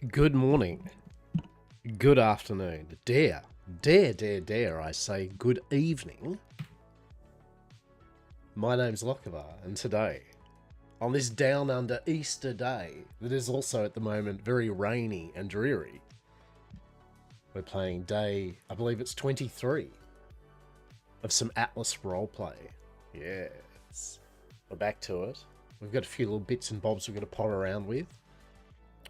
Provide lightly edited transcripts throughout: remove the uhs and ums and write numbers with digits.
Good morning, good afternoon, dare I say good evening. My name's Lockavar, and today, on this down under Easter day, that is also at the moment very rainy and dreary, we're playing day, I believe it's 23, of some Atlas roleplay. Yes, we're back to it. We've got a few little bits and bobs we're going to pot around with.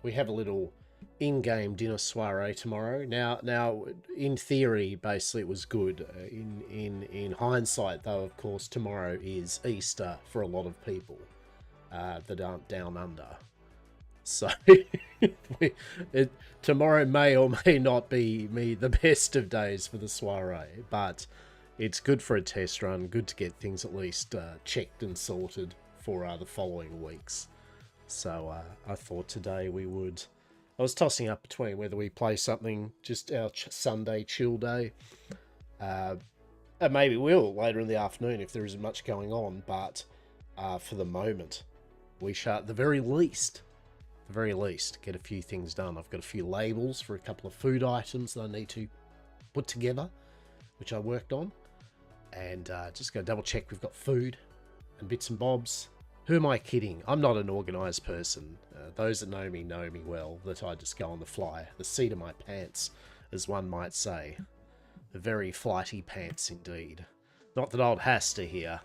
We have a little in-game dinner soiree tomorrow. Now, in theory, basically it was good. In hindsight, though, of course, tomorrow is Easter for a lot of people that aren't down under. So tomorrow may or may not be the best of days for the soiree, but it's good for a test run. Good to get things at least checked and sorted for the following weeks. So I thought today we would... I was tossing up between whether we play something, just our Sunday chill day. And maybe we'll later in the afternoon if there isn't much going on. But for the moment, we shall at the very least, get a few things done. I've got a few labels for a couple of food items that I need to put together, which I worked on. And just go double check we've got food and bits and bobs. Who am I kidding? I'm not an organised person. Those that know me well, that I just go on the fly. The seat of my pants, as one might say. The very flighty pants indeed. Not that old Hastur here.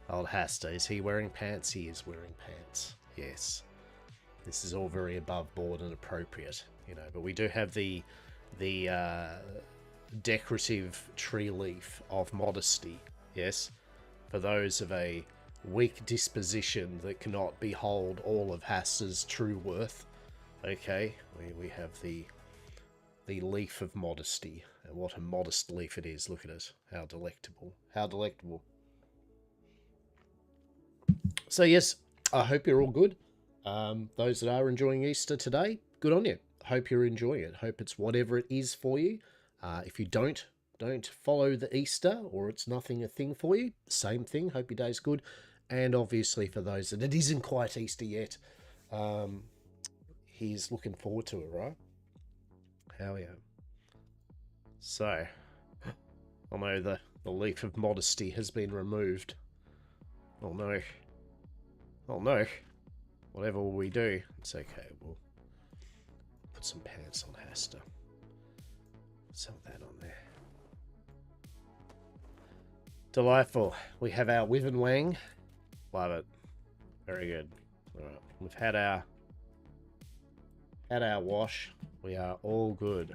Old Hastur, is he wearing pants? He is wearing pants. Yes. This is all very above board and appropriate, you know. But we do have the decorative tree leaf of modesty. Yes. For those of a weak disposition that cannot behold all of Hastur's true worth. Okay, we have the leaf of modesty, and what a modest leaf it is. Look at it, how delectable, how delectable. So yes, I hope you're all good. Those that are enjoying Easter today, good on you. Hope you're enjoying it. Hope it's whatever it is for you. If you don't follow the Easter, or it's nothing a thing for you, same thing. Hope your day's good. And obviously for those that it isn't quite Easter yet, he's looking forward to it, right? Hell yeah. So, I know the leaf of modesty has been removed. Oh no. Oh no. Whatever will we do? It's okay. We'll put some pants on Hastur. Some of that on there. Delightful. We have our Wyvern Wang. Love it. Very good. All right. We've had our wash. We are all good.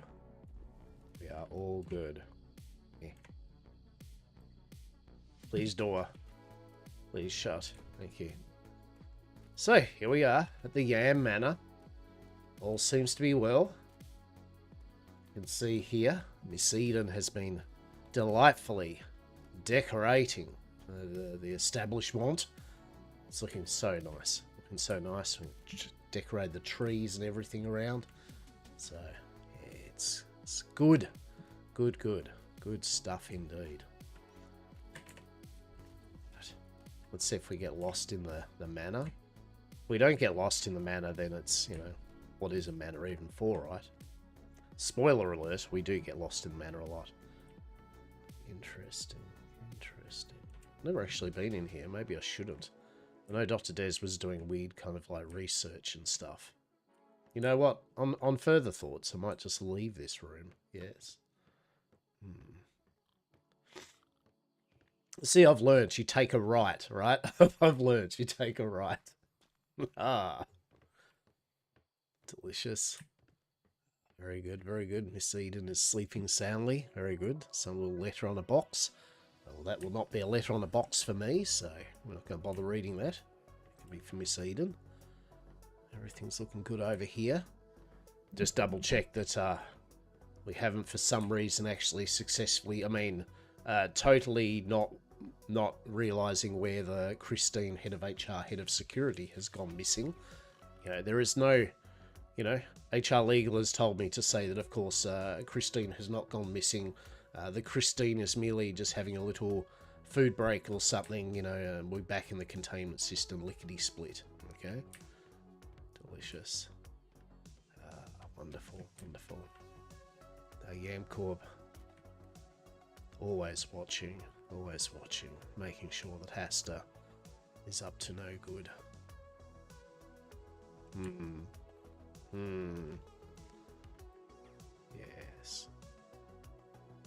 We are all good. Yeah. Please door. Please shut. Thank you. So, here we are at the Yam Manor. All seems to be well. You can see here, Miss Eden has been delightfully decorating the establishment. It's looking so nice. Looking so nice. We decorate the trees and everything around. So, yeah, it's good. Good stuff indeed. But let's see if we get lost in the manor. If we don't get lost in the manor, then it's, you know, what is a manor even for, right? Spoiler alert, we do get lost in the manor a lot. Interesting. Never actually been in here. Maybe I shouldn't. I know Dr. Des was doing weird kind of like research and stuff. You know what? On further thoughts, I might just leave this room. Yes. See, I've learned you take a right, right? I've learned you take a right. Ah. Delicious. Very good, very good. Miss Eden is sleeping soundly. Very good. Some little letter on a box. Well, that will not be a letter on a box for me, so I'm not going to bother reading that. It can be for Miss Eden. Everything's looking good over here. Just double check that we haven't for some reason actually successfully, totally not realising where the Christine head of HR, head of security has gone missing. You know, there is no, you know, HR Legal has told me to say that, of course, Christine has not gone missing. The Christine is merely just having a little food break or something, you know, we're back in the containment system, lickety-split, okay? Delicious. wonderful, wonderful. Yam Corp. Always watching, making sure that Hastur is up to no good. Yes.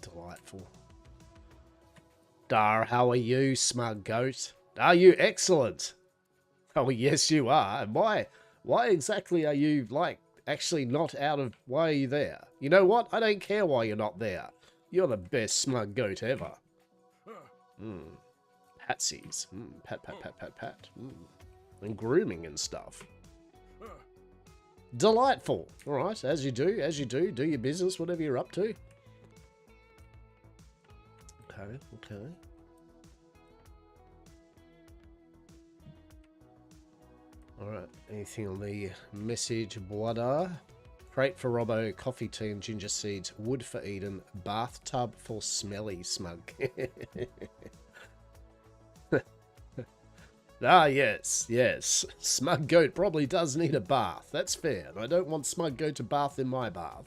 Delightful. Dar, how are you, smug goat? Are you excellent? Oh, yes, you are. And why exactly are you, like, actually not out of... Why are you there? You know what? I don't care why you're not there. You're the best smug goat ever. Patsies. Pat, pat, pat, pat, pat. And grooming and stuff. Delightful. All right, as you do. Do your business, whatever you're up to. Okay. Alright, anything on the message board? Crate for Robbo, coffee, tea and ginger seeds, wood for Eden, bathtub for smelly smug. Ah, yes. Smug goat probably does need a bath. That's fair. I don't want smug goat to bath in my bath.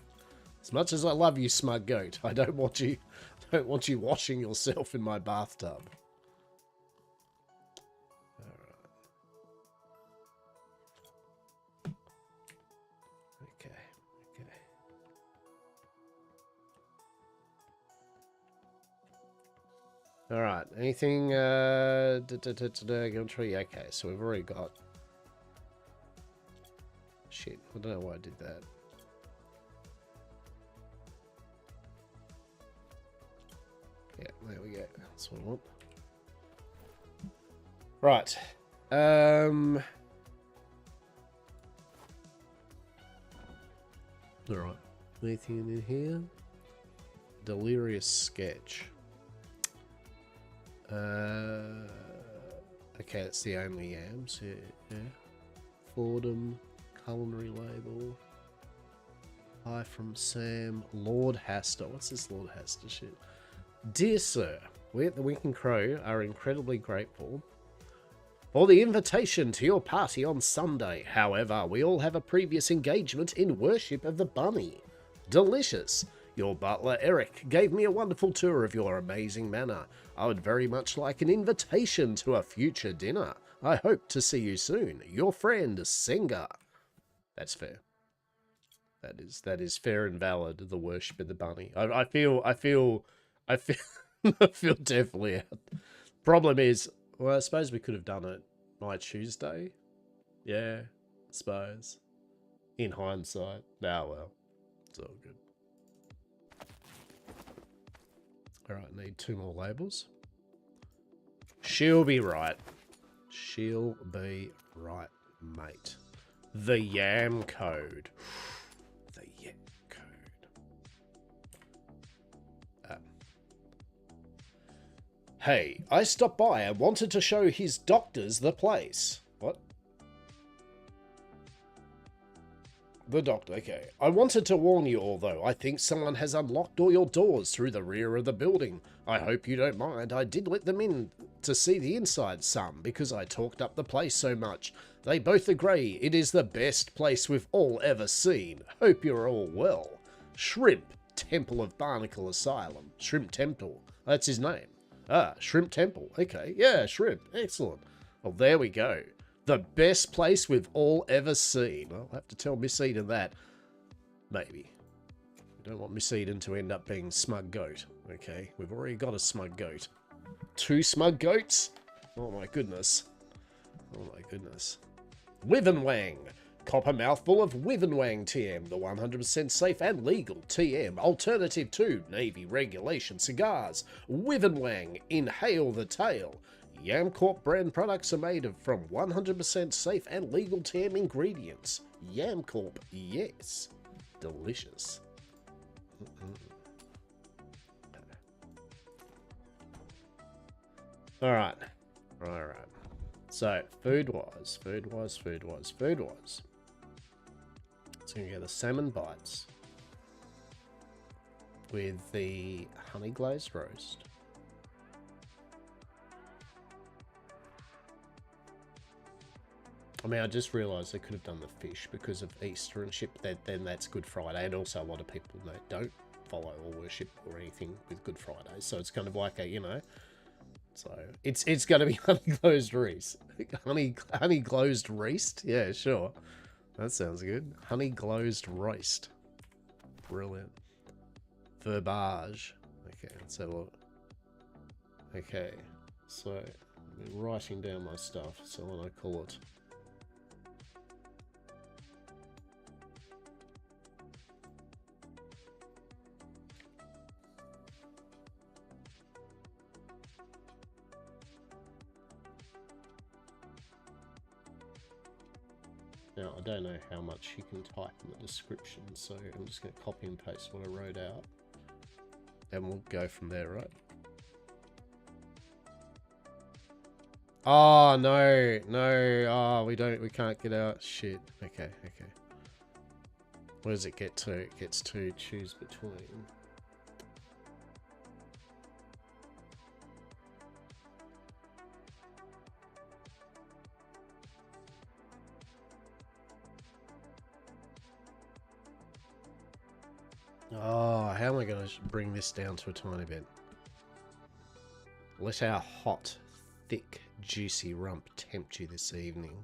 As much as I love you, smug goat, I don't want you washing yourself in my bathtub. Alright, anything, tree? Okay, so we've already got... Shit, I don't know why I did that. Yeah, there we go. That's what I want. Right. Alright. Anything in here? Delirious sketch. Okay, that's the only yams. Yeah. Fordham, culinary label. Hi from Sam. Lord Hastur. What's this Lord Hastur shit? Dear sir, we at the Winking Crow are incredibly grateful for the invitation to your party on Sunday. However, we all have a previous engagement in worship of the bunny. Delicious. Your butler, Eric, gave me a wonderful tour of your amazing manor. I would very much like an invitation to a future dinner. I hope to see you soon. Your friend, Singer. That's fair. That is fair and valid, the worship of the bunny. I feel I feel definitely out. Problem is, well, I suppose we could have done it by Tuesday. Yeah, I suppose. In hindsight. Oh well. It's all good. Alright, need 2 more labels. She'll be right. She'll be right, mate. The Yam Code. The Yam Code. Hey, I stopped by and wanted to show his doctors the place. What? The doctor, okay. I wanted to warn you all, though. I think someone has unlocked all your doors through the rear of the building. I hope you don't mind. I did let them in to see the inside some, because I talked up the place so much. They both agree it is the best place we've all ever seen. Hope you're all well. Shrimp, Temple of Barnacle Asylum. Shrimp Temple. That's his name. Ah, Shrimp Temple. Okay, yeah, Shrimp. Excellent. Well, there we go. The best place we've all ever seen. I'll have to tell Miss Eden that. Maybe. We don't want Miss Eden to end up being Smug Goat. Okay, we've already got a Smug Goat. 2 Smug Goats? Oh my goodness. Oh my goodness. Wivenwang. Copper mouthful of Wivenwang TM. The 100% safe and legal TM. Alternative to Navy regulation cigars. Wivenwang. Inhale the tail. Yam Corp brand products are made from 100% safe and legal TM ingredients. Yam Corp, yes. Delicious. Alright. So, food-wise. So you get the salmon bites with the honey glazed roast. I mean, I just realised they could have done the fish because of Easter and shit. Then that's Good Friday, and also a lot of people don't follow or worship or anything with Good Friday. So it's kind of like a, you know. So it's going to be honey glazed reist. Honey glazed reist. Yeah, sure. That sounds good. Honey glazed roast. Brilliant. Verbage. Okay, let's have a look. Okay, so I'm writing down my stuff. So when I call it. Now, I don't know how much you can type in the description, so I'm just going to copy and paste what I wrote out. And we'll go from there, right? Oh, no. No. Oh, we can't get out. Shit. Okay, okay. What does it get to? It gets to choose between. Oh, how am I going to bring this down to a tiny bit? Let our hot, thick, juicy rump tempt you this evening.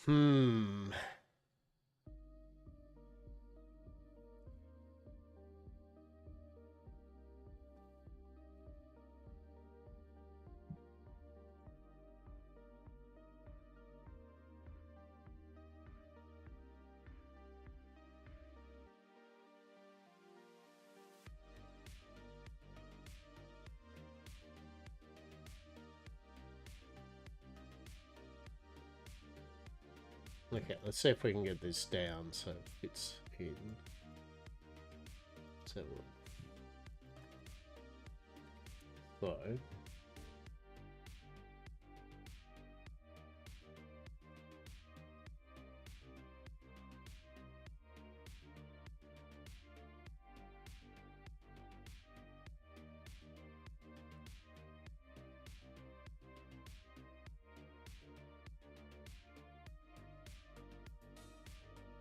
Hmm. Okay, let's see if we can get this down so it fits in. So,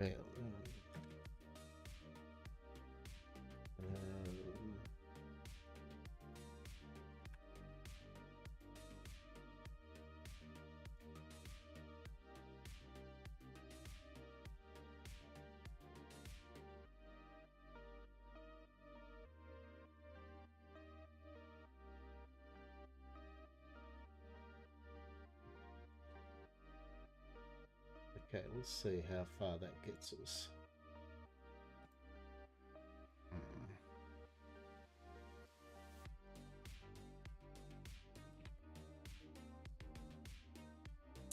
hang on. Okay, let's see how far that gets us.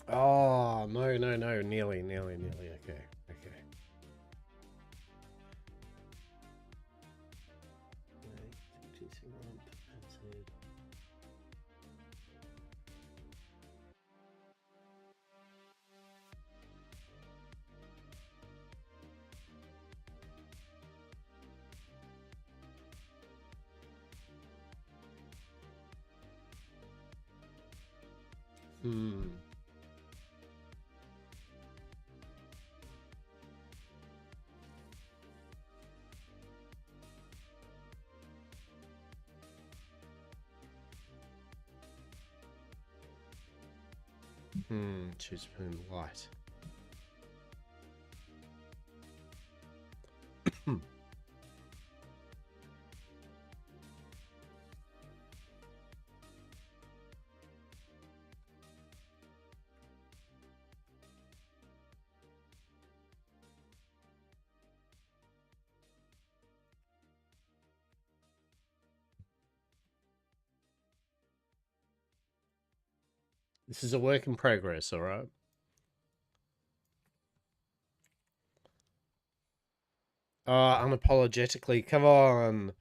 Oh, no, no, no. Nearly. Okay, okay. Hmm. Choose between light. This is a work in progress, all right? Oh, unapologetically. Come on.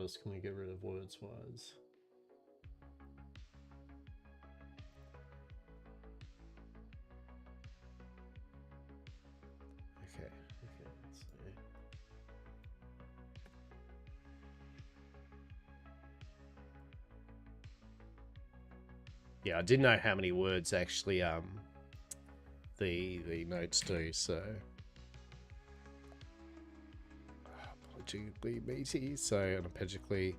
else can we get rid of words wise? Okay, let's see. Yeah, I didn't know how many words actually the notes do, so arpegically meaty, so arpegically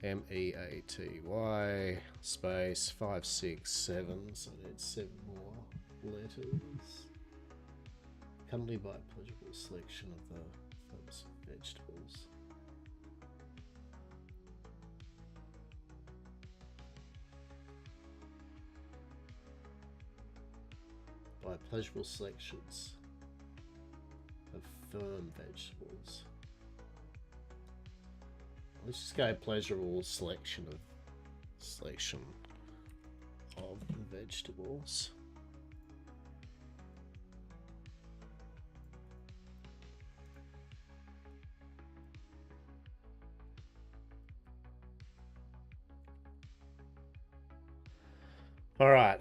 MEATY space 5 6 7, so it's 7 more letters. Accompanied by a pleasurable selection of the famous vegetables. By pleasurable selections of firm vegetables. Let's just go pleasurable selection of vegetables. All right.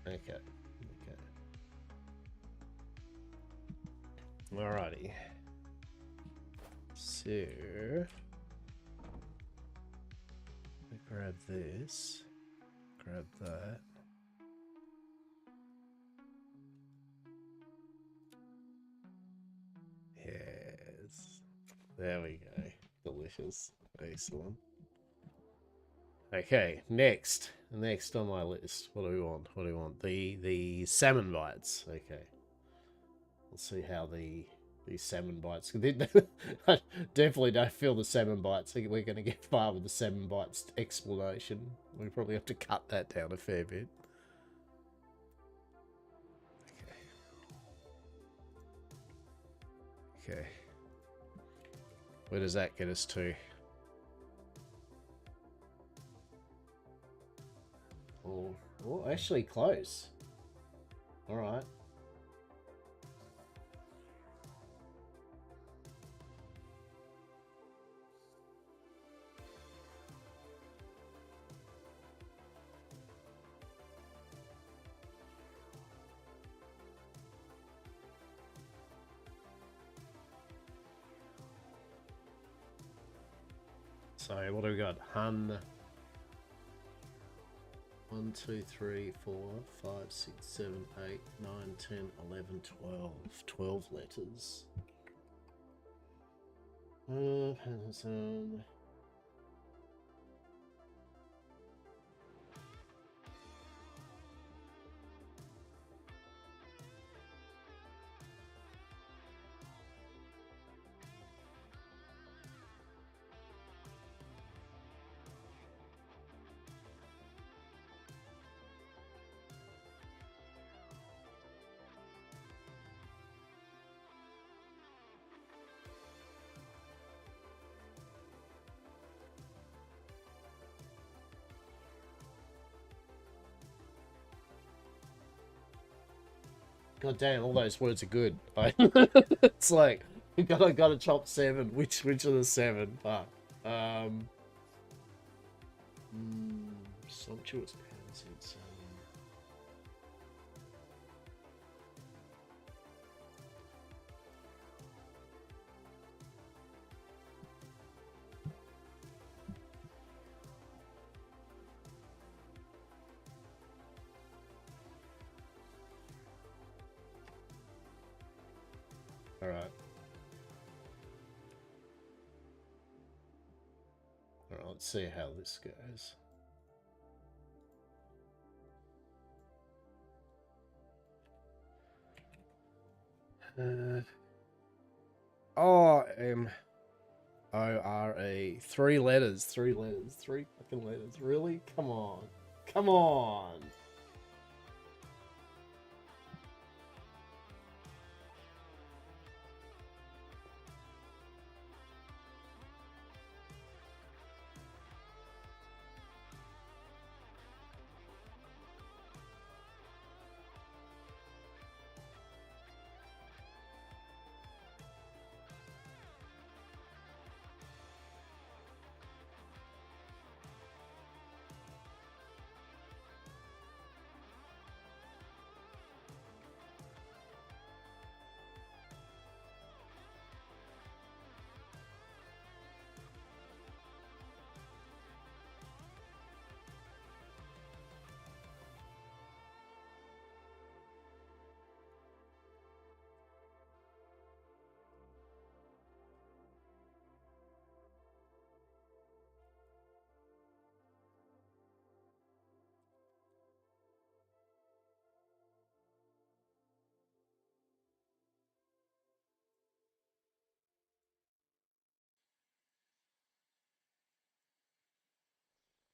Okay. Alrighty. So grab this, grab that. Yes. There we go. Delicious. Excellent. Okay, next on my list. What do we want? The salmon bites. Okay. Let's see how these salmon bites. I definitely don't feel the salmon bites. I think we're going to get far with the salmon bites explanation. We probably have to cut that down a fair bit. Okay. Where does that get us to? Oh, actually close. All right. So what do we got? Hun. 1, 2, 3, 4, 5, 6, 7, 8, 9, 10, 11, 12. 12 letters. Henderson. God damn, all those words are good. It's like you gotta chop 7. Which are the 7? But sumptuous pansy. All right. All right. Let's see how this goes. O-R-E. 3 letters. 3 letters. 3 fucking letters. Really? Come on. Come on.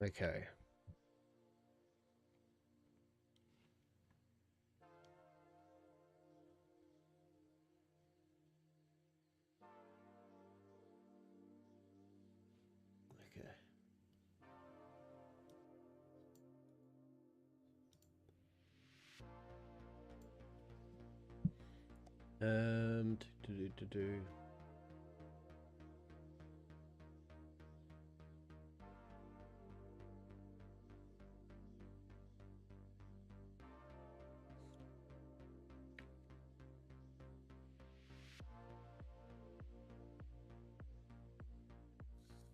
Okay. Okay. Do.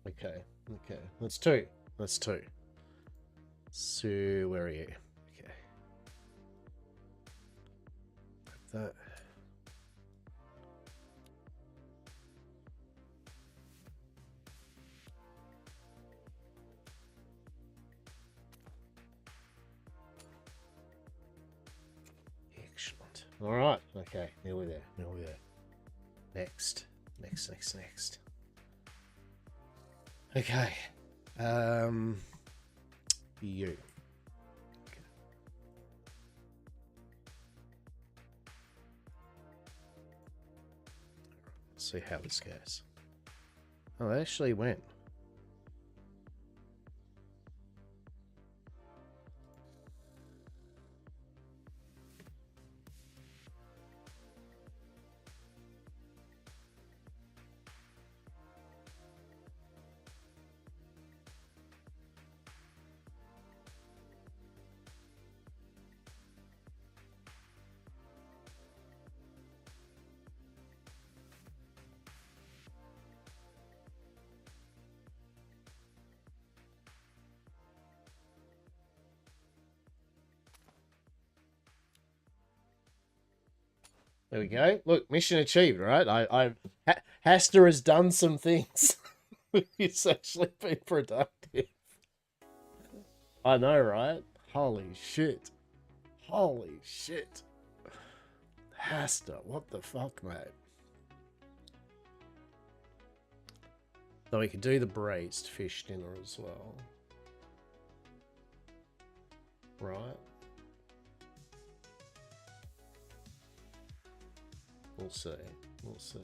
Okay. Okay. That's two. That's two. So where are you? Okay. That. Excellent. All right. Okay. Nearly there. Nearly there. Next. Next. Okay. You. Okay. Let's see how this goes. Oh, they actually went. There we go. Look, mission achieved, right? Hastur has done some things. It's actually been productive. I know, right? Holy shit. Holy shit. Hastur, what the fuck, mate? So we could do the braised fish dinner as well. Right? We'll see. We'll see.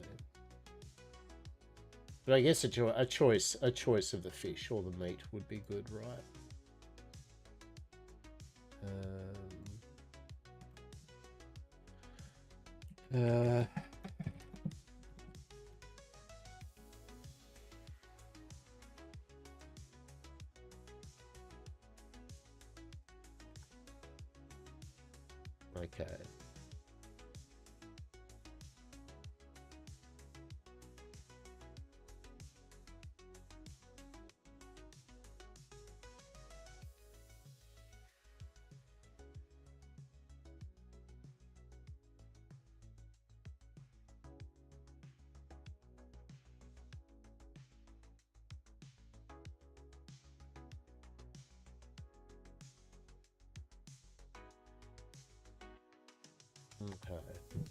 But I guess a choice of the fish or the meat would be good, right? Okay.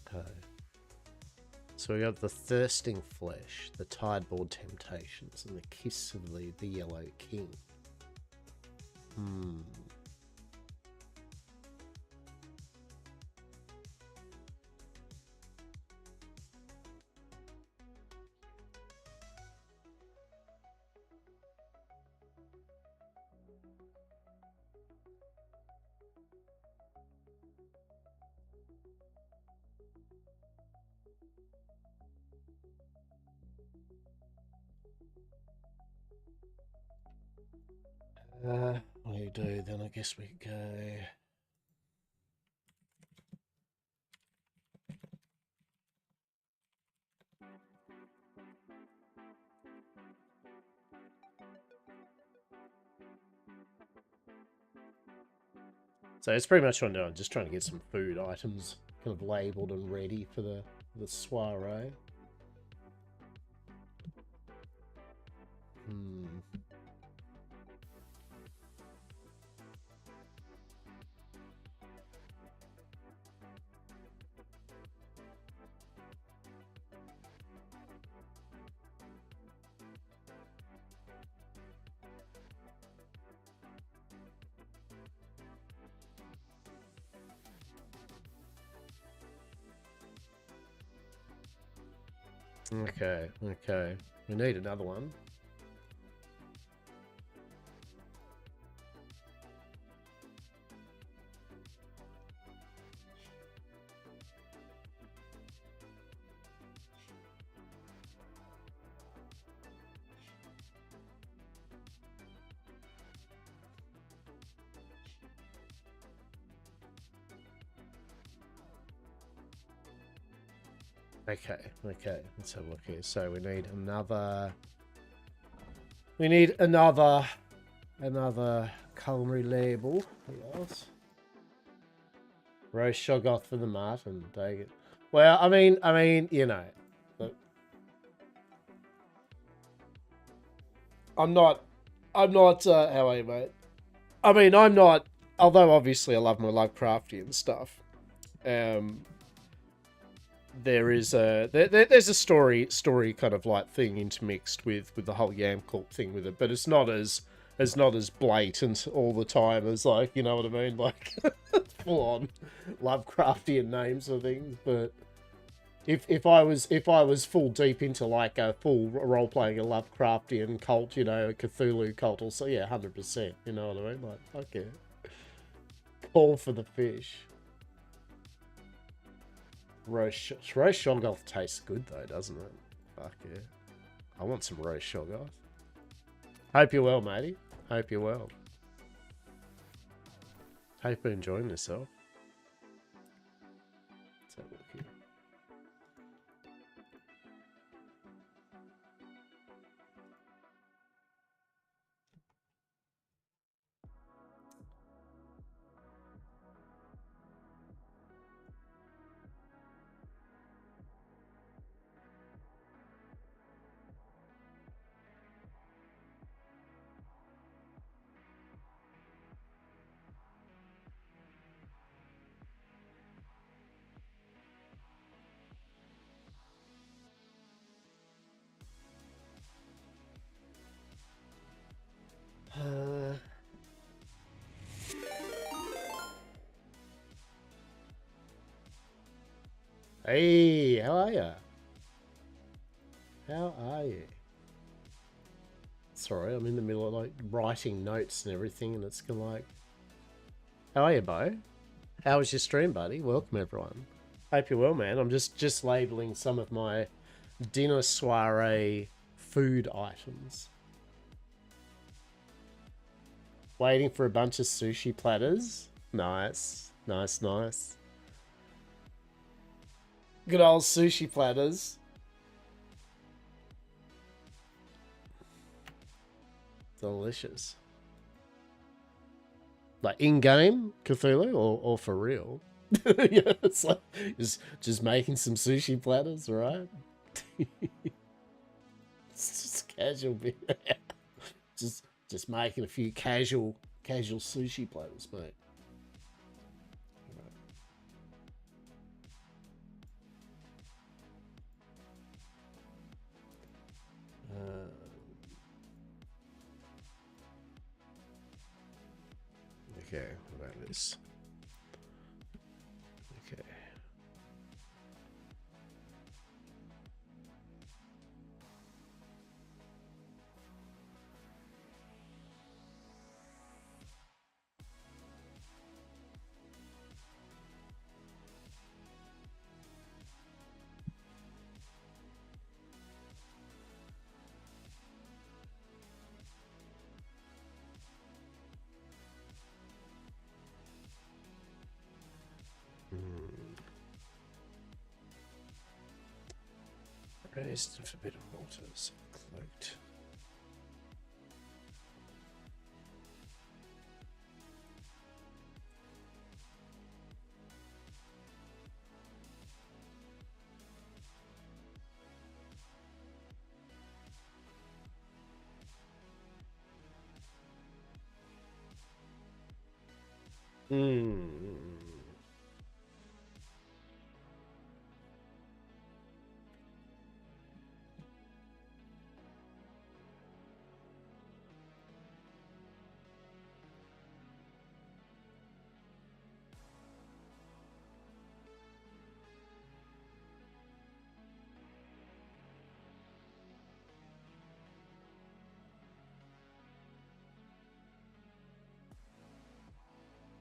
Okay. So we got the thirsting flesh, the tideboard temptations, and the kiss of the yellow king. We do, then I guess we go. So it's pretty much what I'm doing, just trying to get some food items kind of labelled and ready for the soiree. Okay, okay. We need another one. Okay, okay. Let's have a look here. So we need another... We need another culinary label. Yes. Roast Shoggoth for the Martin. Take it. Well, I mean, you know, look, I'm not, how are you, mate? I mean, I'm not, although obviously I love my Lovecraftian stuff. There is there's a story kind of like thing intermixed with the whole Yam Cult thing with it, but it's not as blatant all the time as, like, you know what I mean, like full on Lovecraftian names or things. But if I was full deep into like a full role playing a Lovecraftian cult, you know, a Cthulhu cult, also, yeah, 100%. You know what I mean? Like, okay, call for the fish. Roast Shoggoth tastes good though, doesn't it? Fuck yeah. I want some roast Shoggoth. Hope you're well, matey. Hope you're well. Hope you're enjoying yourself. Let's have a look here. Hey, how are you? How are you? Sorry, I'm in the middle of like writing notes and everything, and it's kind of like, how are you, Bo? How was your stream, buddy? Welcome, everyone. Hope you're well, man. I'm just labeling some of my dinner soiree food items. Waiting for a bunch of sushi platters. Nice, nice, nice. Good old sushi platters. Delicious. Like in-game Cthulhu or for real? Yeah, it's like just making some sushi platters, right? It's just casual. just making a few casual sushi platters, mate. Okay, what about this? Okay. Raised and forbidden waters, cloaked.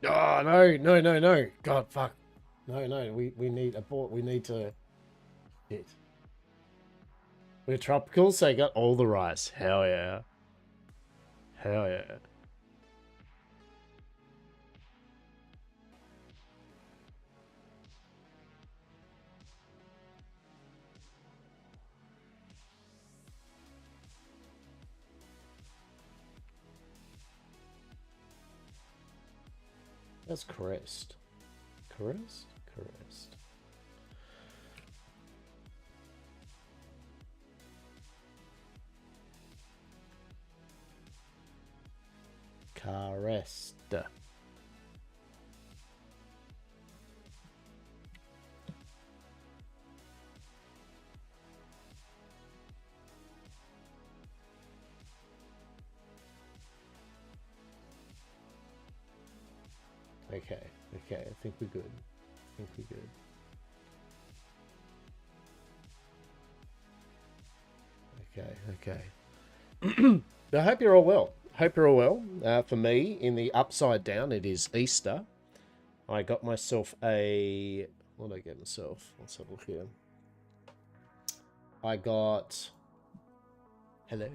Oh, no, no, no, no. God, fuck. No, no, we need abort. We need to... Shit. We're tropical, so you got all the rice. Hell yeah. Hell yeah. That's Crest. Crest? Crest. Carest. Okay, okay, I think we're good. I think we're good. Okay, okay. I hope you're all well. Hope you're all well. For me, in the upside down, it is Easter. I got myself a... What did I get myself? Let's have a look here. I got... Hello.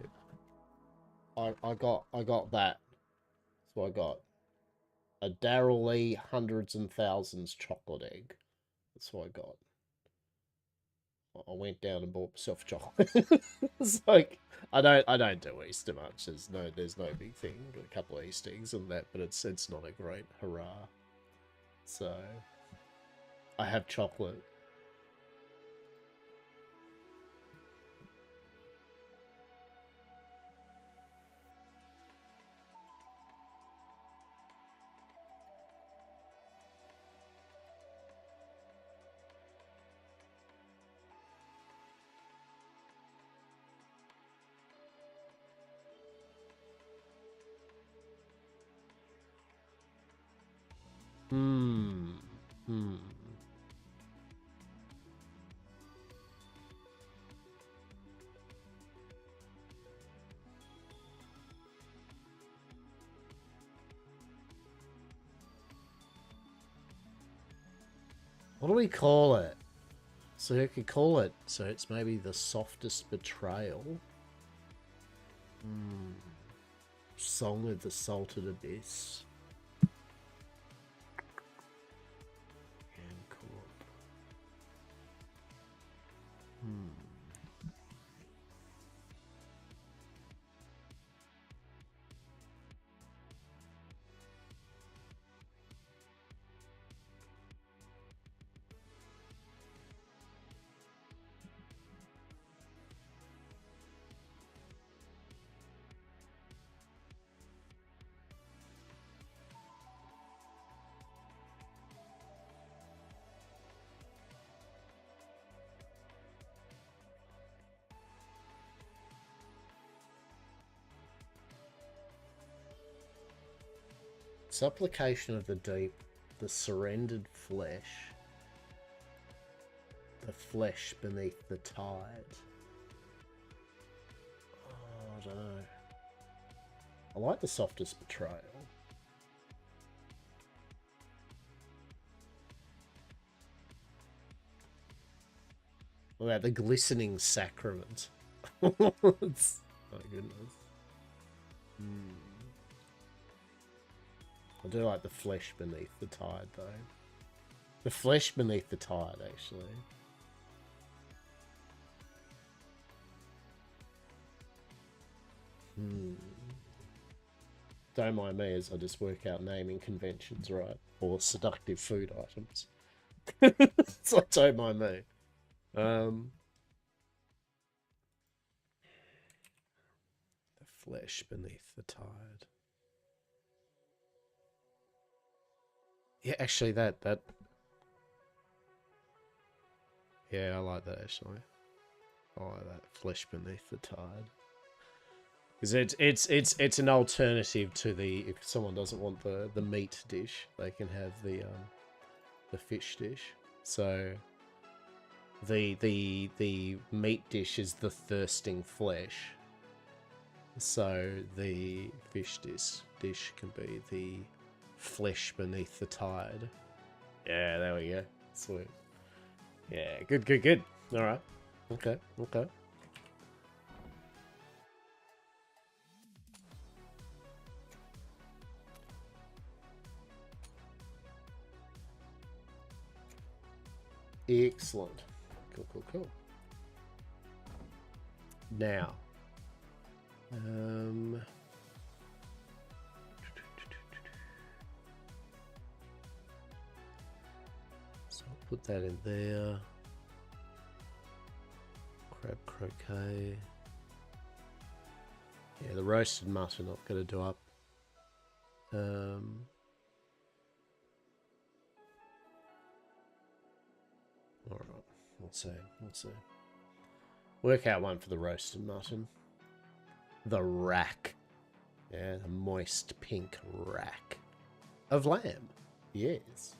I got that. That's what I got. A Daryl Lee Hundreds and Thousands chocolate egg. That's what I got. I went down and bought myself chocolate. It's like I don't do Easter much. There's no big thing. Got a couple of Easter eggs and that, but it's not a great hurrah. So I have chocolate. Hmm. Hmm. What do we call it? So you could call it, so it's maybe the softest betrayal. Hmm. Song of the Salted Abyss. Hmm. Supplication of the deep, the surrendered flesh, the flesh beneath the tide. Oh, I don't know. I like the softest betrayal. What about the glistening sacrament? My goodness. Hmm. I do like the flesh beneath the tide, though. The flesh beneath the tide, actually. Hmm. Don't mind me as I just work out naming conventions, right? Or seductive food items. So don't mind me. The flesh beneath the tide. Yeah, actually, that. Yeah, I like that actually. I like that flesh beneath the tide. Because it's an alternative to the, if someone doesn't want the meat dish, they can have the fish dish. So the meat dish is the thirsting flesh. So the fish dish can be the flesh beneath the tide. Yeah, there we go. Sweet. Yeah, good, good, good. All right. Okay, okay. Excellent. Cool, cool, cool. Now, so I'll put that in there. Crab croquet. Yeah, the roasted mutton not going to do up. Alright, we'll see, we'll see. Work out one for the roasted mutton. The rack. Yeah, the moist pink rack of lamb. Yes.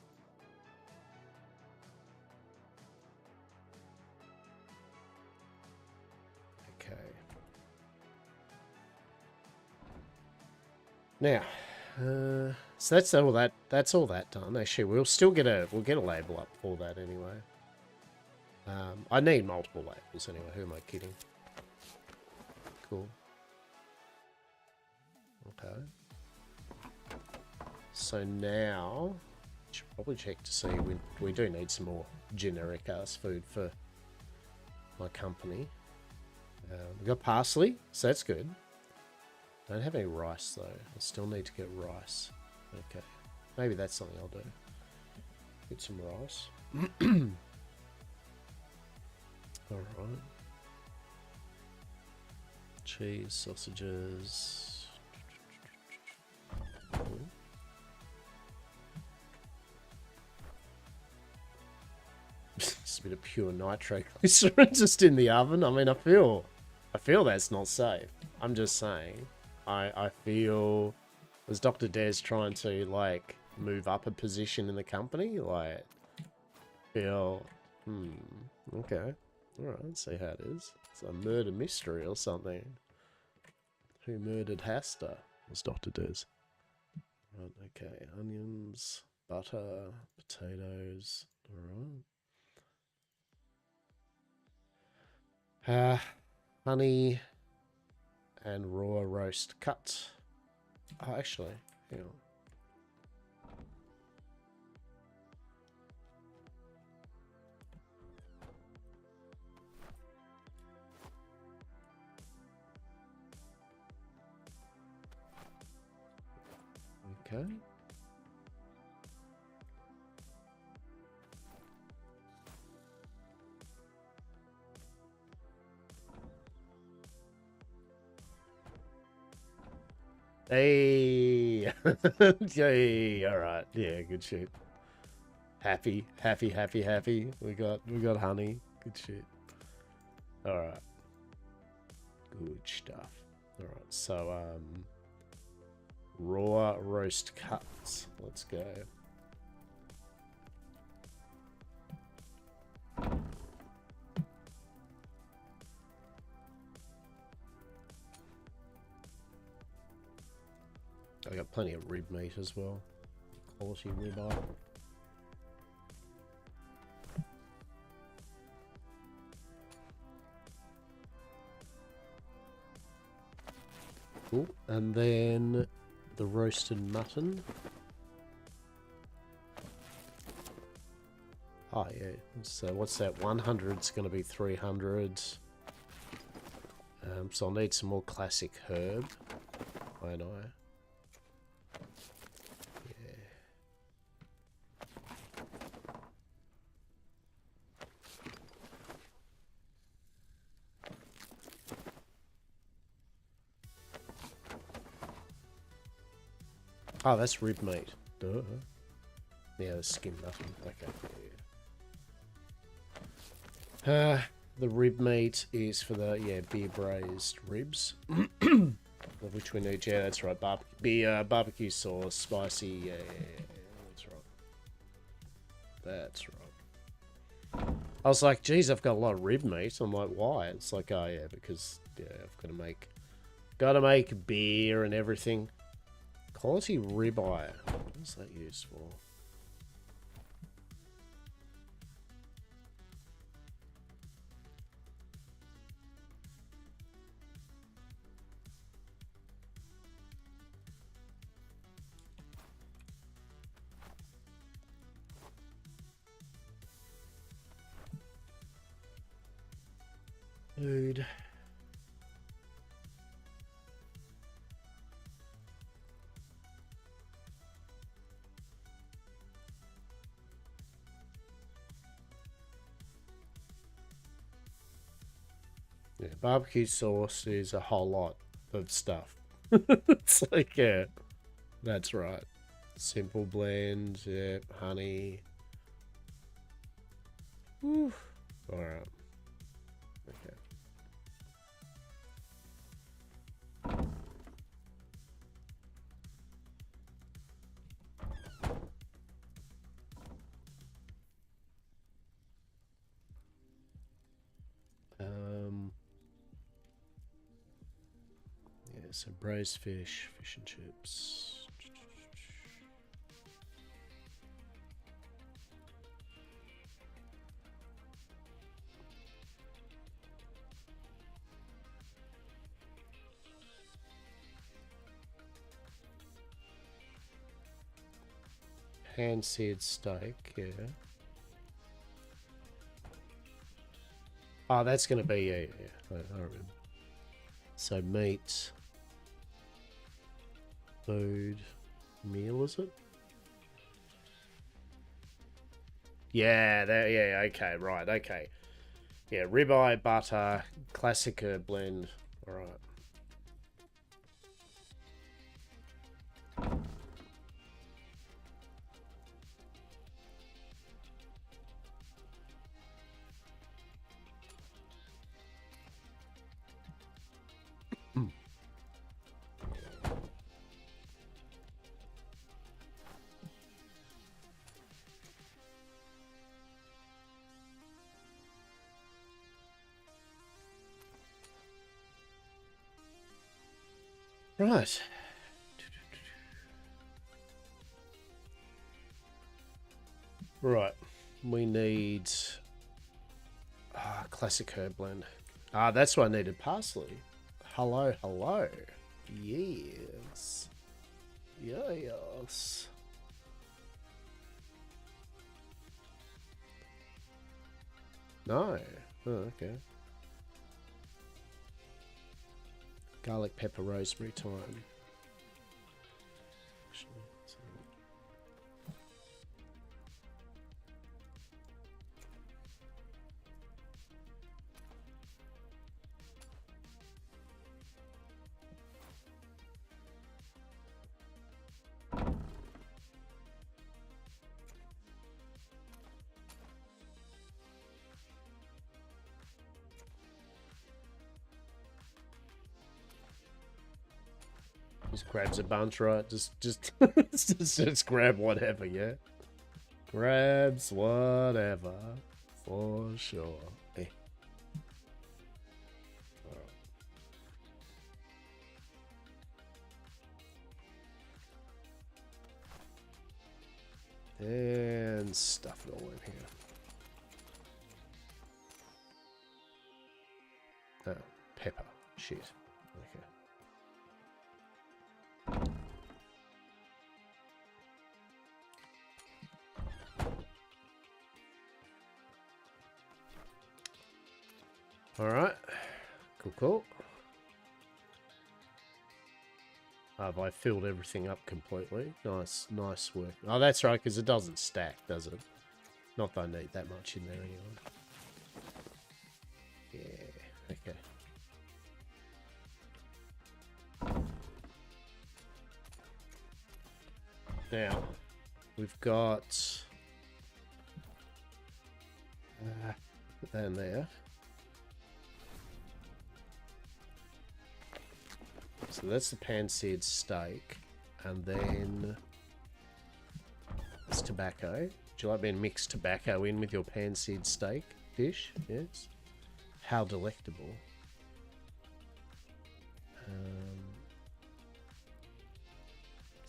Okay. Now, so that's all that. That's all that done. Actually, we'll get a label up for that anyway. I need multiple labels anyway. Who am I kidding? Cool. Okay. So now, should probably check to see we do need some more generic ass food for my company. We got parsley, so that's good. Don't have any rice though. I still need to get rice. Okay, maybe that's something I'll do. Get some rice. All right. Cheese, sausages. Just a bit of pure nitroglycerin just in the oven. I mean, I feel that's not safe. I'm just saying. I feel, was Dr. Des trying to like move up a position in the company? Like, feel, okay. Alright, let's see how it is. It's a murder mystery or something. Who murdered Hastur? Was Dr. Des. Right, okay. Onions, butter, potatoes. Alright. Honey and raw roast cut. Oh, actually, hang on. Okay. Hey. Yay. All right. Yeah, good shit. Happy. We got honey. Good shit. All right. Good stuff. All right. So raw roast cuts. Let's go. I got plenty of rib meat as well. Quality ribeye. Cool. And then the roasted mutton. Oh yeah. So what's that? 100's going to be 300. So I'll need some more classic herb. I know. Oh, that's rib meat. Duh. Yeah, the skin mutton. Okay. Yeah. The rib meat is for the beer braised ribs, of which we need. Yeah, that's right. Barbecue sauce, spicy. Yeah, that's right. That's right. I was like, geez, I've got a lot of rib meat. I'm like, why? It's like, oh yeah, because I've got to make beer and everything. Quality ribeye. What's that used for? Food. Yeah, barbecue sauce is a whole lot of stuff. It's like, yeah, that's right. Simple blend, yeah, honey. Whew. All right. Okay. Yeah, so braised fish, fish and chips. Hand-seared steak, yeah. Oh, that's going to be, yeah. I remember. So meat, food, meal, is it? Yeah, there, yeah, okay, right, okay. Yeah, ribeye, butter, classic herb blend. All right. Right. Right. We need classic herb blend. That's why I needed parsley. Hello, hello. Yes. Yes. No. Oh, okay. Garlic, pepper, rosemary, thyme. Just grabs a bunch, right? Just grab whatever, yeah? Grabs whatever. For sure. Eh. And stuff it all in here. Oh, pepper. Shit. Okay. Alright. Cool, cool. Have I filled everything up completely? Nice, nice work. Oh, that's right, because it doesn't stack, does it? Not that I need that much in there anyway. Yeah, okay. Now, we've got put that in there. So that's the pan-seared steak, and then it's tobacco. Would you like me to mix tobacco in with your pan-seared steak dish? Yes. How delectable.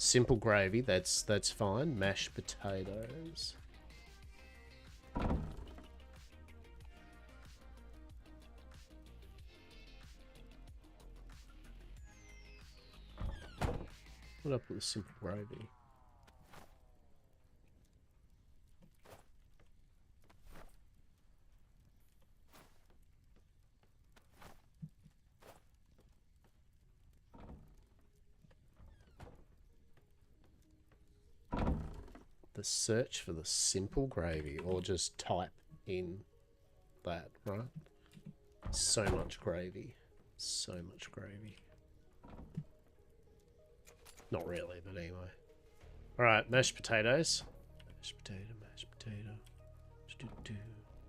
Simple gravy, that's fine. Mashed potatoes. What up with the simple gravy? The search for the simple gravy, or just type in that, right? So much gravy. So much gravy. Not really, but anyway. Alright, mashed potatoes. Mashed potato, mashed potato.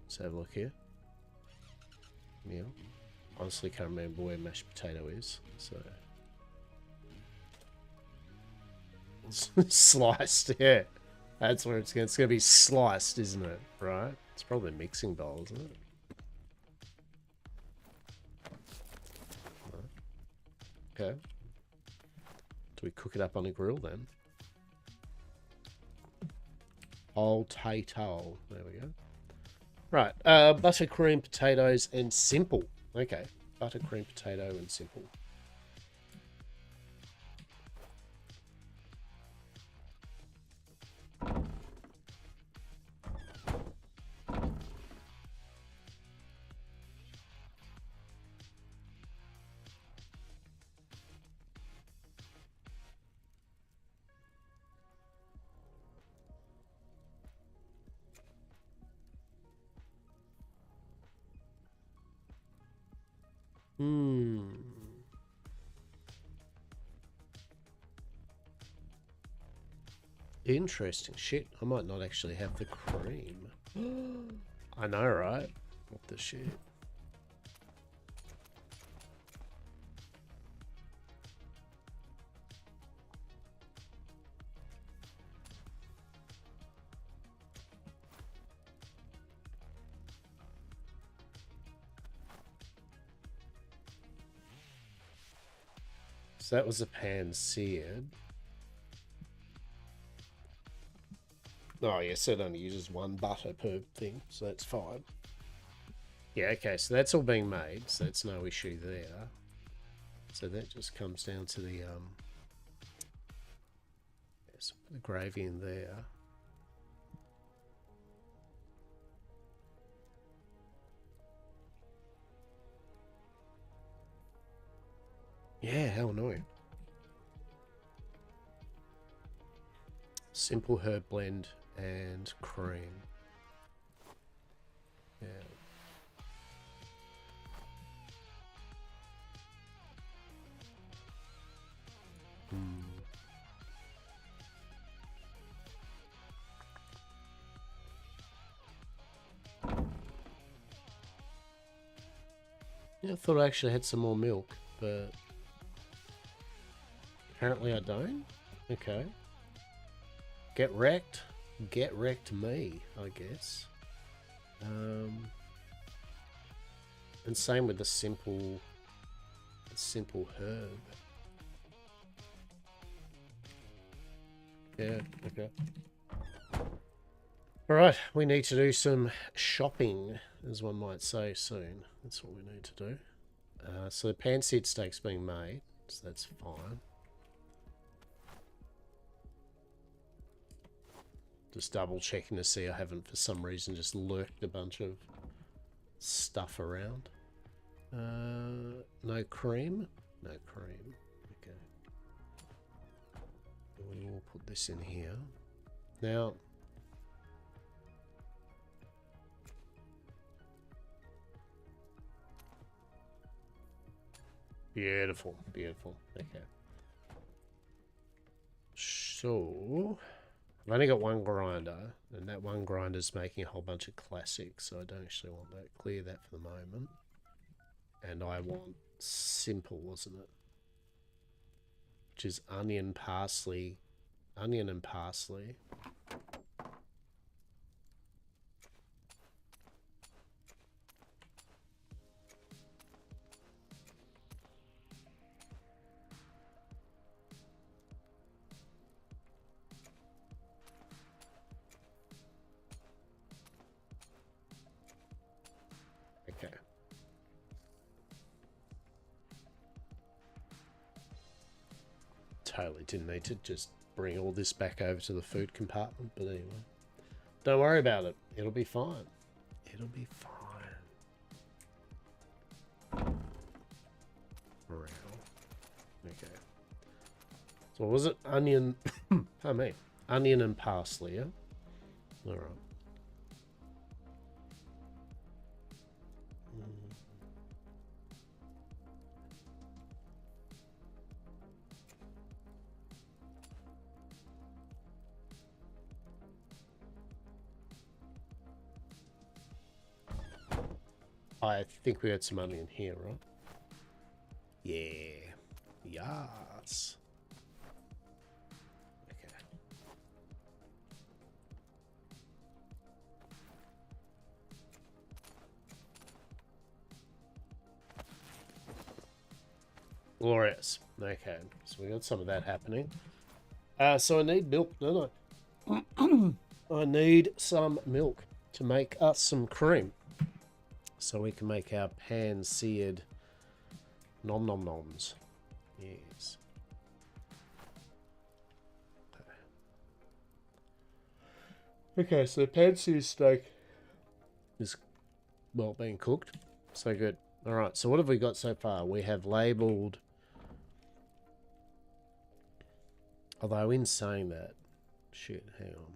Let's have a look here. Yeah. Honestly can't remember where mashed potato is, so... Sliced, yeah. That's where it's going to be sliced, isn't it? Right? It's probably a mixing bowl, isn't it? Okay. Do we cook it up on a grill then? Old tato. There we go. Right. Buttercream potatoes and simple. Okay. Buttercream potato and simple. Interesting. Shit, I might not actually have the cream. I know, right? What the shit? So that was a pan-seared. Oh, yes, it only uses one butter per thing, so that's fine. Yeah, okay, so that's all being made, so that's no issue there. So that just comes down to the, yes, put the gravy in there. Yeah, how annoying. Simple herb blend and cream. Yeah. Yeah, I thought I actually had some more milk, but apparently I don't. Okay. Get wrecked. Get wrecked me, I guess. And same with the simple herb. Yeah, okay. Alright, we need to do some shopping, as one might say, soon. That's what we need to do. So the pan-seared steak's being made, so that's fine. Just double checking to see I haven't, for some reason, just lurked a bunch of stuff around. No cream? No cream. Okay. We will put this in here. Now, beautiful, beautiful. Okay. So, I've only got one grinder, and that one grinder's making a whole bunch of classics, so I don't actually want that. Clear that for the moment. And I want simple, wasn't it? Which is onion and parsley. totally didn't need to just bring all this back over to the food compartment, but anyway. Don't worry about it. It'll be fine. It'll be fine. Around. Okay. So what was it? Onion. Oh, me. Onion and parsley, yeah? Alright. I think we had some onion here, right? Yeah. Yes. Okay. Glorious. Okay. So we got some of that happening. So I need milk, don't I? I need some milk to make us some cream. So we can make our pan-seared nom-nom-noms. Yes. Okay, so pan-seared steak is, well, being cooked. So good. Alright, so what have we got so far? We have labelled... Although in saying that... Shit, hang on.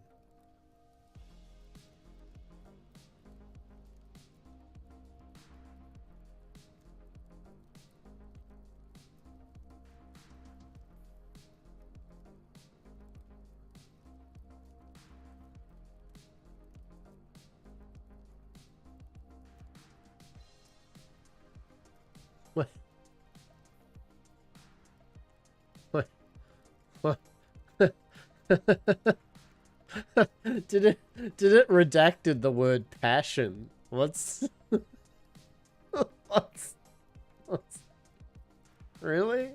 What? What? What? Did it redacted the word passion? What's what's really?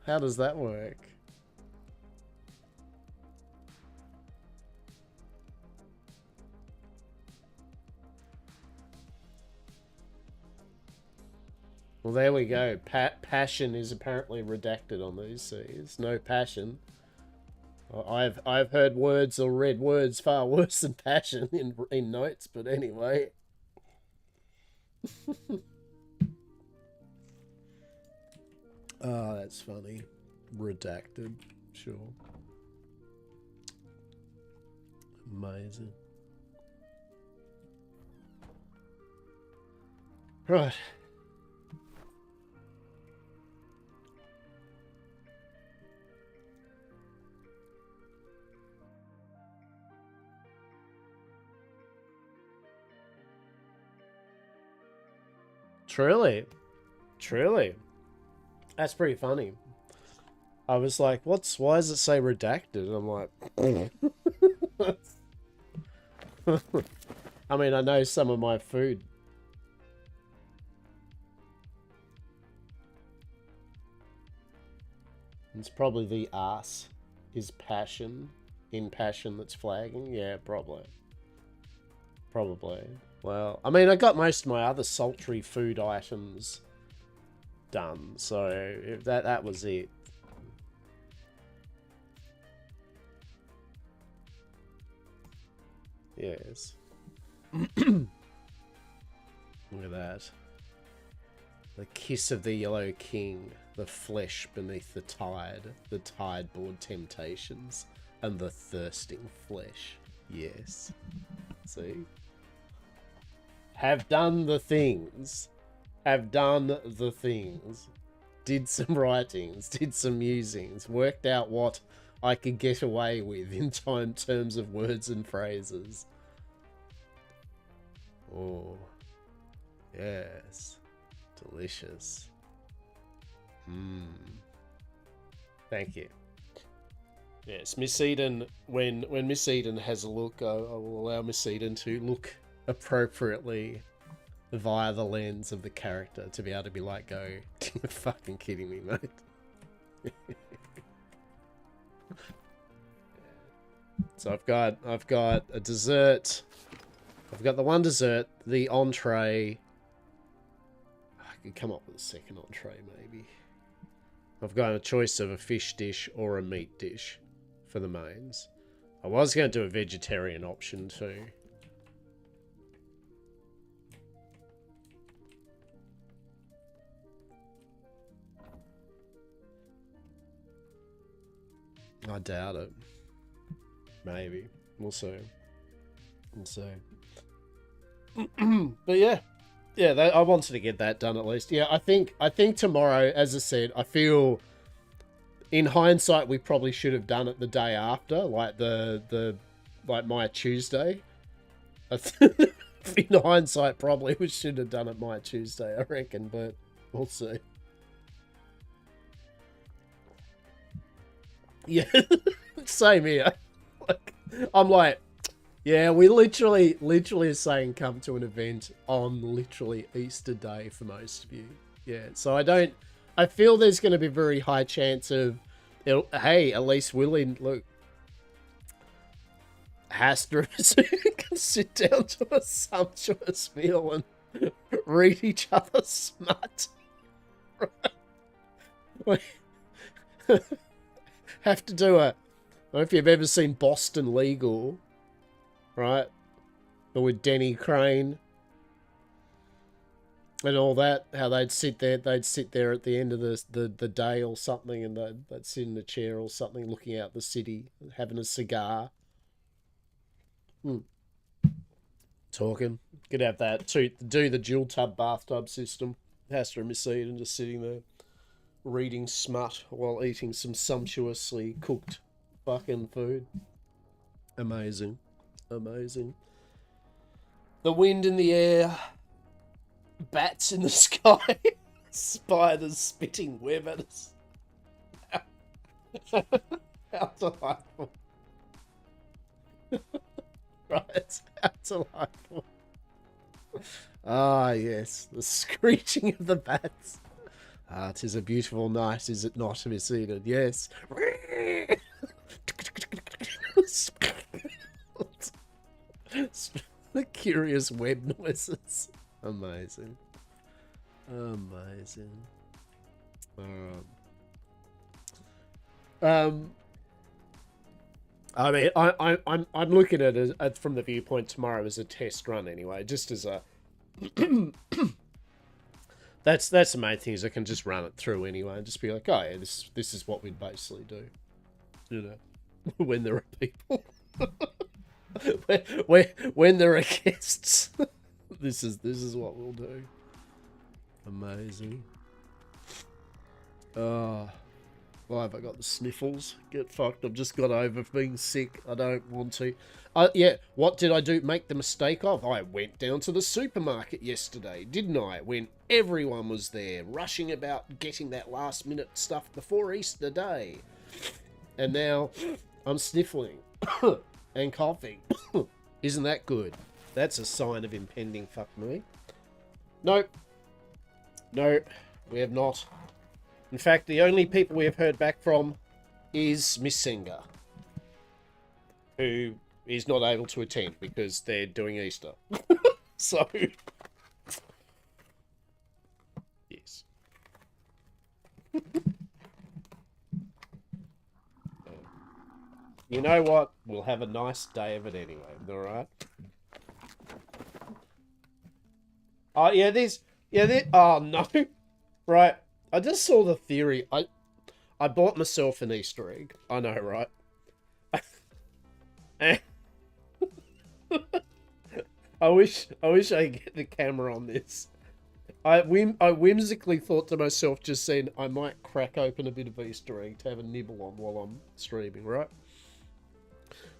How does that work? Well, there we go. Passion is apparently redacted on these seas. No passion. I've heard words or read words far worse than passion in notes, but anyway. Oh, that's funny. Redacted. Sure. Amazing. Right. Truly. Truly. That's pretty funny. I was like, why does it say redacted? I'm like... I mean, I know some of my food. It's probably the arse is passion. In passion that's flagging. Yeah, probably. Probably. Well, I mean, I got most of my other sultry food items done, so if that was it. Yes. Look at that. The kiss of the Yellow King, the flesh beneath the tide-board temptations, and the thirsting flesh. Yes. See? Have done the things. Have done the things. Did some writings, did some musings, worked out what I could get away with in terms of words and phrases. Oh, yes. Delicious. Thank you. Yes, Miss Eden, when Miss Eden has a look, I will allow Miss Eden to look appropriately via the lens of the character to be able to be like, go, you're fucking kidding me, mate. So I've got a dessert. I've got the one dessert, the entree. I could come up with a second entree, maybe. I've got a choice of a fish dish or a meat dish for the mains. I was going to do a vegetarian option too. I doubt it. Maybe. We'll see. We'll see. But yeah. Yeah, I wanted to get that done at least. Yeah, I think tomorrow, as I said, I feel in hindsight we probably should have done it the day after, like like my Tuesday. In hindsight, probably we should have done it my Tuesday, I reckon, but we'll see. Yeah, same here. Like, I'm like, yeah, we literally are saying come to an event on literally Easter Day for most of you. Yeah, so I feel there's going to be a very high chance of, hey, at least Willie, look, Hastur can sit down to a sumptuous meal and read each other smut. Right? Have to do I don't know if you've ever seen Boston Legal, right? Or with Denny Crane and all that, how they'd sit there at the end of the day or something, and they'd sit in a chair or something looking out the city, having a cigar. Talking. Could have that. To do the dual tub bathtub system. Hastur and Missy and just sitting there reading smut while eating some sumptuously cooked fucking food. Amazing. Amazing. The wind in the air. Bats in the sky. Spiders spitting web at us. How delightful. Right, how delightful. Ah, yes, the screeching of the bats. Ah, 'tis a beautiful night, is it not, Miss Enid? Yes. The curious web noises. Amazing. Amazing. I mean, I'm looking at it from the viewpoint tomorrow as a test run anyway, just as a. That's the main thing, is I can just run it through anyway and just be like, oh yeah, this is what we'd basically do, you know, when there are people, when there are guests, this is what we'll do. Amazing. Oh. Why have I got the sniffles? Get fucked. I've just got over being sick. I don't want to. Yeah, what did I do? Make the mistake of? I went down to the supermarket yesterday, didn't I? When everyone was there, rushing about getting that last minute stuff before Easter Day. And now I'm sniffling and coughing. Isn't that good? That's a sign of impending fuck me. Nope. Nope. We have not. In fact, the only people we have heard back from is Miss Singer, who is not able to attend because they're doing Easter. So, yes. You know what? We'll have a nice day of it anyway, alright? Oh, yeah, oh, no. Right. I just saw the theory. I bought myself an Easter egg. I know, right? I wish I could get the camera on this. I whimsically thought to myself just then, I might crack open a bit of Easter egg to have a nibble on while I'm streaming, right?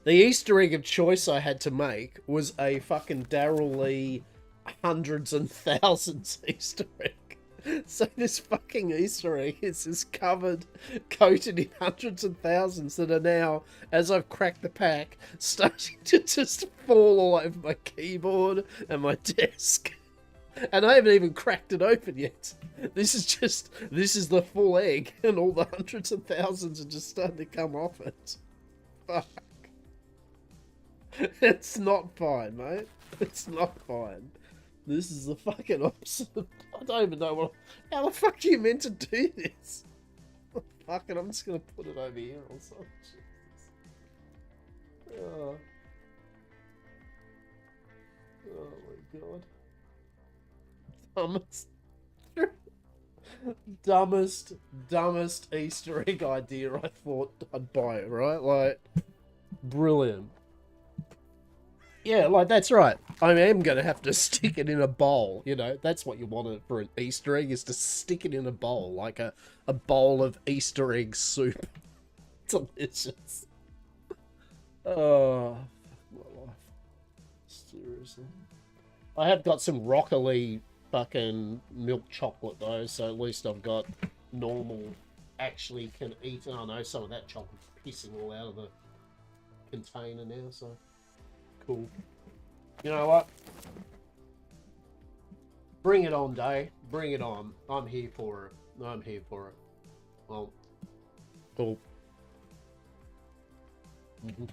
The Easter egg of choice I had to make was a fucking Daryl Lee hundreds and thousands Easter egg. So this fucking Easter egg is just coated in hundreds and thousands that are now, as I've cracked the pack, starting to just fall all over my keyboard and my desk. And I haven't even cracked it open yet. This is the full egg, and all the hundreds and thousands are just starting to come off it. Fuck. It's not fine, mate. It's not fine. This is the fucking opposite. I don't even know what. How the fuck are you meant to do this? Fucking, I'm just gonna put it over here or something. Oh. Oh my god. Dumbest Easter egg idea I thought I'd buy it, right? Like, brilliant. Yeah, like, that's right. I am going to have to stick it in a bowl, you know. That's what you want for an Easter egg, is to stick it in a bowl, like a bowl of Easter egg soup. Delicious. Oh, fuck my life. Seriously. I have got some Rockley fucking milk chocolate, though, so at least I've got normal, actually can eat. And I know some of that chocolate's pissing all out of the container now, so... Cool. You know what? Bring it on, Day. Bring it on. I'm here for it. I'm here for it. Well, cool. Mm-hmm.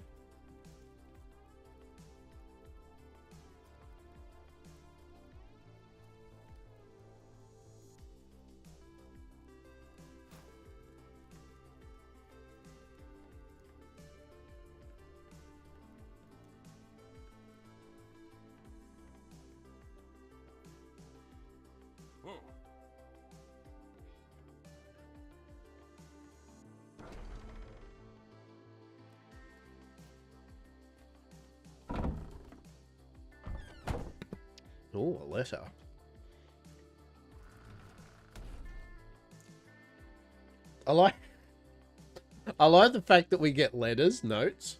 Oh, a letter. I like the fact that we get letters, notes,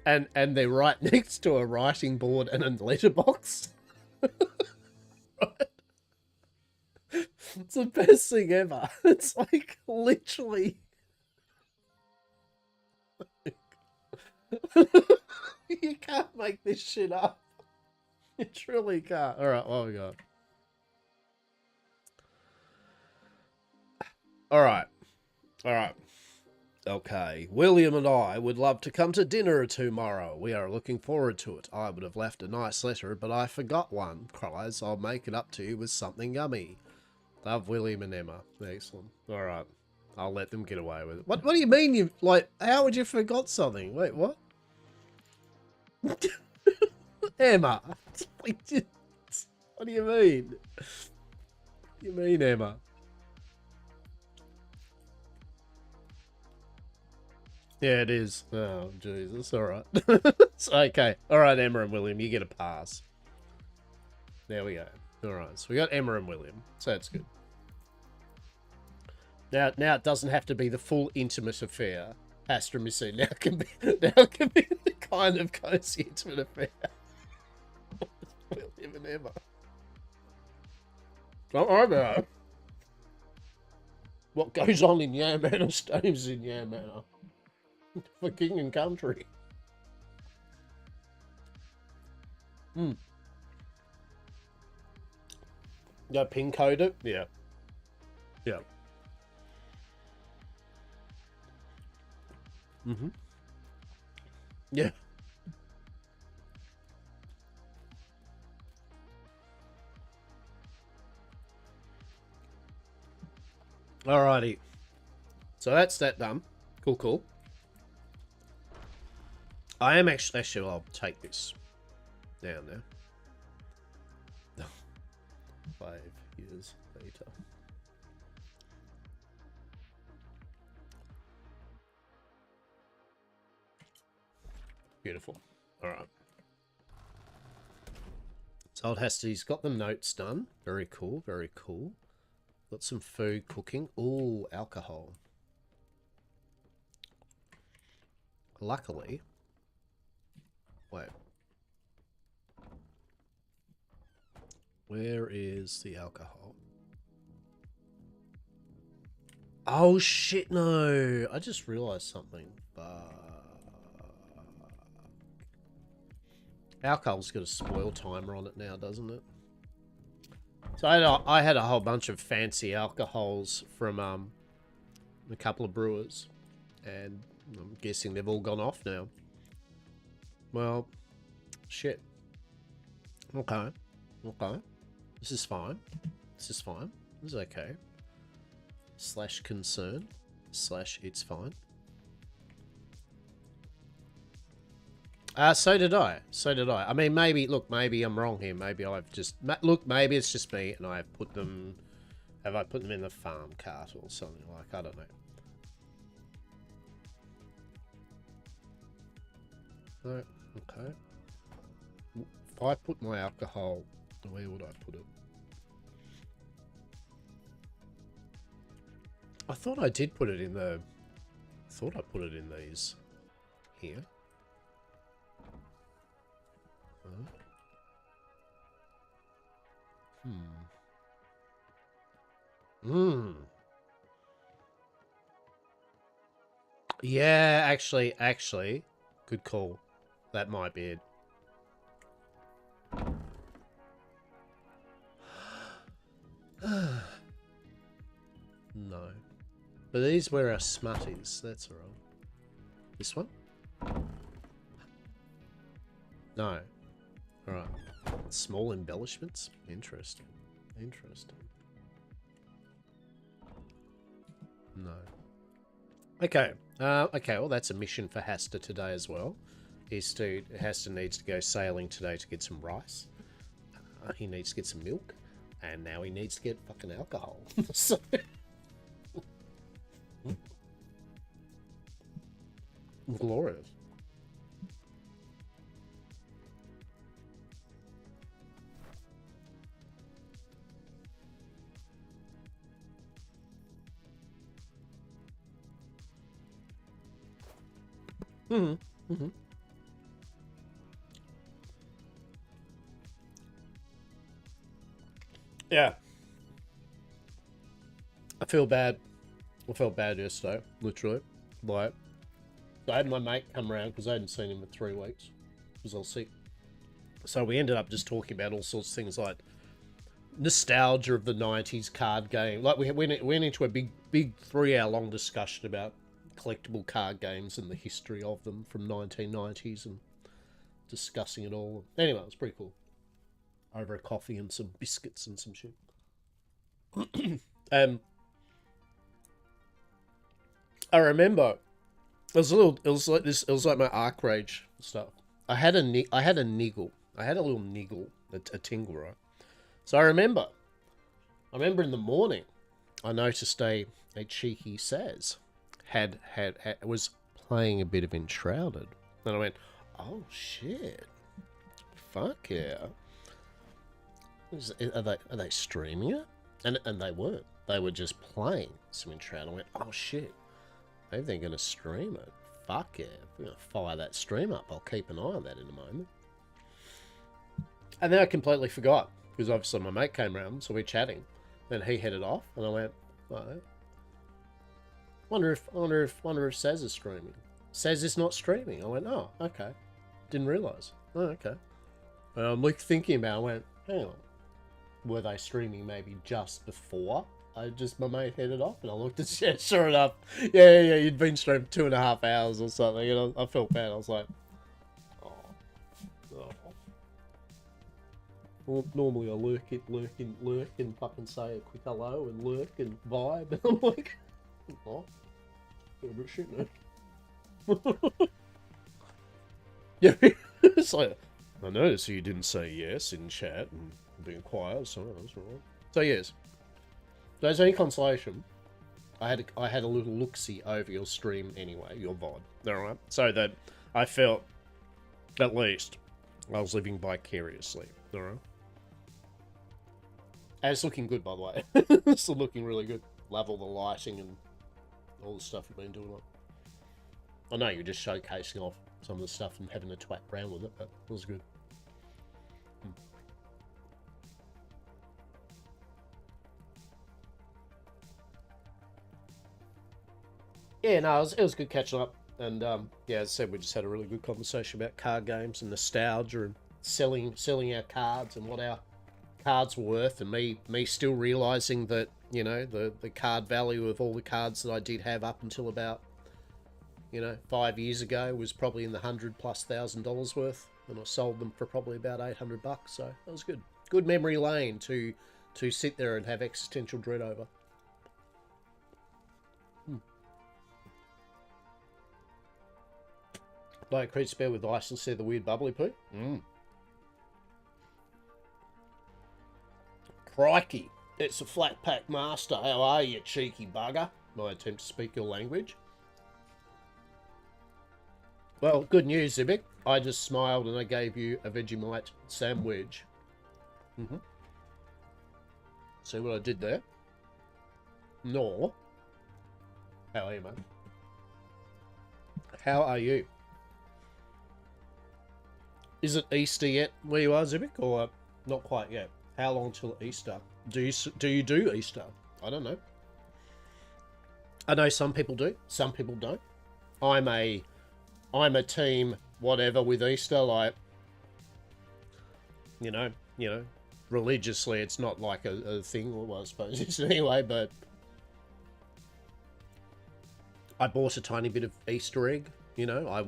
and they're right next to a writing board and a letterbox. Right? It's the best thing ever. It's like literally. You can't make this shit up. You truly can't. All right, what we got? All right. All right. Okay. William and I would love to come to dinner tomorrow. We are looking forward to it. I would have left a nice letter, but I forgot one. Cries, I'll make it up to you with something yummy. Love, William and Emma. Excellent. All right. I'll let them get away with it. What do you mean you, like, how would you forgot something? Wait, what? Emma. What do you mean? What do you mean, Emma? Yeah, it is. Oh, Jesus. All right. Okay. All right, Emma and William, you get a pass. There we go. All right. So we got Emma and William. So that's good. Now it doesn't have to be the full intimate affair. Hastur Missy. Now it can be the kind of cozy intimate affair. William and Emma. Don't worry about it. What goes on in Yam Manor stays in Yam Manor. For king and country. Hmm. Yeah, pin code it? Yeah. Yeah. Mm-hmm. Yeah. Alrighty. So that's that done. Cool, cool. I am actually I'll take this down there. 5 years later. Beautiful. All right. So old Hastur's got the notes done. Very cool, very cool. Got some food cooking. Ooh, alcohol. Luckily. Wait. Where is the alcohol? Oh shit, no. I just realized something. Alcohol's got a spoil timer on it now, doesn't it? So I had a whole bunch of fancy alcohols from a couple of brewers, and I'm guessing they've all gone off now. Well, Shit. Okay. Okay. This is fine. This is fine. This is okay. Slash concern. Slash it's fine. So did I. So did I. I mean, maybe, look, maybe I'm wrong here. Maybe I've just... Look, maybe it's just me and I've put them... Have I put them in the farm cart or something like... I don't know. No, okay. If I put my alcohol, where would I put it? I thought I did put it in the... I thought I put it in these. Here. Yeah, actually, good call. That might be it. No. But these were our smutties, that's alright. This one? No. Alright. Small embellishments? Interesting. Interesting. No. Okay. Okay, well that's a mission for Hastur today as well. Hastur needs to go sailing today to get some rice. He needs to get some milk. And now he needs to get fucking alcohol. So... Glorious. Yeah. I feel bad. I felt bad yesterday, literally. Like, I had my mate come around because I hadn't seen him for 3 weeks because I was sick. So we ended up just talking about all sorts of things like nostalgia of the 90s card game. Like we went into a big 3-hour long discussion about collectible card games and the history of them from 1990s and discussing it all. Anyway, it was pretty cool. Over a coffee and some biscuits and some shit. I remember it was like my arc rage stuff. I had a niggle. I had a little niggle, a tingle, right? So I remember in the morning, I noticed a cheeky Saz was playing a bit of Enshrouded, and I went, oh shit, fuck yeah. Are they streaming it? And they weren't. They were just playing some Enshrouded. I went, oh shit, maybe they're gonna stream it. Fuck yeah, we're gonna fire that stream up. I'll keep an eye on that in a moment. And then I completely forgot because obviously my mate came around, so we're chatting. Then he headed off, and I went, oh, wonder if Saz is streaming. Saz is not streaming. I went, oh, okay. Didn't realise. Oh, okay. And I'm like thinking about it, I went, hang on. Were they streaming maybe just before my mate headed off? And I looked at chat, sure enough, yeah, you'd been streamed 2.5 hours or something, and I felt bad. I was like, oh. Well, normally I lurk and fucking say a quick hello and lurk and vibe. And I'm like, oh, a bit shit now. Yeah, it's like, I noticed you didn't say yes in chat and being quiet, so that's right. So yes, if there's any consolation, I had a little look-see over your stream anyway, your VOD, alright? So that I felt, at least, I was living vicariously, alright? And it's looking good, by the way. It's still looking really good. Love all the lighting and all the stuff you've been doing. I know you're just showcasing off some of the stuff and having a twat around with it, but it was good. Yeah, no, it was good catching up. And yeah, as I said, we just had a really good conversation about card games and nostalgia and selling our cards and what our cards were worth, and me still realizing that, you know, the card value of all the cards that I did have up until about, you know, 5 years ago was probably in the $100,000+ worth and I sold them for probably about $800. So that was good. Good memory lane to sit there and have existential dread over. Like create spare with ice instead of the weird bubbly poo. Crikey, it's a flat pack master. How are you, cheeky bugger? My attempt to speak your language. Well, good news, Zibik. I just smiled and I gave you a Vegemite sandwich. See what I did there? Nor. How are you, mate? How are you? Is it Easter yet where you are, Zibik? Or not quite yet? How long till Easter? Do you do Easter? I don't know. I know some people do. Some people don't. I'm a team whatever with Easter, like, you know, religiously it's not like a thing, well, I suppose it's anyway, but I bought a tiny bit of Easter egg, you know, I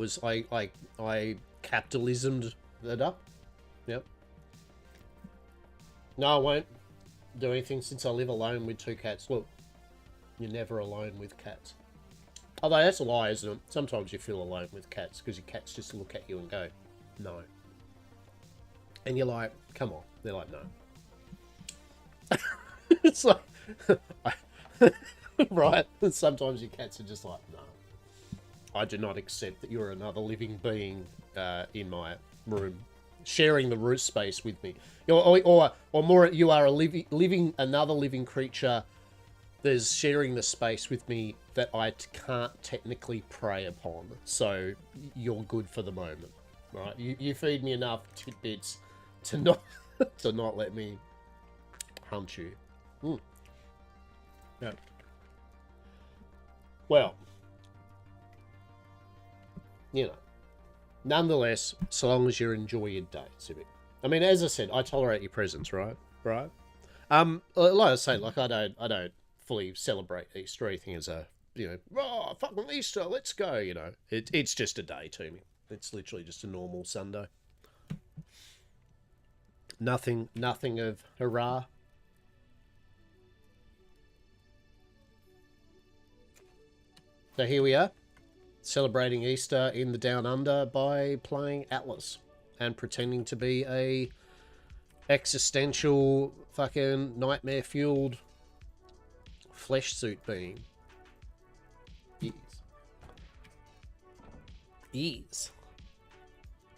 capitalismed it up. Yep. No, I won't do anything since I live alone with 2 cats. Look, you're never alone with cats. Although that's a lie, isn't it? Sometimes you feel alone with cats because your cats just look at you and go, no. And you're like, come on. They're like, no. It's like, right? Sometimes your cats are just like, no. I do not accept that you're another living being in my room, sharing the root space with me. Or more, you are a another living creature that's sharing the space with me that I can't technically prey upon. So you're good for the moment, right? You feed me enough tidbits to not to not let me hunt you. Yeah. Well, you know, nonetheless, so long as you enjoy your day, Civic. I mean, as I said, I tolerate your presence, right? Right. Like I say, like I don't fully celebrate Easter or anything as a, you know, oh, fucking Easter, let's go, you know. It's just a day to me. It's literally just a normal Sunday. Nothing of hurrah. So here we are, celebrating Easter in the Down Under by playing Atlas and pretending to be a existential fucking nightmare-fueled flesh suit being. Ease.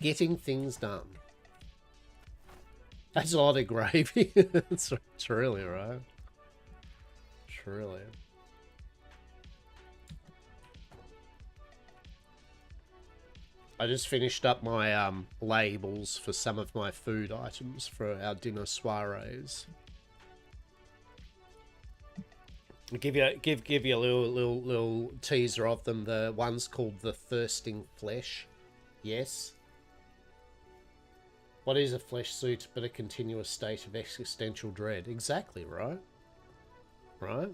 Getting things done. That's a lot of gravy. It's really right. Truly. I just finished up my labels for some of my food items for our dinner soirees. I'll give you a little teaser of them. The one's called the Thirsting Flesh. Yes. What is a flesh suit but a continuous state of existential dread? Exactly, right? Right?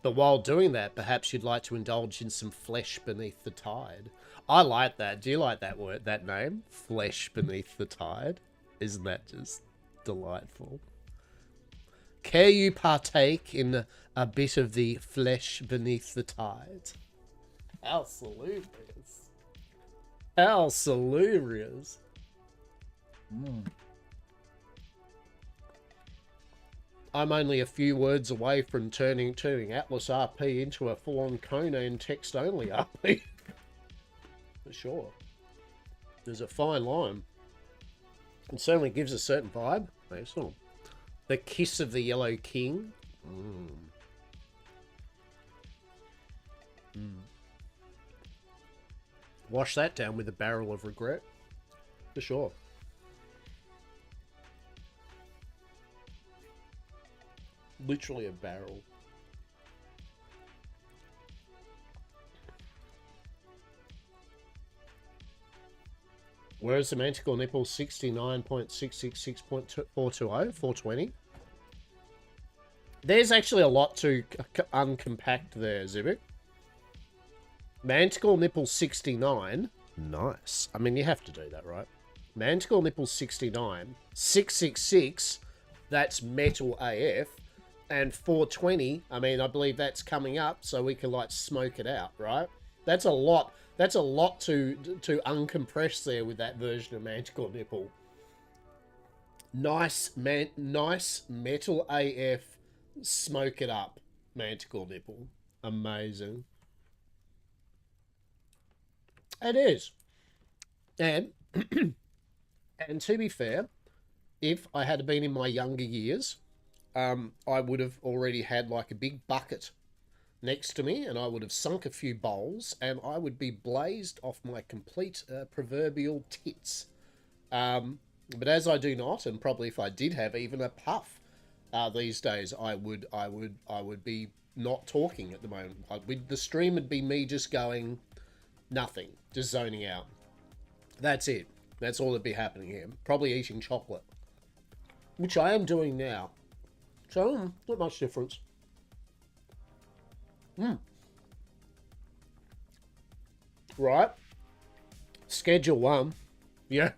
But while doing that, perhaps you'd like to indulge in some flesh beneath the tide. I like that. Do you like that word, that name? Flesh beneath the tide? Isn't that just delightful? Care you partake in a bit of the flesh beneath the tide? How salubrious. How salubrious. I'm only a few words away from turning Atlas RP into a full-on Conan text-only RP. For sure. There's a fine line. It certainly gives a certain vibe. Excellent. The Kiss of the Yellow King. Wash that down with a barrel of regret. For sure. Literally a barrel. Where's the Manticore Nipple 69.666.420? 420? There's actually a lot to uncompact there, Zibik. Manticore Nipple 69. Nice. I mean, you have to do that, right? Manticore Nipple 69, 666, that's metal AF, and 420, I mean, I believe that's coming up, so we can, like, smoke it out, right? That's a lot. That's a lot to uncompress there with that version of Manticore Nipple. Nice metal AF, smoke it up, Manticore Nipple. Amazing. It is. And, and to be fair, if I had been in my younger years, I would have already had like a big bucket next to me, and I would have sunk a few bowls, and I would be blazed off my complete proverbial tits. But as I do not, and probably if I did have even a puff these days, I would be not talking at the moment. The stream would be me just going nothing, just zoning out. That's it. That's all that'd be happening here. Probably eating chocolate, which I am doing now. So not much difference. Right. Schedule 1. Yeah.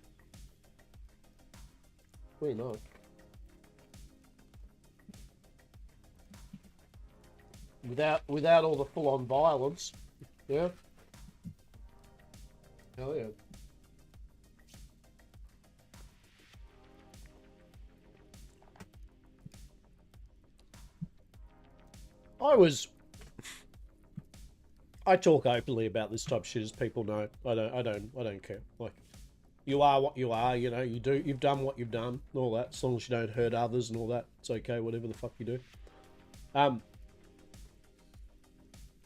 Wait, no. Without all the full-on violence. Yeah. Hell yeah. I talk openly about this type of shit, as people know. I don't care. Like, you are what you are, you know, you've done what you've done, and all that, as long as you don't hurt others and all that, it's okay, whatever the fuck you do.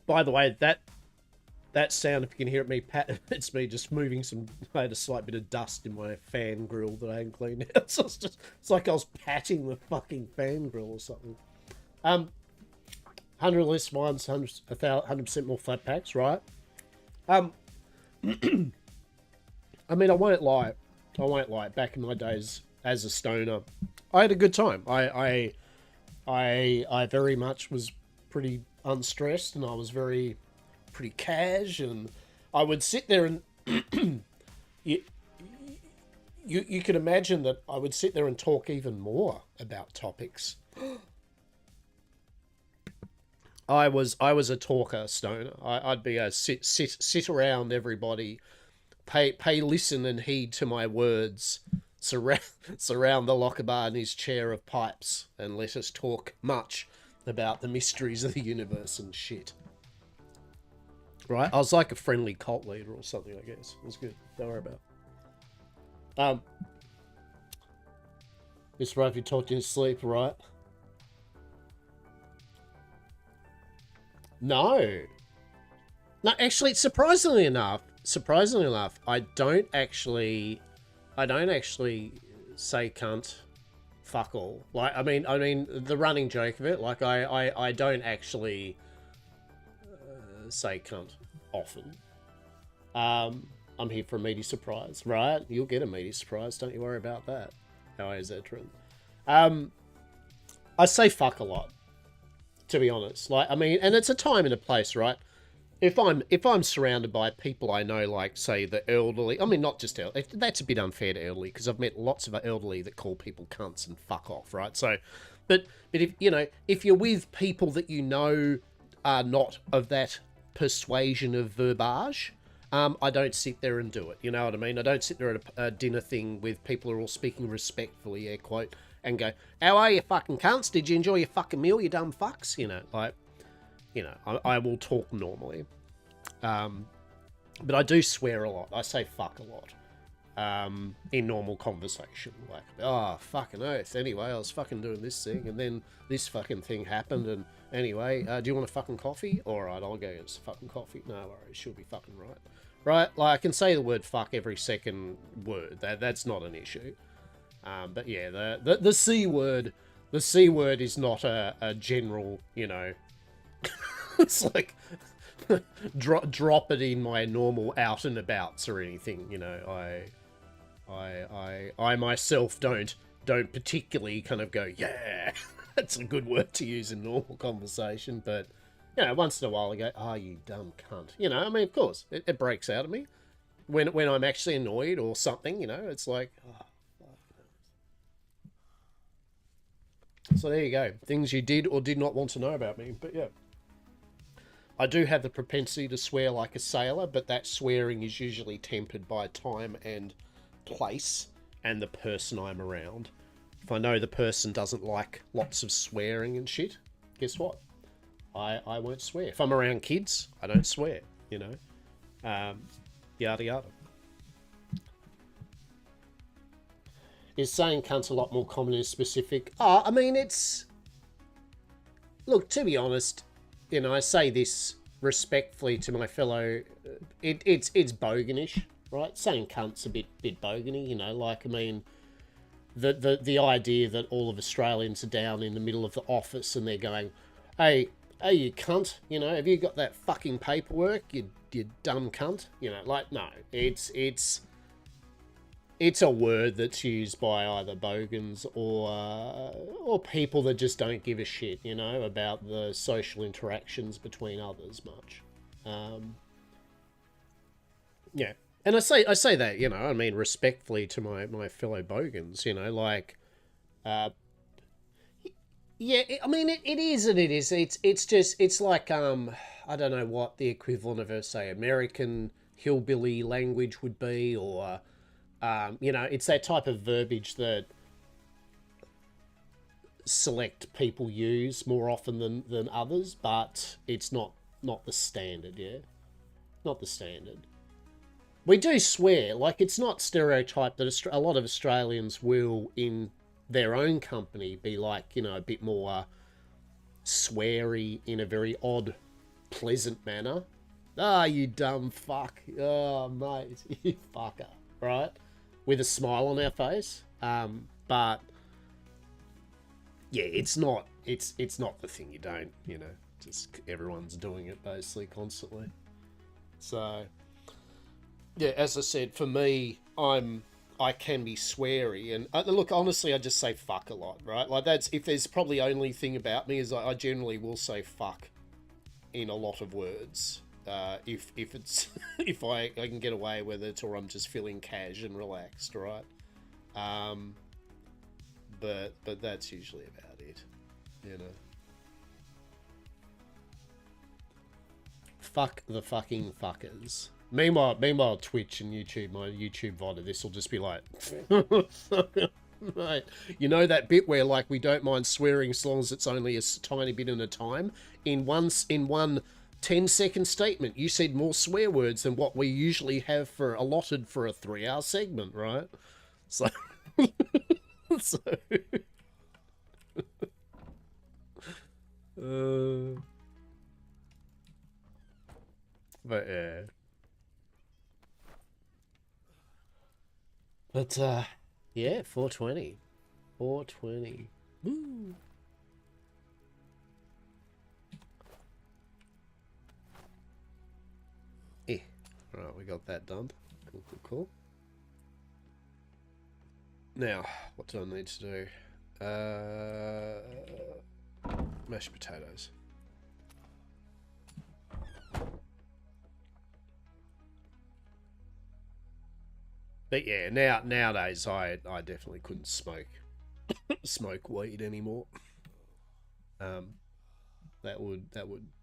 By the way, that sound, if you can hear it, it's me just moving I had a slight bit of dust in my fan grill that I hadn't cleaned out, so it's like I was patting the fucking fan grill or something. 100 less wines, 100% more flat packs, right? I mean, I won't lie. Back in my days as a stoner, I had a good time. I very much was pretty unstressed, and I was pretty cash, and I would sit there and you can imagine that I would sit there and talk even more about topics. I was a talker stoner. I'd be a sit around everybody, pay listen and heed to my words, surround the locker bar in his chair of pipes, and let us talk much about the mysteries of the universe and shit. Right? I was like a friendly cult leader or something, I guess. It was good. Don't worry about it. Mr. Ruff, you talked in his sleep, right? No. No, actually, surprisingly enough, I don't actually say cunt, fuck all. Like, I mean, the running joke of it, like, I don't actually say cunt often. I'm here for a meaty surprise, right? You'll get a meaty surprise, don't you worry about that. How is that true? I say fuck a lot, to be honest. Like, I mean, and it's a time and a place, right? If I'm surrounded by people I know, like, say, the elderly, I mean, not just elderly, that's a bit unfair to elderly, because I've met lots of elderly that call people cunts and fuck off, right? So, but if, you know, if you're with people that you know are not of that persuasion of verbiage, I don't sit there and do it, you know what I mean? I don't sit there at a dinner thing with people who are all speaking respectfully, air quote, and go, how are you fucking cunts? Did you enjoy your fucking meal, you dumb fucks? You know, like, you know, I will talk normally. But I do swear a lot. I say fuck a lot. In normal conversation. Like, oh, fucking oath. Anyway, I was fucking doing this thing, and then this fucking thing happened, and anyway, do you want a fucking coffee? Alright, I'll go get us a fucking coffee. No worries, she'll be fucking right. Right? Like, I can say the word fuck every second word. That's not an issue. But yeah, the C word, is not a general, you know, it's like, drop it in my normal out and abouts or anything, you know. I myself don't particularly kind of go, yeah, that's a good word to use in normal conversation, but, you know, once in a while I go, oh, you dumb cunt. You know, I mean, of course, it breaks out of me. when I'm actually annoyed or something, you know, it's like, oh, fuck. So there you go. Things you did or did not want to know about me. But yeah. I do have the propensity to swear like a sailor, but that swearing is usually tempered by time and place and the person I'm around. If I know the person doesn't like lots of swearing and shit, guess what? I won't swear. If I'm around kids, I don't swear, you know? Yada yada. Is saying cunt's a lot more common and specific? I mean, it's... Look, to be honest, you know, I say this respectfully to my fellow... It's boganish, right? Saying cunt's a bit bogany, you know? Like, I mean... The idea that all of Australians are down in the middle of the office and they're going, hey, you cunt, you know, have you got that fucking paperwork, you dumb cunt? You know, like, no, it's a word that's used by either bogans or people that just don't give a shit, you know, about the social interactions between others much. Yeah. And I say that, you know, I mean, respectfully to my fellow bogans, you know, like, yeah, I mean, it is and it is. It's just, it's like, I don't know what the equivalent of, say, American hillbilly language would be, or, you know, it's that type of verbiage that select people use more often than others, but it's not the standard, yeah? Not the standard. We do swear, like, it's not stereotyped that a lot of Australians will, in their own company, be like, you know, a bit more sweary in a very odd, pleasant manner. Ah, you dumb fuck. Oh, mate, you fucker. Right? With a smile on our face. But, yeah, it's not the thing you don't, you know, just everyone's doing it basically constantly. So... Yeah, as I said, for me, I can be sweary, and look, honestly, I just say fuck a lot, right? Like that's if there's probably only thing about me is I generally will say fuck in a lot of words. If it's if I can get away with it, or I'm just feeling cash and relaxed, right? But that's usually about it, you know. Fuck the fucking fuckers. Meanwhile, Twitch and YouTube, my YouTube VOD, this will just be like, right. You know that bit where like we don't mind swearing as long as it's only a tiny bit at a time. In one 10-second statement, you said more swear words than what we usually have allotted for a 3-hour segment, right? So, so, but yeah. But, yeah, 420. 420. Woo. Eh. Right, we got that done. Cool. Now, what do I need to do? Mashed potatoes. But yeah, nowadays I definitely couldn't smoke weed anymore. That would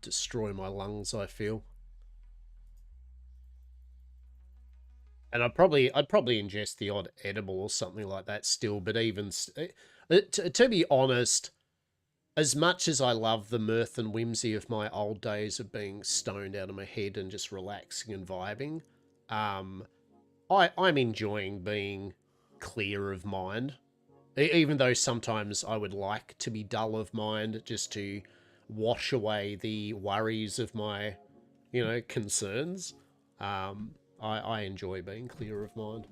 destroy my lungs, I feel. And I'd probably ingest the odd edible or something like that still, but even to be honest, as much as I love the mirth and whimsy of my old days of being stoned out of my head and just relaxing and vibing, I'm enjoying being clear of mind, even though sometimes I would like to be dull of mind just to wash away the worries of my, you know, concerns. I enjoy being clear of mind.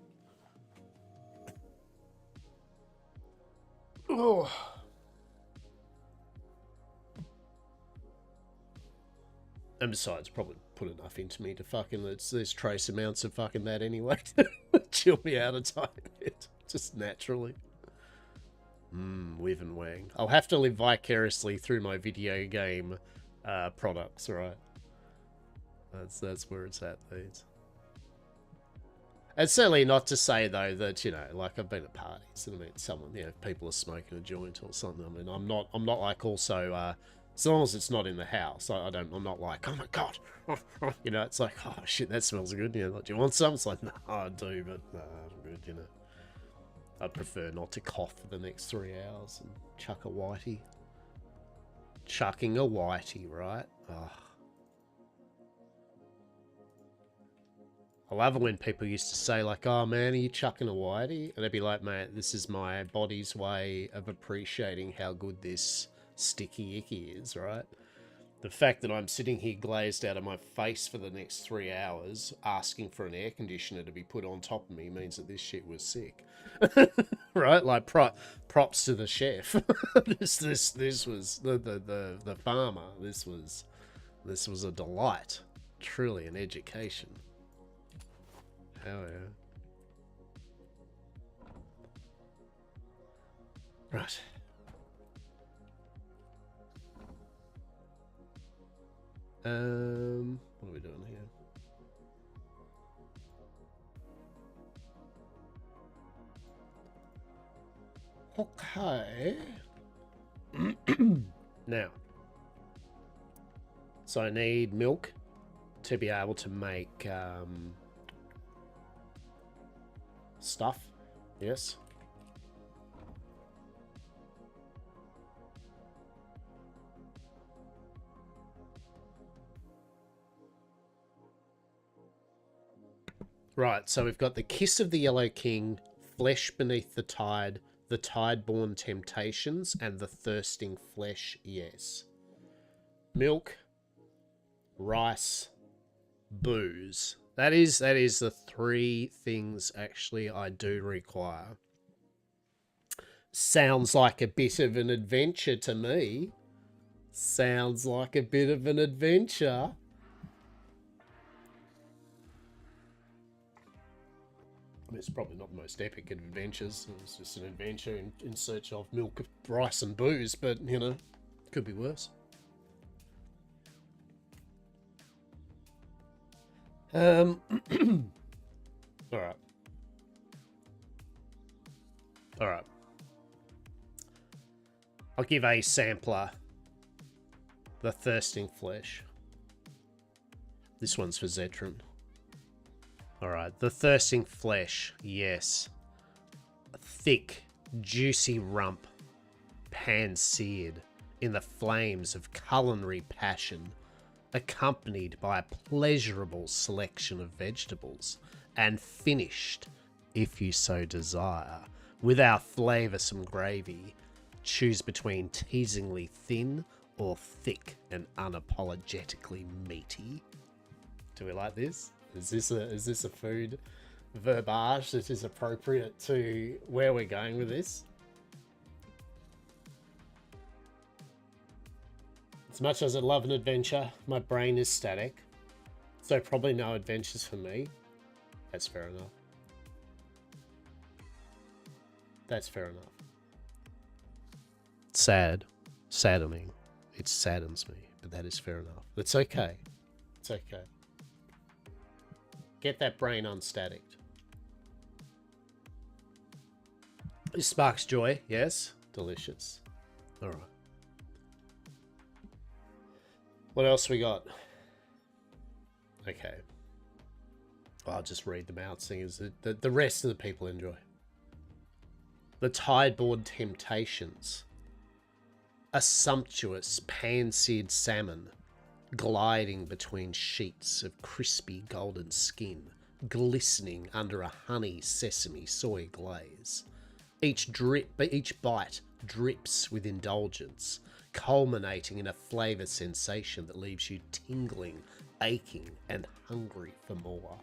Oh. And besides, probably put enough into me to fucking, there's trace amounts of fucking that anyway to chill me out a tiny bit, just naturally. Wiv and Wang. I'll have to live vicariously through my video game products, right? That's where it's at, these. It's certainly not to say though that, you know, like I've been at parties and I met someone, you know, people are smoking a joint or something. I mean, I'm not like also, as long as it's not in the house, I'm not like, oh my god, you know, it's like, oh shit, that smells good. You know, like, do you want some? It's like, no, I do, but no, I'm good. You know, I'd prefer not to cough for the next 3 hours and chuck a whitey. Chucking a whitey, right? Oh. I love it when people used to say, like, oh man, are you chucking a whitey? And I'd be like, mate, this is my body's way of appreciating how good this sticky icky is, right? The fact that I'm sitting here glazed out of my face for the next 3 hours asking for an air conditioner to be put on top of me means that this shit was sick. Right? Like, props to the chef. This was the farmer. This was a delight. Truly an education. Hell yeah. Right. What are we doing here? Okay. Now, so I need milk to be able to make stuff. Yes. Right, so we've got the Kiss of the Yellow King, Flesh Beneath the Tide-Born Temptations, and the Thirsting Flesh, yes. Milk, rice, booze. That is the 3 things actually I do require. Sounds like a bit of an adventure to me. Sounds like a bit of an adventure. I mean, it's probably not the most epic of adventures. It's just an adventure in search of milk, rice, and booze, but, you know, could be worse. Alright. Alright. I'll give a sampler the Thirsting Flesh. This one's for Zetron. Alright, the Thirsting Flesh, yes. Thick, juicy rump, pan-seared in the flames of culinary passion, accompanied by a pleasurable selection of vegetables, and finished, if you so desire, with our flavoursome gravy. Choose between teasingly thin or thick and unapologetically meaty. Do we like this? Is this a food verbage that is appropriate to where we're going with this? As much as I love an adventure, my brain is static, so probably no adventures for me. That's fair enough. That's fair enough. Sad. Saddening. It saddens me, but that is fair enough. It's okay. It's okay. Get that brain unstaticked. It sparks joy, yes? Delicious. Alright. What else we got? Okay. I'll just read them out, seeing as the rest of the people enjoy. The Tide-Born Temptations. A sumptuous pan-seared salmon gliding between sheets of crispy golden skin, glistening under a honey sesame soy glaze. Each bite drips with indulgence, culminating in a flavour sensation that leaves you tingling, aching, and hungry for more.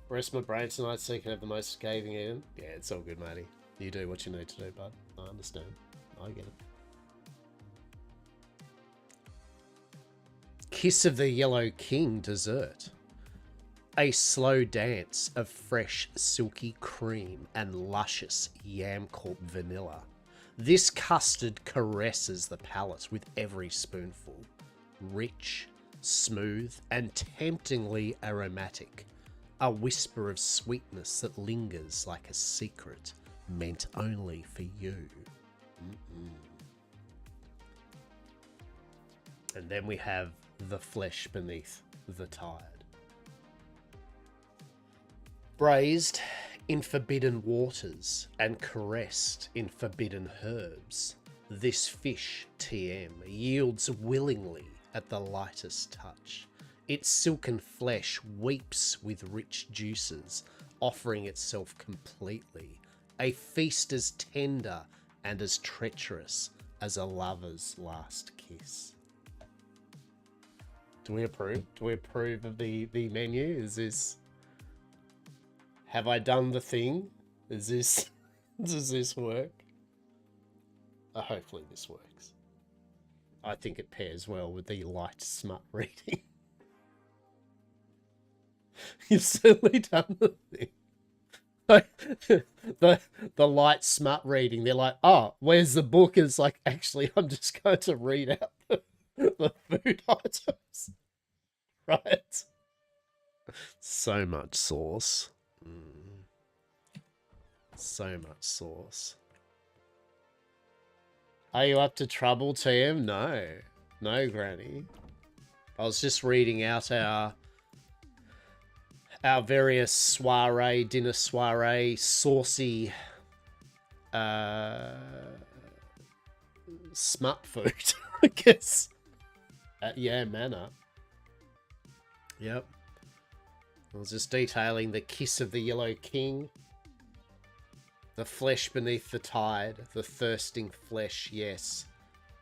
Rest my brain tonight so you can have the most scathing eating. Yeah, it's all good, matey. You do what you need to do, bud. I understand. I get it. Kiss of the Yellow King dessert. A slow dance of fresh, silky cream and luscious yam corp vanilla. This custard caresses the palate with every spoonful. rich, smooth, and temptingly aromatic. A whisper of sweetness that lingers like a secret meant only for you. And then we have the flesh beneath the tide. Braised in forbidden waters and caressed in forbidden herbs, this fish, TM, yields willingly at the lightest touch. Its silken flesh weeps with rich juices, offering itself completely, a feast as tender and as treacherous as a lover's last kiss. Do we approve? Do we approve of the menu? Is this... Have I done the thing? Is this... Does this work? Hopefully this works. I think it pairs well with the light smut reading. You've certainly done the thing. the light smut reading, they're like, oh, where's the book? It's like, actually, I'm just going to read out the food items. Right? So much sauce. So much sauce. Are you up to trouble, TM? No. No, Granny. I was just reading out our various soiree, dinner soiree, saucy smut food, I guess. At Manor. Yep. I was just detailing the kiss of the Yellow King. The flesh beneath the tide. The thirsting flesh, yes.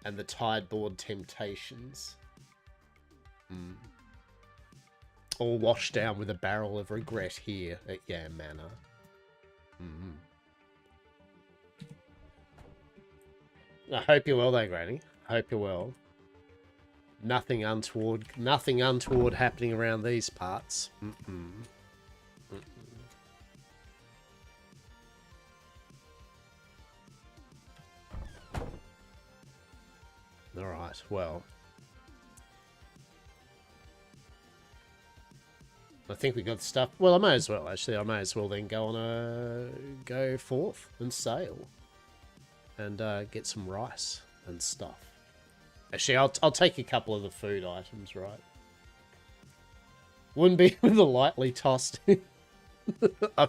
And the tide-board temptations. All washed down with a barrel of regret here at Yam Manor. I hope you're well though, Granny. Hope you're well. Nothing untoward happening around these parts. Alright, well. I think we got the stuff. Well, I may as well, actually. I may as well then go forth and sail. And get some rice and stuff. Actually, I'll take a couple of the food items, right? Wouldn't be with a lightly tossed. I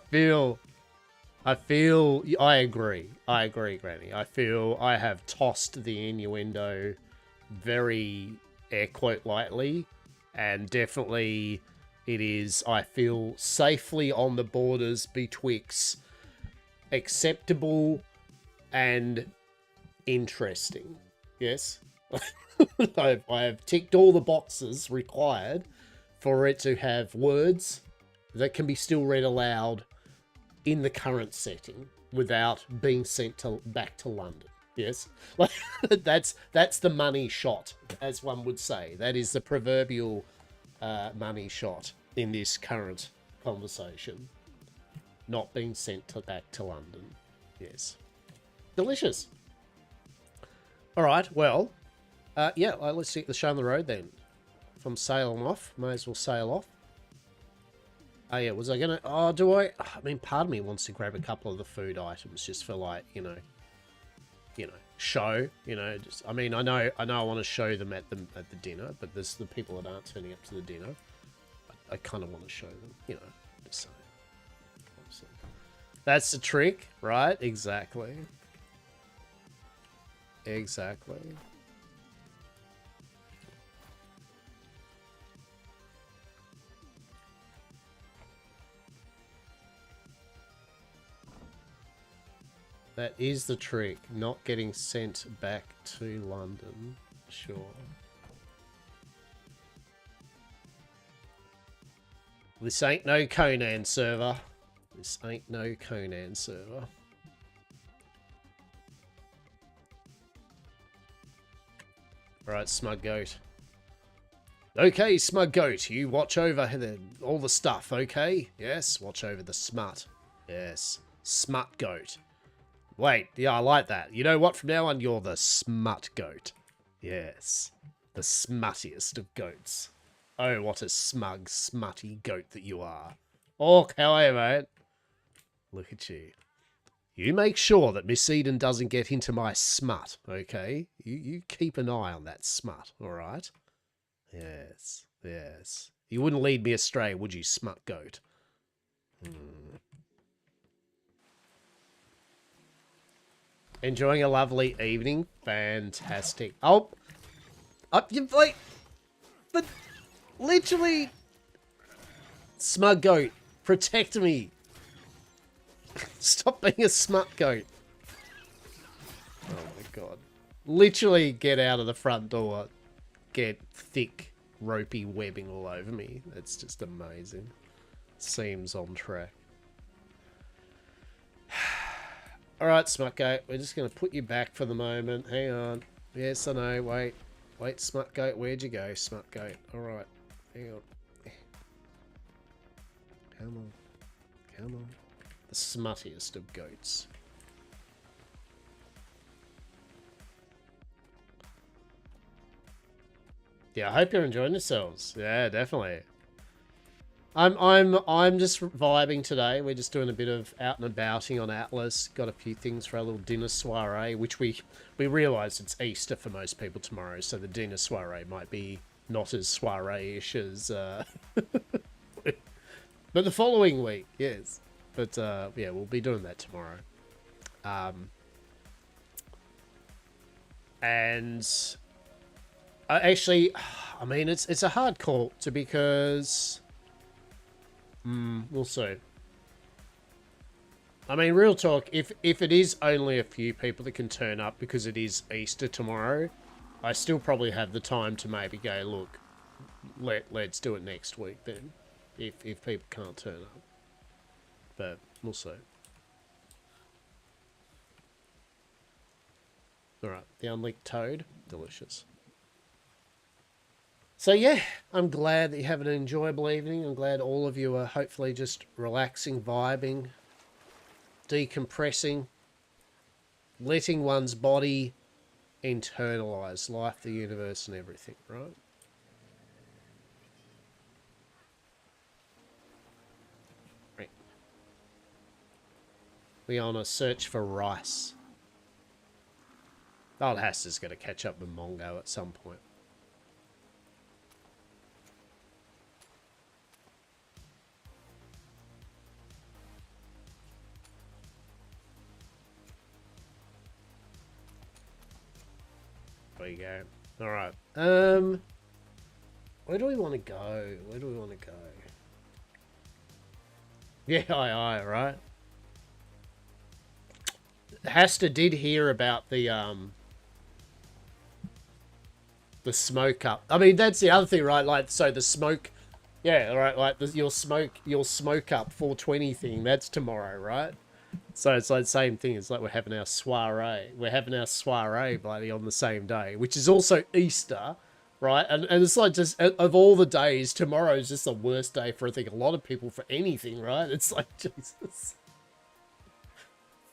agree, Granny. I feel I have tossed the innuendo very air quote lightly, and definitely it is, I feel, safely on the borders betwixt acceptable and interesting. Yes? I have ticked all the boxes required for it to have words that can be still read aloud in the current setting without being sent back to London. Yes? Like, that's the money shot, as one would say. That is the proverbial money shot in this current conversation. Not being sent back to London. Yes. Delicious. Alright, well, yeah, let's get the show on the road then. If I'm sailing off, may as well sail off. Oh yeah, was I gonna... Oh, do I... I mean, part of me wants to grab a couple of the food items just for, like, you know, show, just... I mean, I know I want to show them at the dinner, but there's the people that aren't turning up to the dinner. I kind of want to show them, just saying. That's the trick, right? Exactly. Exactly. That is the trick, not getting sent back to London. Sure. This ain't no Conan server. This ain't no Conan server. Alright, Smug Goat. Okay, Smug Goat, you watch over all the stuff, okay? Yes, watch over the smut. Yes, Smut Goat. Wait, yeah, I like that. You know what? From now on, you're the Smut Goat. Yes. The smuttiest of goats. Oh, what a smug, smutty goat that you are. Oh, how are you, mate? Look at you. You make sure that Miss Eden doesn't get into my smut, okay? You keep an eye on that smut, alright? Yes, yes. You wouldn't lead me astray, would you, smut goat? Enjoying a lovely evening? Fantastic. Oh! Up you like... But... Literally... Smug goat. Protect me. Stop being a smut goat. Oh my god. Literally get out of the front door. Get thick, ropey webbing all over me. That's just amazing. Seems on track. Alright, smut goat. We're just going to put you back for the moment. Hang on. Yes, I know. Wait. Wait, smut goat. Where'd you go, smut goat? Alright. Hang on. Come on. Come on. The smuttiest of goats. Yeah, I hope you're enjoying yourselves. Yeah, definitely. I'm just vibing today. We're just doing a bit of out and abouting on Atlas. Got a few things for our little dinner soiree, which we realise it's Easter for most people tomorrow, so the dinner soiree might be not as soiree-ish as but the following week, yes. But yeah, we'll be doing that tomorrow. And actually, I mean, it's a hard call because we'll see. I mean, real talk, if it is only a few people that can turn up because it is Easter tomorrow, I still probably have the time to maybe go, look, let's do it next week then, if people can't turn up. But we'll see. Alright, the unleaked toad. Delicious. So yeah, I'm glad that you have an enjoyable evening. I'm glad all of you are hopefully just relaxing, vibing, decompressing, letting one's body internalize life, the universe, and everything, right? Right. We're on a search for rice. Old Hastur's going to catch up with Mongo at some point. There you go. Alright. Where do we want to go? Where do we want to go? Yeah, aye, right? Hastur did hear about the smoke up. I mean, that's the other thing, right? Like, so the smoke, yeah, right. Like your smoke up 420 thing. That's tomorrow, right? So it's like the same thing. It's like we're having our soiree. We're having our soiree bloody on the same day, which is also Easter, right? And it's like just of all the days, tomorrow's just the worst day for I think a lot of people for anything, right? It's like Jesus.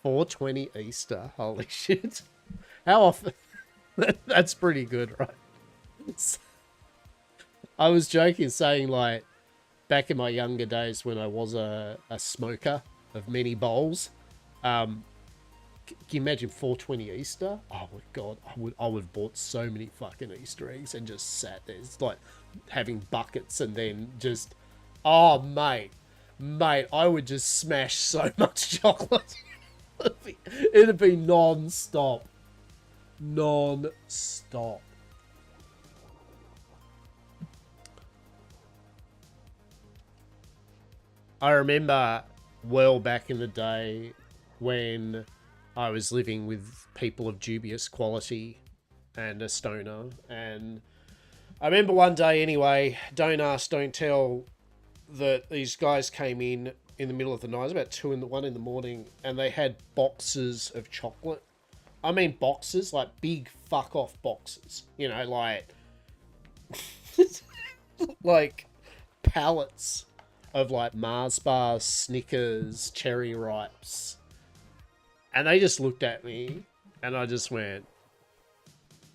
420 Easter. Holy shit. How often? That's pretty good, right? I was joking saying, like, back in my younger days when I was a smoker of many bowls, can you imagine 420 Easter? Oh my god, I would have bought so many fucking Easter eggs and just sat there. It's like having buckets and then just, oh mate, I would just smash so much chocolate. It'd be non-stop. Non-stop. I remember well back in the day when I was living with people of dubious quality and a stoner. And I remember one day anyway, don't ask, don't tell, that these guys came in the middle of the night. It was about 1 in the morning, and they had boxes of chocolate. I mean boxes, like big fuck off boxes. You know, like like pallets of like Mars bars, Snickers, cherry ripes. And they just looked at me and I just went,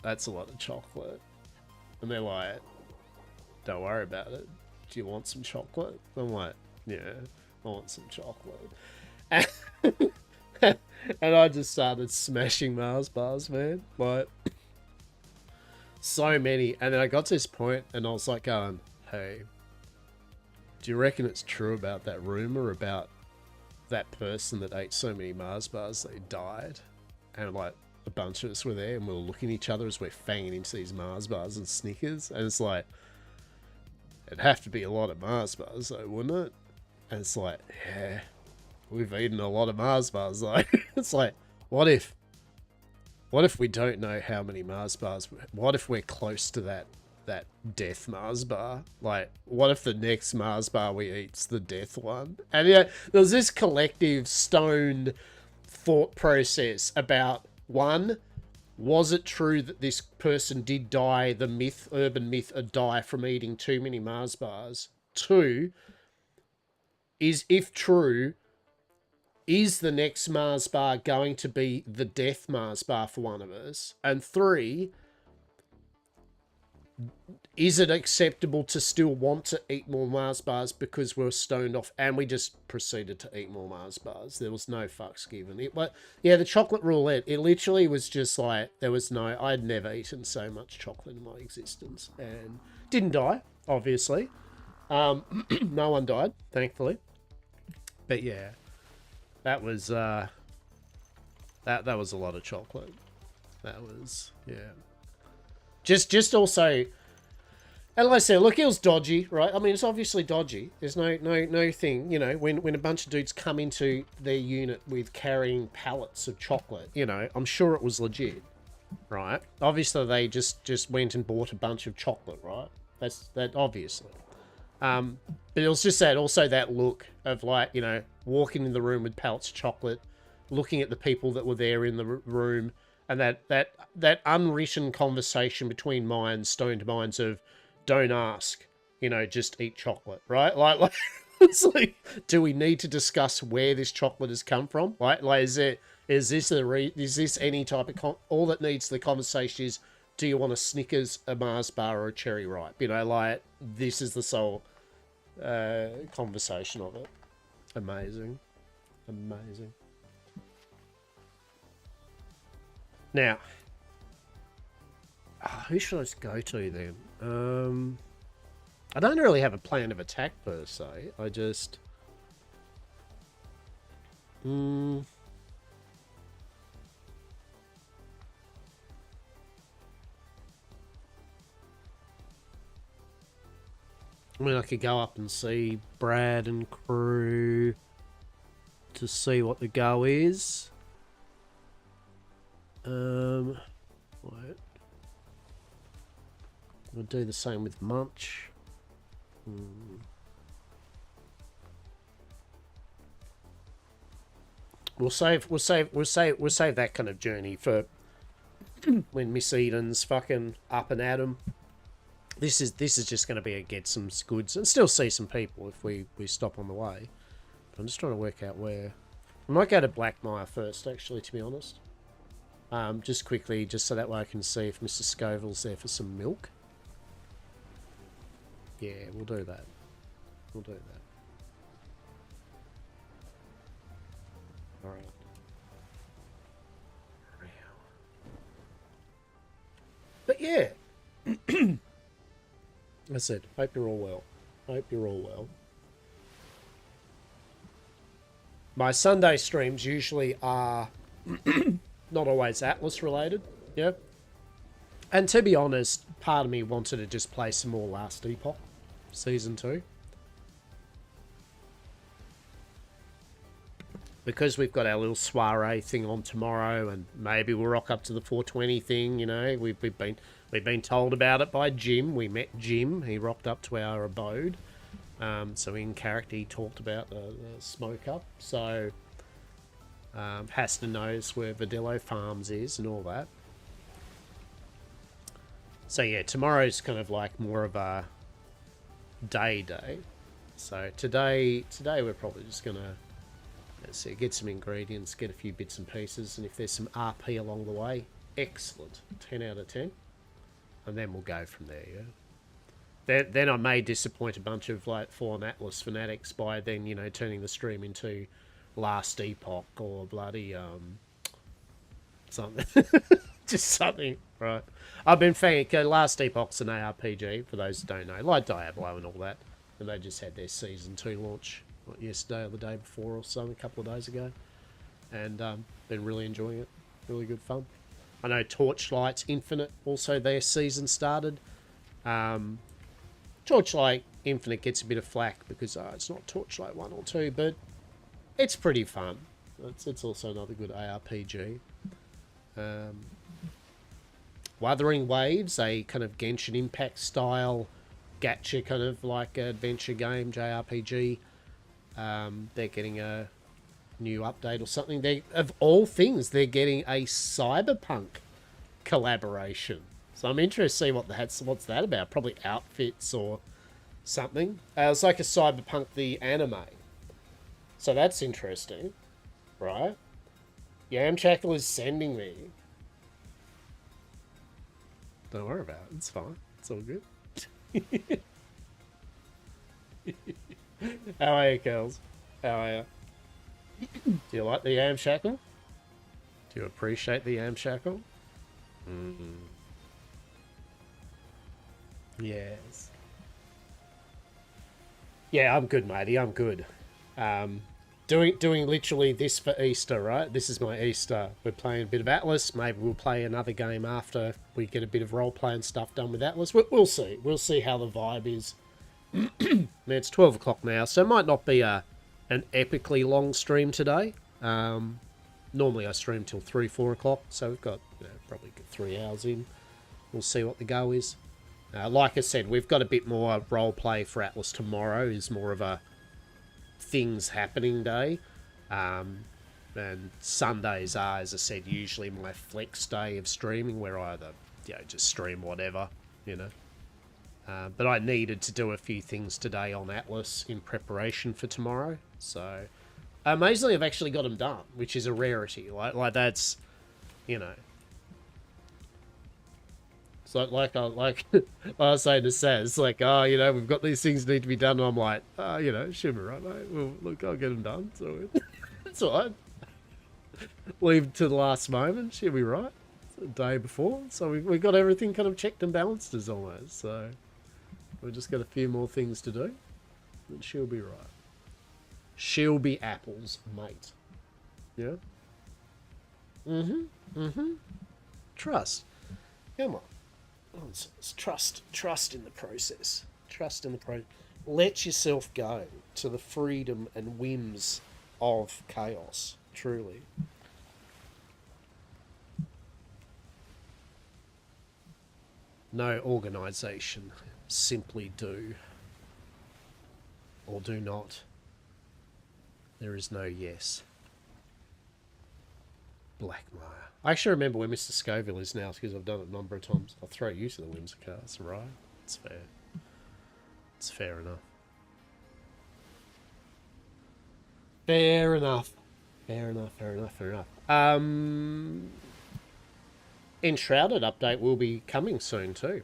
that's a lot of chocolate. And they're like, don't worry about it. Do you want some chocolate? I'm like, yeah, I want some chocolate. And, and I just started smashing Mars bars, man. Like, so many. And then I got to this point and I was like going, hey, do you reckon it's true about that rumor about that person that ate so many Mars bars they died? And like a bunch of us were there and we were looking at each other as we're fanging into these Mars bars and Snickers. And it's like, it'd have to be a lot of Mars bars though, wouldn't it? And it's like, yeah, we've eaten a lot of Mars bars though. It's like, what if we don't know how many Mars bars? What if we're close to that death Mars bar? Like, what if the next Mars bar we eat's the death one? And yeah, there's this collective stoned thought process about, one, was it true that this person did die, the urban myth, die from eating too many Mars bars? Two, if true, is the next Mars bar going to be the death Mars bar for one of us? And three, is it acceptable to still want to eat more Mars bars because we're stoned off, and we just proceeded to eat more Mars bars? There was no fucks given. The chocolate roulette, it literally was just like, I'd never eaten so much chocolate in my existence. And didn't die, obviously. No one died, thankfully. But yeah, that was, that was a lot of chocolate. That was, yeah. Just also, and like I said, look, it was dodgy, right? I mean, it's obviously dodgy. There's no thing, you know, when a bunch of dudes come into their unit with carrying pallets of chocolate, you know, I'm sure it was legit, right? Obviously, they just went and bought a bunch of chocolate, right? That obviously. But it was just that look of, like, you know, walking in the room with pallets of chocolate, looking at the people that were there in the room, and that unwritten conversation between stoned minds of, don't ask, you know, just eat chocolate, right? Like it's like, do we need to discuss where this chocolate has come from? Like is this any type of all that needs the conversation is, do you want a Snickers, a Mars bar, or a cherry ripe? You know, like, this is the sole conversation of it. Amazing. Now, who should I go to then? I don't really have a plan of attack per se. I just... I mean, I could go up and see Brad and crew to see what the go is. What? We'll do the same with Munch. We'll save that kind of journey for when Miss Eden's fucking up and at 'em. This is just going to be a get some goods and still see some people if we stop on the way. But I'm just trying to work out where. I might go to Blackmire first, actually, to be honest. Just quickly, just so that way I can see if Mr. Scoville's there for some milk. Yeah, we'll do that. Alright. But yeah. I said, hope you're all well. My Sunday streams usually are not always Atlas related, yeah. And to be honest, part of me wanted to just play some more Last Epoch Season 2. Because we've got our little soiree thing on tomorrow, and maybe we'll rock up to the 420 thing, you know. We've been told about it by Jim. We met Jim. He rocked up to our abode. So in character, he talked about the smoke up. So Hastur knows where Vadillo Farms is and all that. So yeah, tomorrow's kind of like more of a day. So today we're probably just gonna, let's see, get some ingredients, get a few bits and pieces, and if there's some RP along the way, excellent. 10 out of 10. And then we'll go from there, yeah? Then I may disappoint a bunch of, like, Fallen Atlas fanatics by then, you know, turning the stream into Last Epoch or bloody, something. Just something, right? I've been thinking, Last Epoch's an ARPG, for those who don't know, like Diablo and all that. And they just had their Season 2 launch, what, yesterday or the day before or so, a couple of days ago. And been really enjoying it. Really good fun. I know Torchlight's Infinite, also their season started. Torchlight Infinite gets a bit of flack because it's not Torchlight 1 or 2, but it's pretty fun. It's also another good ARPG. Wuthering Waves, a kind of Genshin Impact style gacha kind of like adventure game, JRPG. They're getting a new update or something. They, of all things, they're getting a Cyberpunk collaboration. So I'm interested to see what's that about. Probably outfits or something. It's like a Cyberpunk the anime. So that's interesting, right? Yamchackle is sending me. Don't worry about it. It's fine. It's all good. How are you, girls? How are you? Do you like the Yamchackle? Do you appreciate the Yamchackle? Yes. Yeah, I'm good, matey. I'm good. Doing literally this for Easter, right? This is my Easter. We're playing a bit of Atlas. Maybe we'll play another game after we get a bit of role-play and stuff done with Atlas. We'll see. We'll see how the vibe is. Man, it's 12 o'clock now, so it might not be an epically long stream today. Normally I stream till 3, 4 o'clock, so we've got probably 3 hours in. We'll see what the go is. Like I said, we've got a bit more role-play for Atlas tomorrow. Is more of a things happening day. And Sundays are, as I said, usually my flex day of streaming, where I either just stream whatever, but I needed to do a few things today on Atlas in preparation for tomorrow. So amazingly, I've actually got them done, which is a rarity. Like that's, So like I was saying to Saz, like, we've got these things that need to be done. And I'm like, should be right, mate. Well, look, I'll get them done. So it's all right. Leave to the last moment. She'll be right. It's the day before. So we've got everything kind of checked and balanced as almost. So we've just got a few more things to do. And she'll be right. She'll be Apple's mate. Yeah? Trust. Come on. Nonsense. Trust in the process. Trust in the process. Let yourself go to the freedom and whims of chaos. Truly. No organisation. Simply do. Or do not. There is no yes. Blackmire. I actually remember where Mr. Scoville is now because I've done it a number of times. I'll throw you to the Whimsicast, right? It's fair. It's fair enough. Fair enough. Fair enough, fair enough, fair enough. Enshrouded update will be coming soon too.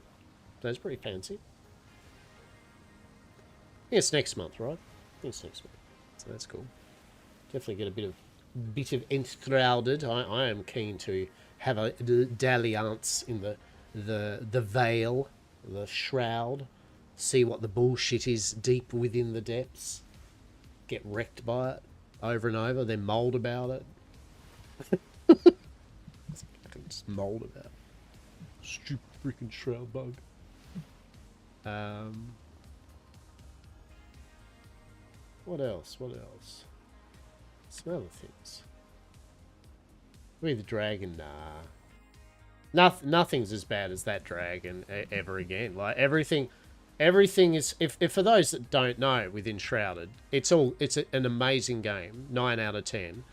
That's pretty fancy. I think it's next month, right? I think it's next month. So that's cool. Definitely get a bit of enshrouded. I am keen to have a dalliance in the veil, the shroud, see what the bullshit is deep within the depths, get wrecked by it over and over, then mold about it. Just mold about it. Stupid freaking shroud bug. What else? What else? Some other things. Maybe the dragon, nah. Nothing's as bad as that dragon ever again. Like everything is. If for those that don't know, with Enshrouded, it's an amazing game. 9 out of 10,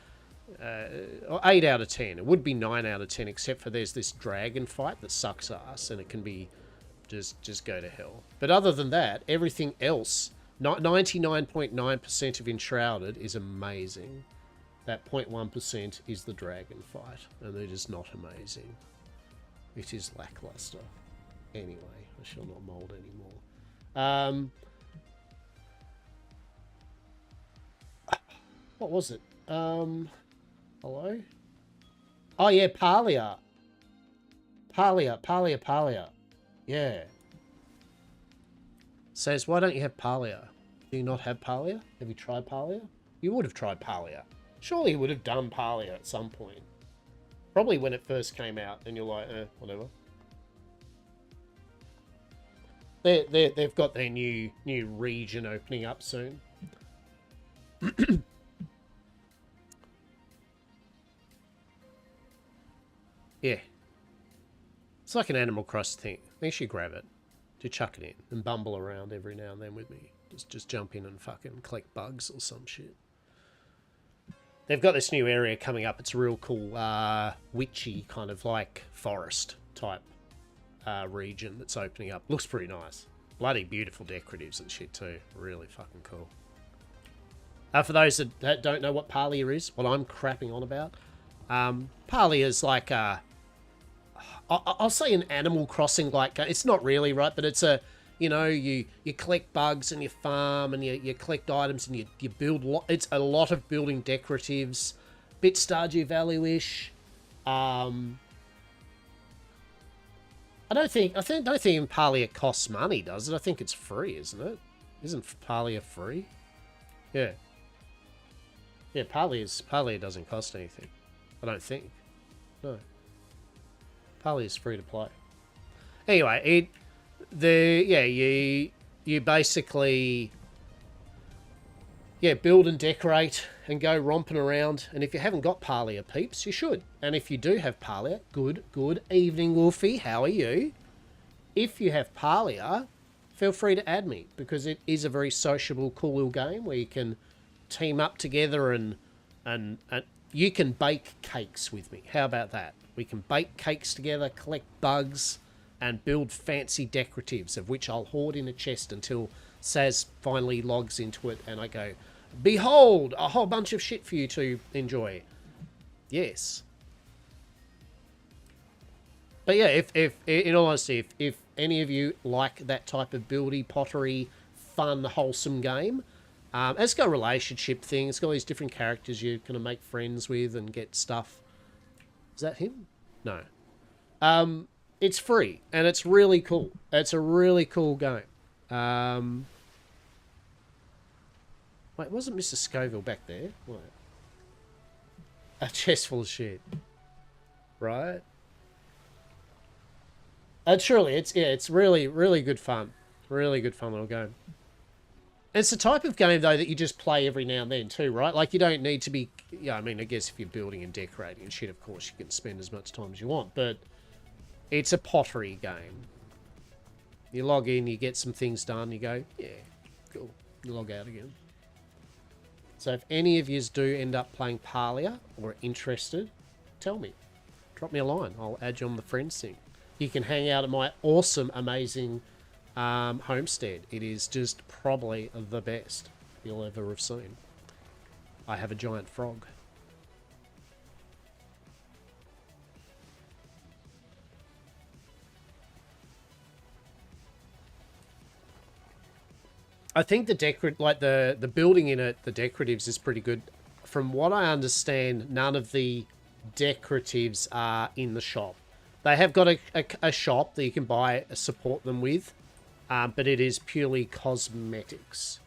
or 8 out of 10. It would be 9 out of 10, except for there's this dragon fight that sucks ass, and it can be just go to hell. But other than that, everything else. 99.9% of Enshrouded is amazing. That 0.1% is the dragon fight, and it is not amazing. It is lackluster. Anyway, I shall not mold anymore. What was it? Hello? Oh, yeah, Parlia. Parlia. Yeah. Says, why don't you have Parlia? Do you not have Parlia? Have you tried Parlia? You would have tried Parlia. Surely you would have done Parlia at some point. Probably when it first came out, and you're like, whatever. They've got their new region opening up soon. Yeah. It's like an Animal Cross thing. They should grab it. To chuck it in and bumble around every now and then with me. Just jump in and fucking collect bugs or some shit. They've got this new area coming up. It's a real cool, witchy kind of like forest type region that's opening up. Looks pretty nice. Bloody beautiful decoratives and shit too. Really fucking cool. For those that don't know what Parlia is, what I'm crapping on about, Parlia is like I'll say an Animal Crossing like. It's not really, right, but it's a, you know, you collect bugs and you farm and you collect items and you build. It's a lot of building decoratives, bit Stardew Valley-ish. I don't think in Parlia it costs money, does it? I think it's free, isn't it? Isn't Parlia free? Yeah. Yeah, Parlia doesn't cost anything. I don't think. No. Parlia is free to play. Anyway, you basically build and decorate and go romping around. And if you haven't got Parlia, peeps, you should. And if you do have Parlia, good evening, Wolfie. How are you? If you have Parlia, feel free to add me, because it is a very sociable, cool little game where you can team up together and you can bake cakes with me. How about that? We can bake cakes together, collect bugs, and build fancy decoratives, of which I'll hoard in a chest until Saz finally logs into it and I go, behold, a whole bunch of shit for you to enjoy. Yes. But yeah, if in all honesty, if any of you like that type of buildy, pottery, fun, wholesome game, it's got a relationship thing. It's got all these different characters you're going to make friends with and get stuff. Is that him? No. It's free, and it's really cool. It's a really cool game. Wait, wasn't Mr. Scoville back there? What? A chest full of shit. Right? Truly, it's really, really good fun. Really good fun little game. It's the type of game, though, that you just play every now and then, too, right? Like, you don't need to be... Yeah, I mean, I guess if you're building and decorating and shit, of course, you can spend as much time as you want. But it's a pottery game. You log in, you get some things done, you go, yeah, cool. You log out again. So if any of you do end up playing Parlia or interested, tell me. Drop me a line. I'll add you on the friends thing. You can hang out at my awesome, amazing... homestead. It is just probably the best you'll ever have seen. I have a giant frog. I think the building in it, the decoratives is pretty good. From what I understand, none of the decoratives are in the shop. They have got a shop that you can buy, support them with. But it is purely cosmetics.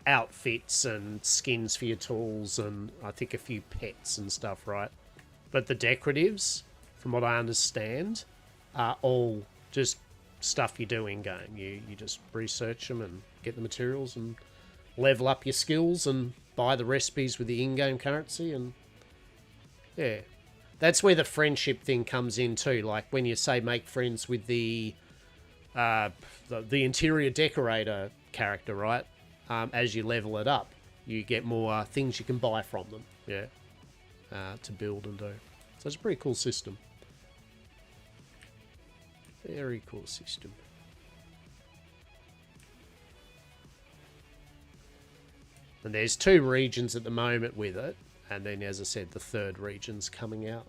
Outfits and skins for your tools and I think a few pets and stuff, right? But the decoratives, from what I understand, are all just stuff you do in-game. You just research them and get the materials and level up your skills and buy the recipes with the in-game currency and... Yeah. That's where the friendship thing comes in too. Like when you say make friends with the interior decorator character, right? As you level it up, you get more things you can buy from them, yeah, to build and do. So it's a pretty cool system. Very cool system. And there's 2 regions at the moment with it, and then, as I said, the 3rd region's coming out.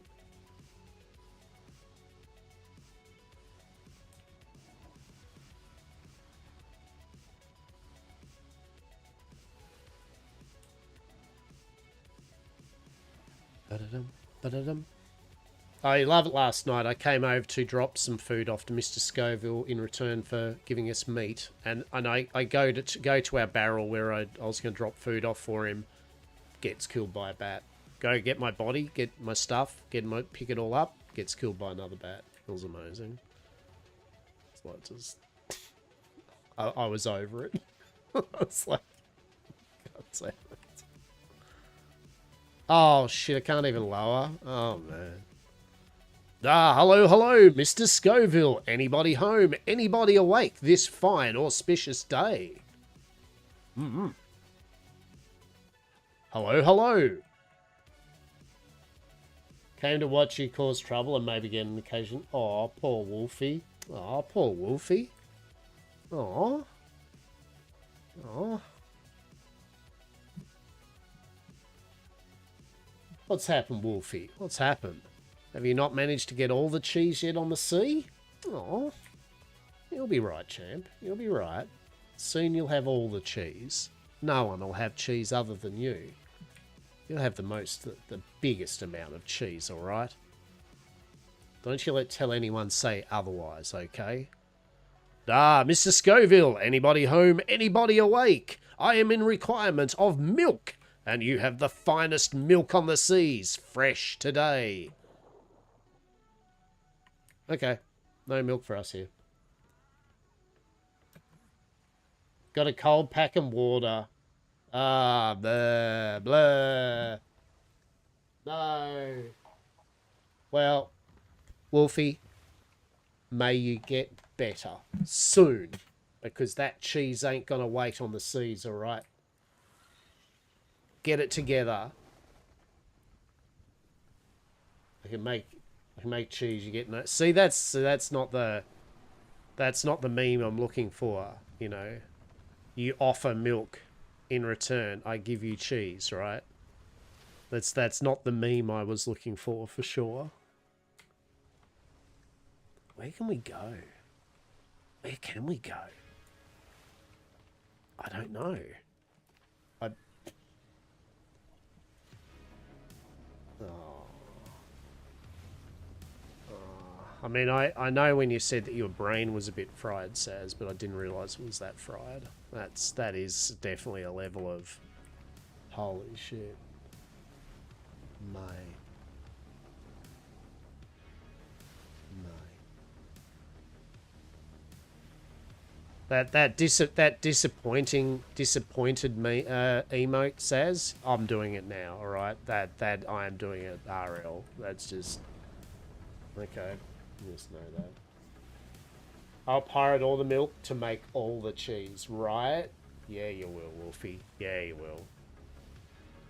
Ba-da-dum, ba-da-dum. I love it. Last night I came over to drop some food off to Mr. Scoville in return for giving us meat, and I go to our barrel where I was going to drop food off for him. Gets killed by a bat. Go get my body, get my stuff, pick it all up. Gets killed by another bat. It was amazing. It's like just I was over it. I was like, God damn it. Oh shit! I can't even lower. Oh man. Ah, hello, Mr. Scoville. Anybody home? Anybody awake this fine, auspicious day? Hello. Came to watch you cause trouble and maybe get an occasion. Oh, poor Wolfie. Oh, poor Wolfie. Oh. What's happened, Wolfie? What's happened? Have you not managed to get all the cheese yet on the sea? Oh, you'll be right, champ. You'll be right. Soon you'll have all the cheese. No one will have cheese other than you. You'll have the biggest amount of cheese, all right? Don't you tell anyone say otherwise, okay? Ah, Mr. Scoville, anybody home? Anybody awake? I am in requirement of milk, and you have the finest milk on the seas, fresh today. Okay, no milk for us here. Got a cold pack and water. Ah, blah, blah. No. Well, Wolfie, may you get better soon, because that cheese ain't gonna wait on the seas, alright? Get it together. I can make cheese. You get no. See, that's not the meme I'm looking for. You know, you offer milk, in return I give you cheese, right? That's not the meme I was looking for sure. Where can we go? Where can we go? I don't know. I mean, I know when you said that your brain was a bit fried, Saz, but I didn't realise it was that fried. That is definitely a level of holy shit. That disappointed me emote, Saz. I'm doing it now, all right. That I am doing it RL. That's just okay. Just know that. I'll pirate all the milk to make all the cheese, right? Yeah, you will, Wolfie. Yeah, you will.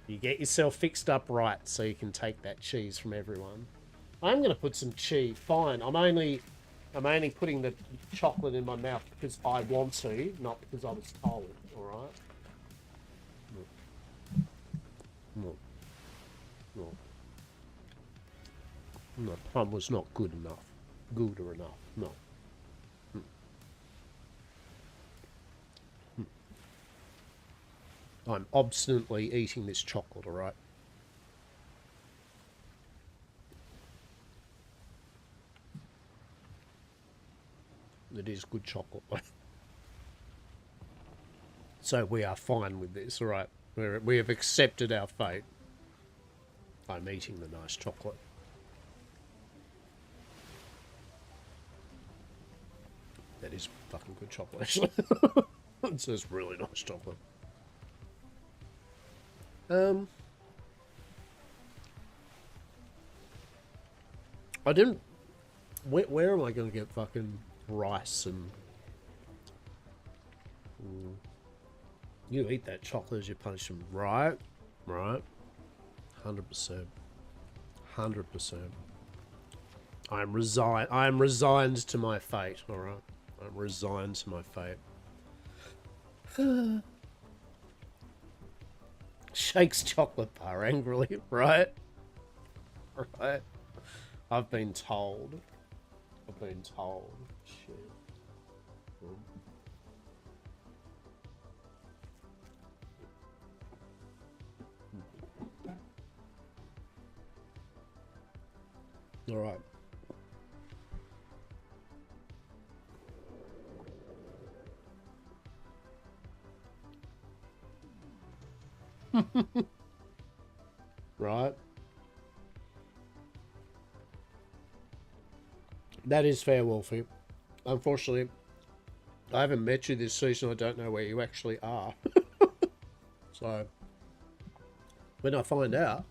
You get yourself fixed up right so you can take that cheese from everyone. I'm gonna put some cheese. Fine. I'm only putting the chocolate in my mouth because I want to, not because I was told. All right. No. The plum was not good enough. Good or enough. No. I'm obstinately eating this chocolate, alright? It is good chocolate. So we are fine with this, alright? We have accepted our fate. I'm eating the nice chocolate. That is fucking good chocolate, actually. It's just really nice chocolate. I didn't... Where am I going to get fucking rice and... You eat that chocolate as your punishment, right? Right. 100%. 100%. I am resigned to my fate, alright? I'm resigned to my fate. Shakes chocolate bar angrily, right? Right? I've been told. Shit. All right. Right. That is fair, Wolfie. Unfortunately, I haven't met you this season. I don't know where you actually are. So, when I find out,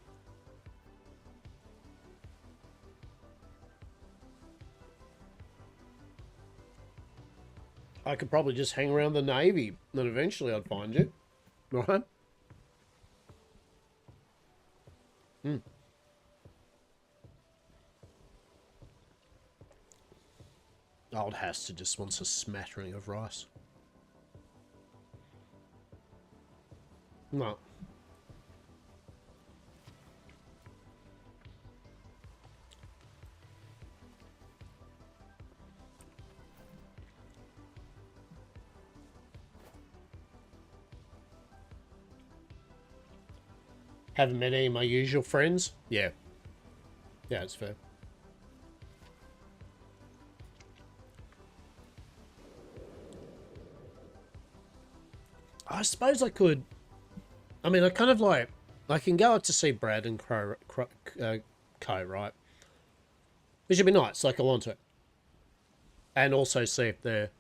I could probably just hang around the Navy, and eventually I'd find you. Right? Mm. Old Hastur just wants a smattering of rice. No. Haven't met any of my usual friends? Yeah. Yeah, it's fair. I suppose I could. I mean, I kind of like. I can go out to see Brad and Co, right? Which would be nice, like I want to. And also see if they're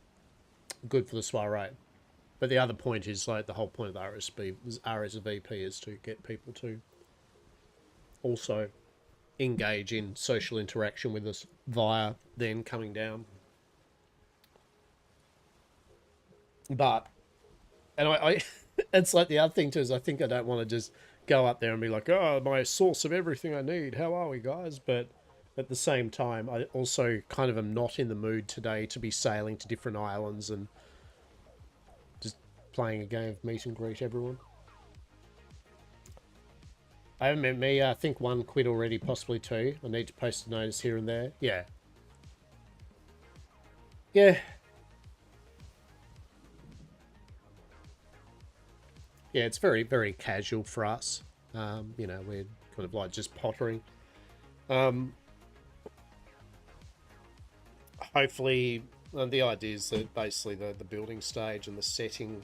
good for the soiree. But the other point is, like, the whole point of the RSVP is to get people to also engage in social interaction with us via then coming down. But, and I it's like the other thing too is I think I don't want to just go up there and be like, oh, my source of everything I need. How are we, guys? But at the same time, I also kind of am not in the mood today to be sailing to different islands and just playing a game of meet and greet everyone. I haven't met me. I think one quit already, possibly two. I need to post a notice here and there. Yeah. Yeah. Yeah, it's very, very casual for us. You know, we're kind of like just pottering. Hopefully, the idea is that basically the building stage and the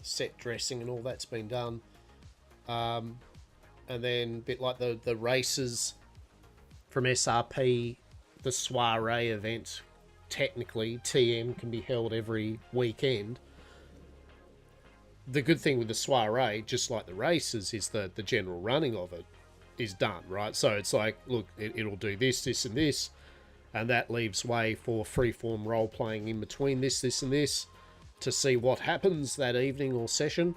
set dressing and all that's been done. And then a bit like the races from SRP, the soiree event, technically, TM can be held every weekend. The good thing with the soiree, just like the races, is that the general running of it is done, right? So it's like, look, it'll do this, this, and this, and that leaves way for freeform role playing in between this, and this to see what happens that evening or session.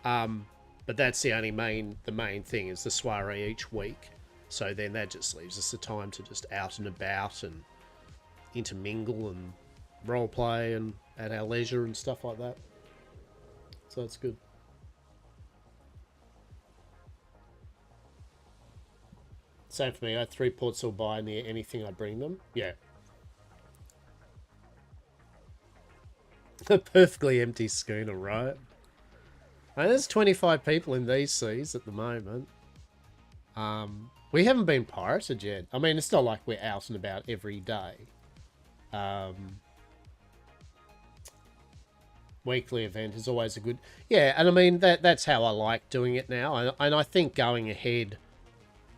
But that's the main thing is the soiree each week. So then that just leaves us the time to just out and about and intermingle and role play and at our leisure and stuff like that. So that's good. Same for me. I have 3 ports will buy near anything I bring them. Yeah. A perfectly empty schooner, right? And there's 25 people in these seas at the moment. We haven't been pirated yet. I mean, it's not like we're out and about every day. Weekly event is always a good... Yeah, and I mean, that's how I like doing it now. And I think going ahead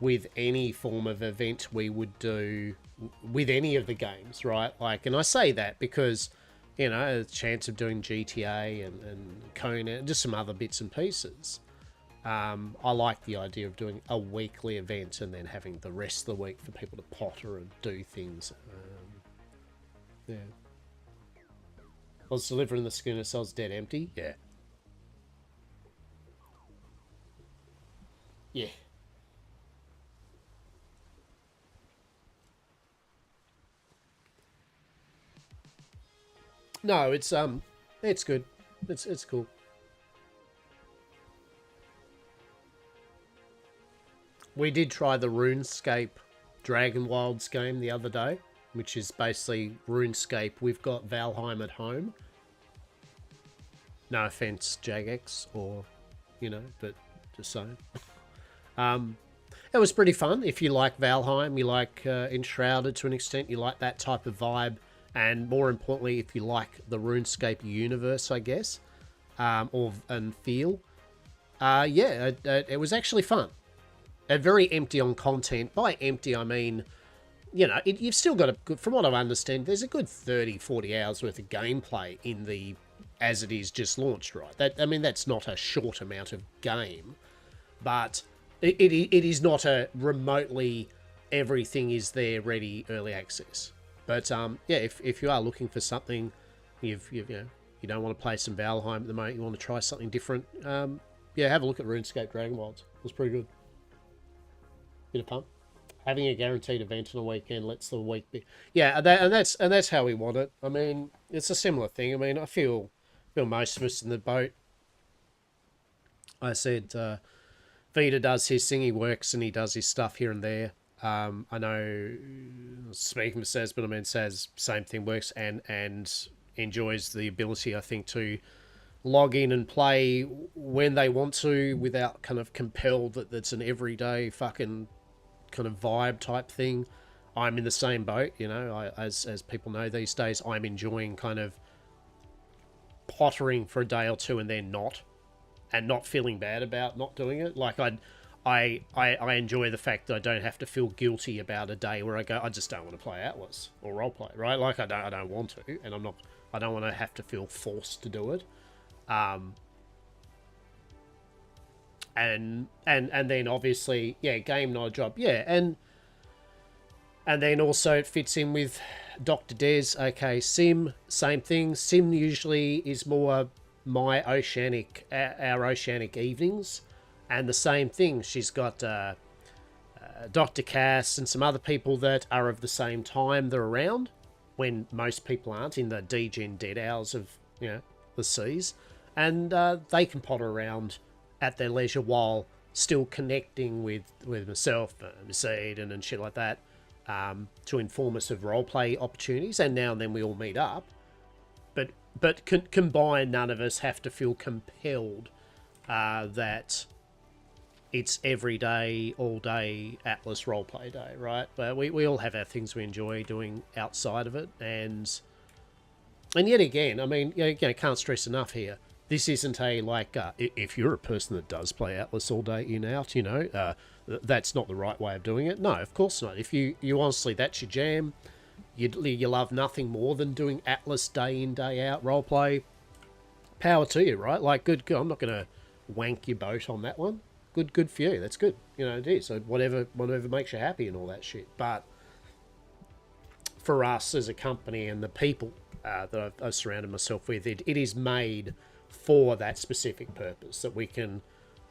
with any form of event we would do with any of the games, right? Like, and I say that because, you know, a chance of doing GTA and Conan, just some other bits and pieces. I like the idea of doing a weekly event and then having the rest of the week for people to potter and do things. Yeah. I was delivering the schooner, so I was dead empty. Yeah. Yeah. No, it's good. It's cool. We did try the RuneScape Dragon Wilds game the other day, which is basically RuneScape. We've got Valheim at home. No offense, Jagex, or, you know, but just saying. It was pretty fun. If you like Valheim, you like Enshrouded to an extent, you like that type of vibe, and more importantly, if you like the RuneScape universe, I guess, and feel, yeah, it was actually fun. Very empty on content. By empty, I mean, you know, you've still got a good, from what I understand, there's a good 30, 40 hours worth of gameplay in the, as it is just launched, right? I mean, that's not a short amount of game, but it is not a remotely everything is there ready early access. But yeah, if you are looking for something, you know, you don't want to play some Valheim at the moment, you want to try something different, yeah, have a look at RuneScape Dragon Wilds. It was pretty good. Bit of fun. Having a guaranteed event on a weekend lets the week be. Yeah, and that's how we want it. I mean, it's a similar thing. I mean, I feel most of us in the boat. I said Vita does his thing. He works and he does his stuff here and there. I know, speaking for Saz, but I mean, Saz, same thing, works and enjoys the ability, I think, to log in and play when they want to without kind of compelled that that's an everyday fucking kind of vibe type thing. I'm in the same boat, you know, as people know these days, I'm enjoying kind of pottering for a day or two and then not feeling bad about not doing it. Like I enjoy the fact that I don't have to feel guilty about a day where I go, I just don't want to play Atlas or roleplay, right? Like I don't want to, and I don't want to have to feel forced to do it. And then obviously, yeah, game not a job, yeah, and then also it fits in with Dr. Des. Okay, Sim, same thing. Sim usually is more my our oceanic evenings, and the same thing. She's got Dr. Cass and some other people that are of the same time they're around when most people aren't in the degen dead hours of, you know, the seas, and they can potter around at their leisure while still connecting with myself, Mercedes, and shit like that, to inform us of roleplay opportunities. And now and then we all meet up, but combined, none of us have to feel compelled that it's every day, all day Atlas roleplay day, right? But we all have our things we enjoy doing outside of it, and yet again, I mean, you know, can't stress enough here. This isn't a, like, if you're a person that does play Atlas all day in out, you know, that's not the right way of doing it. No, of course not. If you honestly, that's your jam, you love nothing more than doing Atlas day in, day out roleplay, power to you, right? Like, good. I'm not going to wank your boat on that one. Good for you. That's good. You know, it is. So whatever makes you happy and all that shit. But for us as a company and the people that I've surrounded myself with, it is made for that specific purpose, that we can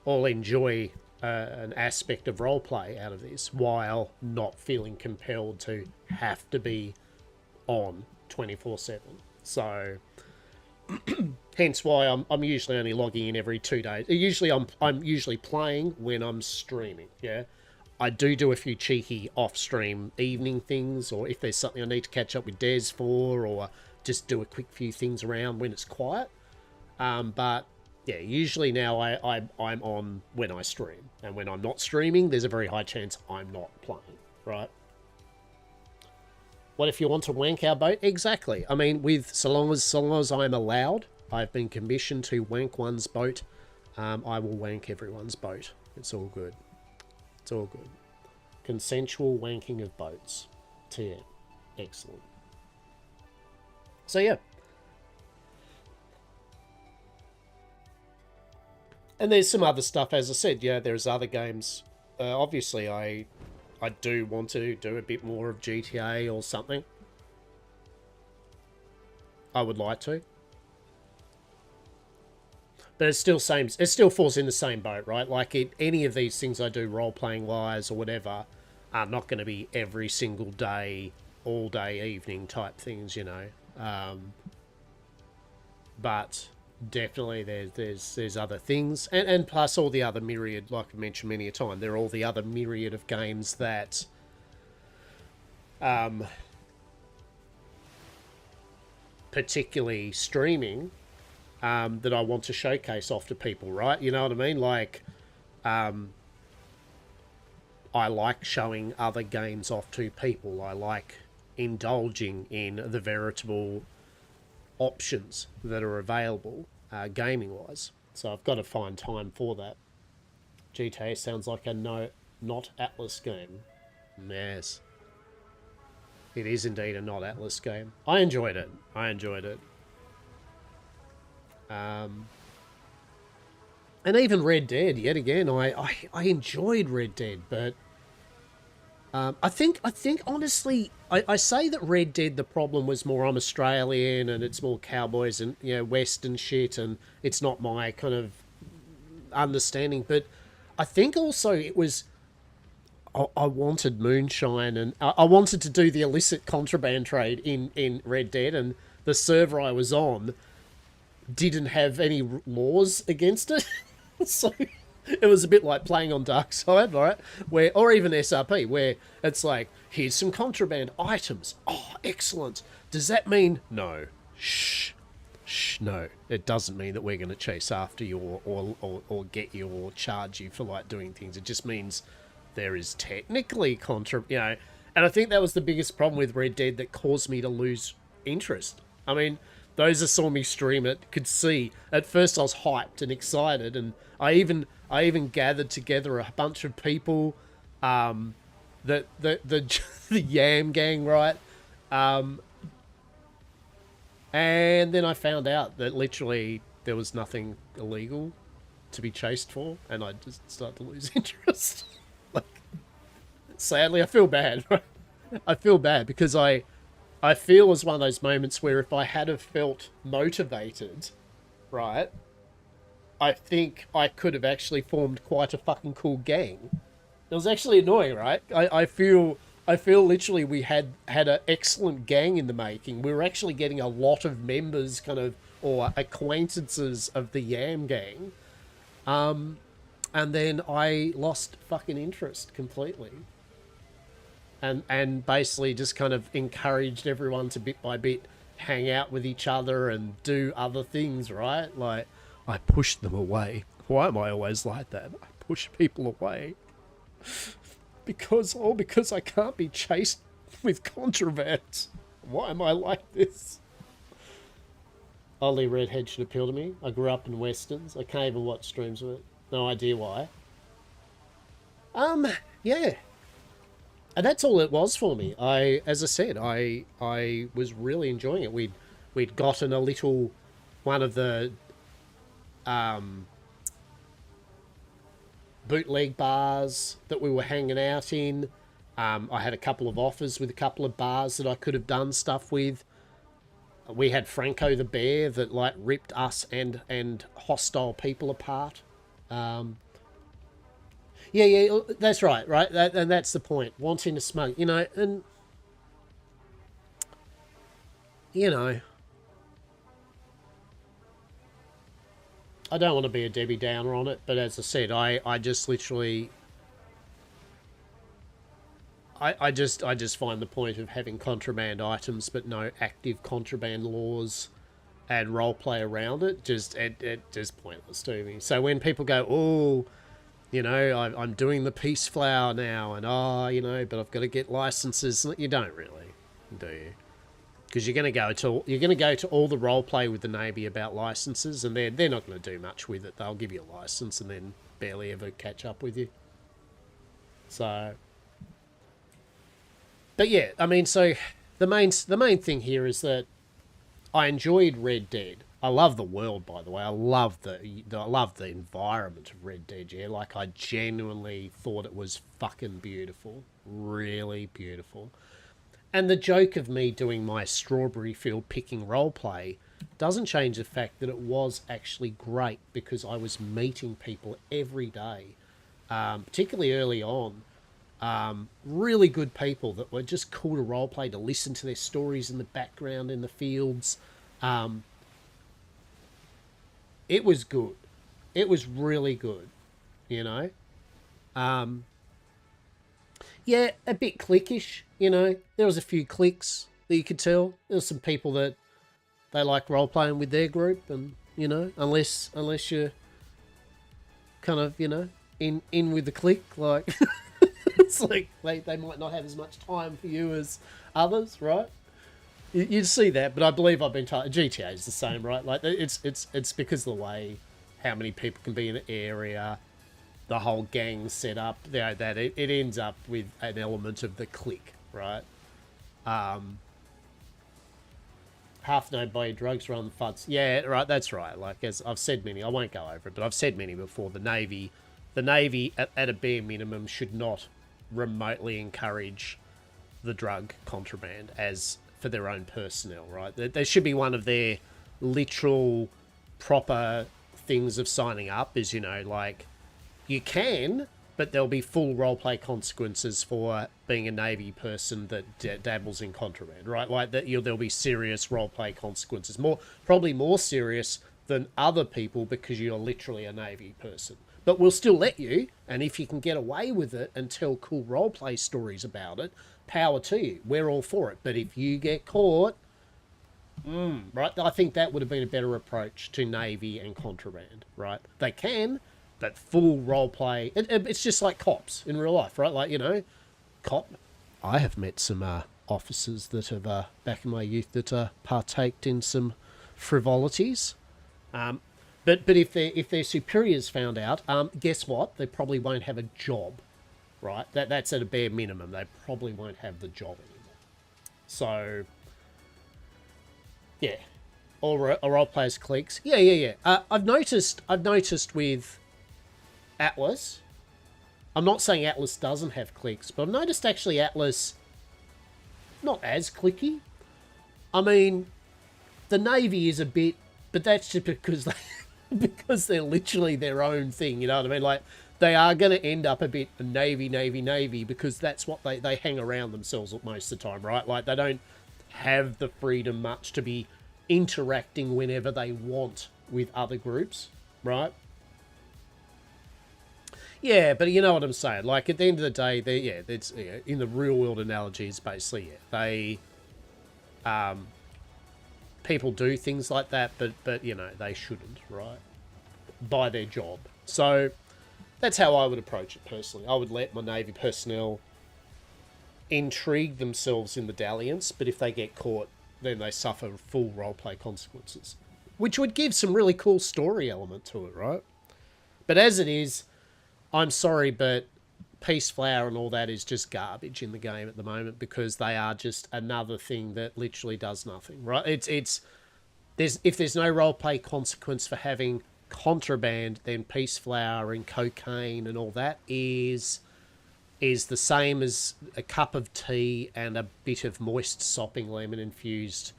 all enjoy an aspect of roleplay out of this while not feeling compelled to have to be on 24/7. So hence why I'm usually only logging in every 2 days. Usually I'm usually playing when I'm streaming. Yeah, I do a few cheeky off-stream evening things, or if there's something I need to catch up with Des for, or just do a quick few things around when it's quiet. But yeah, usually now I'm on when I stream, and when I'm not streaming, there's a very high chance I'm not playing, right? What if you want to wank our boat? Exactly. I mean, so long as I'm allowed, I've been commissioned to wank one's boat. I will wank everyone's boat. It's all good. It's all good. Consensual wanking of boats. TM. Excellent. So yeah. And there's some other stuff, as I said, yeah, there's other games. Obviously, I do want to do a bit more of GTA or something. I would like to. But it still falls in the same boat, right? Like, any of these things I do role-playing wise or whatever are not going to be every single day, all day, evening type things, you know. But definitely there's other things, and plus all the other myriad, like I mentioned many a time, there are all the other myriad of games that particularly streaming that I want to showcase off to people, right? You know what I mean? Like I like showing other games off to people. I like indulging in the veritable options that are available gaming-wise. So I've got to find time for that. GTA sounds like a not Atlas game. Yes. It is indeed a not Atlas game. I enjoyed it. And even Red Dead, yet again, I enjoyed Red Dead, but I think honestly, I say that Red Dead, the problem was more I'm Australian and it's more cowboys and, you know, Western shit, and it's not my kind of understanding. But I think also it was, I wanted moonshine, and I wanted to do the illicit contraband trade in Red Dead, and the server I was on didn't have any laws against it. So it was a bit like playing on Darkside, right? Or even SRP, where it's like, here's some contraband items. Oh, excellent. Does that mean... No. Shh, no. It doesn't mean that we're going to chase after you or get you or charge you for, like, doing things. It just means there is technically you know. And I think that was the biggest problem with Red Dead that caused me to lose interest. I mean, those that saw me stream it could see. At first I was hyped and excited, and I even gathered together a bunch of people, the Yam Gang, right? And then I found out that literally there was nothing illegal to be chased for, and I just started to lose interest. Like, sadly, I feel bad, right? I feel bad because I feel it was one of those moments where if I had have felt motivated, right, I think I could have actually formed quite a fucking cool gang. It was actually annoying, right? I feel literally we had an excellent gang in the making. We were actually getting a lot of members, kind of, or acquaintances of the Yam Gang. And then I lost fucking interest completely. And basically just kind of encouraged everyone to bit by bit hang out with each other and do other things, right? Like, I pushed them away. Why am I always like that? I push people away. Because I can't be chased with contraband. Why am I like this? Only redhead should appeal to me. I grew up in Westerns. I can't even watch streams of it. No idea why. Yeah. And that's all it was for me. As I said, I was really enjoying it. We'd gotten a little, one of the bootleg bars that we were hanging out in. I had a couple of offers with a couple of bars that I could have done stuff with. We had Franco the Bear that, like, ripped us and hostile people apart. Yeah, that's right, and that's the point. Wanting to smoke, you know, and, you know, I don't want to be a Debbie Downer on it, but as I said, I just literally, I just find the point of having contraband items but no active contraband laws and roleplay around it just pointless to me. So when people go, oh, you know, I'm doing the peace flower now, and you know, but I've got to get licenses. You don't really, do you? Because you're going to go to all the role play with the Navy about licenses, and they're not going to do much with it. They'll give you a license and then barely ever catch up with you. So, but yeah, I mean, so the main thing here is that I enjoyed Red Dead. I love the world, by the way. I love the environment of Red Dead. Yeah, like, I genuinely thought it was fucking beautiful, really beautiful. And the joke of me doing my strawberry field picking roleplay doesn't change the fact that it was actually great, because I was meeting people every day, particularly early on. Really good people that were just cool to roleplay, to listen to their stories in the background in the fields. It was good. It was really good, you know. Yeah, a bit cliquish, you know. There was a few cliques that you could tell. There were some people that they like role-playing with their group, and, you know, unless you're kind of, you know, in with the clique, like... It's like they might not have as much time for you as others, right? You'd see that, but I believe I've been told GTA is the same, right? Like it's because of the way how many people can be in an area, the whole gang setup, that it ends up with an element of the clique, right? Half known by your drugs around the fuds. Yeah, right, that's right. Like, as I've said many, I won't go over it, but I've said many before. The Navy at a bare minimum should not remotely encourage the drug contraband as for their own personnel, right? There should be one of their literal proper things of signing up is, like, you can, but there'll be full roleplay consequences for being a Navy person that dabbles in contraband, right? Like that, there'll be serious roleplay consequences, probably more serious than other people because you're literally a Navy person. But we'll still let you, and if you can get away with it and tell cool roleplay stories about it, power to you. We're all for it. But if you get caught, right, I think that would have been a better approach to Navy and contraband, right? They can, but full roleplay. It's just like cops in real life, right? Like, cop. I have met some officers that have, back in my youth, that partaked in some frivolities. But if their superiors found out, guess what? They probably won't have a job, right? That's at a bare minimum. They probably won't have the job anymore. So, yeah, or role players cliques. Yeah. I've noticed with Atlas. I'm not saying Atlas doesn't have cliques, but I've noticed actually Atlas not as clicky. I mean, the Navy is a bit, but that's just because because they're literally their own thing, you know what I mean? Like, they are going to end up a bit Navy, because that's what they hang around themselves most of the time, right? Like, they don't have the freedom much to be interacting whenever they want with other groups, right? Yeah, but you know what I'm saying. Like, at the end of the day, it's in the real world analogies, basically, they people do things like that, but they shouldn't, right? By their job. So that's how I would approach it personally. I would let my Navy personnel intrigue themselves in the dalliance, but if they get caught, then they suffer full roleplay consequences, which would give some really cool story element to it, right? But as it is, I'm sorry, but Peace Flower and all that is just garbage in the game at the moment because they are just another thing that literally does nothing, right? If there's no roleplay consequence for having contraband, then Peace Flower and cocaine and all that is the same as a cup of tea and a bit of moist sopping lemon infused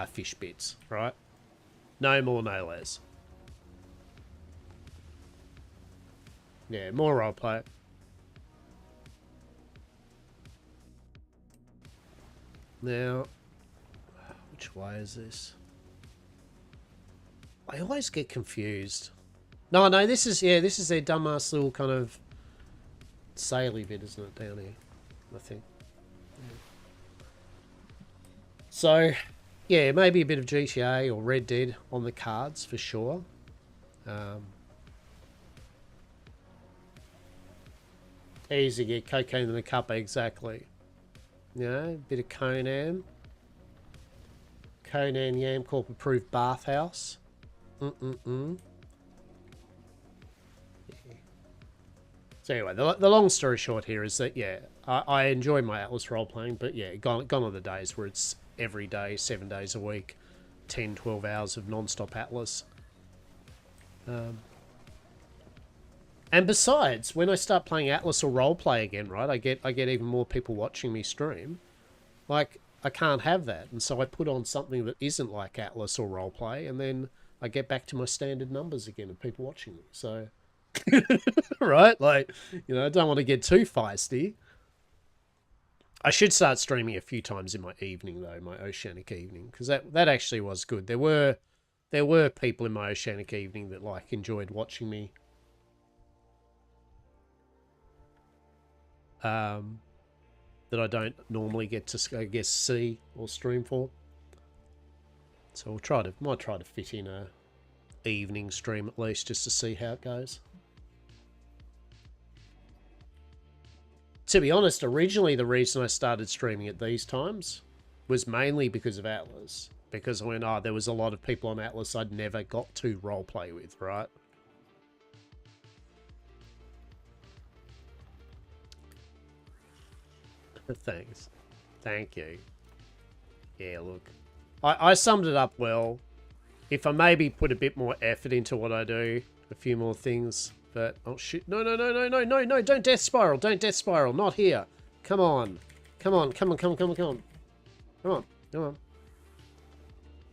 fish bits, right? No more, no less. Yeah, more roleplay. Now, which way is this? I always get confused. No, this is their dumbass little kind of saily bit, isn't it, down here? I think. Yeah. So, yeah, maybe a bit of GTA or Red Dead on the cards for sure. Easy to get cocaine in the cup, exactly. A bit of Conan. Conan Yam Corp approved bathhouse. Yeah. So anyway, the long story short here is that, I enjoy my Atlas role-playing, but gone are the days where it's every day, 7 days a week, 10, 12 hours of non-stop Atlas. And besides, when I start playing Atlas or roleplay again, right, I get even more people watching me stream. Like, I can't have that, and so I put on something that isn't like Atlas or roleplay, and then I get back to my standard numbers again of people watching me. So, right, like, I don't want to get too feisty. I should start streaming a few times in my evening though, my Oceanic evening, because that actually was good. There were people in my Oceanic evening that enjoyed watching me. That I don't normally get to, I guess, see or stream for. So might try to fit in a evening stream at least, just to see how it goes. To be honest, originally the reason I started streaming at these times was mainly because of Atlas. Because when there was a lot of people on Atlas I'd never got to roleplay with, right? Thanks. Thank you. Yeah, look. I summed it up well. If I maybe put a bit more effort into what I do, a few more things, but... Oh, shit. No, don't death spiral. Don't death spiral. Not here. Come on. Come on. Come on.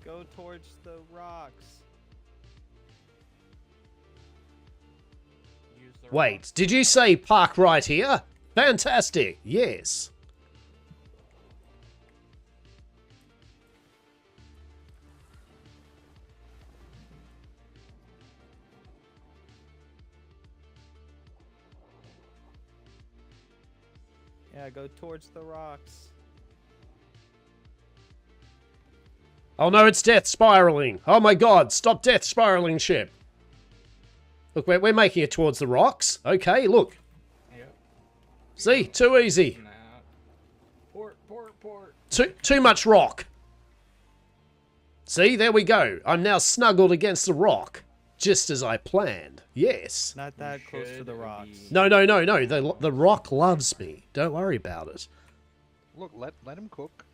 Go towards the rocks. Wait, did you say park right here? Fantastic. Yes. Yeah, go towards the rocks. Oh no, it's death spiraling. Oh my god, stop death spiraling, ship. Look, we're making it towards the rocks. Okay, look. Yep. See, too easy. Nah. Port. Too much rock. See, there we go. I'm now snuggled against the rock. Just as I planned. Yes. Not that close to the rocks. No. The rock loves me. Don't worry about it. Look, let him cook.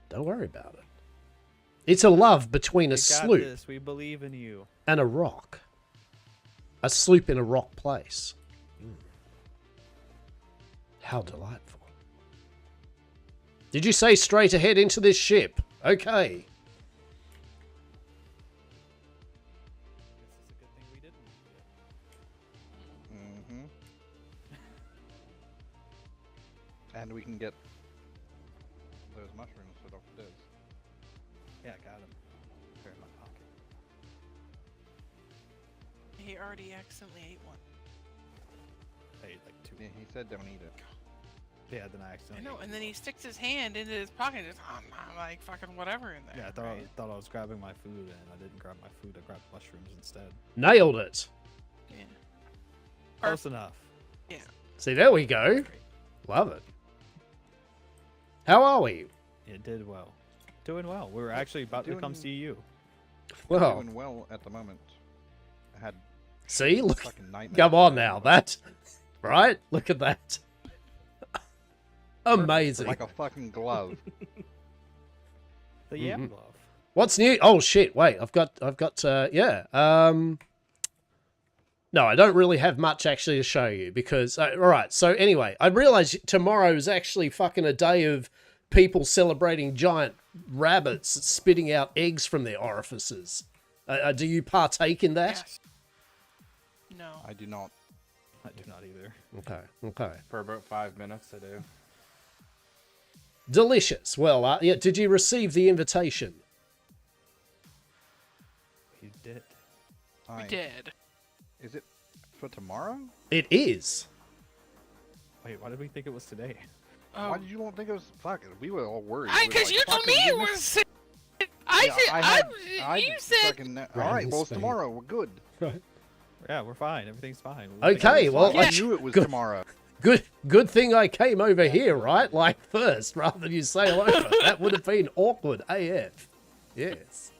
Don't worry about it. It's a love between a sloop This. We believe in you. and a rock. A sloop in a rock place. How delightful. Did you say straight ahead into this ship? Okay. This is a good thing we didn't. And we can get those mushrooms for Dr. Diz. Yeah, got him. They're in my pocket. He already accidentally ate one. I ate like 2. Yeah, he said don't eat it. Yeah, then I I accidentally. know, and then he sticks his hand into his pocket and just like fucking whatever in there. Yeah, I thought, right? thought I was grabbing my food, and I didn't grab my food. I grabbed mushrooms instead. Nailed it. Yeah. Close enough. Yeah. See, there we go. Love it. How are we? It did well. Doing well. We were actually about to come see you. Well, Doing well at the moment. I had see, look. fucking nightmares. Come on now, that. Right? Look at that. Amazing. Like a fucking glove. The yam glove. What's new? Oh shit! Wait, I've got. Yeah. No, I don't really have much actually to show you because. All right. So anyway, I realize tomorrow is actually fucking a day of people celebrating giant rabbits spitting out eggs from their orifices. Do you partake in that? Yes. No. I do not. I do not either. Okay. For about 5 minutes, I do. Delicious. Well, yeah. Did you receive the invitation? You did. We did. Is it for tomorrow? It is. Wait, why did we think it was today? Oh. Why did you not think it was? Fuck it. We were all worried. Because you told me it was. You said. Fucking, all right, well, it's tomorrow. We're good. Right. Yeah, we're fine. Everything's fine. Okay, well, I knew it was tomorrow. Good thing I came over here, right? Like first, rather than you sail over. That would have been awkward AF. Yes.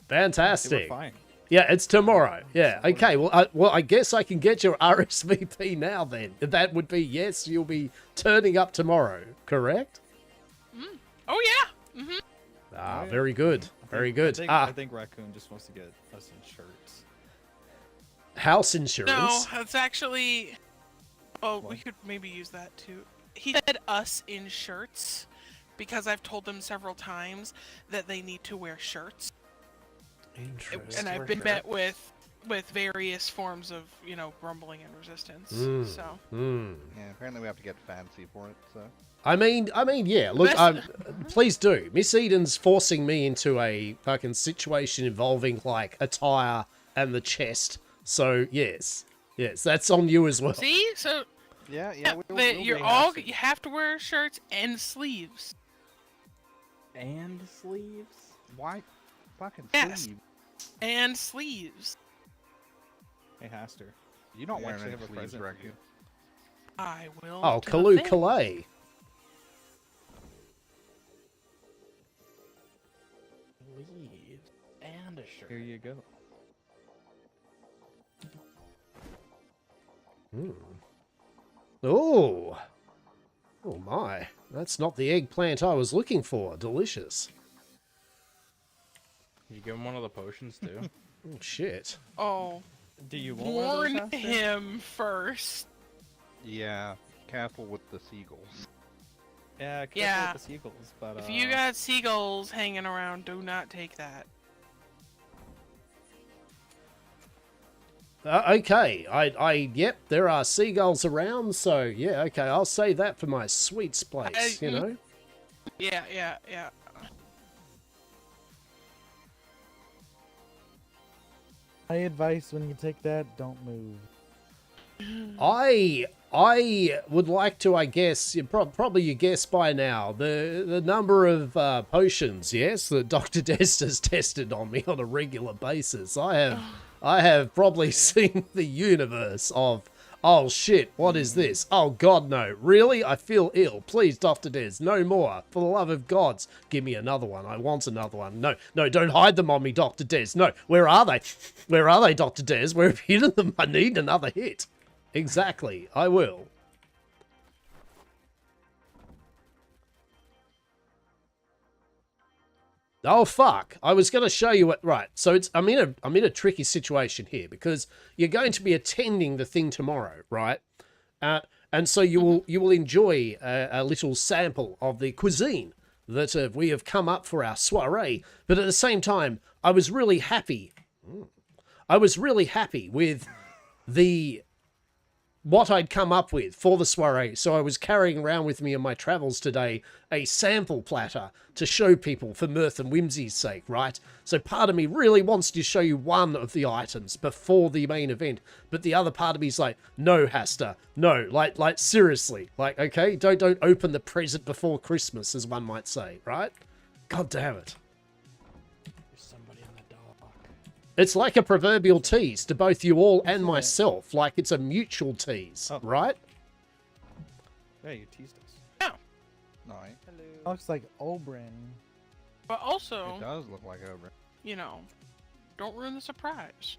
Fantastic. We're fine. Yeah, it's tomorrow. Yeah. Okay. Well, I guess I can get your RSVP now. Then that would be yes. You'll be turning up tomorrow. Correct? Oh yeah. Mm-hmm. Ah, very good. Very good. I think Raccoon just wants to get us in shirts. House insurance. No, that's actually. Oh, we could maybe use that too. He said us in shirts because I've told them several times that they need to wear shirts. Interesting. And I've been met with various forms of, grumbling and resistance. So. Yeah, apparently we have to get fancy for it. So. I mean, yeah. Look, please do. Miss Eden's forcing me into a fucking situation involving like attire and the chest. So yes, that's on you as well. See, so Yeah. you have to wear shirts and sleeves. And sleeves? Why? Fucking Yes. sleeve. And sleeves. Hey, Hastur. You're not We wearing actually any have a sleeves, present for Raccoon. you. I will. Oh, to the Kalu thing. Kalay. Leaves and a shirt. Here you go. Oh. Oh my. That's not the eggplant I was looking for. Delicious. You give him one of the potions too. Oh, shit. Oh, Do you want one warn of those, Hastur? him first. Yeah, careful with the seagulls. Yeah, careful Yeah. with the seagulls, but If you got seagulls hanging around, do not take that. Okay, yep, there are seagulls around, so yeah, okay, I'll save that for my sweets place, you know? Yeah, yeah, yeah. My advice when you take that, don't move. I would like to, I guess, probably you guess by now, the number of potions, yes, that Dr. Dest has tested on me on a regular basis. I have probably seen the universe of, oh shit, what is this? Oh god, no. Really? I feel ill. Please, Dr. Des, no more. For the love of gods, give me another one. I want another one. No, no, don't hide them on me, Dr. Des. No, where are they? Where are they, Dr. Des? Where have you hidden them? I need another hit. Exactly, I will. Oh fuck! I was going to show you it. Right, so I'm in a tricky situation here because you're going to be attending the thing tomorrow, right? And so you will enjoy a little sample of the cuisine that we have come up for our soiree. But at the same time, I was really happy. I was really happy with what I'd come up with for the soiree, so I was carrying around with me in my travels today a sample platter to show people for mirth and whimsy's sake, right? So part of me really wants to show you one of the items before the main event, but the other part of me is like, no, Hastur, no, like seriously, like, okay, don't open the present before Christmas, as one might say, right? God damn it. There's somebody on the dock. It's like a proverbial tease to both you all and myself, like it's a mutual tease, Oh. right? Yeah, you teased us. Nice. Hello. Looks like Oberyn. But also, It does look like Oberyn. you know, don't ruin the surprise.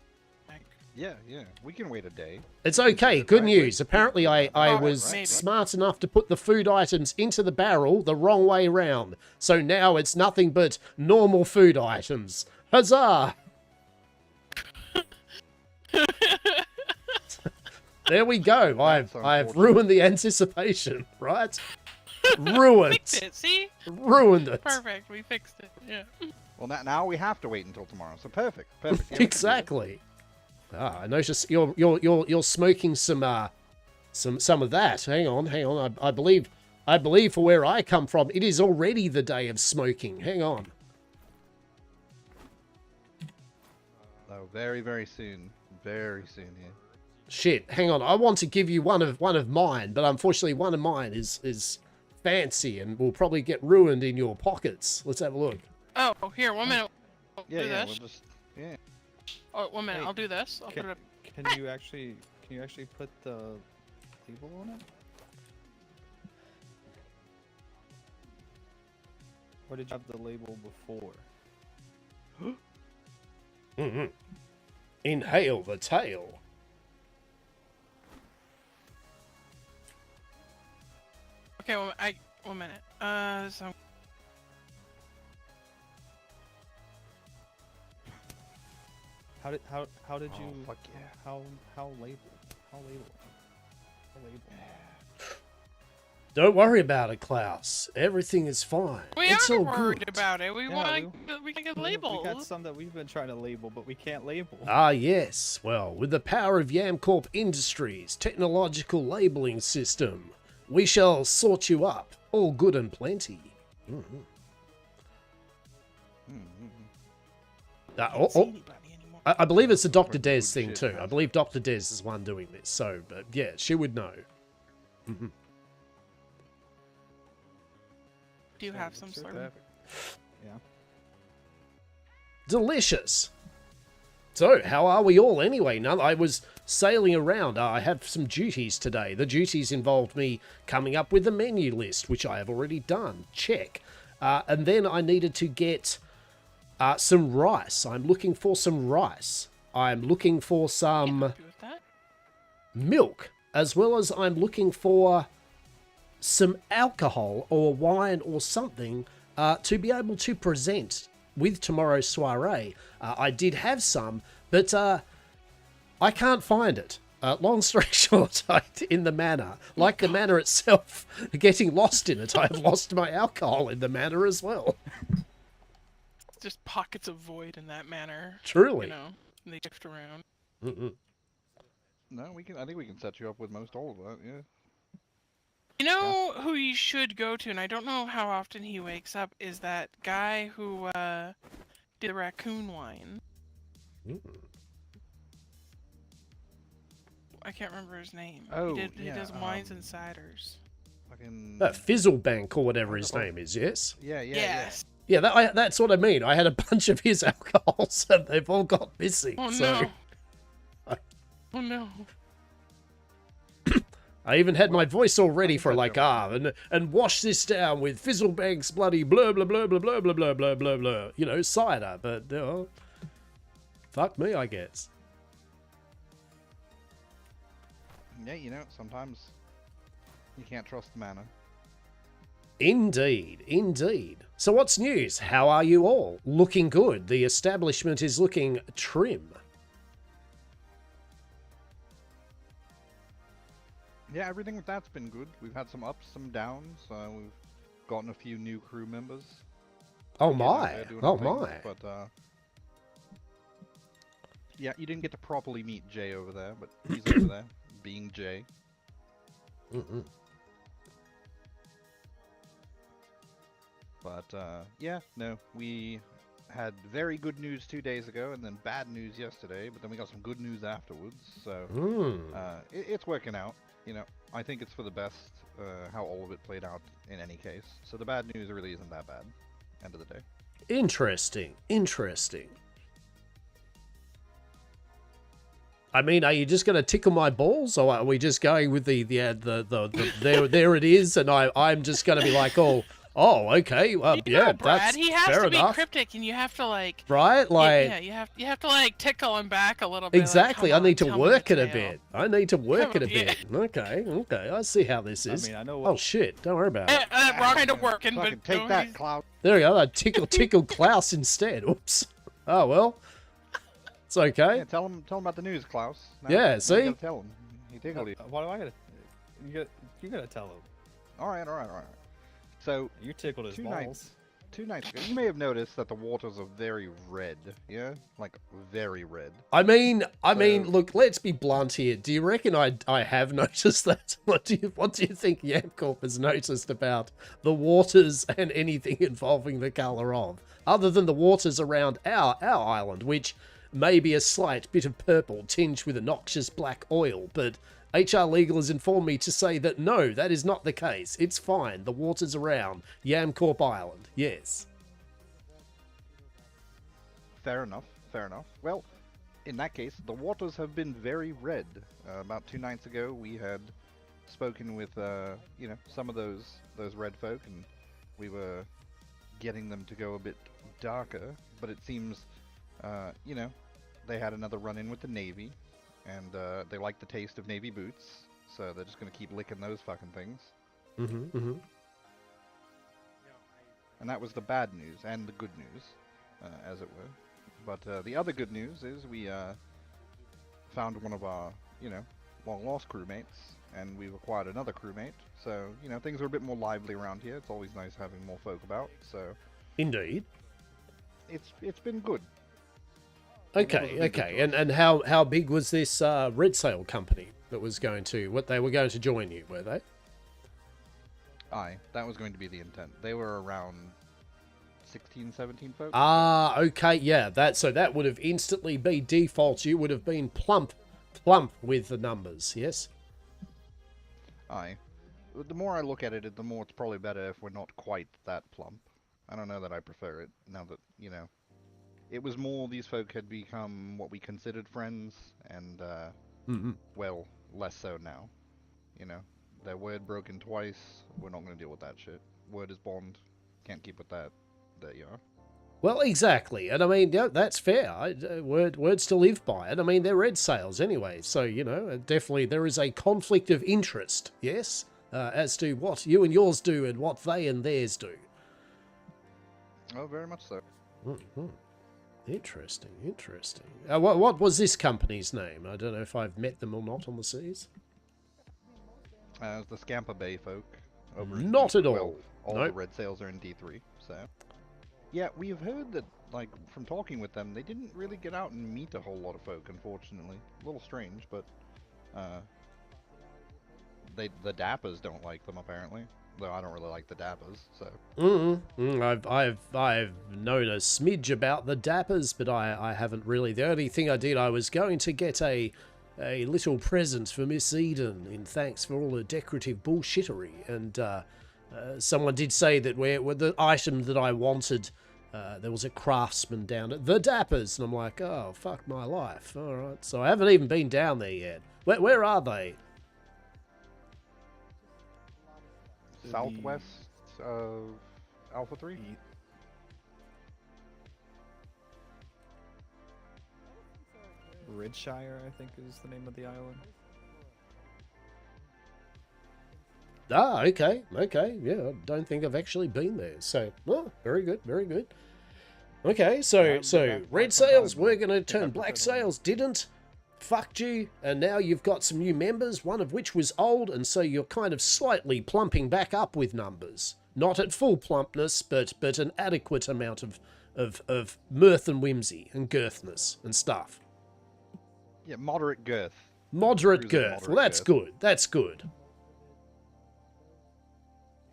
Like, Yeah, yeah. We can wait a day. It's okay, good Right, news. Apparently I Oh, was maybe. smart enough to put the food items into the barrel the wrong way round. So now it's nothing but normal food items. Huzzah! There we go. I've unfortunate. ruined the anticipation, right? Ruined. fixed it. See? Ruined it. Perfect. We fixed it. Yeah. Well, now we have to wait until tomorrow. So perfect. Perfect. Yeah, we can do it. Exactly. Ah, I notice you're smoking some of that. Hang on. I believe for where I come from, it is already the day of smoking. Hang on. Oh, very, very soon. Very soon here. Shit, hang on. I want to give you one of mine, but unfortunately one of mine is fancy and will probably get ruined in your pockets. Let's have a look. Oh, here, 1 minute. I'll Yeah, do yeah. this. We'll just. Yeah. Oh, 1 minute. Hey, I'll do this. I'll put it up. Can you actually put the label on it? Or did you have the label before? Inhale the tail. Okay, 1 minute. So How did you fuck yeah. how label? Don't worry about it, Klaus. Everything is fine. we it's are all worried good. about it. We Yeah, want we can get We labels. got some that we've been trying to label, but we can't label. Ah, yes. Well, with the power of Yamcorp Industries' technological labeling system, we shall sort you up. All good and plenty. Can't see anybody anymore. I believe it's the Dr. Fucking Des good thing shit, too. man. I believe Dr. Des is the one doing this. So, but yeah, she would know. Do you have some Sure, sort of? perfect. Yeah. Delicious. So, how are we all anyway? Now, I was sailing around. I have some duties today. The duties involved me coming up with a menu list, which I have already done. Check. And then I needed to get some rice. I'm looking for some rice. I'm looking for some Happy with that? milk, as well as I'm looking for some alcohol or wine or something to be able to present with tomorrow's soiree. I did have some, but I can't find it. Long story short, in the manor, like the manor itself, getting lost in it, I've lost my alcohol in the manor as well. Just pockets of void in that manner. Truly. You know, and they drift around. Mm-mm. No, we can. I think we can set you up with most all of that. Yeah. You know who you should go to, and I don't know how often he wakes up, is that guy who did the raccoon wine. Mm. I can't remember his name. Oh, he yeah, does wines and ciders. Fucking. Fizzlebank or whatever his name is, yes? Yeah, yeah, Yes. Yeah, that's what I mean. I had a bunch of his alcohols and they've all got missing. Oh so no. Oh no. I even had my voice all ready for like, and wash this down with Fizzlebank's bloody blah, blah, blah, blah, blah, blah, blah, blah, blah, blah, you know, cider. But, fuck me, I guess. Yeah, you know, sometimes you can't trust the manor. Indeed, indeed. So what's news? How are you all? Looking good. The establishment is looking trim. Yeah, everything with that's been good. We've had some ups, some downs. We've gotten a few new crew members. Oh Getting out my. there doing Oh things, my. But yeah, you didn't get to properly meet Jay over there, but he's over there, being Jay. Mm-mm. But yeah, no, we had very good news 2 days ago, and then bad news yesterday. But then we got some good news afterwards. So it's working out. You know, I think it's for the best how all of it played out in any case. So the bad news really isn't that bad. End of the day. Interesting. Interesting. I mean, are you just going to tickle my balls, or are we just going with the there it is, and I'm just going to be like, oh, okay, You yeah, know, Brad, that's he has fair to be enough, cryptic, and you have to like. right? Like, Yeah, you have to like tickle him back a little bit. exactly. Like, I need to tell me work the it a tale. bit. I need to work it a Yeah. bit. Okay. I see how this is. I mean, I know Oh what. shit! Don't worry about it. We're kind of working, Fucking but take that, Cloud. There we go. I tickle Klaus instead. Oops. Oh well. It's okay. Yeah, tell him about the news, Klaus. Yeah, you see? gotta tell him. He tickled you. Why do I gotta? You gotta tell him. All right. So You tickled his 2 balls. nights. 2 nights ago, you may have noticed that the waters are very red. Yeah, like very red. I mean, So- look, let's be blunt here. Do you reckon I have noticed that? What do you think Yamcorp has noticed about the waters and anything involving the colour of? Other than the waters around our island, which may be a slight bit of purple tinged with a noxious black oil, but HR Legal has informed me to say that no, that is not the case. It's fine. The waters around Yamcorp Island, yes. Fair enough. Well, in that case, the waters have been very red. About 2 nights ago, we had spoken with, you know, some of those red folk, and we were getting them to go a bit darker. But it seems, you know, they had another run-in with the Navy, and they like the taste of Navy boots, so they're just gonna keep licking those fucking things. Mm-hmm. And that was the bad news and the good news, as it were. But the other good news is we found one of our, you know, long-lost crewmates, and we've acquired another crewmate. So, you know, things are a bit more lively around here. It's always nice having more folk about. So Indeed. it's been good. Okay. And how big was this red sail company that was going to, what they were going to join you, were they? Aye, that was going to be the intent. They were around 16, 17 folks. Ah, okay, yeah. That would have instantly be default. You would have been plump with the numbers, yes? Aye. The more I look at it, the more it's probably better if we're not quite that plump. I don't know that I prefer it, now that, you know, it was more these folk had become what we considered friends, and well, less so now. You know, their word broken twice. We're not going to deal with that shit. Word is bond. Can't keep with that. There you are. Well, exactly, and I mean, yeah, that's fair. Words to live by, and I mean, they're red sails anyway, so, you know, definitely there is a conflict of interest, yes, as to what you and yours do and what they and theirs do. Oh, very much so. Mm-hmm. Interesting, interesting. What was this company's name? I don't know if I've met them or not on the seas. The Scamper Bay folk. Over Not at all. Well, all Nope. the red sails are in D3, so... Yeah, we've heard that, like, from talking with them, they didn't really get out and meet a whole lot of folk, unfortunately. A little strange, but, the Dappers don't like them, apparently. Though I don't really like the Dappers, so... I've known a smidge about the Dappers, but I haven't really. The only thing I did, I was going to get a little present for Miss Eden in thanks for all her decorative bullshittery, and someone did say that where the item that I wanted, there was a craftsman down at the Dappers, and I'm like, oh, fuck my life. All right, so I haven't even been down there yet. Where are they? Southwest of Alpha 3? Ridgeshire, I think, is the name of the island. Ah, okay, yeah, I don't think I've actually been there, so, oh, very good, very good. Okay, so red sails were going to turn black sails, didn't, fucked you, and now you've got some new members, one of which was old, and so you're kind of slightly plumping back up with numbers. Not at full plumpness, but an adequate amount of mirth and whimsy and girthness and stuff. Yeah, moderate girth. Moderate Cruising girth. Well, moderate that's girth. good. That's good.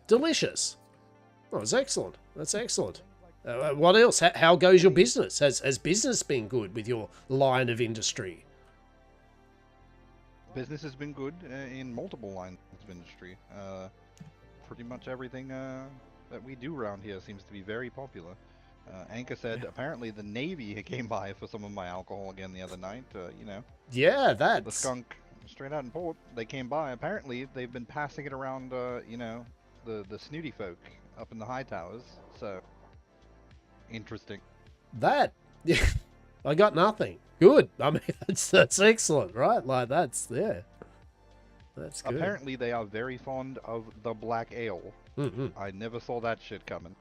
Delicious. Oh, that's excellent. That's excellent. What else? How goes your business? Has business been good with your line of industry? Business has been good in multiple lines of industry. Pretty much everything that we do around here seems to be very popular. Anka said apparently the Navy came by for some of my alcohol again the other night. You know, Yeah, the that's... skunk straight out in port. They came by. Apparently they've been passing it around. You know, the snooty folk up in the high towers. So interesting. That... I got nothing. Good. I mean, that's excellent, right? Like, that's... Yeah. That's good. Apparently they are very fond of the black ale. Mm-hmm. I never saw that shit coming.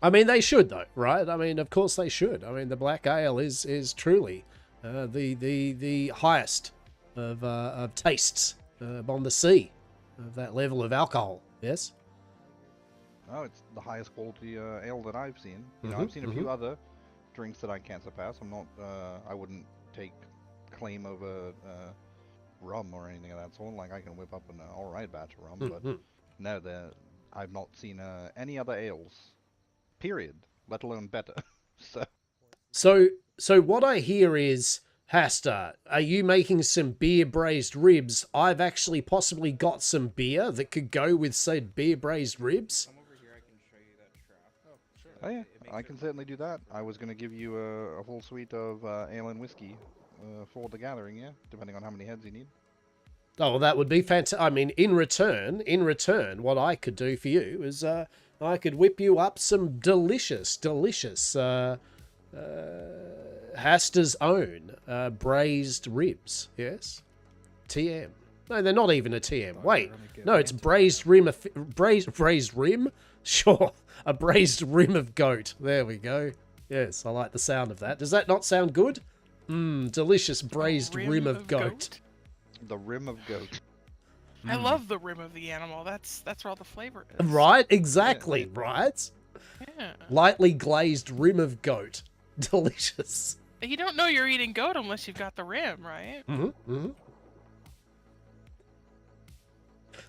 I mean, they should, though, right? I mean, of course they should. I mean, the black ale is truly the highest of tastes on the sea of that level of alcohol. Yes. Oh, it's the highest quality ale that I've seen. You know, I've seen a few other drinks that I can't surpass. I'm not. I wouldn't take claim over rum or anything of that sort. Like I can whip up an alright batch of rum, but no, I've not seen any other ales. Period. Let alone better. So what I hear is, Hastur, are you making some beer braised ribs? I've actually possibly got some beer that could go with said beer braised ribs. Come over here, I can show you that trap. Oh, sure. Oh yeah, I can certainly do that. I was going to give you a full suite of ale and whiskey for the gathering, yeah, depending on how many heads you need. Oh, well, that would be fantastic. I mean, in return, what I could do for you is I could whip you up some delicious Hastur's own braised ribs. Yes, TM. No, they're not even a TM. Wait, no, it's braised rim. Braised rim. Sure, a braised rim of goat. There we go. Yes, I like the sound of that. Does that not sound good? Delicious braised rim of goat. The rim of goat. I love the rim of the animal. That's where all the flavor is. Right, exactly, right? Yeah. Lightly glazed rim of goat. Delicious. You don't know you're eating goat unless you've got the rim, right?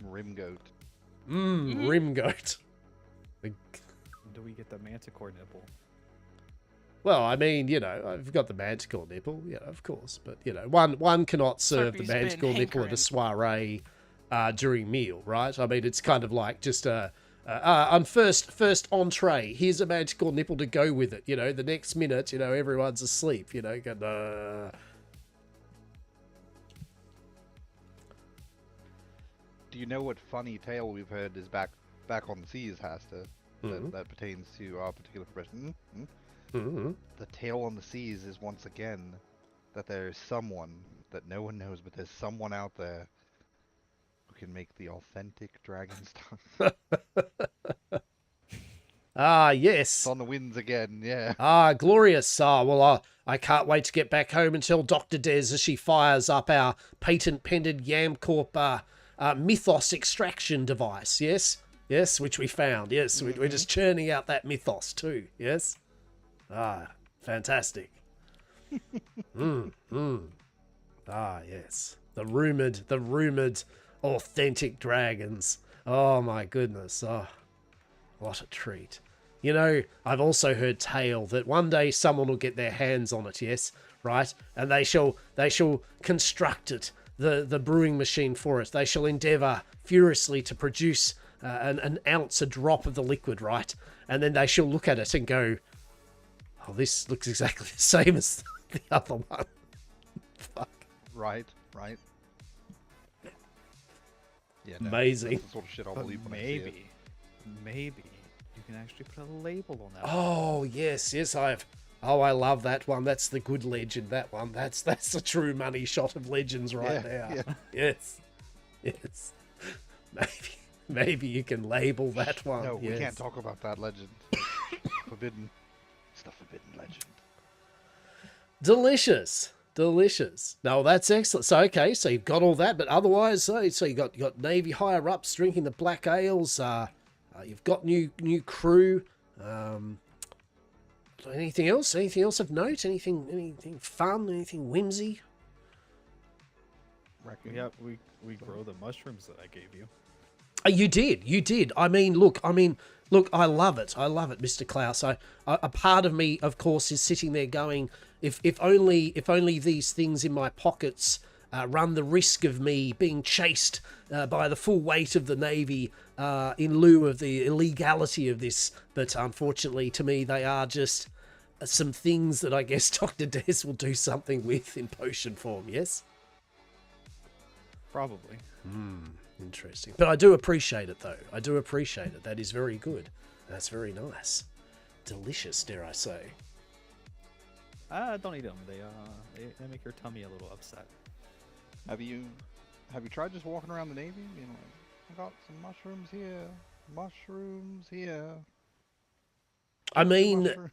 Rim goat. Rim goat. Do we get the manticore nipple? Well, I mean, you know, I've got the manticore nipple, yeah, of course, but you know, one cannot serve the Slurpee's manticore been nipple at a hankering. soiree during meal, right? I mean, it's kind of like just a On first entree, here's a magical nipple to go with it. You know, the next minute, you know, everyone's asleep. You know, going, Do you know what funny tale we've heard is back on the seas, Hastur? That pertains to our particular profession. The tale on the seas is once again that there is someone that no one knows, but there's someone out there who can make the authentic dragon's tongue. Ah, yes. It's on the winds again, yeah. Ah, glorious. Ah, well, I can't wait to get back home and tell Dr. Des as she fires up our patent-pended Yamcorp mythos extraction device, yes? Yes, which we found, yes. We're just churning out that mythos too, yes? Ah, fantastic. Ah, yes. The rumoured authentic dragons. Oh, my goodness. Oh, what a treat. You know, I've also heard tale that one day someone will get their hands on it, yes, right? And they shall construct it, the brewing machine for it. They shall endeavour furiously to produce an ounce, a drop of the liquid, right? And then they shall look at it and go, oh, this looks exactly the same as the other one. Fuck. Right. Yeah, no, Amazing. That's the sort of shit I'll But believe when I see it. maybe you can actually put a label on that. Oh, yes, I love that one. That's the good legend, that one. That's the true money shot of legends right there. Yeah. Yes. Maybe you can label that one. No, we yes. can't talk about that legend. Forbidden. It's the forbidden legend. Delicious. No, that's excellent. So, okay, so you've got all that, but otherwise, so you got Navy higher ups drinking the black ales. You've got new crew. Anything else? Anything else of note? Anything fun? Anything whimsy? Yeah, we grow the mushrooms that I gave you. You did. I mean, look, I love it, Mr. Klaus. A part of me, of course, is sitting there going, if only these things in my pockets run the risk of me being chased by the full weight of the Navy in lieu of the illegality of this. But unfortunately, to me, they are just some things that I guess Dr. Des will do something with in potion form, yes? Probably. Interesting. But I do appreciate it, though. I do appreciate it. That is very good. That's very nice. Delicious, dare I say. Don't eat them. They make your tummy a little upset. Have you tried just walking around the Navy? You know, I got some mushrooms here. I mean, Mushrooms.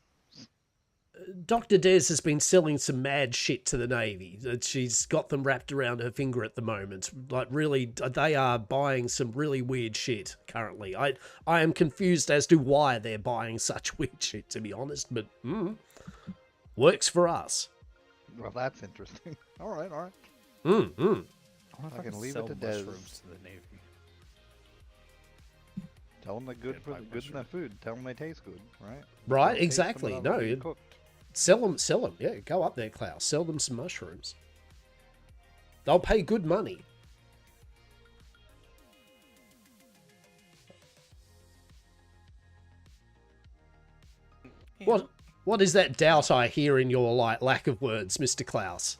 Dr. Des has been selling some mad shit to the Navy. She's got them wrapped around her finger at the moment. Like, really, they are buying some really weird shit currently. I am confused as to why they're buying such weird shit, to be honest, but works for us. Well, that's interesting. All right. I wonder if I can can leave it sell to Des. mushrooms to the Navy. Tell them they're good Can't for buy good in mushrooms. their food. Tell them they taste good, right? Right, Don't taste them exactly. without No, them being cooked. sell them. Yeah, go up there, Klaus. Sell them some mushrooms. They'll pay good money. Yeah. What is that doubt I hear in your lack of words, Mr. Klaus?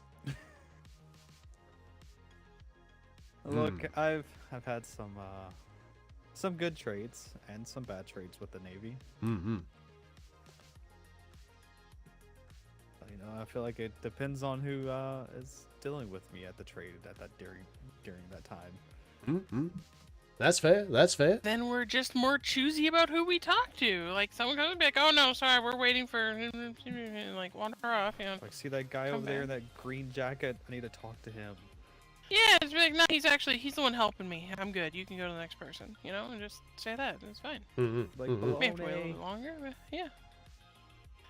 Look, I've had some good trades and some bad trades with the Navy. Mm-hmm. But, you know, I feel like it depends on who is dealing with me at the trade at that during that time. Mm-hmm. That's fair. Then we're just more choosy about who we talk to. Like, someone comes back, oh no, sorry, we're waiting for, like, wander off, you know. Like, see that guy Come over there in back. that green jacket? I need to talk to him. Yeah, it's like, no, he's the one helping me. I'm good. You can go to the next person, you know, and just say that. It's fine. Mm-hmm. Like, May have to wait a baloney. little longer, but yeah.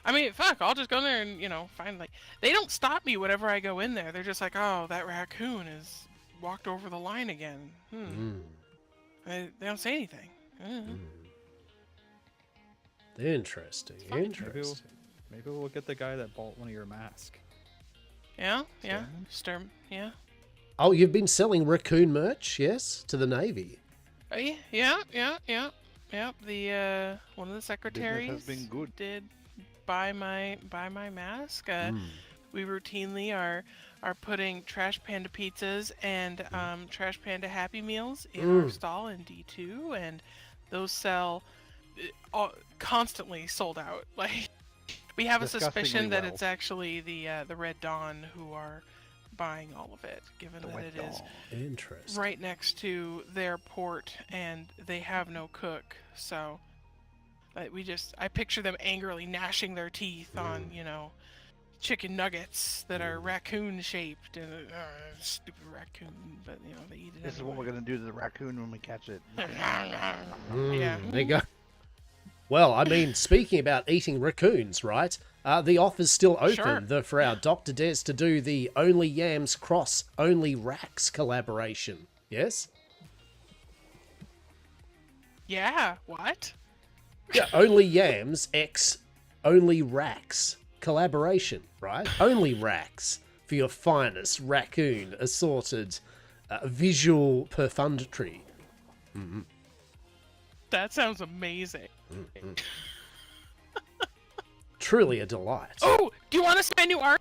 I mean, fuck, I'll just go in there and, you know, find, like, they don't stop me whenever I go in there. They're just like, oh, that raccoon has walked over the line again. They don't say anything. Interesting. fine. Interesting. Maybe we'll get the guy that bought one of your masks. Yeah, Sturm, yeah. Oh, you've been selling raccoon merch, yes, to the Navy. Yeah. Yep. The one of the Business secretaries has been good. did buy my mask. We routinely are putting Trash Panda pizzas and Trash Panda Happy Meals in our stall in D2, and those sell constantly sold out. Like, we have a Disgustingly suspicion that well. it's actually the Red Dawn who are buying all of it, given The that Red it is Dawn. Interesting. right next to their port and they have no cook. So I picture them angrily gnashing their teeth on, chicken nuggets that are raccoon shaped, and stupid raccoon, but they eat it. This is what we're gonna do to the raccoon when we catch it. Yeah. There you go. Well, I mean, speaking about eating raccoons, right? The offer's still open for our Dr. Des to do the Only Yams Cross Only Racks collaboration. Yes? Yeah. What? Yeah, Only Yams X Only Racks collaboration, right? Only Racks for your finest raccoon assorted visual profundity. That sounds amazing. Truly a delight. Oh, do you want to see my new art?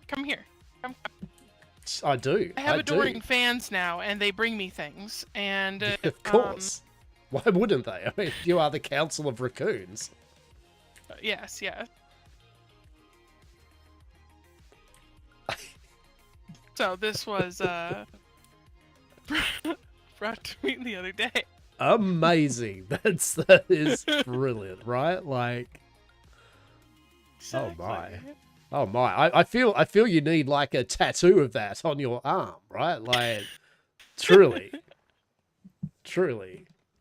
Come here. Come. I do. I have I adoring do. fans now, and they bring me things. And Of course. Why wouldn't they? I mean, you are the Council of Raccoons. Yes. So this was brought to me the other day. Amazing. That is brilliant, right? Like, Exactly. oh my. I feel you need like a tattoo of that on your arm, right? Like, truly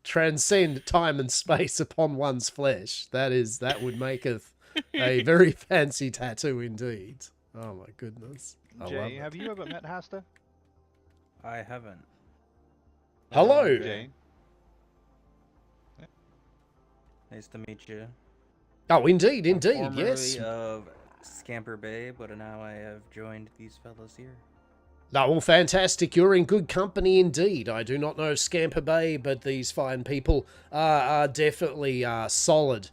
transcend time and space upon one's flesh. That would make a very fancy tattoo indeed. Oh my goodness. I love Jay, it. have you ever met Hastur? I haven't. Hello. Jay. Nice to meet you. Oh, indeed, I'm indeed, formerly yes. of Scamper Bay, but now I have joined these fellows here. Oh, well, fantastic. You're in good company indeed. I do not know Scamper Bay, but these fine people are definitely solid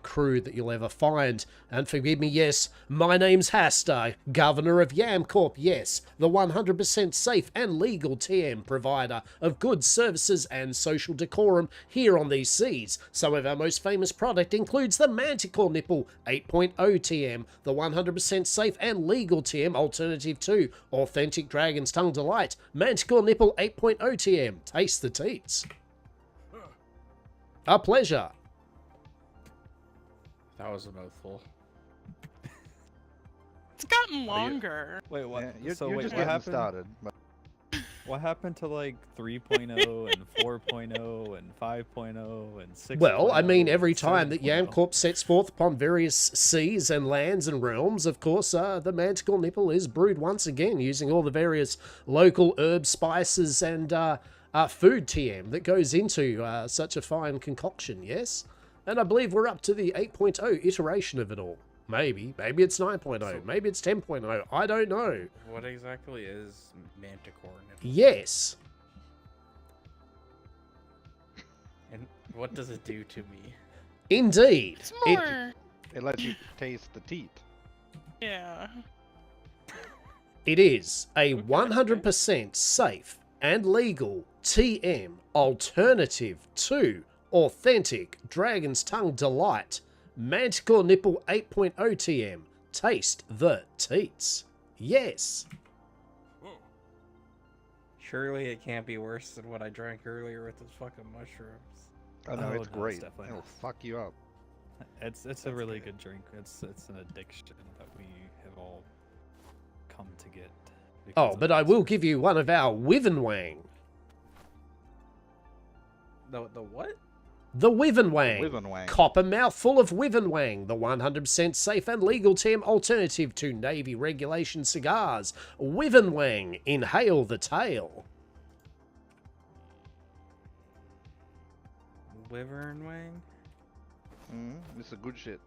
crew that you'll ever find. And forgive me, yes, my name's Hastur, Governor of Yamcorp, yes, the 100% safe and legal TM provider of goods, services, and social decorum here on these seas. Some of our most famous product includes the Manticore Nipple 8.0 TM, the 100% safe and legal TM alternative to Authentic Dragon's Tongue Delight, Manticore Nipple 8.0 TM. Taste the teats. A pleasure. That was a mouthful. It's gotten longer. Wait, what? Yeah, you're, so you're wait, just what getting happened? started. But What happened to like 3.0 and 4.0 and 5.0 and 6.0? Well, I mean, every and time that 7.0? Yamcorp sets forth upon various seas and lands and realms, of course, the Manticore Nipple is brewed once again using all the various local herbs, spices, and food TM that goes into such a fine concoction, yes? And I believe we're up to the 8.0 iteration of it all. Maybe it's 9.0, maybe it's 10.0, I don't know. What exactly is Manticore Nipple? Yes. And what does it do to me? Indeed. It's more. it lets you taste the teat. Yeah. It is a 100% safe and legal TM alternative to Authentic Dragon's Tongue Delight, Manticore Nipple 8.0 TM. Taste the teats. Yes. Surely it can't be worse than what I drank earlier with those fucking mushrooms. Oh no, Oh, it's no, great. definitely It'll not. fuck you up. It's a That's really good. good drink. It's an addiction that we have all come to get. Oh, because but of I will Hastur. give you one of our Wivenwang. The what? The Wivenwang. Wivenwang. Copper mouthful of Wivenwang, the 100% safe and legal TM alternative to Navy regulation cigars. Wivenwang, inhale the tail. Wyvern Wang? This is good shit.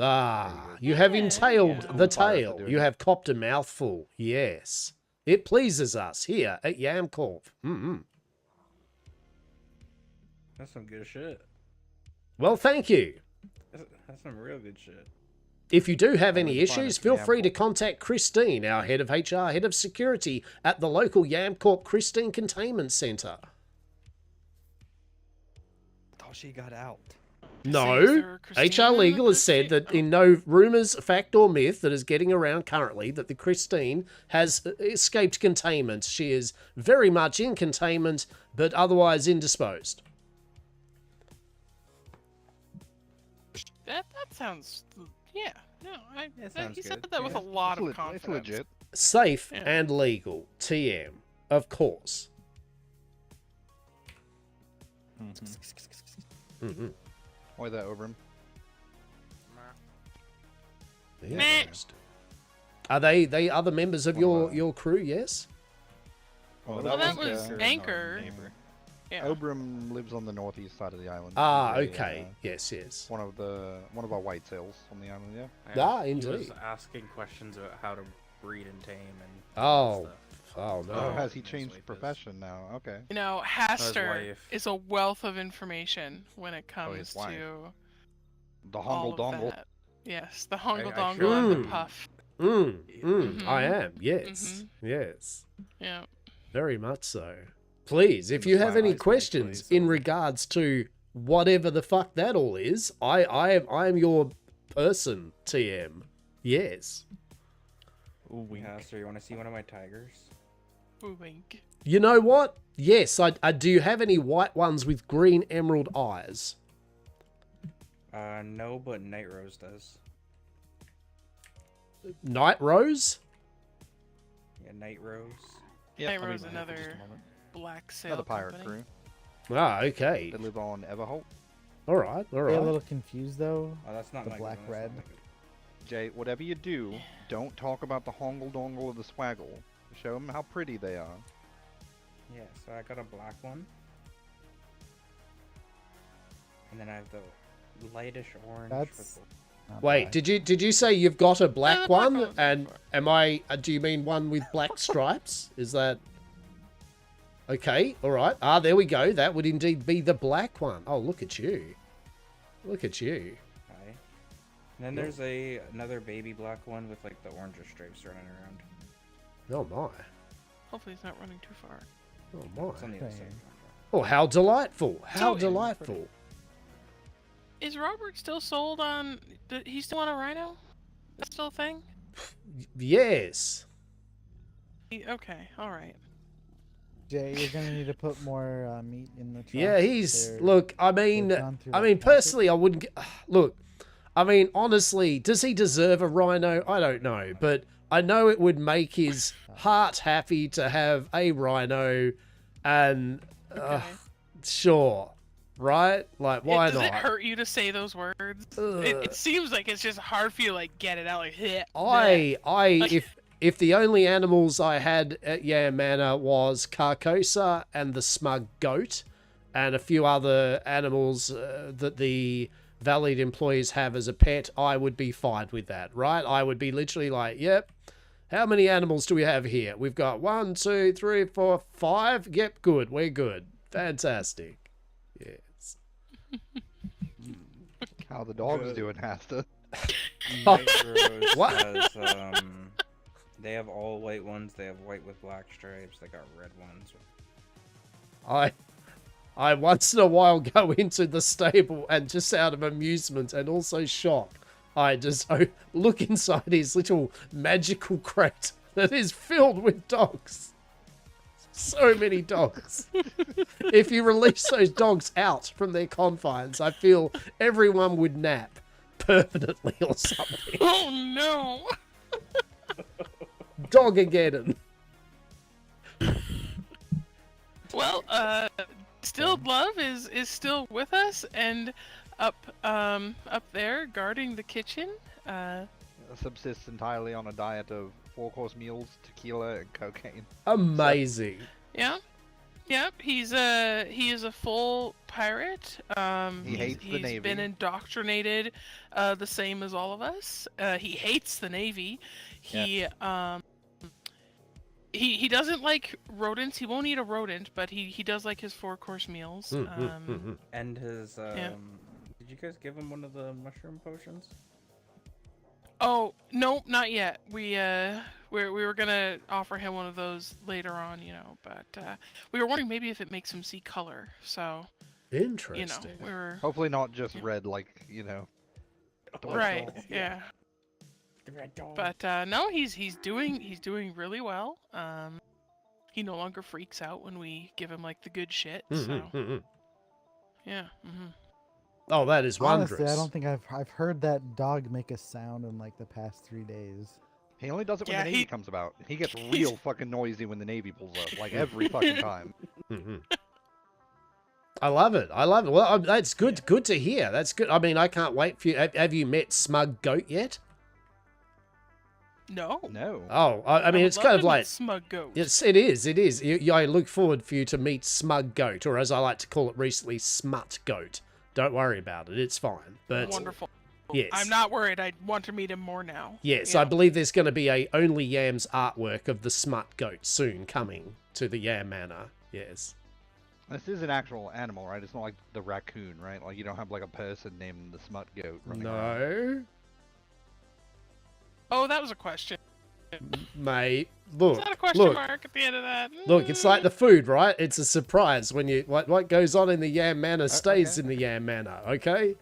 Ah, you have entailed yeah. the Pirates are tale. doing You it. have copped a mouthful. Yes. It pleases us here at Yamcorp. That's some good shit. Well, thank you. That's some real good shit. If you do have Always any the issues, finest feel free to Yamcorp. contact Christine, our head of HR, head of security at the local Yamcorp Christine Containment Centre. thought she got out. No, Is there a Christine HR in the Legal has said Christine? that in no rumours, fact or myth that is getting around currently that the Christine has escaped containment. She is very much in containment, but otherwise indisposed. That sounds. Yeah. No, sounds he said good, that with yeah. a lot of It's confidence. legit. Safe Yeah. and legal. TM. Of course. Mm-hmm. Why that over him? Meh. Are they other members of your crew, yes? Oh, Well, that was, was our Anchor. neighbor. Yeah. Obram lives on the northeast side of the island. Ah, He's okay. Yes. one of our white sails on the island. Yeah. Ah, He was indeed. asking questions about how to breed and tame and Oh, stuff. oh Oh, no. has he Nice changed wait, profession now? Okay. You know, Hastur wife. is a wealth of information when it Oh, his comes wife. to The all hongle of dongle. that. Yes, the hongle I dongle sure and am. the puff. I Mhm. am. Yes. Yes. Yeah. Very much so. Please, if The you have any Twilight Zone questions plays in over. regards to whatever the fuck that all is, I am your person, TM. Yes. Ooh, wink. Yeah, so you want to see one of my tigers? Ooh, wink. You know what? Yes, I do have any white ones with green emerald eyes. No, but Night Rose does. Night Rose? Yeah, Night Rose. Yeah, Night I'll be Rose, back for just a another moment. black sail Another pirate company. crew. Ah, okay. They live on Everholt. All right. They're a little confused though. Oh, that's not The my black good one, that's red. not my good Jay, whatever you do, don't talk about the hongle dongle or the swaggle. Show them how pretty they are. one. Yeah, so I got a black one. And then I have the lightish orange That's- with Not Wait, bad. did you say you've got a black the black one? one's And before. am I? Do you mean one with black stripes? Is that? Okay, all right. Ah, there we go. That would indeed be the black one. Oh, look at you. Look at you. Hi. And then there's another baby black one with like the orange stripes running around. Oh my. Hopefully he's not running too far. Oh It's on my. the other Okay. side. Oh, how delightful. How So- delightful. Is Robert still sold on... He's still on a rhino? That's still a thing? Yes. Okay, alright. Jay, you're gonna need to put more meat in the truck. Yeah, he's They're- look. I they've mean, gone through I that mean, process. personally, I wouldn't. Look, I mean, honestly, does he deserve a rhino? I don't know, but I know it would make his heart happy to have a rhino, and Okay. sure, right? Like, why Does not? it hurt you to say those words? Ugh. It seems like it's just hard for you to like get it out like heh, If the only animals I had at Yam Manor was Carcosa and the smug goat, and a few other animals that the valued employees have as a pet, I would be fine with that, right? I would be literally like, yep. How many animals do we have here? We've got 1, 2, 3, 4, 5. Yep, good. We're good. Fantastic. Yes. How the dogs doing, Hasta? Night Rose What? has, they have all white ones. They have white with black stripes. They got red ones. I once in a while go into the stable and just out of amusement and also shock, I just look inside his little magical crate that is filled with dogs. So many dogs. If you release those dogs out from their confines, I feel everyone would nap permanently or something. Oh no! Dogageddon. Well, Distilled Love is still with us and up there guarding the kitchen. Subsists entirely on a diet of 4-course meals, tequila, and cocaine. Amazing. Yeah. Yep, he is a full pirate. He hates the he's Navy. been indoctrinated, the same as all of us. He hates the Navy. He he doesn't like rodents. He won't eat a rodent, but he does like his 4-course meals. And his Yeah. Did you guys give him one of the mushroom potions? Oh no, not yet. We were gonna offer him one of those later on, but we were wondering maybe if it makes him see color. So Interesting. we were Hopefully not just red, like right, yeah. But no, he's doing really well. He no longer freaks out when we give him like the good shit. So yeah. Oh, that is wondrous. Honestly, I don't think I've heard that dog make a sound in like the past 3 days. He only does it when Yeah, the Navy comes about. He gets real fucking noisy when the Navy pulls up, like every fucking time. I love it. I love it. Well, that's good. Good to hear. That's good. I mean, I can't wait for you. Have you met Smug Goat yet? No. No. Oh, I mean, would it's love kind to of meet like Smug Goat. It is. It is. I look forward for you to meet Smug Goat, or as I like to call it recently, Smut Goat. Don't worry about it. It's fine. But Wonderful. yes, I'm not worried. I want to meet him more now. Yes, Yeah. I believe there's going to be a Only Yams artwork of the Smut Goat soon coming to the Yam Manor. Yes. This is an actual animal, right? It's not like the raccoon, right? Like you don't have like a person named the Smut Goat running around. No, Oh, that was a question. mate. Is Look, that a question look, mark at the end of that? look. It's like the food, right? It's a surprise when you what goes on in the Yam Manor stays in the Yam Manor. Okay.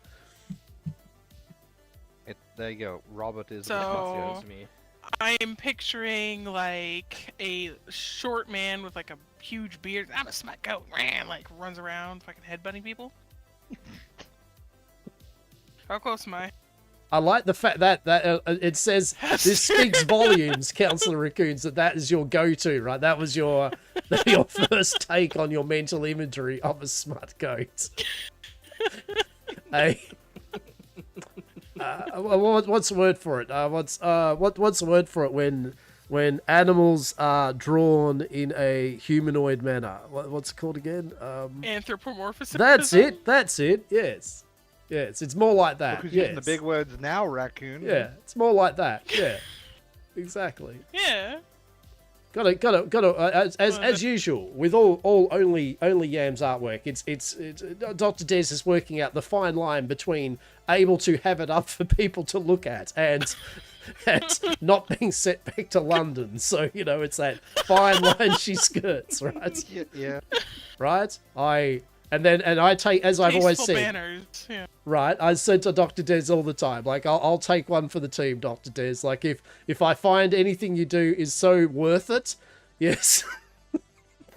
There you go. Robert is So- the Smut Goat. me. I'm picturing like a short man with like a huge beard. I'm a smut goat, man. Like runs around, fucking headbutting people. How close am I? I like the fact that it says this speaks volumes, Councillor Raccoons, that is your go-to, right? That was your first take on your mental imagery of a smut goat. Hey, what's the word for it? What's the word for it when animals are drawn in a humanoid manner? What's it called again? Anthropomorphism. That's it. That's it. Yes. Yes, it's more like that. Who's Yes. using the big words now, raccoon? Yeah, it's more like that. Yeah, exactly. Yeah. Got to. As usual with all only Yams artwork, it's Dr. Des is working out the fine line between able to have it up for people to look at and not being sent back to London. So it's that fine line she skirts, right? Yeah. Right. I take, as I've always Tasteful said, banners. Yeah. right? I said to Dr. Des all the time, like, I'll take one for the team, Dr. Des. Like, if I find anything you do is so worth it, yes,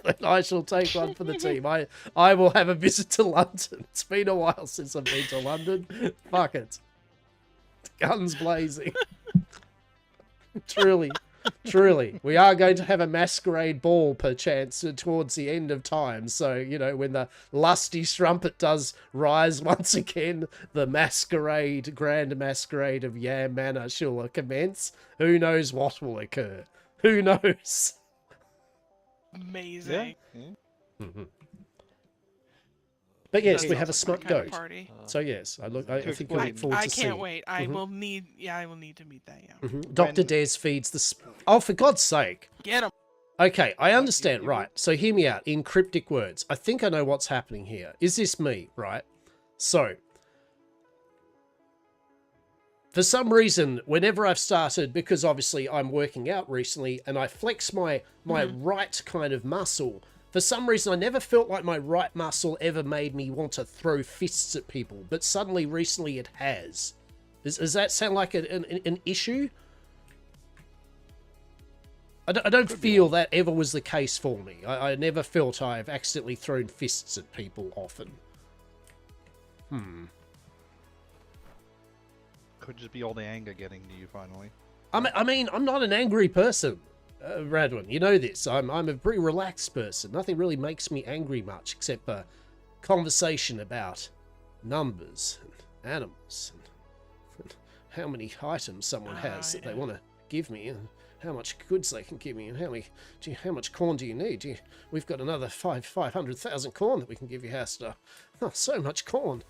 then I shall take one for the team. I will have a visit to London. It's been a while since I've been to London. Fuck it. Guns blazing. Truly, we are going to have a masquerade ball, perchance, towards the end of time. So, when the lusty strumpet does rise once again, the grand masquerade of Yam Manor shall commence. Who knows what will occur? Who knows? Amazing. Yeah. But yes, That we have a sounds like smut my kind of goat. party. So yes, I think you'll I, look forward I to seeing. can't wait. I will need. Yeah, I will need to meet that. Yeah. Dr. Des feeds the. Oh, for God's sake! Get him. Okay, I understand, right. So hear me out, in cryptic words. I think I know what's happening here. Is this me, right? So, for some reason, whenever I've started, because obviously I'm working out recently, and I flex my right kind of muscle, for some reason I never felt like my right muscle ever made me want to throw fists at people, but suddenly, recently, it has. Does that sound like an issue? I don't feel that ever was the case for me. I never felt I've accidentally thrown fists at people often. Could just be all the anger getting to you finally. I mean, I'm not an angry person, Radwin. You know this. I'm a pretty relaxed person. Nothing really makes me angry much, except for conversation about numbers and animals and how many items someone has that they want to give me, and how much goods they can give me, and how much corn do you need? We've got another 500,000 corn that we can give you, Hastur. Oh, so much corn.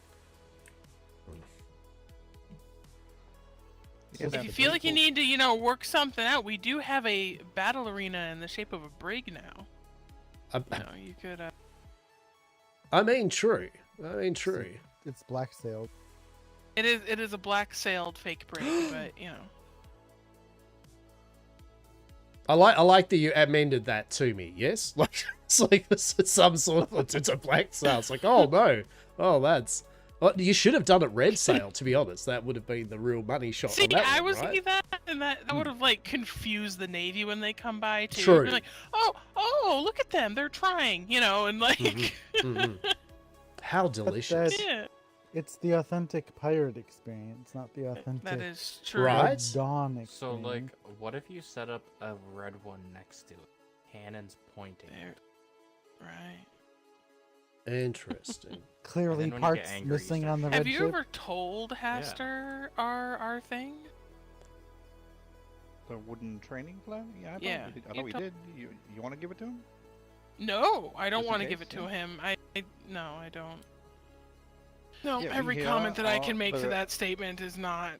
If you feel like you need to, work something out, we do have a battle arena in the shape of a brig now. You could. I mean, true. It's black sailed. It is a black sailed fake brig, but I like that you amended that to me. Yes, like it's like some sort of it's a black sail. It's like, oh no, that's. Well, you should have done it red sail, to be honest. That would have been the real money shot. See, on that I one, was right? thinking that, and that would have confused the Navy when they come by too. True. They're like, oh, look at them, they're trying, and like. Mm-hmm. How delicious! Yeah. It's the authentic pirate experience, not the authentic That is true. Right. Red Dawn experience. So, like, what if you set up a red one next to it? Cannons pointing. There. Right. Interesting. Clearly And then when you parts get angry, you missing start on the Have red you ship. ever told Hastur our thing? The wooden training flag? Yeah, Yeah, I thought we did. You want to give it to him? No, I don't Just in want to give case, it to yeah. him. No, I don't. No, Yeah, every here comment that I are can make to the- that statement is not.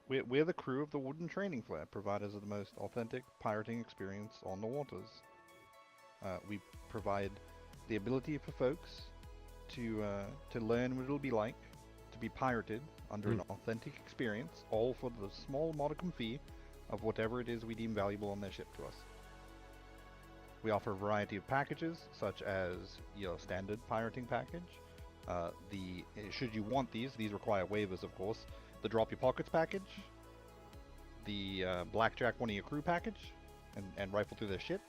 We're the crew of the wooden training flag, providers of the most authentic pirating experience on the waters. We provide the ability for folks to learn what it'll be like to be pirated under an authentic experience, all for the small modicum fee of whatever it is we deem valuable on their ship to us. We offer a variety of packages, such as your standard pirating package. Should you want these require waivers, of course. The Drop Your Pockets package, the Blackjack One of Your Crew package, and rifle through their shit.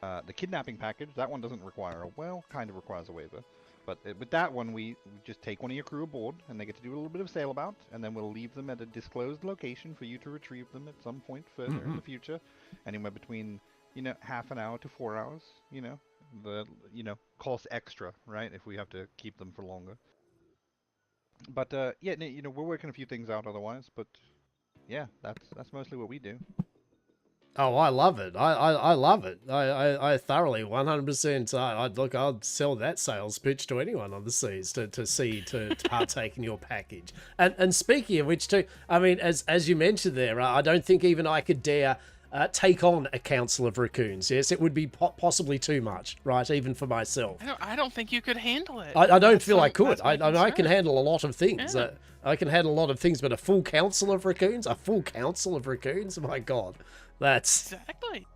The Kidnapping package, that one doesn't require kind of requires a waiver. But with that one, we just take one of your crew aboard, and they get to do a little bit of sail about, and then we'll leave them at a disclosed location for you to retrieve them at some point further in the future, anywhere between half an hour to 4 hours. Cost extra, right? If we have to keep them for longer. But we're working a few things out otherwise. But yeah, that's mostly what we do. Oh, I love it. I love it. I thoroughly 100%. I'd sell that sales pitch to anyone on the seas to partake in your package. And speaking of which, too, I mean, as you mentioned there, I don't think even I could dare take on a council of raccoons. Yes, it would be possibly too much, right? Even for myself. I don't think you could handle it. I don't feel I That's could. my I can concern. handle a lot of things. Yeah. I can handle a lot of things, but a full council of raccoons? My God. Exactly.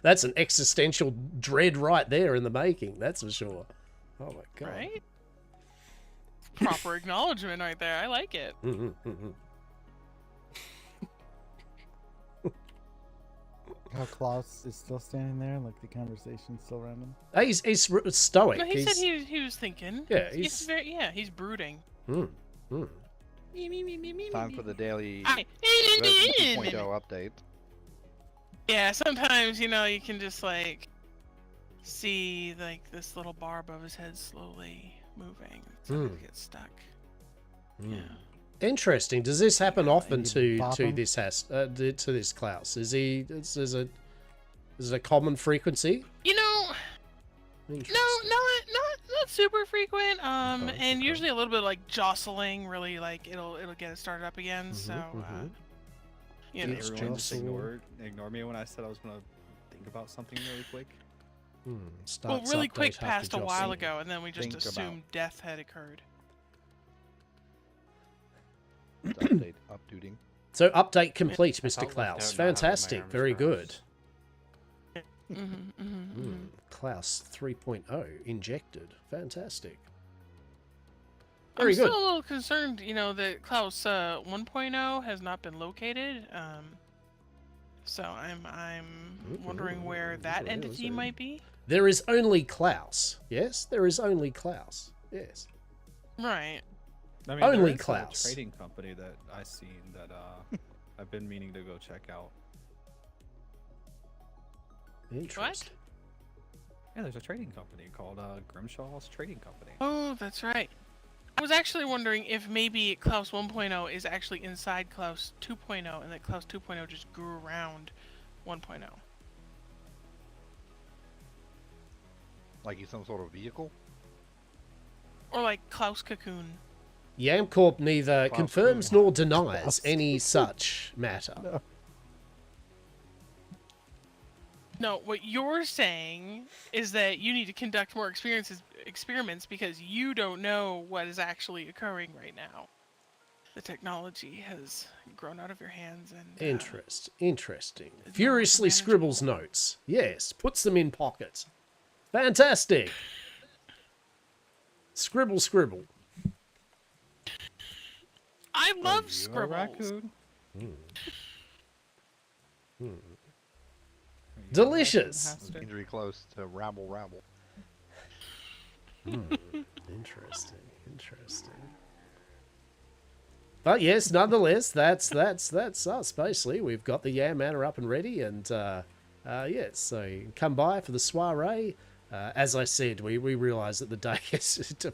That's an existential dread right there in the making. That's for sure. Oh my God. Right? Proper acknowledgement right there. I like it. How Klaus is still standing there, like the conversation's still running. He's stoic. No, he said he was thinking. Yeah, he's brooding. Mm. Time for the daily I- version 2.0 update. Yeah, sometimes you can just see this little bar above his head slowly moving. Sometimes it gets stuck. Yeah. Interesting. Does this happen often you to bop him? this Klaus? Is it a common frequency? No, not super frequent. And okay. usually a little bit like jostling. Really, it'll get it started up again. So, It's Everyone just jostling. ignore me when I said I was gonna think about something really quick. well, Starts really update quick after passed a while jostling. ago, and then we just Think assumed death had occurred. Update, updating. So update complete, I Mr. felt left Klaus. out not having my Fantastic. arms Very good. crossed. Klaus 3.0 injected. Fantastic. I'm Very good. still a little concerned, that Klaus 1.0 has not been located. So I'm wondering where that yeah, entity so- might be. There is only Klaus. Yes, there is only Klaus. Yes. Right. I mean, Only there is Klaus. a trading company that I seen that I've been meaning to go check out. Interesting. Yeah, there's a trading company called Grimshaw's Trading Company. Oh, that's right. I was actually wondering if maybe Klaus 1.0 is actually inside Klaus 2.0 and that Klaus 2.0 just grew around 1.0. Like he's some sort of vehicle? Or like Klaus Cocoon. Yamcorp neither Klaus confirms Cocoon. nor denies Klaus any such matter. No. No, what you're saying is that you need to conduct more experiments because you don't know what is actually occurring right now. The technology has grown out of your hands and... Interesting. It's Furiously not scribbles manageable. notes. Yes, puts them in pocket. Fantastic. Scribble, scribble. I Are love you a scribbles. raccoon? Hmm. Are you a Delicious. raccoon, Hastur? Injury close to rabble rabble. Interesting. But yes, nonetheless, that's us basically. We've got the Yam Manor up and ready, and yes, so you can come by for the soiree. As I said, we realised that the day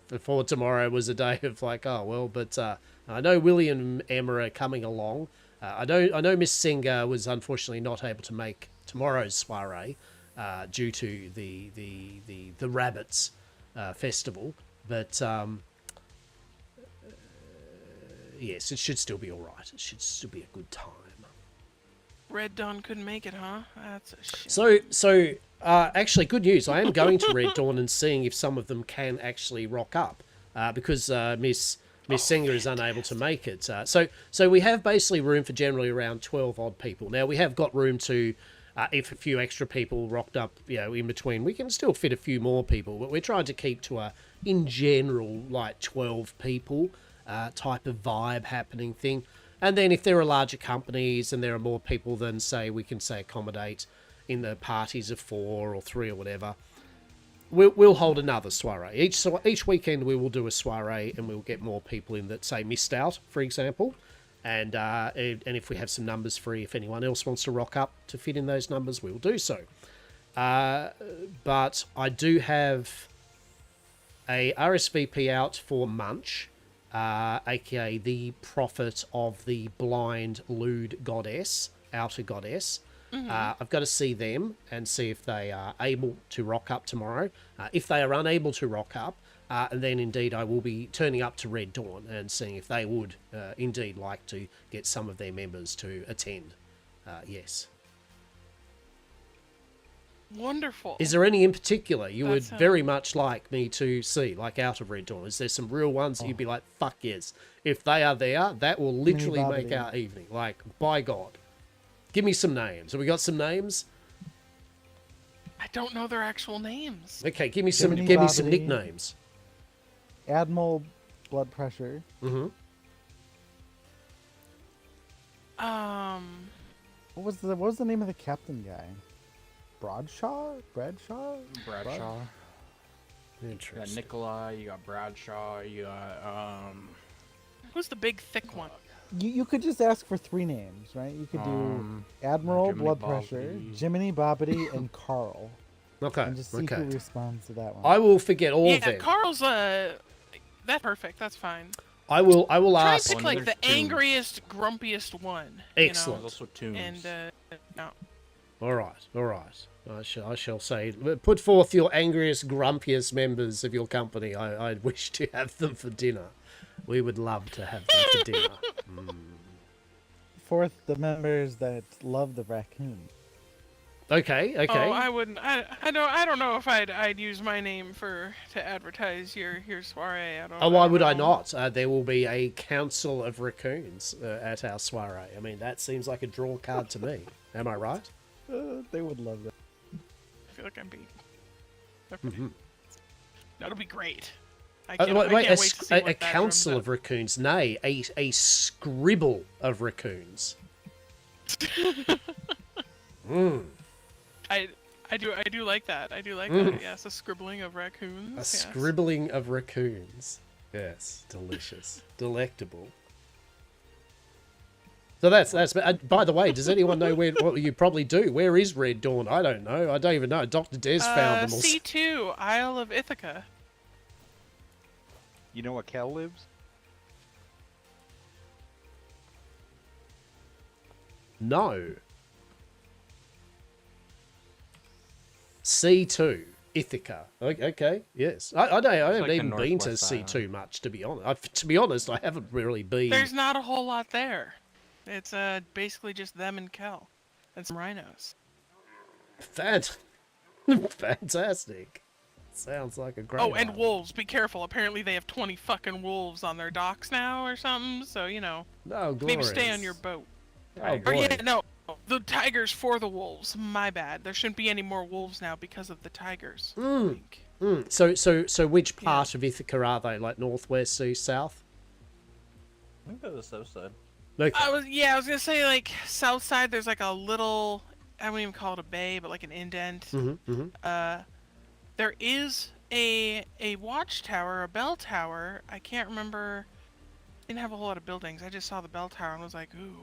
before tomorrow was a day of like, oh well, but I know Willie and Emma are coming along. I know Miss Singer was unfortunately not able to make tomorrow's soiree due to the rabbits festival, but yes, it should still be all right. It should still be a good time. Red Dawn couldn't make it, huh? That's a shame. So actually, good news. I am going to Red Dawn and seeing if some of them can actually rock up because Miss Singer is unable to make it. So we have basically room for generally around 12 odd people. Now we have got room to, if a few extra people rocked up, in between, we can still fit a few more people. But we're trying to keep to a, in general, like 12 people type of vibe happening thing. And then if there are larger companies and there are more people than, say, we can say accommodate in the parties of 4 or 3 or whatever, we'll hold another soiree. Each weekend we will do a soiree and we'll get more people in that, say, missed out, for example. And if we have some numbers free, if anyone else wants to rock up to fit in those numbers, we'll do so. But I do have a RSVP out for Munch, aka the prophet of the blind lewd goddess, outer goddess. I've got to see them and see if they are able to rock up tomorrow. If they are unable to rock up, then indeed I will be turning up to Red Dawn and seeing if they would indeed like to get some of their members to attend. Yes. Wonderful. Is there any in particular you That would sounds- very much like me to see, like out of Red Dawn? Is there some real ones that you'd be like, fuck yes. If they are there, that will literally make Bobbity. our evening. Like, by God. Give me some names. Have we got some names? I don't know their actual names. Okay, give me some Jiminy Bobbity. nicknames. Admiral Blood Pressure. Mm-hmm. What was the name of the captain guy? Bradshaw? Bradshaw. You got Interesting. Nikolai, you got Bradshaw, you got Who's the big thick one? You could just ask for 3 names, right? You could do Admiral Jiminy Blood Pressure, Bobbity. Jiminy Bobbity, and Carl. Okay, And just see who okay. responds to that one. I will forget all of Yeah, them. Carl's that's perfect. That's fine. I will Try and ask. pick One like of the there's two. angriest, grumpiest one. Excellent. There's also Tombs. And no. All right. I shall say, put forth your angriest, grumpiest members of your company. I wish to have them for dinner. We would love to have them for dinner. 4th, the members that love the raccoon. Okay. Oh, I wouldn't. I don't know if I'd use my name to advertise your soiree. I don't. Oh, why would I know. not? There will be a council of raccoons at our soiree. I mean, that seems like a draw card to me. Am I right? They would love that. I feel like I'm being. Okay. That'll be great. I Wait, can't wait to see a what that council drums of raccoons? Nay, a scribble of raccoons. up. I do like that. I do like that. Yes, a scribbling of raccoons. A yes. scribbling of raccoons. Yes, delicious, delectable. So that's. By the way, does anyone know what you probably do? Where is Red Dawn? I don't know. I don't even know. Dr. Des found them all. C2, Isle of Ithaca. You know where Kel lives? No. C2, Ithaca. Okay, yes. I know. I haven't like a even been to northwest C2 much, to be honest. To be honest, I haven't really been. There's not a whole lot there. It's basically just them and Kel and some rhinos. Fantastic. Sounds like a great. Oh, and island. wolves. Be careful. Apparently they have 20 fucking wolves on their docks now or something. So, you know, No, maybe stay glorious. on your boat. Oh Or boy. yeah, no. The tigers for the wolves. My bad. There shouldn't be any more wolves now because of the tigers. I think. So which part of Ithaca are they? Like northwest, east, south? I think they're the south side. Okay. I was gonna say like south side. There's like a little. I wouldn't even call it a bay, but like an indent. There is a watchtower, a bell tower. I can't remember. Didn't have a whole lot of buildings. I just saw the bell tower and was like, ooh.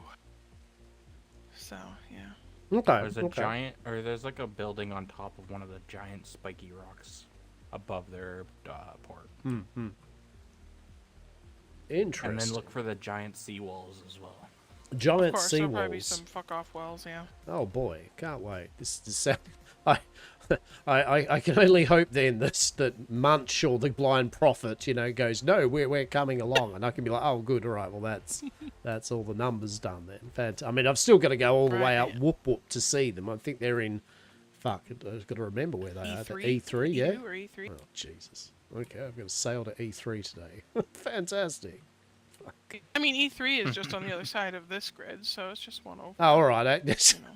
So yeah. Okay. There's a giant, or there's like a building on top of one of the giant spiky rocks above their port. Interesting. And then look for the giant seawalls as well. Giant Of course, there'll probably be seawalls. some fuck off wells. Yeah. Oh boy, can't wait. This sound. I can only hope then that Munch or the blind prophet, goes, no, we're coming along, and I can be like, oh good, all right, well that's all the numbers done then. I mean, I've still got to go all the way out Whoop Whoop to see them. I think they're in. Fuck, I've got to remember where they are. E3, yeah. E2 or E3. Oh Jesus. Okay, I've got to sail to E3 today. Fantastic. I mean, E3 is just on the other side of this grid, so it's just one over. Oh, all right. You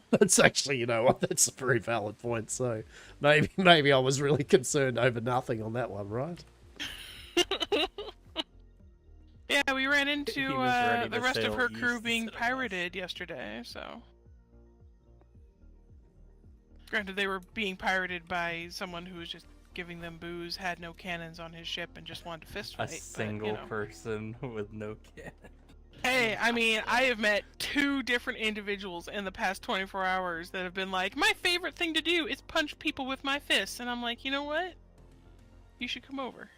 That's actually, you know what? That's a very valid point. So maybe I was really concerned over nothing on that one, right? Yeah, we ran into was ready the to rest of sail her east crew being instead of west. pirated yesterday, so. Granted, they were being pirated by someone who was just giving them booze, had no cannons on his ship, and just wanted to fist A fight. single but, person with no kid. Hey, I mean, I have met 2 different individuals in the past 24 hours that have been like, my favorite thing to do is punch people with my fists. And I'm like, you know what? You should come over.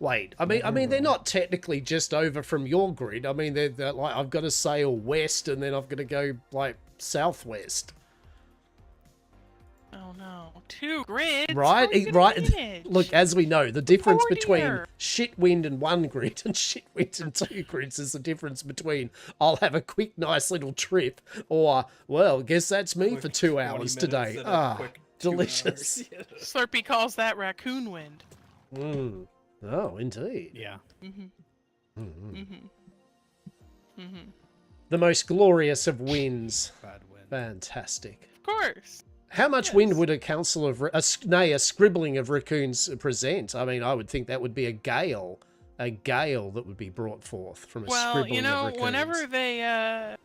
Wait, I mean, they're not technically just over from your grid. I mean, they're like, I've got to sail west and then I've got to go, like, southwest. Oh no, 2 grids? Right? How are you gonna Right. manage? Look, as we know, the difference Oh, between dear. shit wind in 1 grid and shit wind in 2 grids is the difference between I'll have a quick, nice little trip or, well, guess that's me for 2 hours today. Ah, delicious. Slurpee calls that raccoon wind. Mm. Oh, indeed. Yeah. The most glorious of winds. Bad win. Fantastic. Of course. How much wind would a council of, a scribbling of raccoons present? I mean, I would think that would be a gale that would be brought forth from a Well, scribbling you know, of raccoons. whenever they,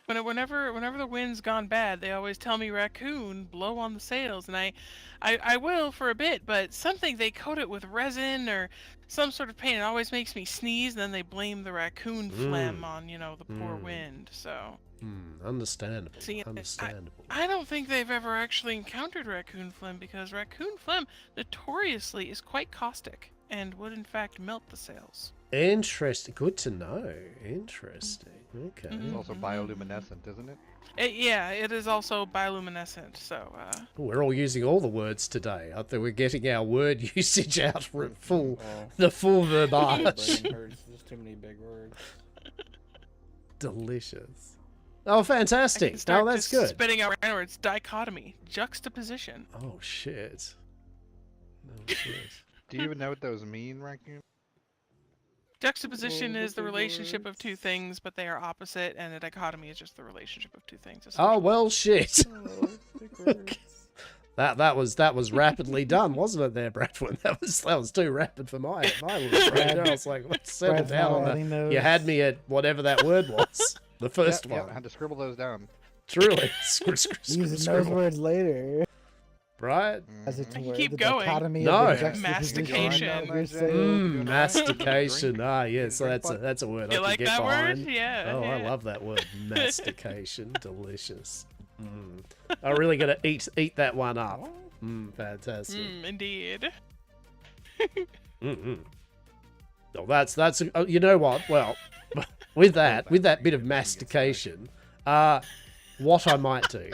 whenever the wind's gone bad, they always tell me raccoon, blow on the sails, and I will for a bit, but something they coat it with resin or some sort of paint, it always makes me sneeze, and then they blame the raccoon phlegm on, the poor wind, so. Understandable. See, Understandable. I don't think they've ever actually encountered raccoon phlegm because raccoon phlegm notoriously is quite caustic and would in fact melt the sails. Interesting. Good to know. Interesting. Okay. It's also bioluminescent, isn't it? Yeah, it is also bioluminescent, so We're all using all the words today. I think we're getting our word usage out for full, Oh. the full My verbage. brain hurts. There's too many big words. Delicious. Oh, I fantastic. can start Oh, that's just good. spitting out words. Dichotomy, juxtaposition. Oh, shit. Oh, shit. Do you even know what those mean, Raccoon? Juxtaposition Oh, is the big relationship of 2 words. things, but they are opposite, and a dichotomy is just the relationship of 2 things. Oh, essentially. well, shit. Oh, big words. That was rapidly done, wasn't it there, Bradford? That was too rapid for my little brain. I was like, let's settle Brad's down not on adding that. those. You had me at whatever that word was. The first Yep, one. I had to scribble those down. Truly. Using those Scribble. words later Right? as a Mhm. word. keep the going. dichotomy No. of the juxtaposition Mastication. of your sail. Mastication. Ah, yes, Drink that's a word I You can like get that behind. word? Yeah. Oh, I yeah. love that word. Mastication. Delicious. I really got to eat that one up. Fantastic. Indeed. Mm-hmm. No, that's you know what? Well, with that bit of mastication, what I might do,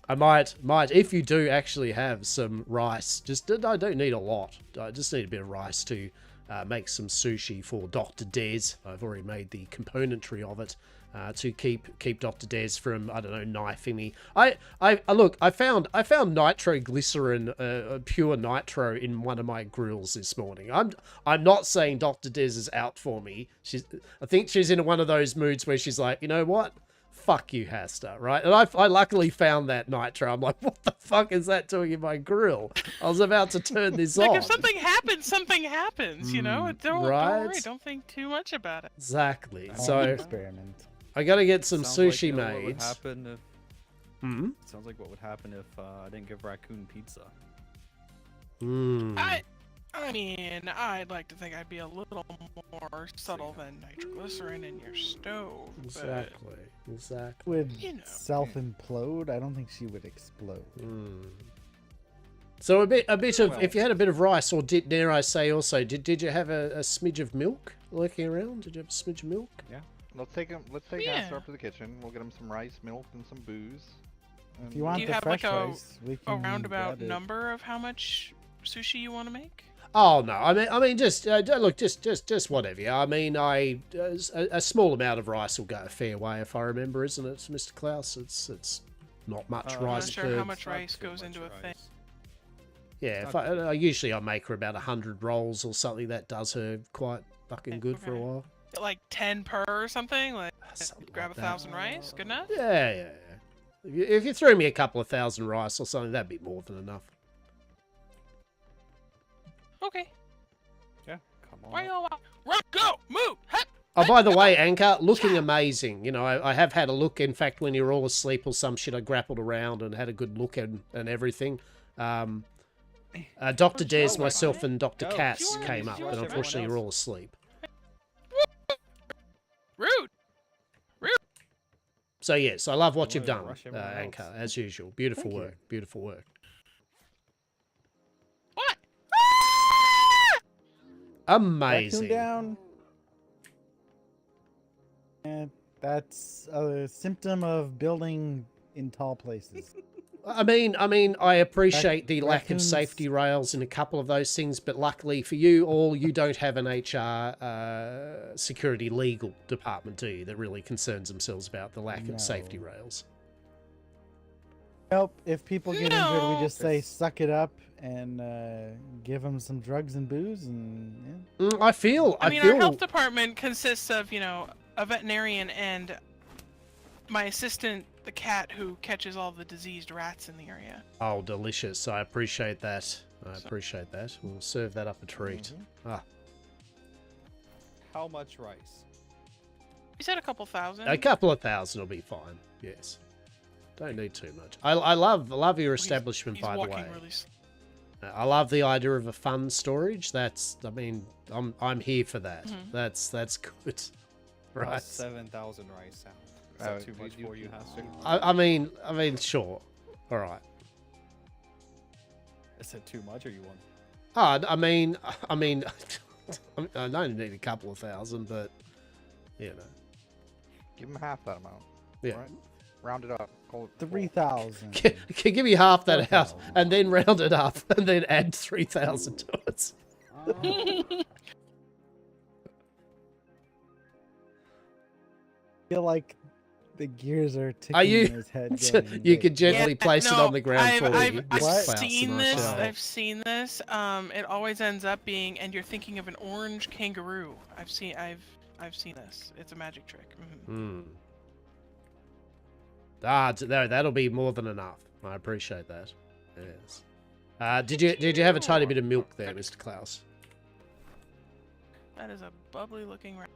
I might if you do actually have some rice, I don't need a lot. I just need a bit of rice to make some sushi for Dr. Des. I've already made the componentry of it to keep Dr. Des from, I don't know, knifing me. Look, I found nitroglycerin, pure nitro in one of my grills this morning. I'm not saying Dr. Des is out for me. I think she's in one of those moods where she's like, you know what? Fuck you, Hastur, right? And I luckily found that nitro. I'm like, what the fuck is that doing in my grill? I was about to turn this on. Like, if something happens, you know? Don't worry, don't think too much about it. Exactly. All So, experiment. I gotta get some Sounds sushi like, what would made. happen if, Hmm? sounds like what would happen if I didn't give Raccoon pizza. Hmm. I mean, I'd like to think I'd be a little more subtle than nitroglycerin in your stove. Exactly. Exactly. Would You know. self-implode? I don't think she would explode. Hmm. So a bit of, Well- if you had a bit of rice, or dare I say also, did you have a smidge of milk lurking around? Did you have a smidge of milk? Let's take Yeah. Hastur up to the kitchen. We'll get him some rice, milk, and some booze. If you want you the have, fresh like, rice, we A can roundabout grab it. number of how much sushi you want to make? Oh no, I mean, just look, just whatever. I mean, a small amount of rice will go a fair way, if I remember, isn't it, Mr. Klaus? It's not much I'm I'm rice not sure per. how much Not rice too goes much into a thing. rice. Yeah, if not I usually I make her about 100 rolls or something. That does her quite fucking good for a Okay. while. Like 10 per or something? Like, Something grab like a that. 1,000 rice? Good enough? Yeah. If you threw me a couple of thousand rice or something, that'd be more than enough. Okay. Yeah, come on. Why up. y'all run, go, move, hep! Oh, by the way, Anchor, looking amazing. You know, I have had a look. In fact, when you were all asleep or some shit, I grappled around and had a good look and everything. Dr. Des, sure, myself, right? and Dr. Go. Cass Sure, came up, sure, but everyone unfortunately, you're else. all asleep. Rude! So, yes, I love what You you've wanted to done, rush everyone Anchor, else. as usual. Beautiful Thank you. work. Beautiful work. What? Amazing. Raccoon down. And that's a symptom of building in tall places. I mean, I appreciate the lack of raccoons- safety rails in a couple of those things, but luckily for you all, you don't have an HR security legal department, do you, that really concerns themselves about the lack of safety No. rails? Nope. If people get injured, we No. just say suck it up and give them some drugs and booze, and I feel, I mean, our health department consists of, you know, a veterinarian and my assistant, the cat who catches all the diseased rats in the area. Oh, delicious. I appreciate that. I appreciate that. We'll serve that up a treat. How much rice? You said a couple thousand. A couple of thousand will be fine. Yes. Don't need too much. I love your establishment, He's by the walking way. really I love the idea of a fun storage. I mean, I'm here for that. Mhm. That's good. How's Right. 7,000 rice sound? Is that too much for you, Hastur? I mean, sure. All right. Is it too much, or you want? I mean, I don't need a couple of thousand, but you know, Give him half that amount. yeah. Right? Round it up. Call it 3,000. Can give me half that out, 4,000. and then round it up, and then add 3,000 to it. I feel like the gears are ticking Are you- in his head. going, You wait, could gently place it no, on the ground I've, for I've, you, I've Mr. Klaus, seen and I this. shall- I've seen this. It always ends up being, and you're thinking of an orange kangaroo. I've seen this. It's a magic trick. Mhm. That'll be more than enough. I appreciate that. Yes. Did you have a tiny bit of milk there, Mr. Klaus? That is a bubbly looking rat.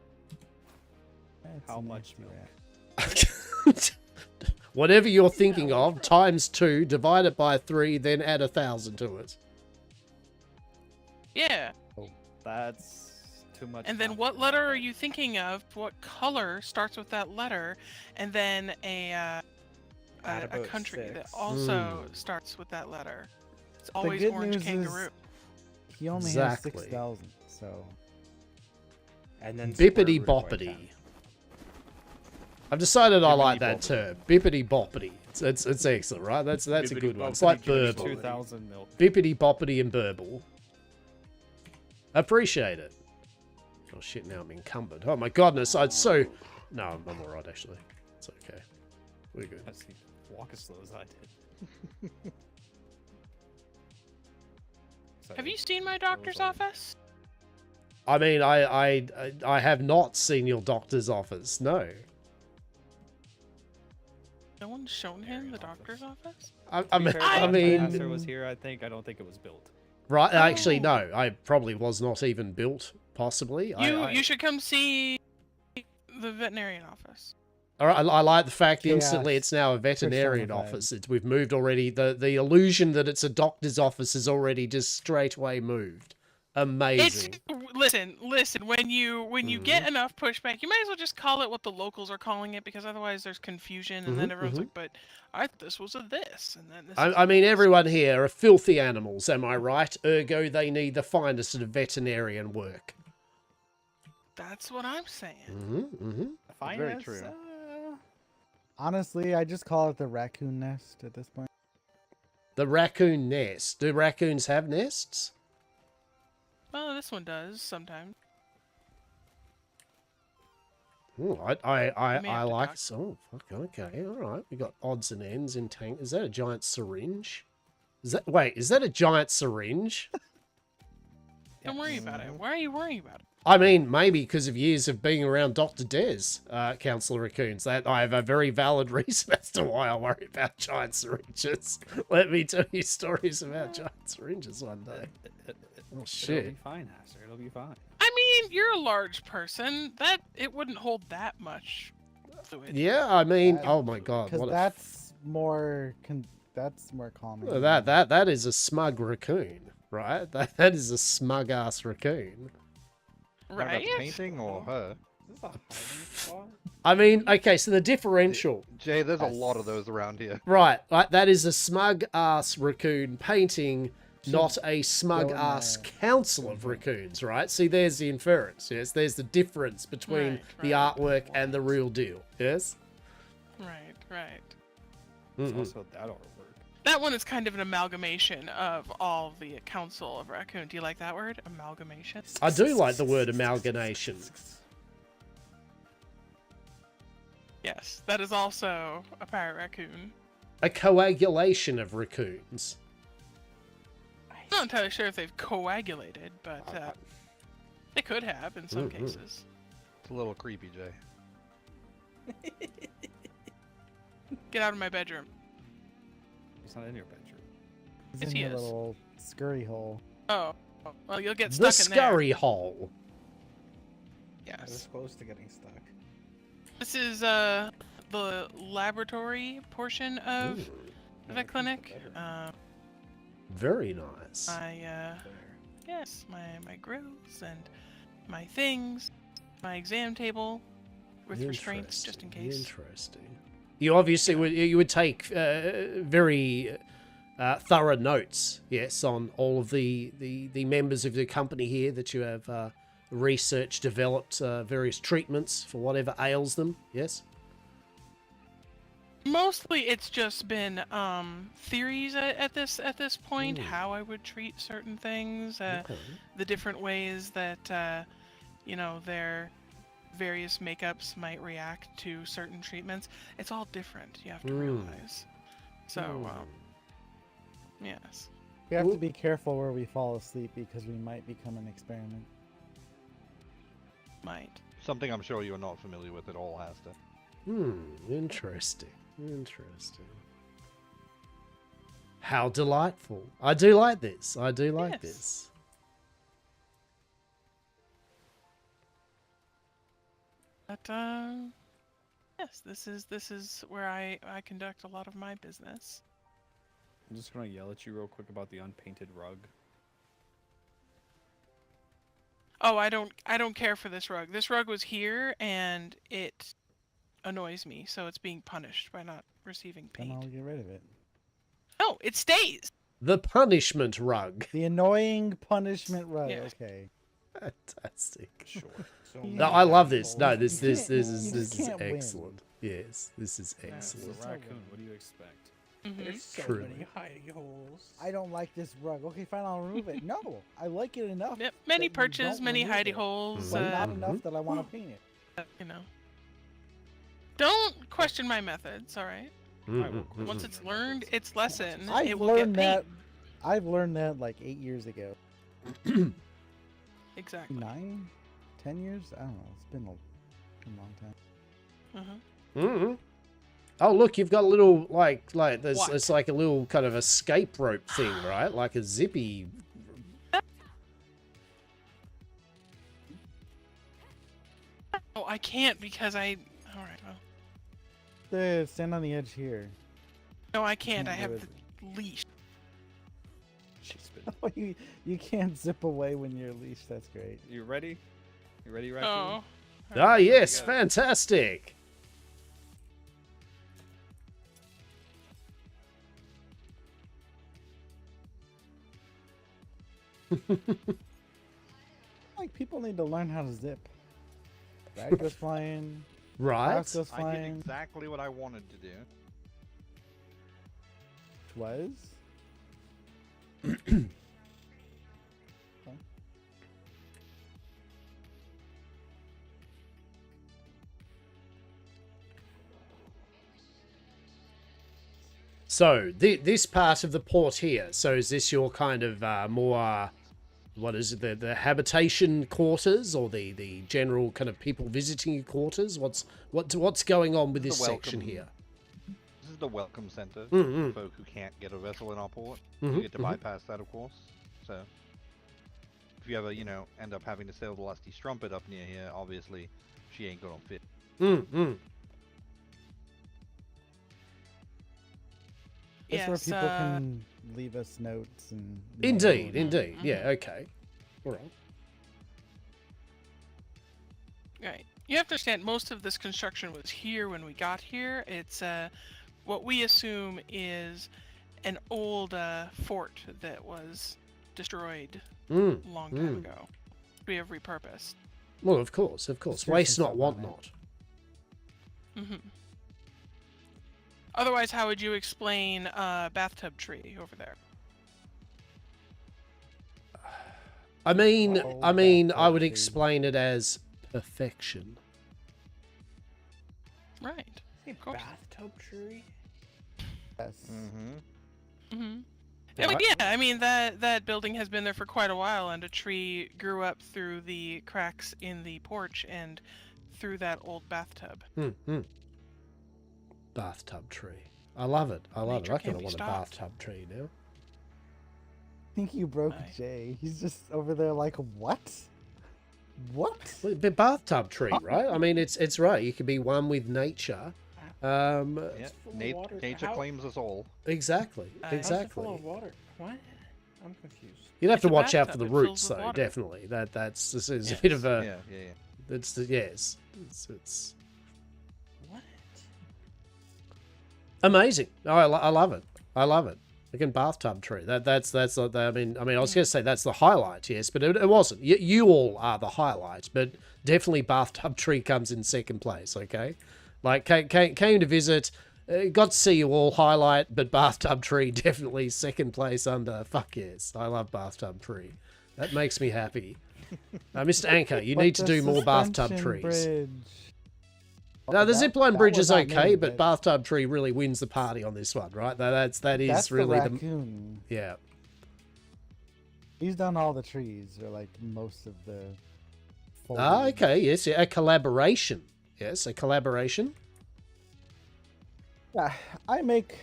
that's How an much extra milk? rat. Whatever you're thinking of, times 2, divide it by 3, then add 1,000 to it. Yeah. That's too much. And then milk what for letter my are thing. you thinking of? What color starts with that letter? And then a About country that 6. also starts with that letter. It's The always good orange news kangaroo. is he only Exactly. has 6,000, so And then Bippity square root of boppity. 10. I've decided I like Bippity that boppity. term. Bippity boppity. It's excellent, right? That's a Bippity good one. It's boppity, like bippity burble. boppity. 2,000 milk. Bippity boppity and burble. Appreciate it. Oh shit, now I'm encumbered. Oh my godness, I'd so... No, I'm alright actually. It's okay. We're good. I see. Walk as slow as I did. Have you seen my doctor's office? I mean, I have not seen your doctor's office, no. No one's shown him the doctor's office? I mean, Hastur was here. I don't think it was built. right, actually, Oh. no. I probably was not even built, possibly. You should come see the veterinarian office. All right, I like the fact Chaos instantly it's now a veterinarian personified. office. We've moved already. The illusion that it's a doctor's office is already just straight away moved. Amazing. Listen. When you get enough pushback, you might as well just call it what the locals are calling it, because otherwise there's confusion, and then everyone's like, "But I thought this was a this," and then this. I mean, everyone here are filthy animals, am I right? Ergo, they need the finest of veterinarian work. That's what I'm saying. Very true. honestly, I just call it the raccoon nest at this point. The raccoon nest. Do raccoons have nests? Well, this one does sometimes. Ooh, may I have to like. talk. Oh, fuck. Okay, all right. We got odds and ends in tank. Is that a giant syringe? Is that a giant syringe? Don't worry about it. Why are you worrying about it? I mean, maybe because of years of being around Dr. Des, Councillor Raccoons. That I have a very valid reason as to why I worry about giant syringes. Let me tell you stories about giant syringes one day. Oh It'll shit! be fine, Hastur. It'll be fine. I mean, you're a large person. That it wouldn't hold that much fluid. Yeah, I mean, That- oh my god, Because what that's more common. that is a smug raccoon, right? That is a smug ass raccoon. Right? Painting or her? Is this a hiding spot? I mean, okay, so the differential, Jay, there's a lot of those around here. right? Like that is a smug ass raccoon painting, not a smug go in ass there. council of raccoons, right? See, there's the inference. Yes, there's the difference between the Right. artwork and the real deal. Yes. Right. It's Mhm. also that artwork. That one is kind of an amalgamation of all the council of raccoon. Do you like that word? Amalgamation? I do like the word amalgamation. Yes, that is also a pirate raccoon. A coagulation of raccoons. I'm not entirely sure if they've coagulated, but they could have in some Mhm. cases. It's a little creepy, Jay. Get out of my bedroom. It's not in your bedroom. He's Yes, in he your is. little scurry hole. Oh, well, you'll get The stuck in there. scurry hole. I was Yes. close to getting stuck. This is the laboratory portion of the vet clinic. Very nice. My grills and my things, my exam table with restraints just in case. Interesting. You obviously would take very thorough notes, yes, on all of the members of the company here that you have researched, developed various treatments for whatever ails them. Yes. Mostly, it's just been theories at this point. How I would treat certain things, Okay. the different ways that their various makeups might react to certain treatments. It's all different. You have to realize. So, yes. We have Ooh. to be careful where we fall asleep because we might become an experiment. Might. Something I'm sure you're not familiar with at all, Hastur. Interesting. How delightful. I do like this. Yes. This. But yes, this is where I conduct a lot of my business. I'm just gonna yell at you real quick about the unpainted rug. Oh, I don't care for this rug. This rug was here and it annoys me, so it's being punished by not receiving Then paint. I'll get rid of it. No, it stays. The punishment rug. The annoying punishment rug. Yeah. Okay. Fantastic. Sure. So No, No, many I love hidey this. No, holes. this You this can't- this you is just this is can't win. excellent. Yes, this is Yeah, it's excellent. a raccoon. What do you expect? There's so True. many hidey holes. I don't like this rug. Okay, fine, I'll remove it. No, I like it enough. Yep, that many you perches, don't many remove hidey it, holes. but not Mhm. enough that I want to paint it. You know. Don't question my methods, all right? Mm-mm-mm. Once it's learned, it's lesson. I've it will get learned that. paint. I've learned that like 8 years ago. Exactly. 9, 10 years? I don't know. It's been a long time. Uh-huh. Oh, look, you've got a little there's What? it's like a little kind of escape rope thing, right? Like a zippy. Oh, I can't because I. All right. Well, Stand on the edge here. no, I can't. Can't I do have it. the leash. She's been. Oh, you can't zip away when you're leashed. That's great. You ready? You ready, raccoon? Oh. Ah, yes, go. fantastic. Like people need to learn how to zip. Rag goes flying. Right. Glass goes I did flying. exactly what I wanted to do. Was. So this part of the port here. So is this your kind of more, what is it? The habitation quarters or the general kind of people visiting your quarters? What's going on with this The section welcome. here? This is the welcome center Mm-mm. for folk who can't get a vessel in our port. Mhm, You get to mhm. bypass that, of course. So, if you ever, end up having to sail the Lusty Strumpet up near here, obviously, she ain't gonna fit. Mm-mm. That's Yes. where people can leave us notes and. Indeed, mail and- indeed. Yeah, okay. All right. Right. You have to understand, most of this construction was here when we got here. It's what we assume is an old fort that was destroyed Mm. a long time ago. We have repurposed. Well, of course, of course. There's Waste some not, stuff want on it. not. Mm-hmm. Otherwise, how would you explain bathtub tree over there? I mean, Well, I bathtub would tree. explain it as perfection. Right. Of course. Bathtub tree? Yes. Mm-hmm. Mm-hmm. Right. I mean that building has been there for quite a while, and a tree grew up through the cracks in the porch and through that old bathtub. Mm-hmm. Bathtub tree. I love it. I love it. Nature I can't kind of be want a stopped. bathtub tree now. I think you broke Aye. Jay. He's just over there like, what? What? Well, the bathtub tree, right? I mean, it's right. You can be one with nature. Yeah, full of water. nature How- claims us all. Exactly. How's it How's it full Exactly. of water? What? I'm confused. You'd have It's to a watch out for bathtub, the it fills roots, with though. water. Definitely. That's this is a Yes. bit of a. Yeah. It's the yes. It's What? amazing. Oh, I love it. I love it. Again, bathtub tree. That's I mean, I was going to say that's the highlight, yes, but it wasn't. You all are the highlight, but definitely bathtub tree comes in second place. Okay, like came to visit, got to see you all highlight, but bathtub tree definitely second place under. Fuck yes, I love bathtub tree. That makes me happy. Mr. Anchor, you But need to the do more bathtub suspension trees. bridge- No, the That- zipline that bridge was is not okay, me, but bathtub tree really wins the party on this one, right? That is that's really the raccoon. yeah. He's done all the trees, or like most of the. Ah, foliage. okay, yes, yeah, a collaboration. Yes, a collaboration. Yeah, I make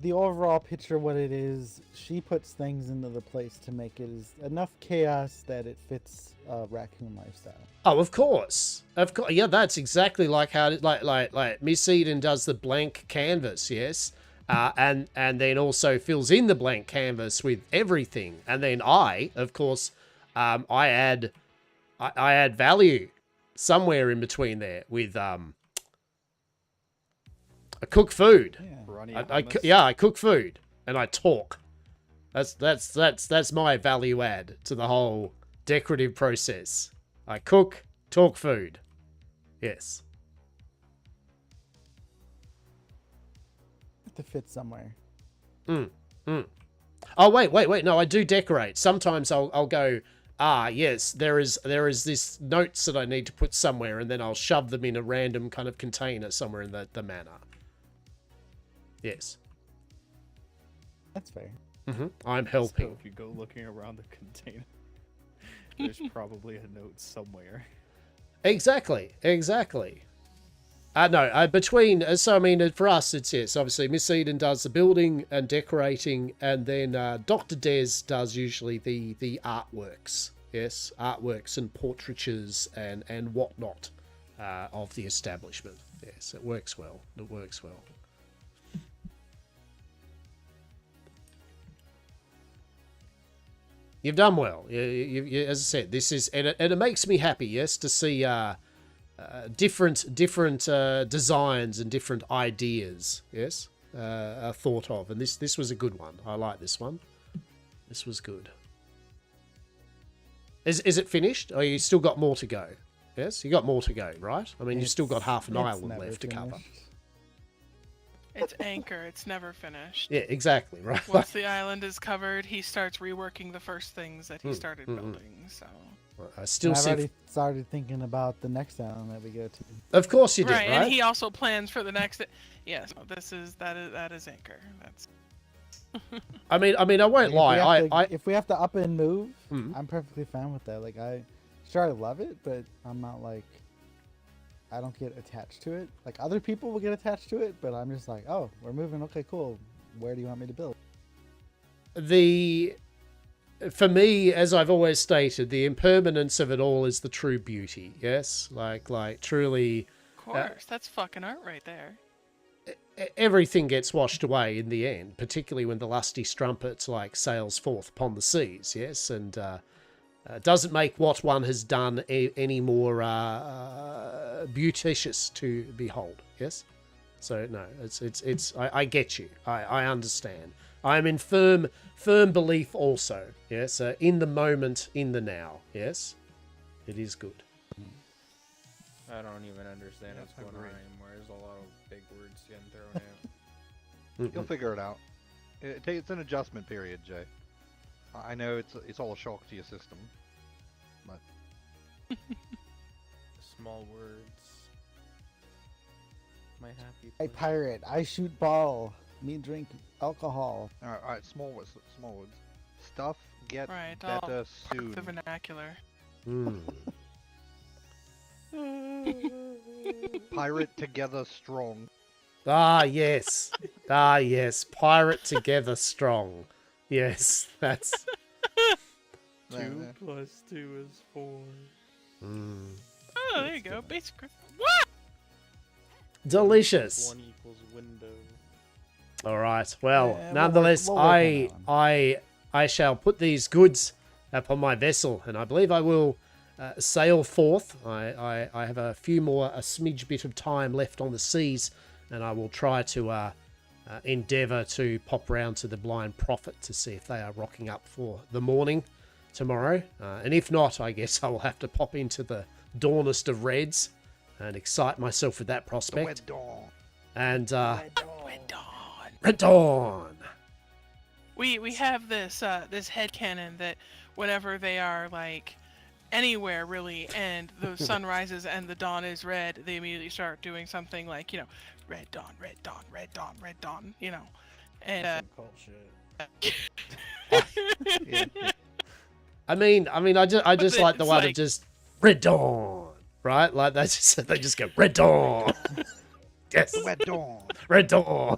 the overall picture what it is. She puts things into the place to make it is enough chaos that it fits a raccoon lifestyle. Oh, of course, yeah, that's exactly like how like Miss Eden does the blank canvas, yes, and then also fills in the blank canvas with everything, and then I, of course, I add value somewhere in between there with I cook food. Yeah. Runny I hummus. cook food. and I talk. That's my value add to the whole decorative process. I cook, talk food. Yes. To fit somewhere. Oh wait. No, I do decorate. Sometimes I'll go. Yes, there is this notes that I need to put somewhere, and then I'll shove them in a random kind of container somewhere in the manor. Yes. That's fair. I'm So helping. if you go looking around the container, there's probably a note somewhere. Exactly. No, between, so I mean, for us, it's yes, obviously Miss Eden does the building and decorating, and then Dr. Des does usually the artworks, yes, artworks and portraitures and whatnot of the establishment. Yes, it works well. You've done well. You, as I said, this is, and it makes me happy, yes, to see different designs and different ideas, yes, are thought of, and this was a good one. I like this one. This was good. Is it finished? Or you still got more to go? Yes, you got more to go, right? I mean, you've still got half an island never left to cover. finished. It's Anchor. It's never finished. Yeah, exactly, right. Once the island is covered, he starts reworking the first things that he started building. So. I still And I've see. already started thinking about the next island that we go to. Of course you did, right? And he also plans for the next. Yes, no, that is Anchor. That's. I mean, I won't lie. If we have to up and move, Mhm. I'm perfectly fine with that. Like I love it, but I'm not like, I don't get attached to it. Like other people will get attached to it, but I'm just like, oh, we're moving. Okay, cool. Where do you want me to build? For me, as I've always stated, the impermanence of it all is the true beauty. Yes, like truly, Of course, that's fucking art right there. everything gets washed away in the end, particularly when the lusty strumpet like sails forth upon the seas. Yes, and doesn't make what one has done any more beauticious to behold. Yes, so no, it's I get you. I understand. I am in firm belief also. Yes, in the moment, in the now. Yes, it is good. I don't even understand what's going on anymore. There's a lot of big words getting thrown out. You'll figure it out. It's an adjustment period, Jay. I know it's all a shock to your system, but Small words. My happy. I pirate. I shoot ball. Me drink alcohol. all right. Small words. Stuff get Right, I'll better park soon. the vernacular. Pirate together strong. Yes. Yes. Pirate together strong. Yes, that's. 2 plus 2 is 4. Oh, there you go. Basic. What? Delicious. 1 equals window. All right. Well, Yeah, nonetheless, we'll work on I shall put these goods upon my vessel, and I believe I will sail forth. I have a smidge bit of time left on the seas, and I will try to endeavour to pop round to the Blind Prophet to see if they are rocking up for the morning tomorrow. And if not, I guess I will have to pop into the Dawnest of Reds and excite myself with that prospect. Red Dawn. And Red Dawn. Red Dawn. We have this this headcanon that whenever they are like anywhere really and the sun rises and the dawn is red, they immediately start doing something like, red dawn, red dawn, red dawn, red dawn, and Cult shit. Yeah. I mean, I just like the it's one of like- just Red Dawn, right? Like they just go Red Dawn. Yes, Red Dawn. Red Dawn.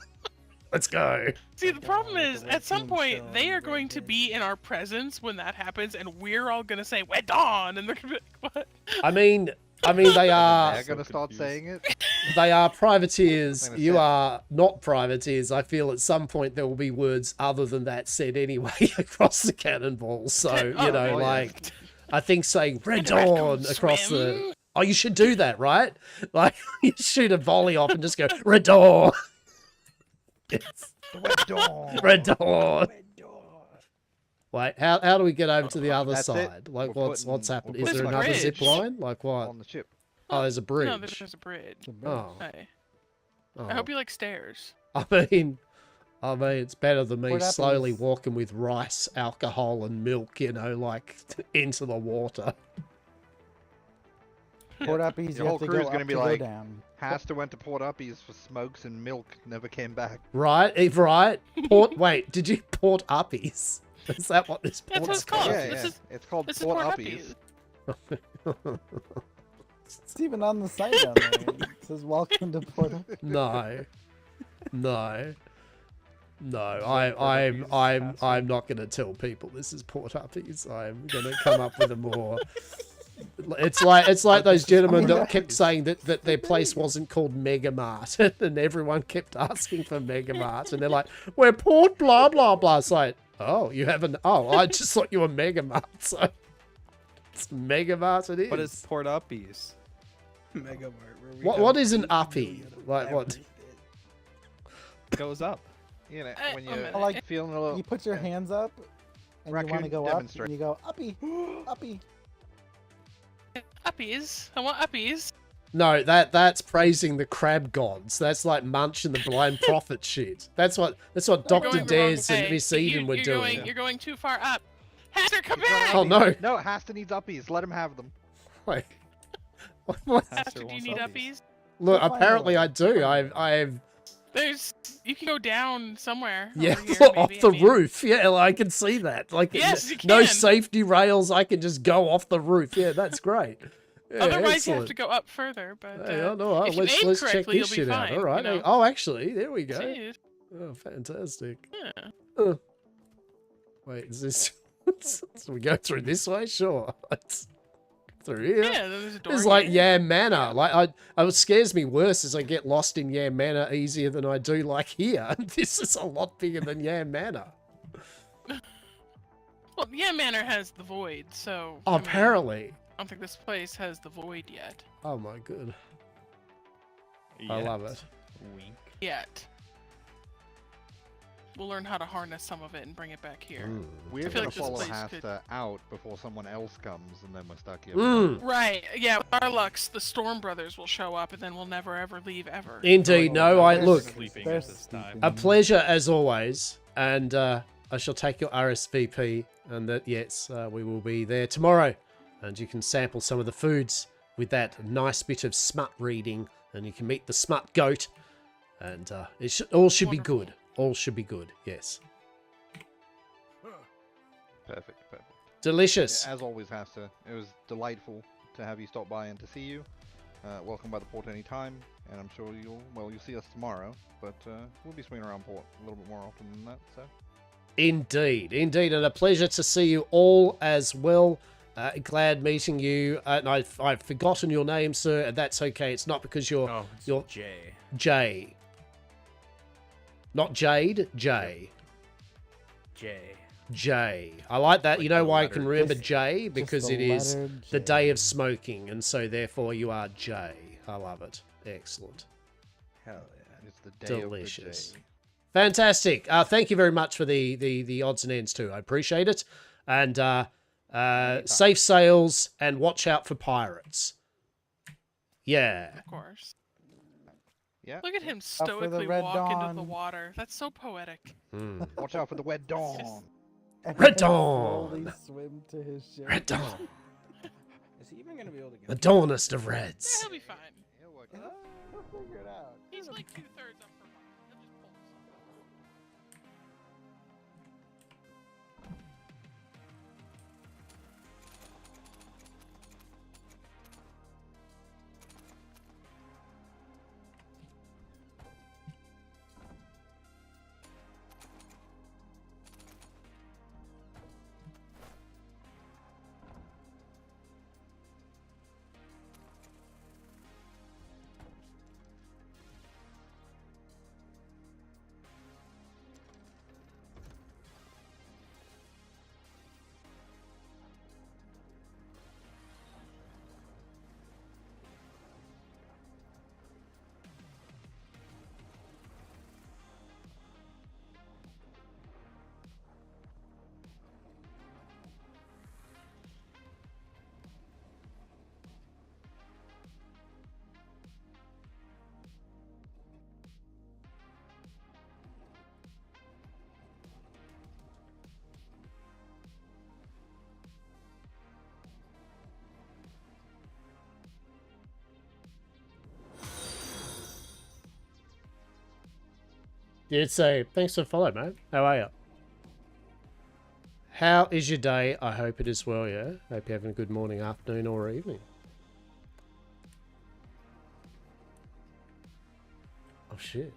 Let's go. See, the problem with is, the red at some point, tombstone they and are the going red to hair. be in our presence when that happens, and we're all gonna say "Red Dawn," and they're gonna be like, "What?" I mean, they are They're gonna start saying it. privateers. I'm gonna You say- are not privateers. I feel at some point there will be words other than that said anyway across the cannonball. So Oh, yeah. like, I think saying Red And the raccoon Dawn across the. swim. Oh, you should do that, right? Like, you shoot a volley off and just go Red Dawn. Yes. The Red Dawn. Red Dawn. Wait, how do we get over to the other That's it. side? Like, We're what's putting- happened? we're Is there putting another a zip bridge line? Like what? on the ship. Oh, there's a bridge. No, there's a bridge. It's a bridge. Oh. Hey, Oh. I hope you like stairs. I mean, it's better than me What slowly happens- walking with rice, alcohol, and milk, like into the water. Port Uppies, Your you whole have to crew's go gonna up be to go like, down. Hastur went to Port Uppies for smokes and milk, never came back. Right? Right? Wait, did you port uppies? Is that what this That's what port's it's called. called? Yeah, this yeah. is- It's called This is Port Port Uppies. Uppies. It's even on the site down there. It says welcome to Port Uppies. No. I'm not gonna tell people this is port uppies. I'm gonna come up with a more. It's like those gentlemen that kept saying that their place wasn't called Mega Mart, and everyone kept asking for Mega Mart, and they're like, "We're Port blah blah blah." It's like, oh, you haven't? Oh, I just thought you were Mega Mart, so it's Mega Mart it is. What is Port Uppies? Mega Mart. where we What have is an 8 uppie? million of Like what? everything. Goes up. You know, when a you're minute. Like, feeling a little. You put your hands up, and you want to Raccoon, go up, demonstrate. and you go uppy, uppy. Uppies. I want uppies. No, that's praising the crab gods. That's like Munch and the Blind Prophet shit. That's what You're Dr. going the Dares wrong and way. Miss Eden were you're doing. You're going too far up. Hastur, come He's got back! Oh no! No, Hastur needs Uppies. Let him have them. Wait. What? Hastur Hastur, do you wants need uppies. uppies? Look, We'll find a apparently way. I do. I've You can go down somewhere. yeah, over here, off maybe, the I mean. roof. Yeah, I can see that. Like, Yes, you no can. safety rails. I can just go off the roof. Yeah, that's great. Yeah, Otherwise, you have excellent. to go up further. But Hey, oh, no, if you aim let's check correctly, this you'll be shit out. fine, All right. you know? Oh, actually, there we go. See, Oh, fantastic. yeah. Wait, is this? So we go through this way? Sure. Let's through here. Yeah, there's a door. It's like here. Yam Manor. Like what scares me worse is I get lost in Yam Manor easier than I do like here. This is a lot bigger than Yam Manor. Well, yeah, Manor has the void, so. Oh, I mean, apparently. I don't think this place has the void yet. Oh my good. I love it. Wink. Yet. We'll learn how to harness some of it and bring it back here. Mm. We're feel gonna like this follow place Hastur could- out before someone else comes, and then we're stuck here. Mm. Right. Yeah. With our lucks, the Storm Brothers will show up, and then we'll never ever leave ever. Indeed. No, I They're look. Sleeping They're at this time. sleeping. A pleasure as always, and I shall take your RSVP, and that yes, we will be there tomorrow, and you can sample some of the foods with that nice bit of smut reading, and you can meet the smut goat, and all should be Wonderful. good. All should be good. Yes, Perfect, perfect. delicious. As always, Hastur, it was delightful to have you stop by and to see you. Welcome by the port anytime, and I'm sure you'll see us tomorrow, but we'll be swinging around port a little bit more often than that. So Indeed, indeed, and a pleasure to see you all as well. Glad meeting you. And I've forgotten your name, sir, and that's okay. It's not because you're Oh, it's you're Jay. Jay. Not Jade, Jay. Jay. J. I like that. Like you know the why I letter. can remember Just- J? Because the it is letter the J. day of smoking, and so therefore you are J. I love it. Excellent. Hell yeah. it's the day Delicious. of the day. Fantastic. Thank you very much for the odds and ends too. I appreciate it. And safe sails and watch out for pirates. Yeah. Of course. Yeah. Look at him for the stoically Red walk into the Dawn. water. That's so poetic. Mm. Watch out for the Red Dawn. Red Dawn. Slowly swim to his ship. Red Dawn. Is he even gonna be able to get The dawnest of Yeah, reds. he'll be fine. He'll work it out. We'll figure it out. He's like 2/3 up for fun. He'll just pull himself. Did say, thanks for the follow, mate. How are you? How is your day? I hope it is well, yeah? Hope you're having a good morning, afternoon, or evening. Oh, shit.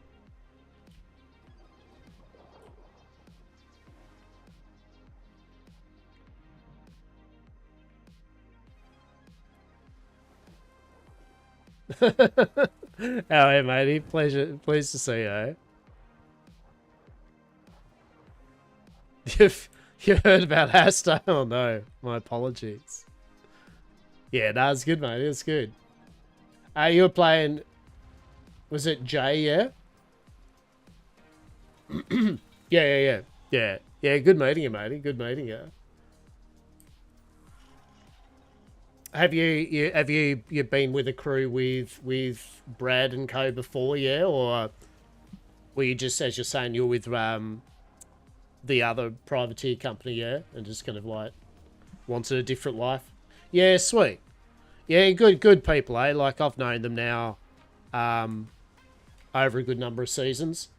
Oh, hey, matey. Pleased to see you, eh? You heard about Hastur? Oh, no. My apologies. Yeah, no, it's good, mate. It's good. You were playing... Was it Jay, yeah? Yeah, good meeting you, matey. Good meeting you. Have you been with a crew with Brad and co before, yeah? Or were you just, as you're saying, you're with the other privateer company, yeah? And just kind of like wanted a different life? Yeah, sweet. Yeah, good people, eh? Like, I've known them now over a good number of seasons.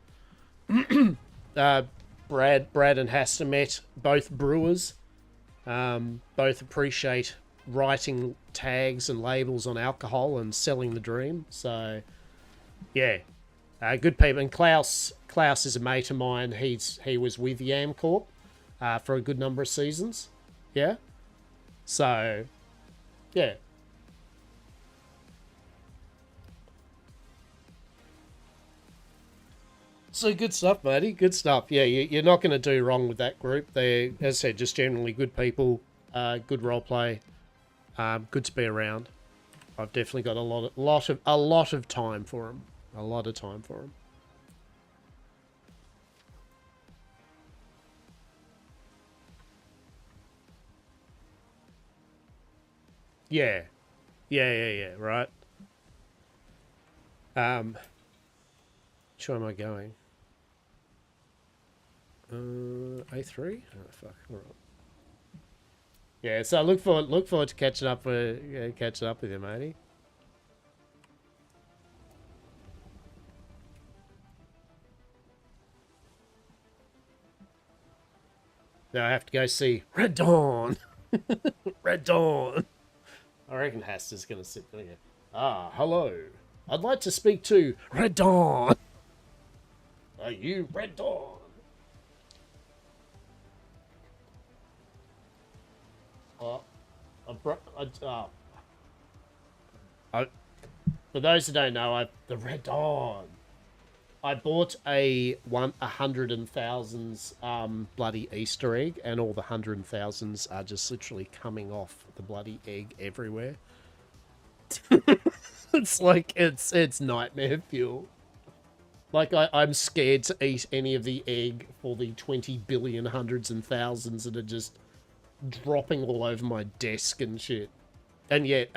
Brad and Hastur met, both brewers. Both appreciate writing tags and labels on alcohol and selling the dream. So, yeah, good people. And Klaus is a mate of mine. He was with Yam Corp for a good number of seasons. Yeah. So, yeah. So good stuff, matey. Good stuff. Yeah, you're not going to do wrong with that group. They're, as I said, just generally good people, good roleplay, good to be around. I've definitely got a lot of time for them. A lot of time for them. Yeah. Yeah, right. Which way am I going? A3? Oh, fuck. All right. Yeah, so I look forward to catching up with you, matey. Now I have to go see Red Dawn. Red Dawn. I reckon Hastur's gonna sit there. Ah, hello. I'd like to speak to Red Dawn. Are you Red Dawn? For those who don't know, the Red Dawn. I bought a 100,000s bloody Easter egg, and all the 100,000s are just literally coming off the bloody egg everywhere. It's like it's nightmare fuel. Like I'm scared to eat any of the egg for the 20 billion hundreds and thousands that are just dropping all over my desk and shit. And yet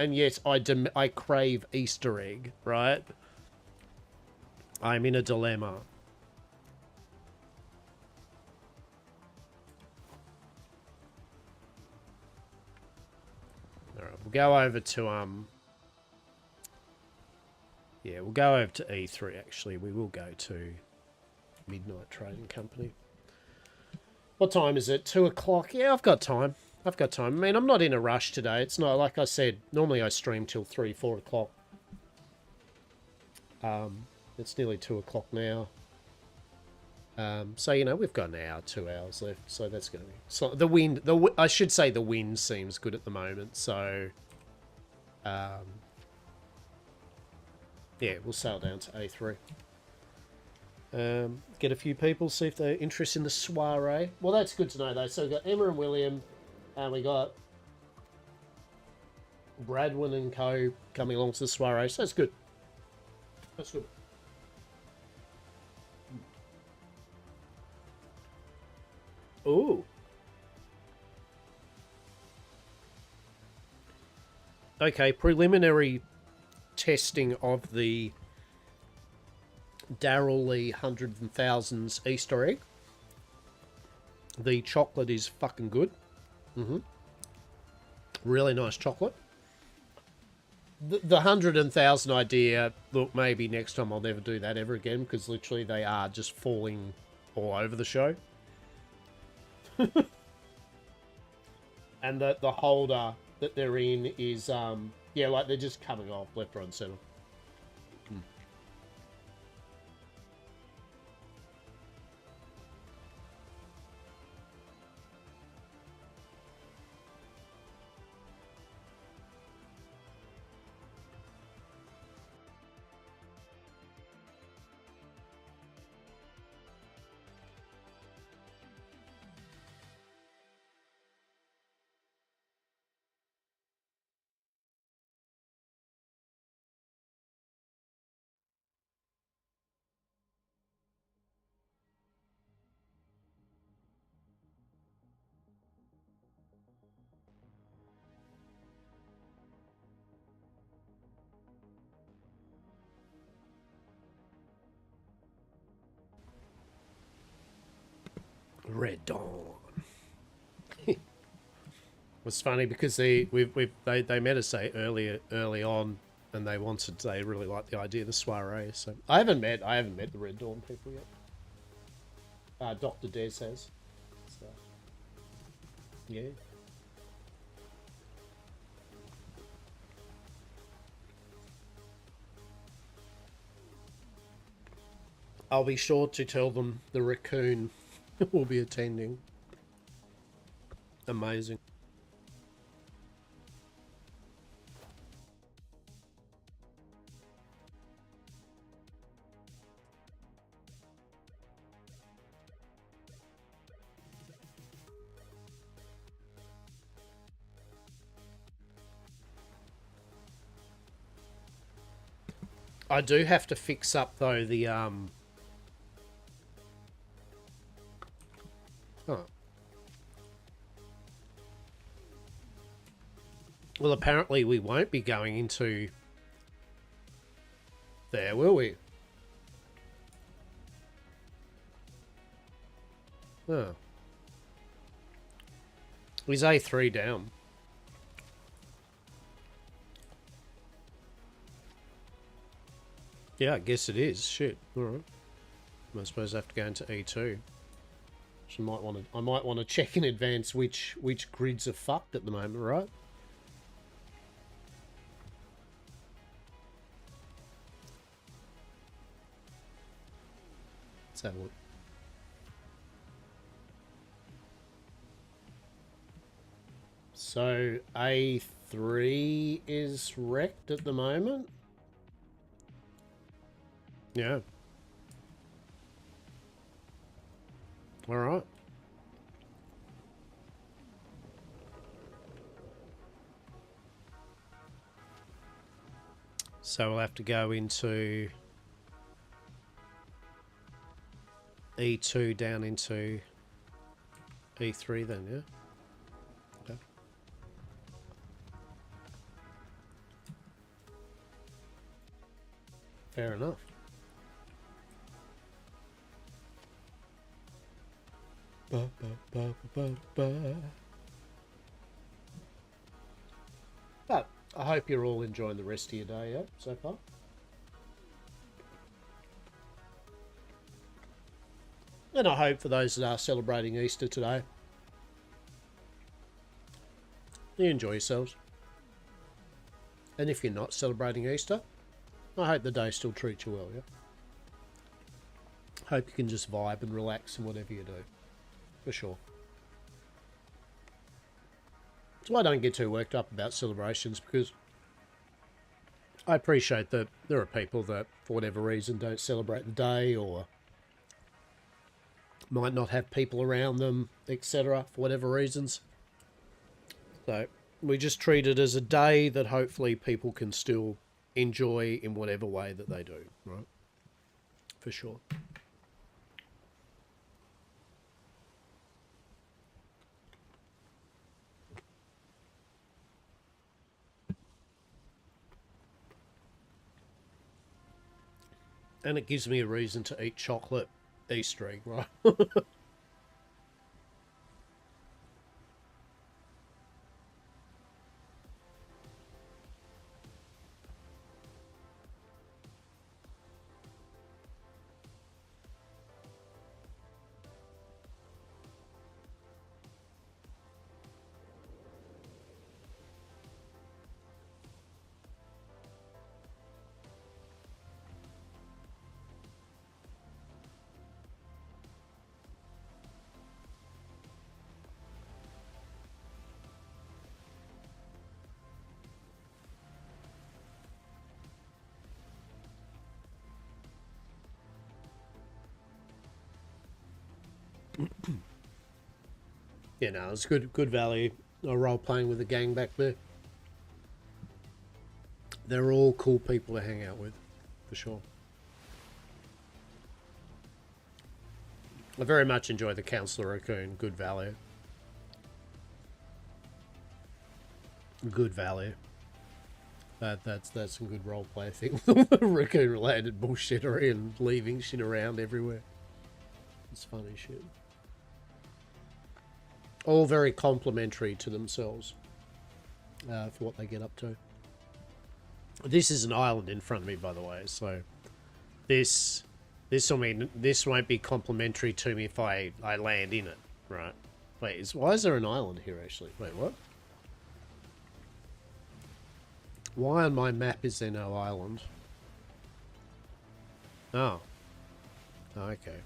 I crave Easter egg, right? I'm in a dilemma. Alright, we'll go over to yeah, we'll go over to E3 actually. We will go to Midnight Trading Company. What time is it? 2 o'clock? Yeah, I've got time. I mean, I'm not in a rush today. It's not, like I said, normally I stream till 3, 4 o'clock. It's nearly 2 o'clock now. So, you know, we've got an hour, 2 hours left. So that's going to be... So the wind... I should say the wind seems good at the moment. So, yeah, we'll sail down to A3. Get a few people, see if they're interested in the soiree. Well, that's good to know, though. So we've got Emma and William, and we got Bradwin and co coming along to the soiree. So that's good. That's good. Ooh. Okay, preliminary testing of the Daryl Lee Hundreds and Thousands Easter egg. The chocolate is fucking good. Really nice chocolate. the 100,000 idea, look, maybe next time I'll never do that ever again, because literally they are just falling all over the show. And the holder that they're in is, yeah, like they're just coming off left, right, and center. Red Dawn. Was funny because they met us early on, and they really liked the idea of the soiree. So I haven't met the Red Dawn people yet. Dr. Des has. So yeah. I'll be sure to tell them the raccoon will be attending. Amazing. I do have to fix up though the Oh. Well, apparently we won't be going into there, will we? Oh. He's A3 down. Yeah, I guess it is. Shit. Alright. I suppose I have to go into E2. So I might want to check in advance which grids are fucked at the moment, right? Let's have a look. So A3 is wrecked at the moment. Yeah. All right. So we'll have to go into E2 down into E3 then, yeah? Okay. Fair enough. But I hope you're all enjoying the rest of your day, yeah, so far. And I hope for those that are celebrating Easter today, you enjoy yourselves. And if you're not celebrating Easter, I hope the day still treats you well, yeah? Hope you can just vibe and relax in whatever you do. For sure. That's why I don't get too worked up about celebrations, because I appreciate that there are people that, for whatever reason, don't celebrate the day or might not have people around them, etc., for whatever reasons. So we just treat it as a day that hopefully people can still enjoy in whatever way that they do, right? For sure. And it gives me a reason to eat chocolate Easter egg, right? You know, it's good value. Role playing with the gang back there. They're all cool people to hang out with, for sure. I very much enjoy the Councillor Raccoon. Good value. Good value. That's some good roleplay thing. Raccoon related bullshittery and leaving shit around everywhere. It's funny shit. All very complimentary to themselves for what they get up to. This is an island in front of me, by the way, so this will mean this won't be complimentary to me if I land in it, right? Wait, why is there an island here actually? Wait, what? Why on my map is there no island? Oh. Okay.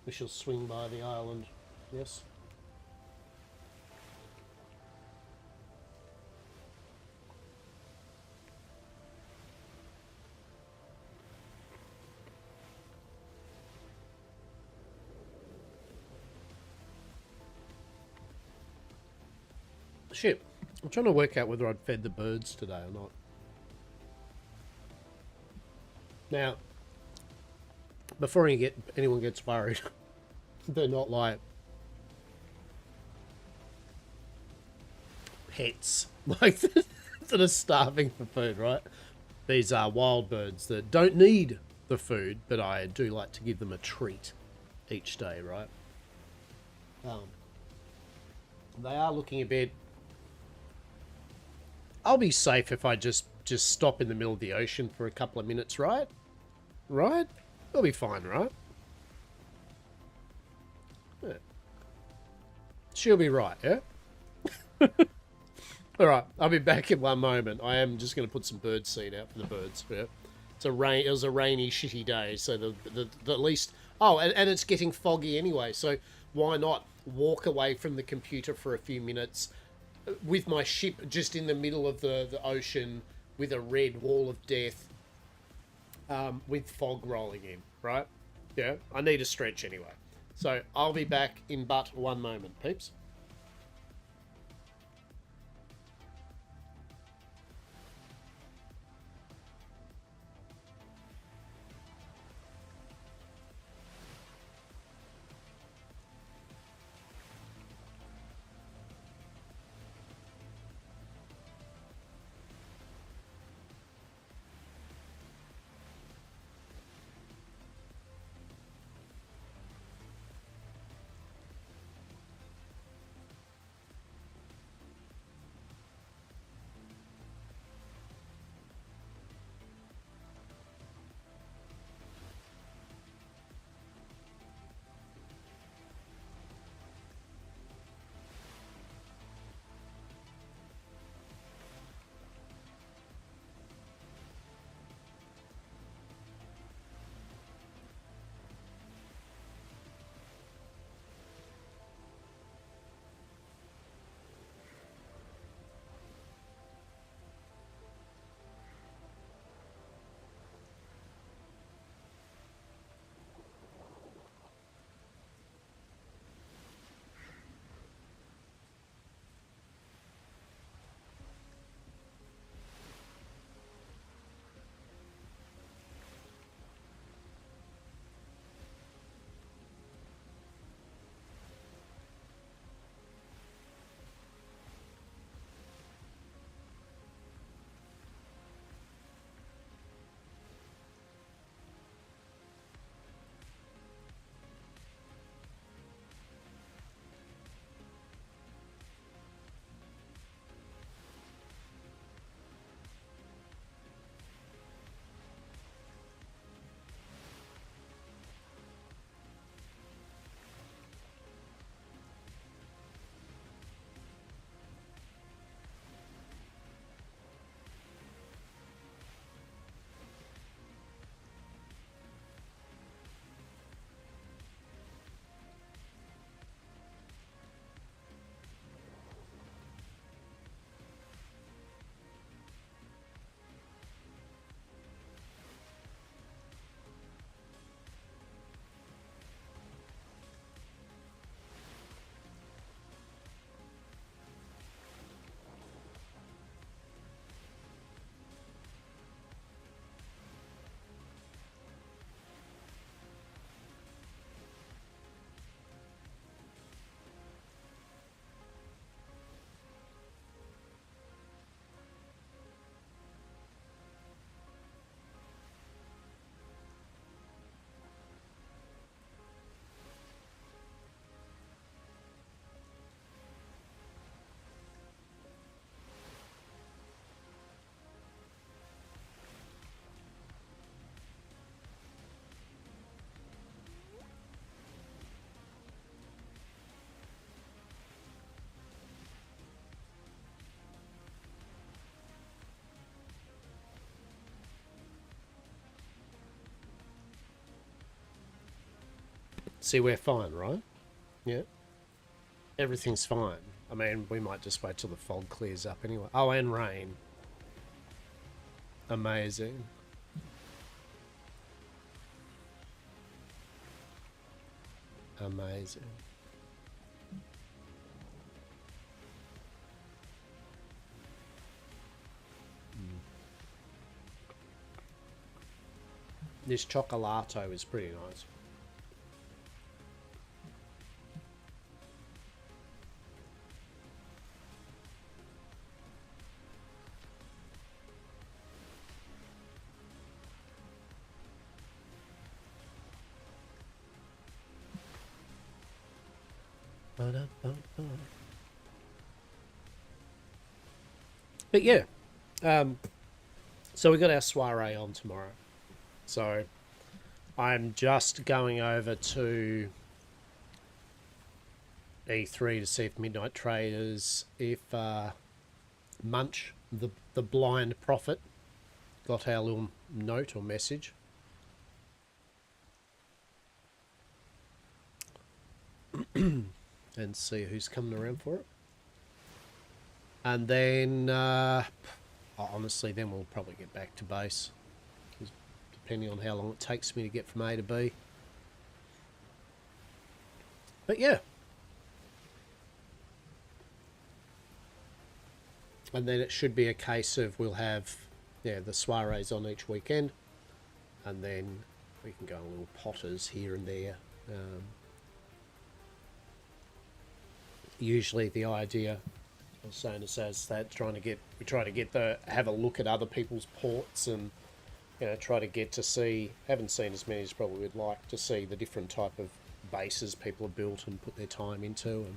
We shall swing by the island. Yes. Shit. I'm trying to work out whether I'd fed the birds today or not. Now, before anyone gets worried, they're not like pets, like that are starving for food, right? These are wild birds that don't need the food, but I do like to give them a treat each day, right? They are looking a bit... I'll be safe if I just stop in the middle of the ocean for a couple of minutes, right? Right? It'll be fine, right? Yeah. She'll be right, yeah? Alright, I'll be back in one moment. I am just going to put some bird seed out for the birds, yeah? It was a rainy, shitty day, so the at least... Oh, and it's getting foggy anyway, so why not walk away from the computer for a few minutes with my ship just in the middle of the ocean with a red wall of death, with fog rolling in, right? Yeah, I need a stretch anyway. So I'll be back in but one moment, peeps. See, we're fine, right? Yeah. Everything's fine. I mean, we might just wait till the fog clears up anyway. Oh, and rain. Amazing. Amazing. This chocolato is pretty nice. But yeah, so we got our soiree on tomorrow. So I'm just going over to E3 to see if Midnight Traders, if Munch, the blind prophet, got our little note or message. And see who's coming around for it. And then, honestly, then we'll probably get back to base. Depending on how long it takes me to get from A to B. But yeah. And then it should be a case of we'll have, the soirees on each weekend. And then we can go on little potters here and there. Usually the idea, I was saying, is that we try to have a look at other people's ports and, try to get to see, haven't seen as many as probably we'd like, to see the different type of bases people have built and put their time into and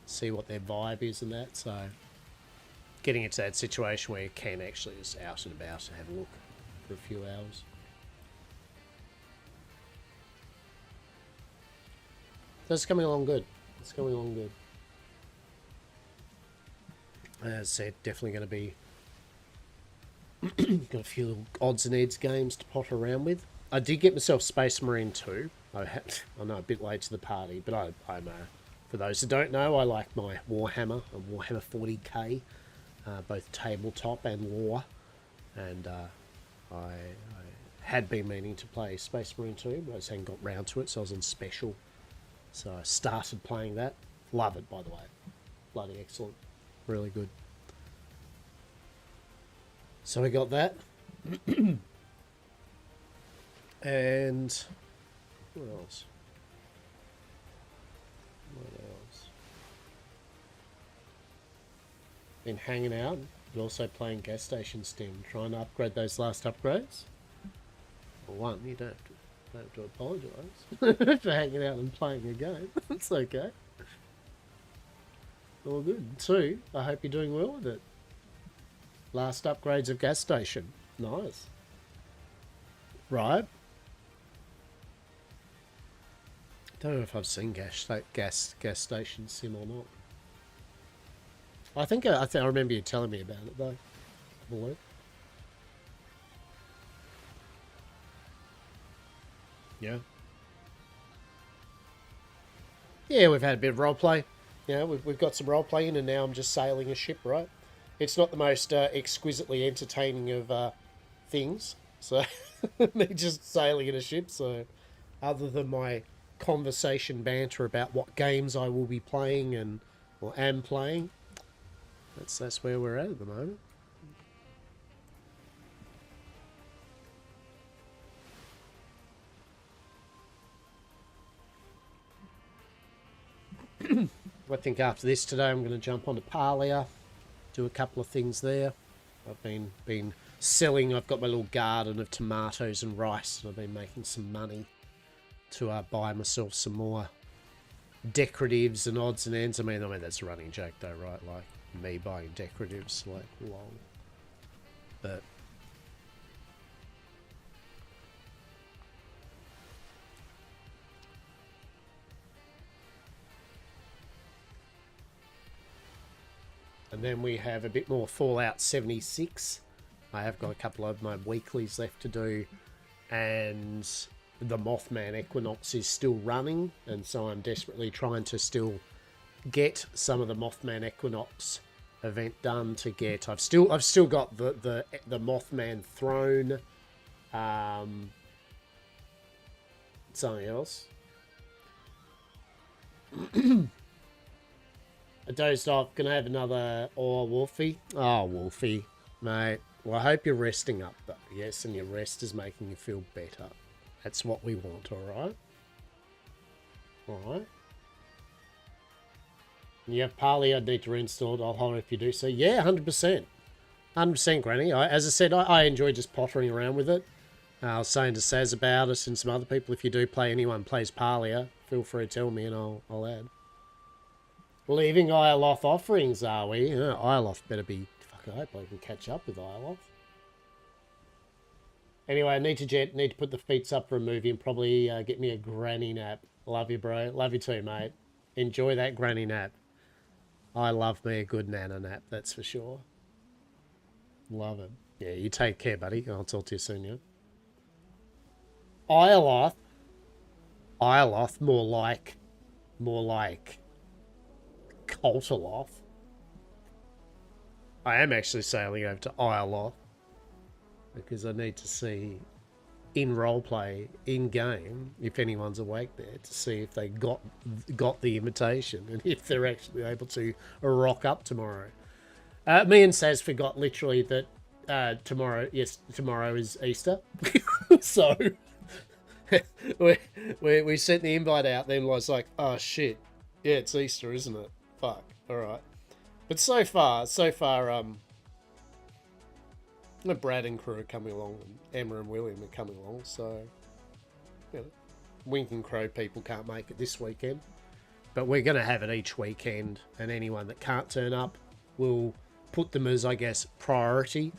see what their vibe is and that. So getting into that situation where you can actually just out and about and have a look for a few hours. So it's coming along good. It's coming along good. As I said, definitely going to be got a few little odds and ends games to potter around with. I did get myself Space Marine 2. I know, a bit late to the party, but I'm for those who don't know, I like my Warhammer and Warhammer 40k, both tabletop and lore, and I had been meaning to play Space Marine 2, but I just hadn't got round to it, so I was on special. So I started playing that. Love it, by the way. Bloody excellent. Really good. So we got that. And what else? Been hanging out, but also playing gas station Steam, trying to upgrade those last upgrades. For one, you don't have to apologise for hanging out and playing a game. It's okay. All good. Two, I hope you're doing well with it. Last upgrades of gas station. Nice. Right. Don't know if I've seen gas station sim or not. I think I remember you telling me about it though. Boy. Yeah. Yeah, we've had a bit of roleplay. We've got some roleplay in, and now I'm just sailing a ship, right? It's not the most exquisitely entertaining of things, so me just sailing in a ship. So, other than my conversation banter about what games I will be playing or am playing, that's where we're at the moment. I think after this today, I'm going to jump onto Parlia, do a couple of things there. I've been selling. I've got my little garden of tomatoes and rice, and I've been making some money to buy myself some more decoratives and odds and ends. I mean that's a running joke though, right? Like me buying decoratives, like lol. But and then we have a bit more Fallout 76. I have got a couple of my weeklies left to do, and the Mothman Equinox is still running, and so I'm desperately trying to still get some of the Mothman Equinox event done to get. I've still got the Mothman throne. Something else. I dozed off. Gonna have another. Oh, Wolfie. Oh, Wolfie, mate. Well, I hope you're resting up, though. Yes, and your rest is making you feel better. That's what we want, alright? Alright. You have Parley, I'd need to reinstall it. I'll hold it if you do so. Yeah, 100%. 100%, Granny. As I said, I enjoy just pottering around with it. I was saying to Saz about it and some other people, if you do play, anyone plays Parlia, feel free to tell me and I'll add. Leaving Ioloth offerings, are we? Ioloth better be... Fuck, I hope I can catch up with Ioloth. Anyway, I need to put the feet up for a movie and probably get me a granny nap. Love you, bro. Love you too, mate. Enjoy that granny nap. I love me a good nana nap, that's for sure. Love it. Yeah, you take care, buddy. I'll talk to you soon, yeah? Ioloth, more like Cultaloth. I am actually sailing over to Ioloth because I need to see in roleplay, in game, if anyone's awake there, to see if they got the invitation and if they're actually able to rock up tomorrow. Me and Saz forgot literally that tomorrow is Easter, so. we sent the invite out, then I was like, oh shit, yeah, it's Easter, isn't it? Fuck, alright. But so far, Brad and crew are coming along, and Emma and William are coming along, so, you know, Wink and Crow people can't make it this weekend. But we're going to have it each weekend, and anyone that can't turn up, we'll put them as, I guess, priority.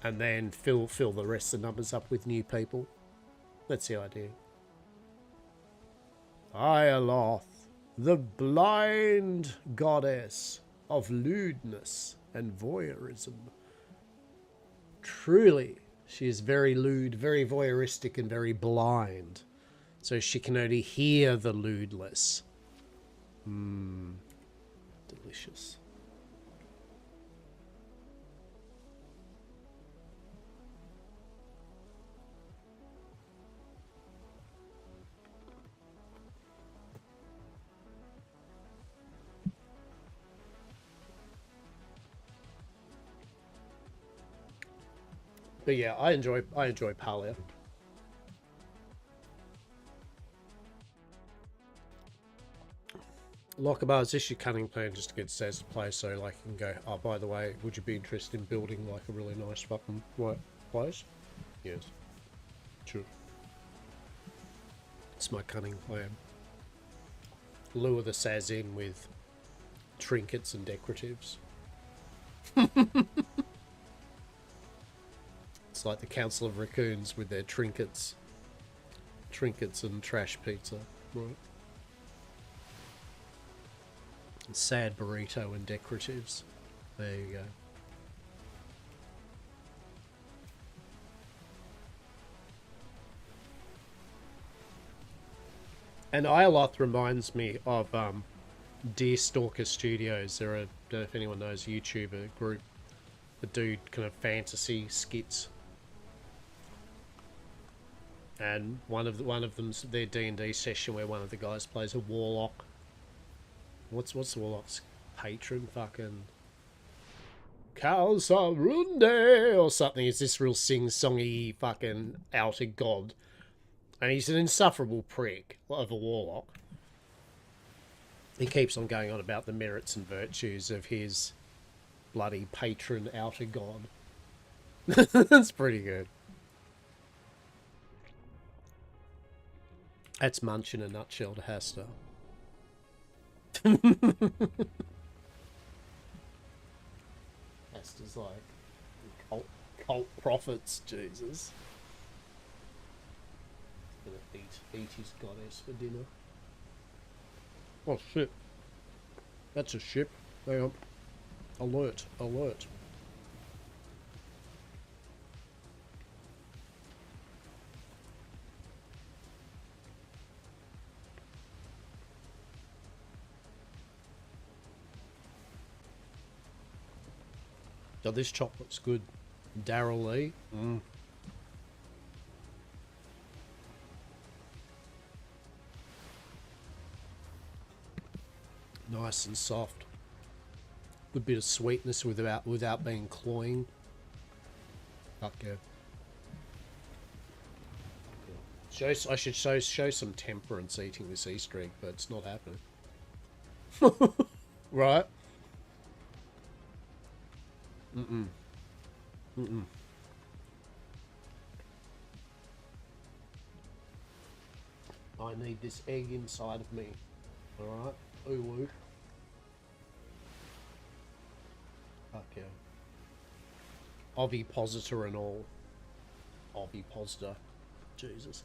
And then fill the rest of the numbers up with new people. That's the idea. Ioloth, the blind goddess of lewdness and voyeurism. Truly, she is very lewd, very voyeuristic, and very blind. So she can only hear the lewdless. Delicious. But yeah, I enjoy Palia. Lockabar, is this your cunning plan just to get Saz to play so like you can go, oh, by the way, would you be interested in building like a really nice fucking place? Yes. Sure. It's my cunning plan. Lure the Saz in with trinkets and decoratives. It's like the Council of Raccoons with their trinkets. Trinkets and trash pizza, right? And sad burrito and decoratives. There you go. And Ioloth reminds me of Deerstalker Studios. They're I don't know if anyone knows, a YouTuber group that do kind of fantasy skits. And one of them's their D&D session where one of the guys plays a warlock. What's the warlock's patron? Fucking Kalsarunde or something. Is this real sing-songy fucking outer god? And he's an insufferable prick of a warlock. He keeps on going on about the merits and virtues of his bloody patron outer god. That's pretty good. That's Munch in a nutshell to Hastur. Hastur's like cult prophets, Jesus. He's gonna eat his goddess for dinner. Oh shit. That's a ship. Hang on. Alert, alert. Oh, this chocolate's good. Daryl Lee. Nice and soft. Good bit of sweetness without being cloying. Fuck yeah. I should show some temperance eating this Easter egg, but it's not happening. Right? I need this egg inside of me. Alright? Ooh woo. Fuck yeah. Ovipositor and all. Ovipositor. Jesus.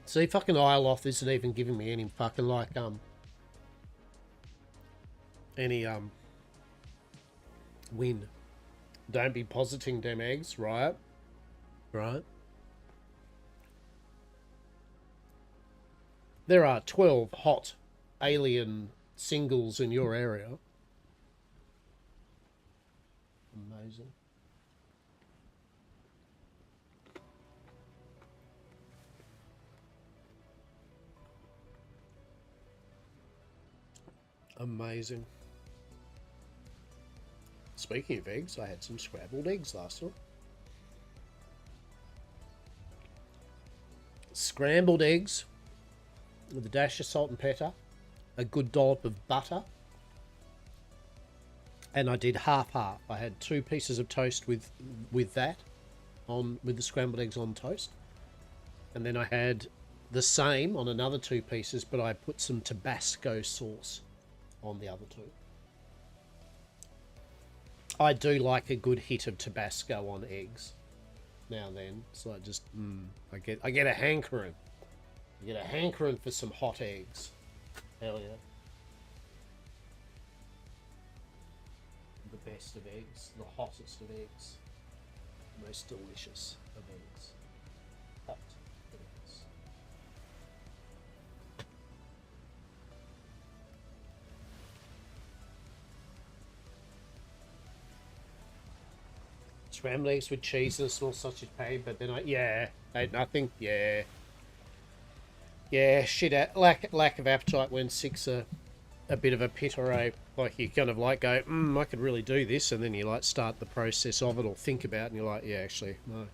See, fucking Isleoth isn't even giving me any fucking, like, any, win. Don't be positing them eggs, right? Right? There are 12 hot alien singles in your area. Amazing. Amazing. Speaking of eggs, I had some scrambled eggs last night. Scrambled eggs with a dash of salt and pepper, a good dollop of butter, and I did half-half. I had 2 pieces of toast with that, with the scrambled eggs on toast, and then I had the same on another 2 pieces, but I put some Tabasco sauce on the other 2. I do like a good hit of Tabasco on eggs now and then, so I just I get a hankering. I get a hankering for some hot eggs. Hell yeah. The best of eggs, the hottest of eggs, most delicious of eggs. Hot eggs. Scrambled eggs with cheese and a small sausage patty, but then I think shit, lack of appetite when sick's a bit of a pittere. Like you kind of like go, I could really do this, and then you like start the process of it or think about it, and you're like, yeah, actually, no.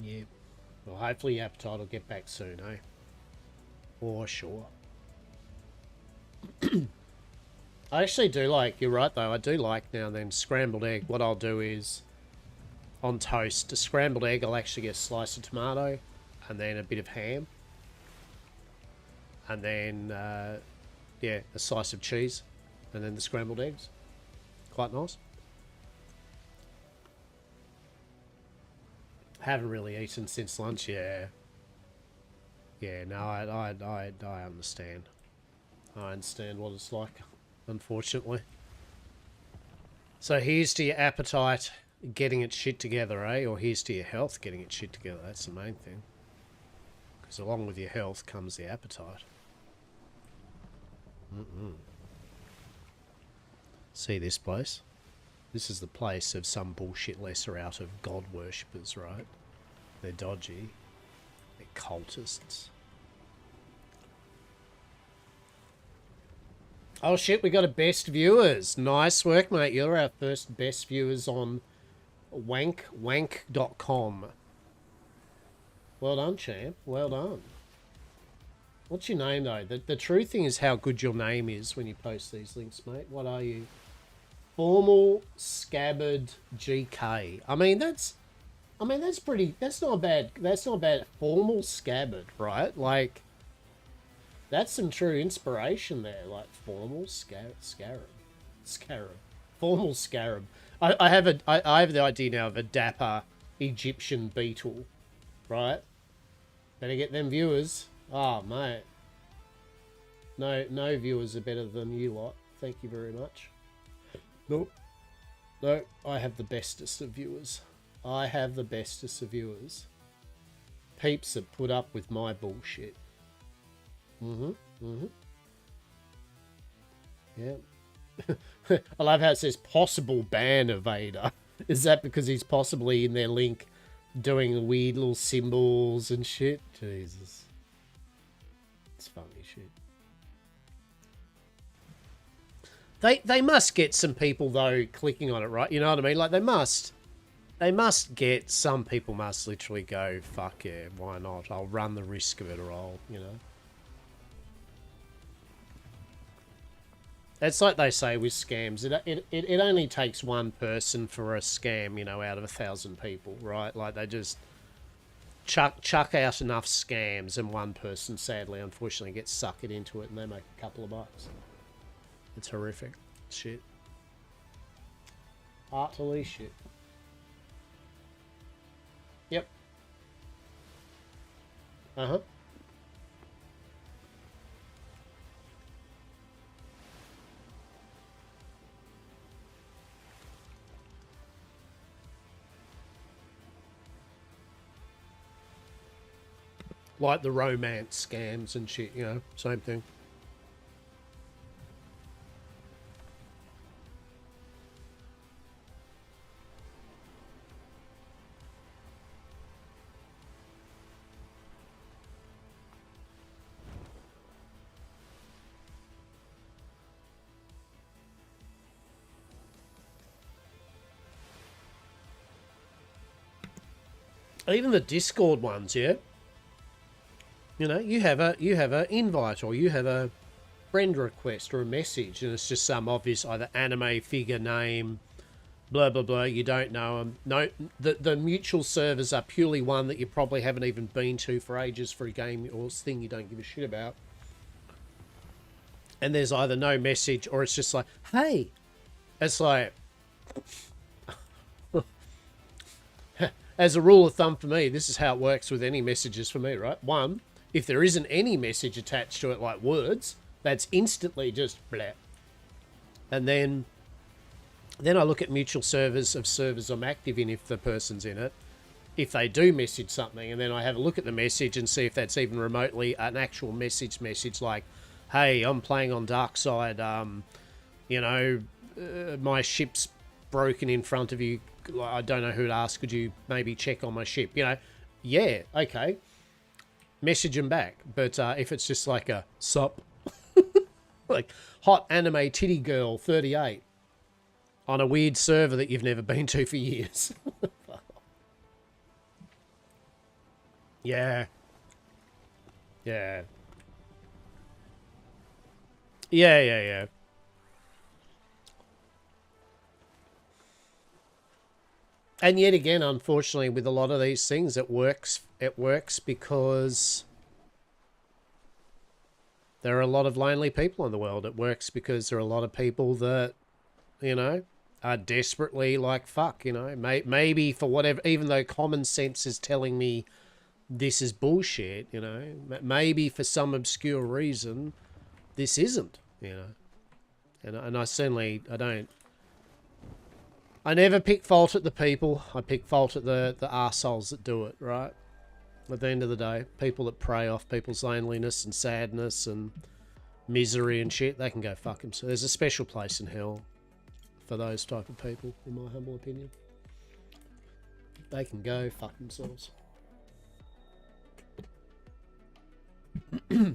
Yeah. Well, hopefully your appetite will get back soon, eh? For sure. I actually do like, you're right though, I do like now and then scrambled egg. What I'll do is, on toast, a scrambled egg, I'll actually get a slice of tomato, and then a bit of ham. And then, a slice of cheese, and then the scrambled eggs. Quite nice. Haven't really eaten since lunch, yeah. Yeah, no, I understand. I understand what it's like, unfortunately. So here's to your appetite getting its shit together, eh? Or here's to your health getting its shit together. That's the main thing. Because along with your health comes the appetite. See this place? This is the place of some bullshit lesser out of god worshippers, right? They're dodgy. They're cultists. Oh shit, we got a best viewers. Nice work, mate. You're our first best viewers on wank.com. Well done, champ. Well done. What's your name, though? The true thing is how good your name is when you post these links, mate. What are you? Formal scabbard GK. I mean, that's pretty. That's not bad. That's not bad. Formal scabbard, right? Like, that's some true inspiration there. Like formal scarab. Formal scarab. I have the idea now of a dapper Egyptian beetle, right? Better get them viewers. Oh, mate. No viewers are better than you lot. Thank you very much. Nope. No, I have the bestest of viewers. I have the bestest of viewers. Peeps that put up with my bullshit. Yeah. I love how it says possible ban of Vader. Is that because he's possibly in their link doing weird little symbols and shit? Jesus. It's funny shit. They must get some people, though, clicking on it, right? You know what I mean? Like, they must get... Some people must literally go, fuck yeah, why not? I'll run the risk of it, or I'll, you know... It's like they say with scams. It only takes one person for a scam, you know, out of 1,000 people, right? Like, they just chuck out enough scams and one person, sadly, unfortunately, gets suckered into it and they make a couple of bucks. It's horrific. Shit. Utterly shit. Yep. Uh-huh. Like the romance scams and shit, you know, same thing. Even the Discord ones, yeah. You know, you have a invite or you have a friend request or a message, and it's just some obvious either anime figure name, blah blah blah. You don't know them. No, the mutual servers are purely one that you probably haven't even been to for ages for a game or thing you don't give a shit about. And there's either no message or it's just like, hey, it's like. As a rule of thumb for me, this is how it works with any messages for me, right? One, if there isn't any message attached to it like words, that's instantly just blah. And then I look at mutual servers of servers I'm active in if the person's in it. If they do message something, and then I have a look at the message and see if that's even remotely an actual message like, hey, I'm playing on Darkside, you know, my ship's broken in front of you. I don't know who to ask. Could you maybe check on my ship? You know, yeah, okay. Message them back. But if it's just like a sup, like hot anime titty girl 38 on a weird server that you've never been to for years. Yeah. Yeah. Yeah. And yet again, unfortunately, with a lot of these things, it works because there are a lot of lonely people in the world. It works because there are a lot of people that, you know, are desperately like, fuck, you know, maybe for whatever, even though common sense is telling me this is bullshit, you know, maybe for some obscure reason, this isn't, you know. And I certainly, I never pick fault at the people. I pick fault at the arseholes that do it, right? At the end of the day, people that prey off people's loneliness and sadness and misery and shit, they can go fuck themselves. There's a special place in hell for those type of people, in my humble opinion. They can go fuck themselves. I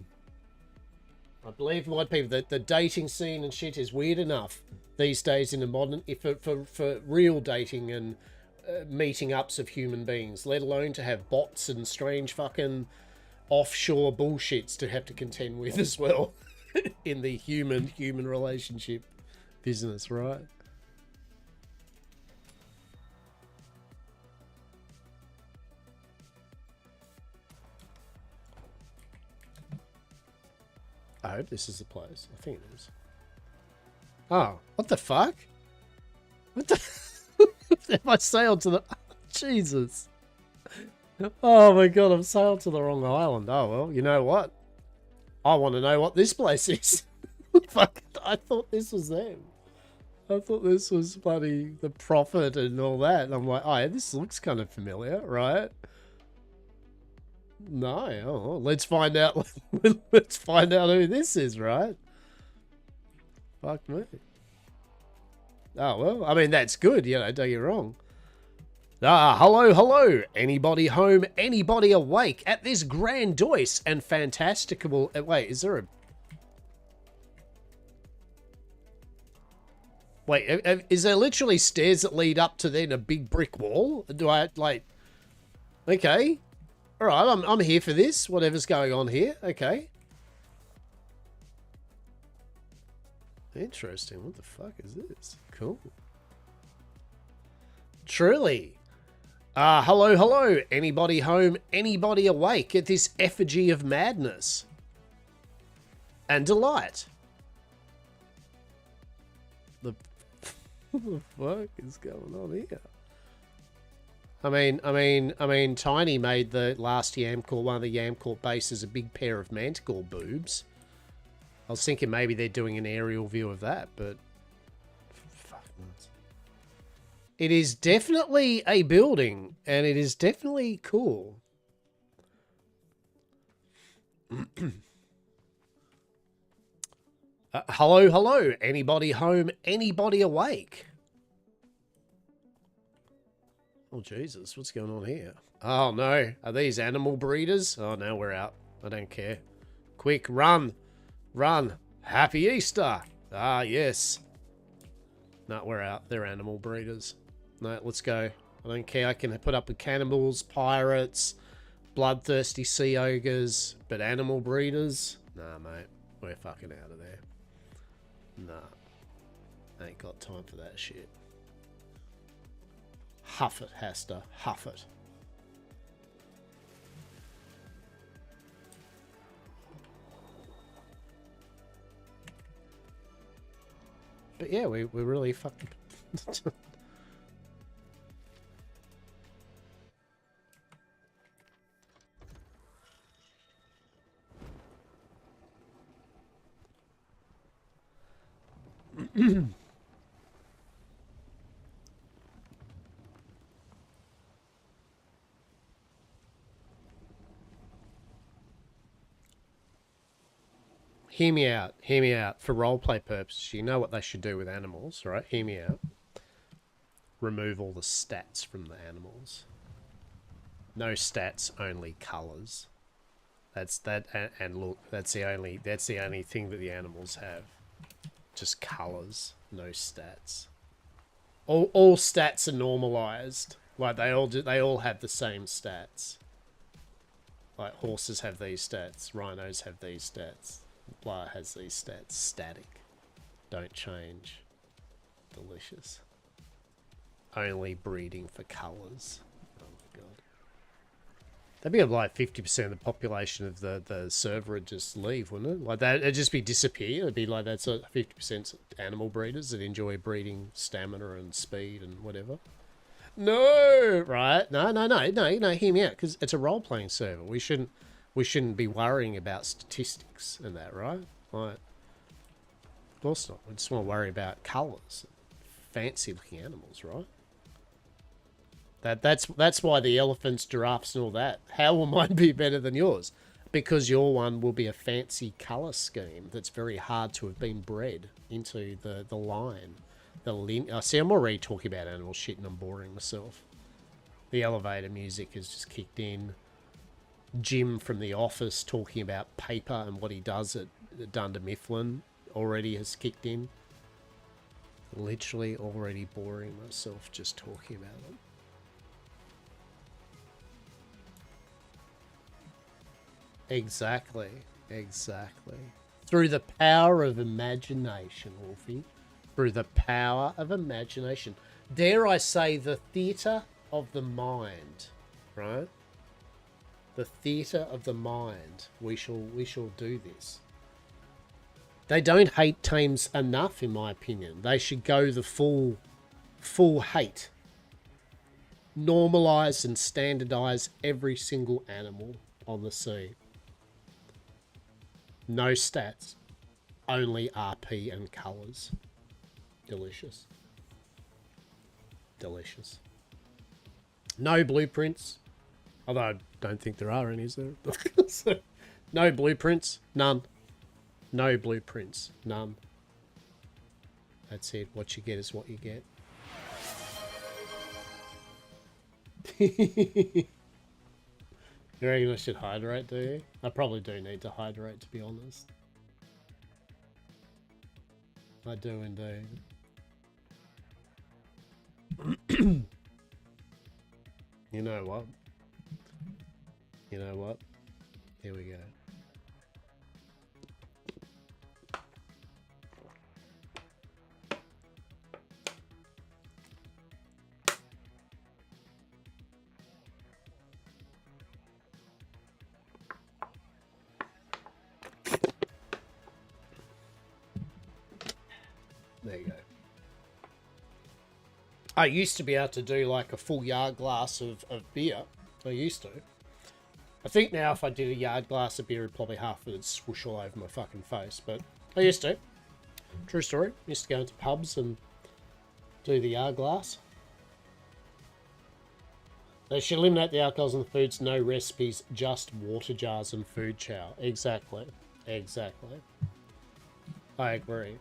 believe a lot of people that the dating scene and shit is weird enough these days in the modern, for real dating and meeting ups of human beings, let alone to have bots and strange fucking offshore bullshits to have to contend with as well in the human relationship business, right? hope this is the place. I think it is. Oh, what the fuck? What the... If I sailed to the... Jesus. Oh my god, I've sailed to the wrong island. Oh, well, you know what? I want to know what this place is. Fuck, I thought this was them. I thought this was bloody the Prophet and all that. And I'm like, oh, yeah, this looks kind of familiar, right? No, oh, let's find out. Let's find out who this is, right? Fuck me. Oh, well, I mean, that's good, you know, don't get me wrong. Ah, hello, hello. Anybody home, anybody awake at this grandiose and fantastical... Wait, is there a... Wait, is there literally stairs that lead up to then a big brick wall? Do I, like... Okay. Alright, I'm here for this, whatever's going on here. Okay. Interesting. What the fuck is this? Cool. Truly. Hello, hello. Anybody home, anybody awake at this effigy of madness and delight? What the fuck is going on here? I mean, Tiny made the last Yamcore, one of the Yamcore bases, a big pair of manticore boobs. I was thinking maybe they're doing an aerial view of that, but fuck nuts. It is definitely a building, and it is definitely cool. Hello, hello. Anybody home? Anybody awake? Oh, Jesus. What's going on here? Oh, no. Are these animal breeders? Oh, no, we're out. I don't care. Quick, run. Run. Happy Easter. Ah, yes. No, we're out. They're animal breeders. No, let's go. I don't care. I can put up with cannibals, pirates, bloodthirsty sea ogres, but animal breeders? Nah, mate. We're fucking out of there. Nah. Ain't got time for that shit. Huff it, Hastur. Huff it. But yeah, we're really fucking... Hear me out. Hear me out. For roleplay purposes, you know what they should do with animals, right? Hear me out. Remove all the stats from the animals. No stats, only colours. That's that, and look, that's the only thing that the animals have. Just colours, no stats. All stats are normalised. Like they all have the same stats. Like horses have these stats, rhinos have these stats. Blah has these stats. Static. Don't change. Delicious. Only breeding for colours. Oh my god. That'd be like 50% of the population of the server would just leave, wouldn't it? Like that, it'd just be disappear. It'd be like that's 50% animal breeders that enjoy breeding stamina and speed and whatever. No, right? No. Hear me out, because it's a role-playing server. We shouldn't be worrying about statistics and that, right? Like, of course not. We just want to worry about colours, fancy-looking animals, right? That's why the elephants, giraffes, and all that. How will mine be better than yours? Because your one will be a fancy colour scheme that's very hard to have been bred into the line. See, I'm already talking about animal shit and I'm boring myself. The elevator music has just kicked in. Jim from The Office talking about paper and what he does at Dunder Mifflin already has kicked in. Literally already boring myself just talking about it. Exactly. Through the power of imagination, Wolfie. Through the power of imagination. Dare I say the theatre of the mind, right? The theatre of the mind. We shall do this. They don't hate teams enough, in my opinion. They should go the full hate. Normalise and standardise every single animal on the sea. No stats. Only RP and colours. Delicious. Delicious. No blueprints. Although I don't think there are any, is there? So, no blueprints. None. No blueprints. None. That's it. What you get is what you get. You reckon I should hydrate, do you? I probably do need to hydrate, to be honest. I do indeed. You know what? You know what? Here we go. There you go. I used to be able to do like a full yard glass of beer. I used to. I think now if I did a yard glass of beer, probably half of it would swoosh all over my fucking face. But I used to. True story. Used to go into pubs and do the yard glass. They should eliminate the alcohols in the foods. No recipes, just water jars and food chow. Exactly. Exactly. I agree.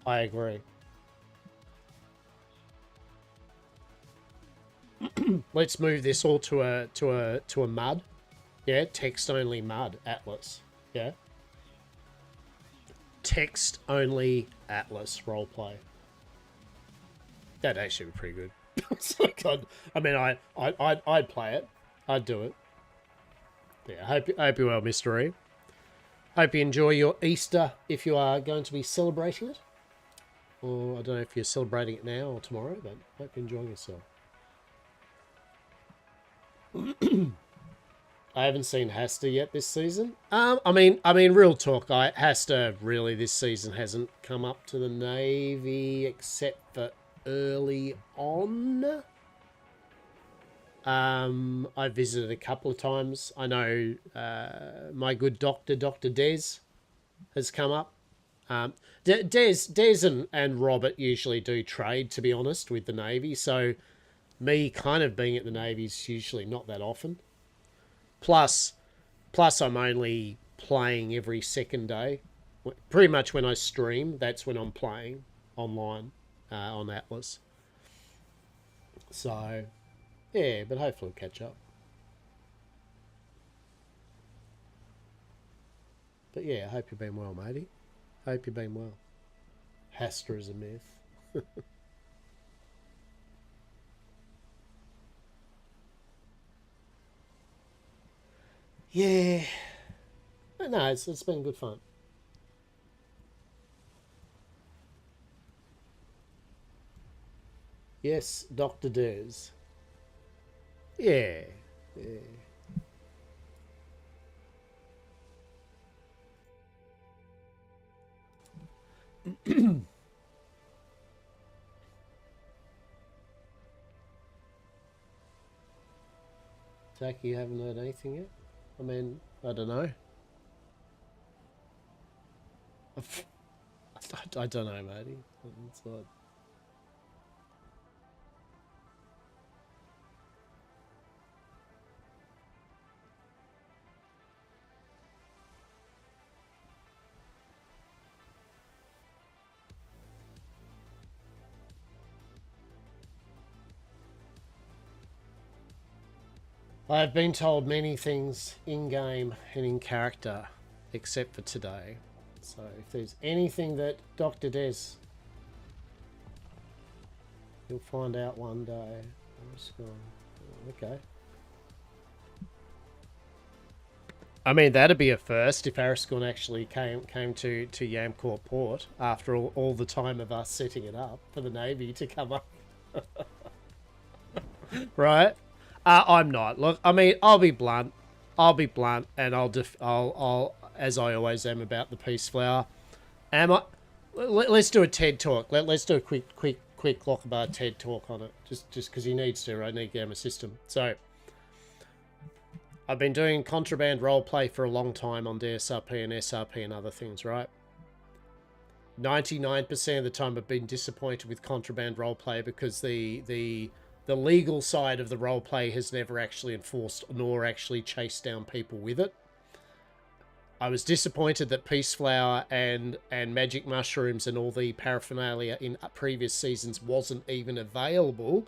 I agree. Let's move this all to a mud. Yeah, text only mud atlas. Yeah. Text only atlas roleplay. That'd actually be pretty good. I mean, I'd play it. I'd do it. Yeah, hope you're well, Mr. E. Hope you enjoy your Easter if you are going to be celebrating it. Or I don't know if you're celebrating it now or tomorrow, but hope you're enjoying yourself. I haven't seen Hastur yet this season. I mean, real talk. Hastur really this season hasn't come up to the Navy except for early on. I visited a couple of times. I know my good Dr. Des has come up. Des and Robert usually do trade, to be honest, with the Navy. So me kind of being at the Navy is usually not that often. Plus I'm only playing every second day. Pretty much when I stream, that's when I'm playing online on Atlas. So, yeah, but hopefully we'll catch up. But yeah, I hope you've been well, matey. Hope you've been well. Hastur is a myth. Yeah. But no, it's been good fun. Yes, Dr. Des. Yeah. Yeah. Taki, you haven't heard anything yet? I mean, I don't know. I don't know, matey. It's like... I've been told many things in-game and in character, except for today. So if there's anything that Dr. Des... You'll find out one day. I'm just going... Okay. I mean, that'd be a first if Araskon actually came to Yamcourt Port after all the time of us setting it up for the Navy to come up. Right? I'm not. Look, I mean, I'll be blunt, and I'll as I always am about the Peace Flower. Am I? Let's do a TED talk. Let's do a quick Lockabar TED talk on it. Just because he needs to. I need to get him a system. So, I've been doing contraband roleplay for a long time on DSRP and SRP and other things, right? 99% of the time I've been disappointed with contraband roleplay because the legal side of the roleplay has never actually enforced nor actually chased down people with it. I was disappointed that Peace Flower and Magic Mushrooms and all the paraphernalia in previous seasons wasn't even available,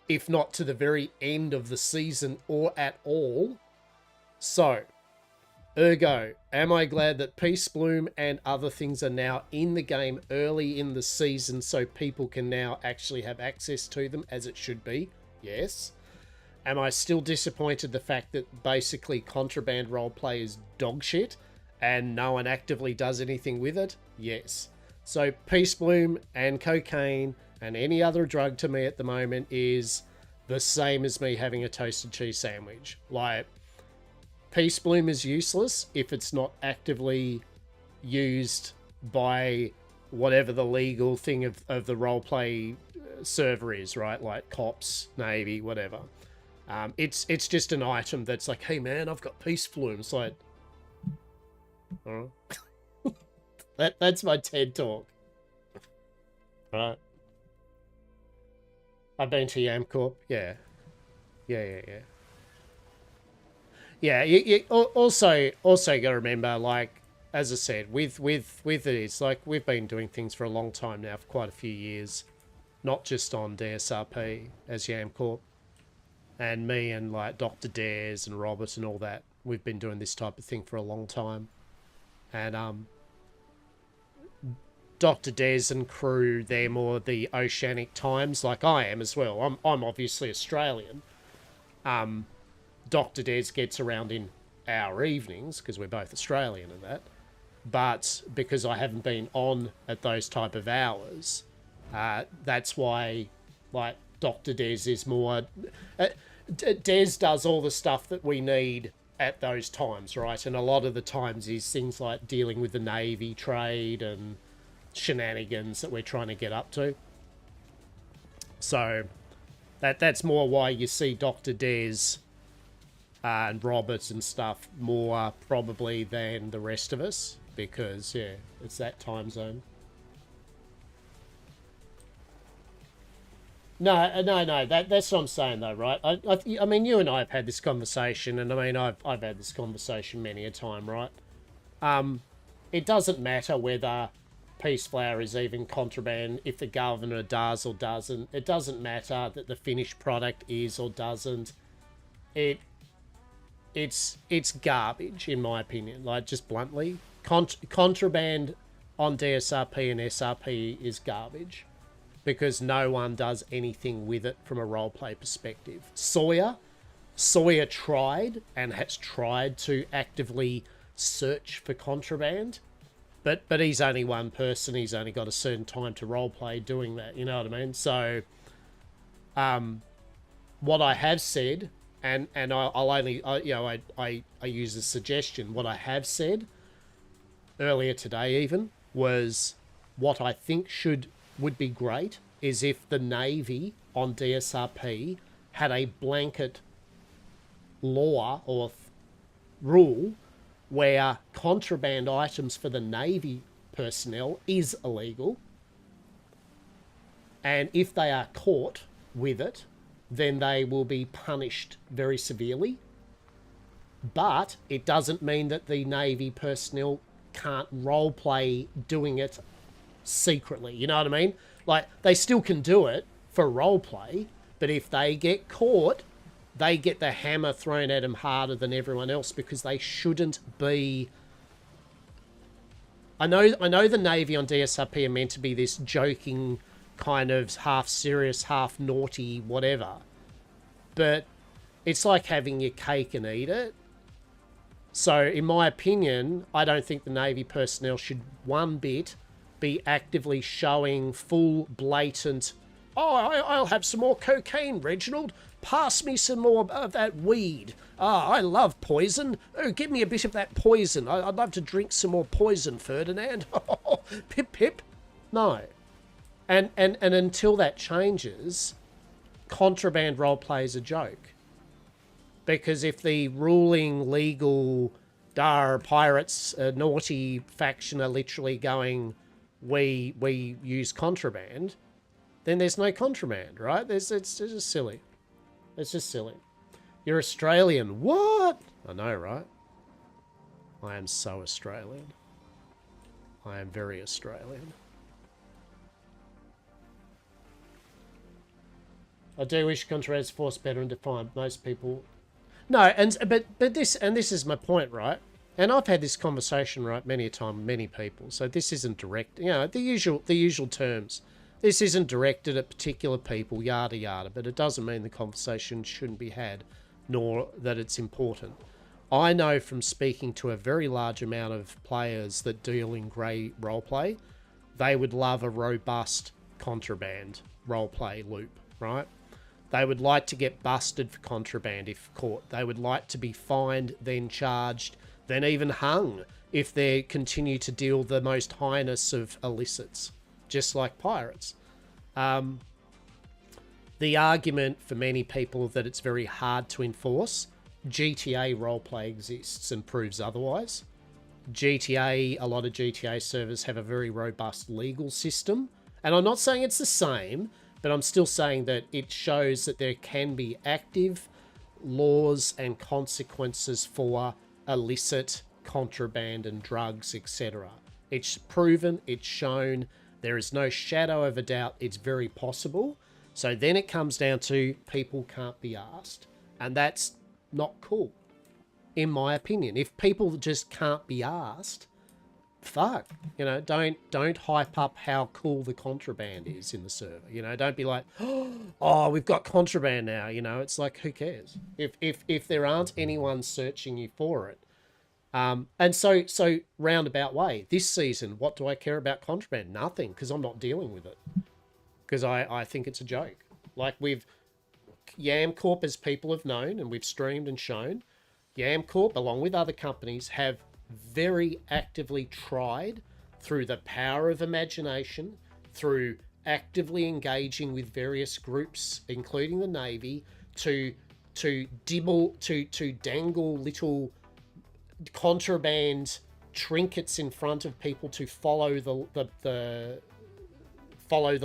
if not to the very end of the season or at all. So, ergo, am I glad that Peace Bloom and other things are now in the game early in the season so people can now actually have access to them as it should be? Yes. Am I still disappointed the fact that basically contraband roleplay is dog shit and no one actively does anything with it? Yes. So Peace Bloom and cocaine and any other drug to me at the moment is the same as me having a toasted cheese sandwich. Like, Peace Bloom is useless if it's not actively used by whatever the legal thing of the roleplay server is, right? Like cops, Navy, whatever. It's just an item that's like, hey man, I've got Peace Bloom. It's like, oh. That's my TED talk. Right. I've been to Yamcorp. Yeah. Yeah, you also got to remember, like, as I said, with it, it's like we've been doing things for a long time now, for quite a few years, not just on DSRP as Yamcorp. And me and, like, Dr. Dares and Robert and all that, we've been doing this type of thing for a long time. And Dr. Dares and crew, they're more the oceanic times, like I am as well. I'm obviously Australian. Dr. Dares gets around in our evenings, because we're both Australian and that. But because I haven't been on at those type of hours, that's why, like, Dr. Des is more... Des does all the stuff that we need at those times, right? And a lot of the times is things like dealing with the Navy trade and shenanigans that we're trying to get up to. So that's more why you see Dr. Des and Roberts and stuff more probably than the rest of us, because, yeah, it's that time zone. No, that's what I'm saying, though, right? I mean, you and I have had this conversation, and I mean, I've had this conversation many a time, right? It doesn't matter whether Peace Flower is even contraband, if the governor does or doesn't. It doesn't matter that the finished product is or doesn't. It's garbage, in my opinion, like, just bluntly. Contraband on DSRP and SRP is garbage, because no one does anything with it from a roleplay perspective. Sawyer tried and has tried to actively search for contraband, but he's only one person. He's only got a certain time to roleplay doing that. You know what I mean? So, what I have said, and I'll only, I use a suggestion. What I have said earlier today even was what I think would be great is if the Navy on DSRP had a blanket law or rule where contraband items for the Navy personnel is illegal, and if they are caught with it, then they will be punished very severely. But it doesn't mean that the Navy personnel can't roleplay doing it secretly, you know what I mean? Like, they still can do it for roleplay, but if they get caught, they get the hammer thrown at them harder than everyone else, because they shouldn't be... I know the Navy on DSRP are meant to be this joking, kind of half serious, half naughty, whatever, but it's like having your cake and eat it. So, in my opinion, I don't think the Navy personnel should one bit be actively showing full, blatant, oh, I'll have some more cocaine, Reginald. Pass me some more of that weed. Ah, I love poison. Oh, give me a bit of that poison. I'd love to drink some more poison, Ferdinand. Pip, pip. No. And until that changes, contraband roleplay is a joke. Because if the ruling, legal, pirates, naughty faction are literally going, we use contraband, then there's no contraband, right? It's just silly. It's just silly. You're Australian. What? I know, right? I am so Australian. I am very Australian. I do wish contraband's force better and defined. Most people... No, but this is my point, right? And I've had this conversation, right, many a time with many people. So this isn't direct, you know, the usual terms. This isn't directed at particular people, yada yada, but it doesn't mean the conversation shouldn't be had, nor that it's important. I know from speaking to a very large amount of players that deal in grey roleplay, they would love a robust contraband roleplay loop, right? They would like to get busted for contraband if caught. They would like to be fined, then charged, then even hung if they continue to deal the most heinous of illicits, just like pirates. The argument for many people that it's very hard to enforce, GTA roleplay exists and proves otherwise. A lot of GTA servers have a very robust legal system. And I'm not saying it's the same, but I'm still saying that it shows that there can be active laws and consequences for illicit contraband and drugs, etc. It's proven, it's shown, there is no shadow of a doubt it's very possible. So then it comes down to people can't be asked. And that's not cool, in my opinion. If people just can't be asked, fuck, you know, don't hype up how cool the contraband is in the server. You know, don't be like, oh, we've got contraband now. You know, it's like, who cares if there aren't anyone searching you for it. And so roundabout way, this season, what do I care about contraband? Nothing, because I'm not dealing with it. Because I think it's a joke. Like Yamcorp, as people have known, and we've streamed and shown, Yamcorp, along with other companies, have very actively tried, through the power of imagination, through actively engaging with various groups, including the Navy, to dangle little contraband trinkets in front of people to follow the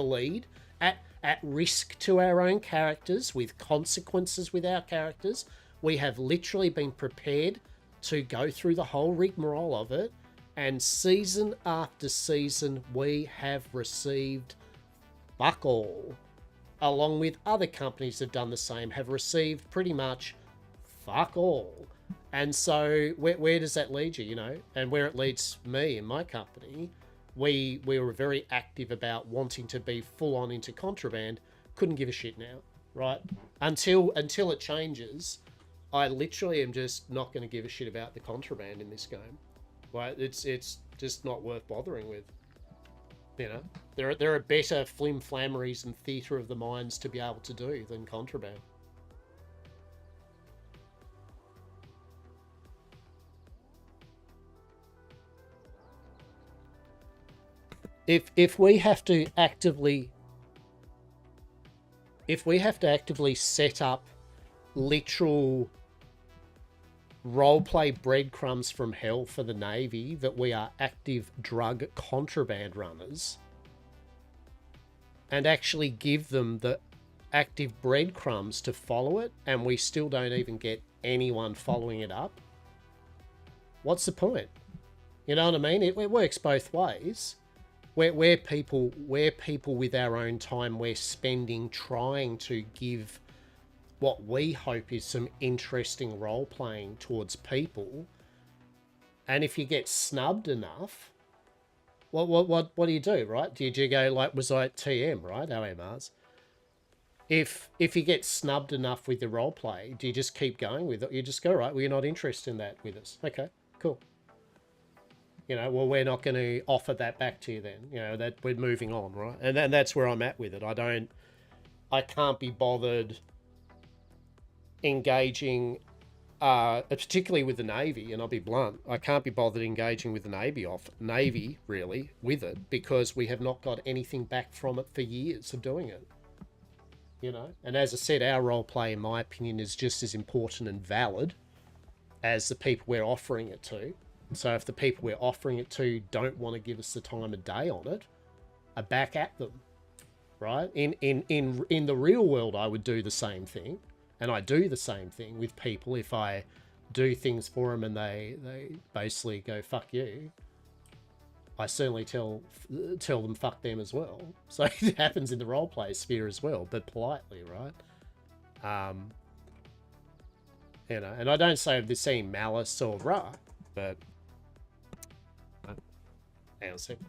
lead at risk to our own characters, with consequences with our characters. We have literally been prepared to go through the whole rigmarole of it, and season after season we have received fuck all, along with other companies that have done the same, have received pretty much fuck all. And so where does that lead you, you know? And where it leads me and my company, we were very active about wanting to be full on into contraband. Couldn't give a shit now, right? Until it changes, I literally am just not going to give a shit about the contraband in this game. Right? It's just not worth bothering with. You know, there are better flim-flammeries and theatre of the minds to be able to do than contraband. If we have to actively set up literal roleplay breadcrumbs from hell for the Navy that we are active drug contraband runners, and actually give them the active breadcrumbs to follow it, and we still don't even get anyone following it up, what's the point? You know what I mean? It works both ways. We're people with our own time we're spending trying to give what we hope is some interesting role playing towards people, and if you get snubbed enough, what do you do, right? Do you go like, was I at TM, right? OMRs. If you get snubbed enough with the role play, do you just keep going with it? You just go, right, well, you're not interested in that with us. Okay, cool. You know, well, we're not going to offer that back to you then. You know, that we're moving on, right? And that's where I'm at with it. I can't be bothered engaging, particularly with the Navy, and I'll be blunt, I can't be bothered engaging with the Navy really with it, because we have not got anything back from it for years of doing it. You know, and as I said, our role play, in my opinion, is just as important and valid as the people we're offering it to. So if the people we're offering it to don't want to give us the time of day on it, I back at them, right? In the real world, I would do the same thing, and I do the same thing with people. If I do things for them and they basically go fuck you, I certainly tell them fuck them as well. So it happens in the roleplay sphere as well, but politely, right? You know, and I don't say there's any malice or rah, but hang on a second.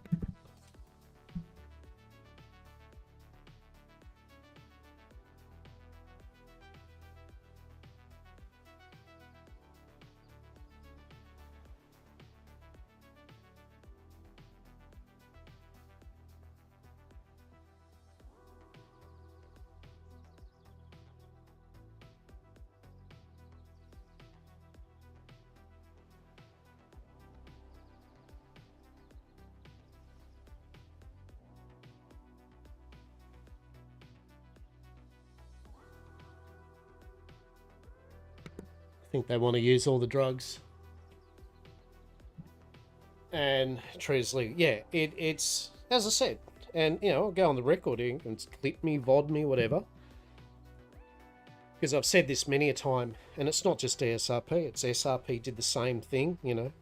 I think they want to use all the drugs. And truthfully, yeah, it's, as I said, and, you know, I'll go on the record and clip me, VOD me, whatever. Because I've said this many a time, and it's not just DSRP, it's SRP did the same thing, you know.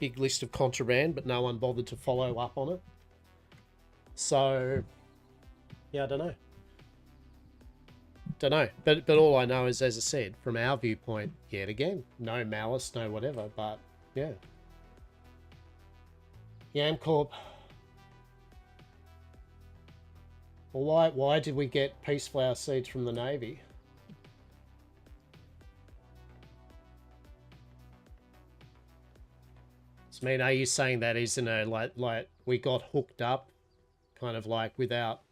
Big list of contraband, but no one bothered to follow up on it. So, yeah, I don't know. But all I know is, as I said, from our viewpoint, yet again, no malice, no whatever, but yeah. Yamcorp. Well, why did we get peace flower seeds from the Navy? I mean, are you saying that isn't a like we got hooked up, kind of like without,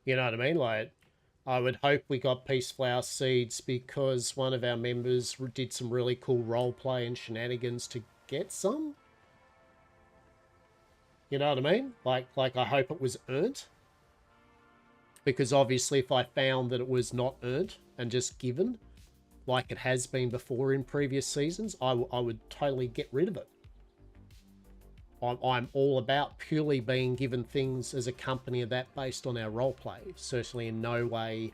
you know what I mean? Like, I would hope we got peace flower seeds because one of our members did some really cool role play and shenanigans to get some. You know what I mean? Like I hope it was earned. Because obviously if I found that it was not earned and just given, like it has been before in previous seasons, I would totally get rid of it. I'm all about purely being given things as a company of that based on our roleplay. Certainly in no way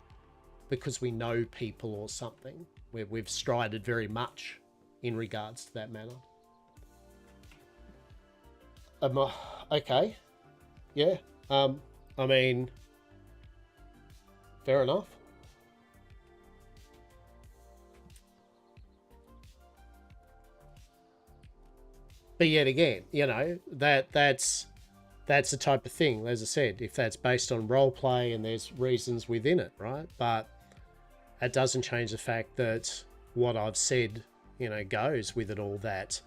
because we know people or something. We've strided very much in regards to that manner. Okay. Yeah. I mean, fair enough. But yet again, you know, that's the type of thing, as I said, if that's based on role play and there's reasons within it, right? But that doesn't change the fact that what I've said, you know, goes with it all, that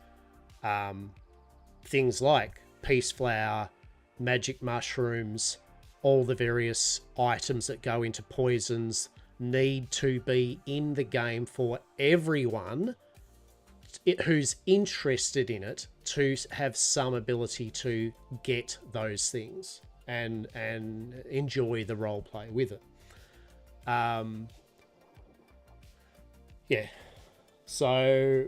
things like peace flower, magic mushrooms, all the various items that go into poisons need to be in the game for everyone who's interested in it to have some ability to get those things and enjoy the role play with it. Yeah, so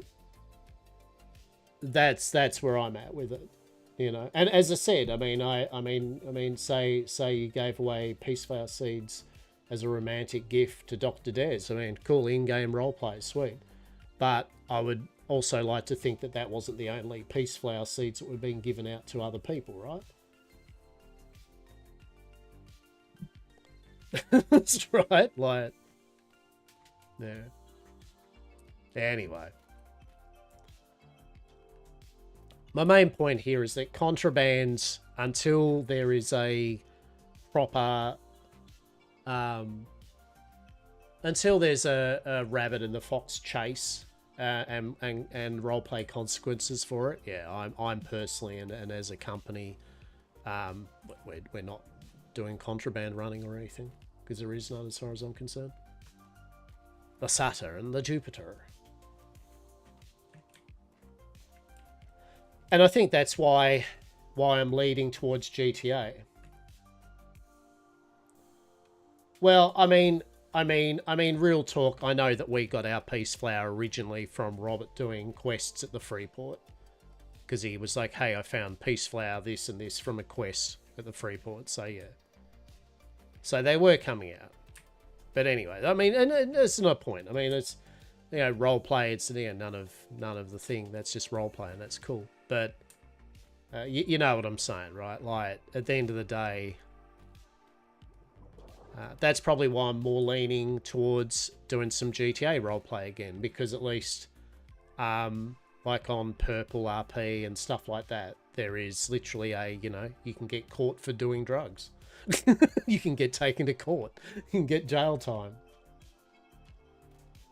that's where I'm at with it, you know. And as I said, I mean, say you gave away peace flower seeds as a romantic gift to Dr. Des. I mean, cool in-game roleplay, sweet. But I would also like to think that that wasn't the only peace flower seeds that were being given out to other people, right? That's right, like, yeah. Anyway. My main point here is that contraband, until there is a proper, until there's a rabbit and the fox chase, and roleplay consequences for it, yeah, I'm personally and as a company, we're not doing contraband running or anything, because there is none as far as I'm concerned. the Saturn, the Jupiter. And I think that's why I'm leading towards GTA. Well, I mean, real talk, I know that we got our Peace Flower originally from Robert doing quests at the Freeport. Because he was like, hey, I found Peace Flower, this and this from a quest at the Freeport. So, yeah. So they were coming out. But anyway, I mean, and it's no point. I mean, it's, you know, roleplay, it's, you know, none of the thing. That's just roleplay, and that's cool. But you know what I'm saying, right? Like, at the end of the day, that's probably why I'm more leaning towards doing some GTA roleplay again, because at least, like on Purple RP and stuff like that, there is literally a, you know, you can get caught for doing drugs. You can get taken to court. You can get jail time.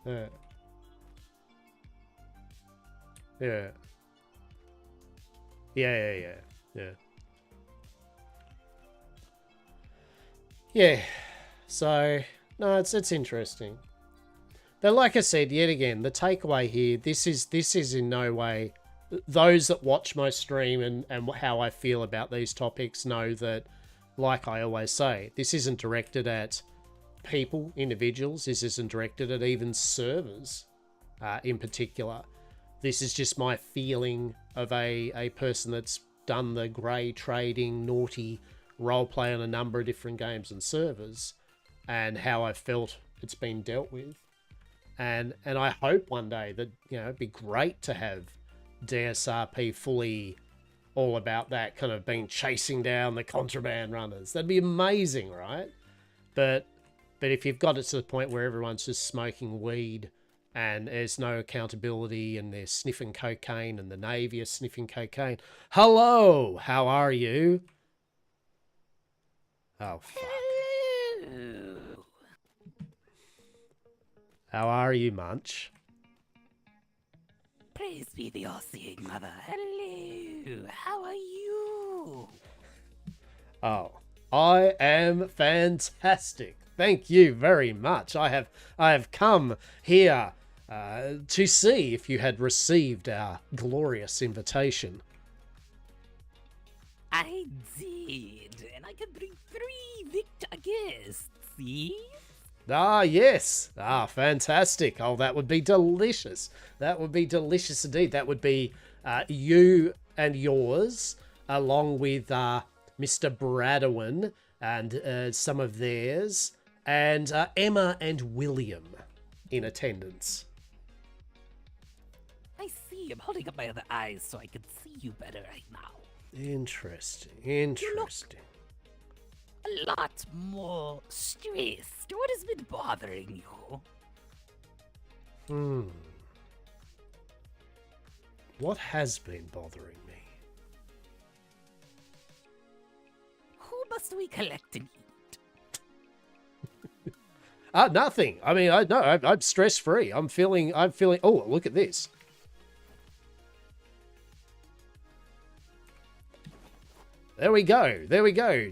Yeah. Yeah. Yeah. Yeah. So, no, it's interesting. But like I said, yet again, the takeaway here, this is in no way, those that watch my stream and how I feel about these topics know that, like I always say, this isn't directed at people, individuals. This isn't directed at even servers in particular. This is just my feeling of a person that's done the grey trading, naughty roleplay on a number of different games and servers, and how I felt it's been dealt with. And I hope one day that, you know, it'd be great to have DSRP fully all about that, kind of being chasing down the contraband runners. That'd be amazing, right? But if you've got it to the point where everyone's just smoking weed and there's no accountability and they're sniffing cocaine and the Navy is sniffing cocaine. Hello, how are you? Oh, fuck. Hello. How are you, Munch? Praise be the all-seeing mother. Hello. How are you? Oh, I am fantastic. Thank you very much. I have come here to see if you had received our glorious invitation. I did, and I can bring 3 victor guests. See? Ah, yes. Ah, fantastic. Oh, that would be delicious. That would be delicious indeed. That would be you and yours, along with Mr. Bradwin and some of theirs, and Emma and William in attendance. I see. I'm holding up my other eyes so I can see you better right now. Interesting. A lot more stressed. What has been bothering you? What has been bothering me? Who must we collect and eat? Nothing. I mean, I'm stress free. I'm feeling. Oh, look at this. There we go.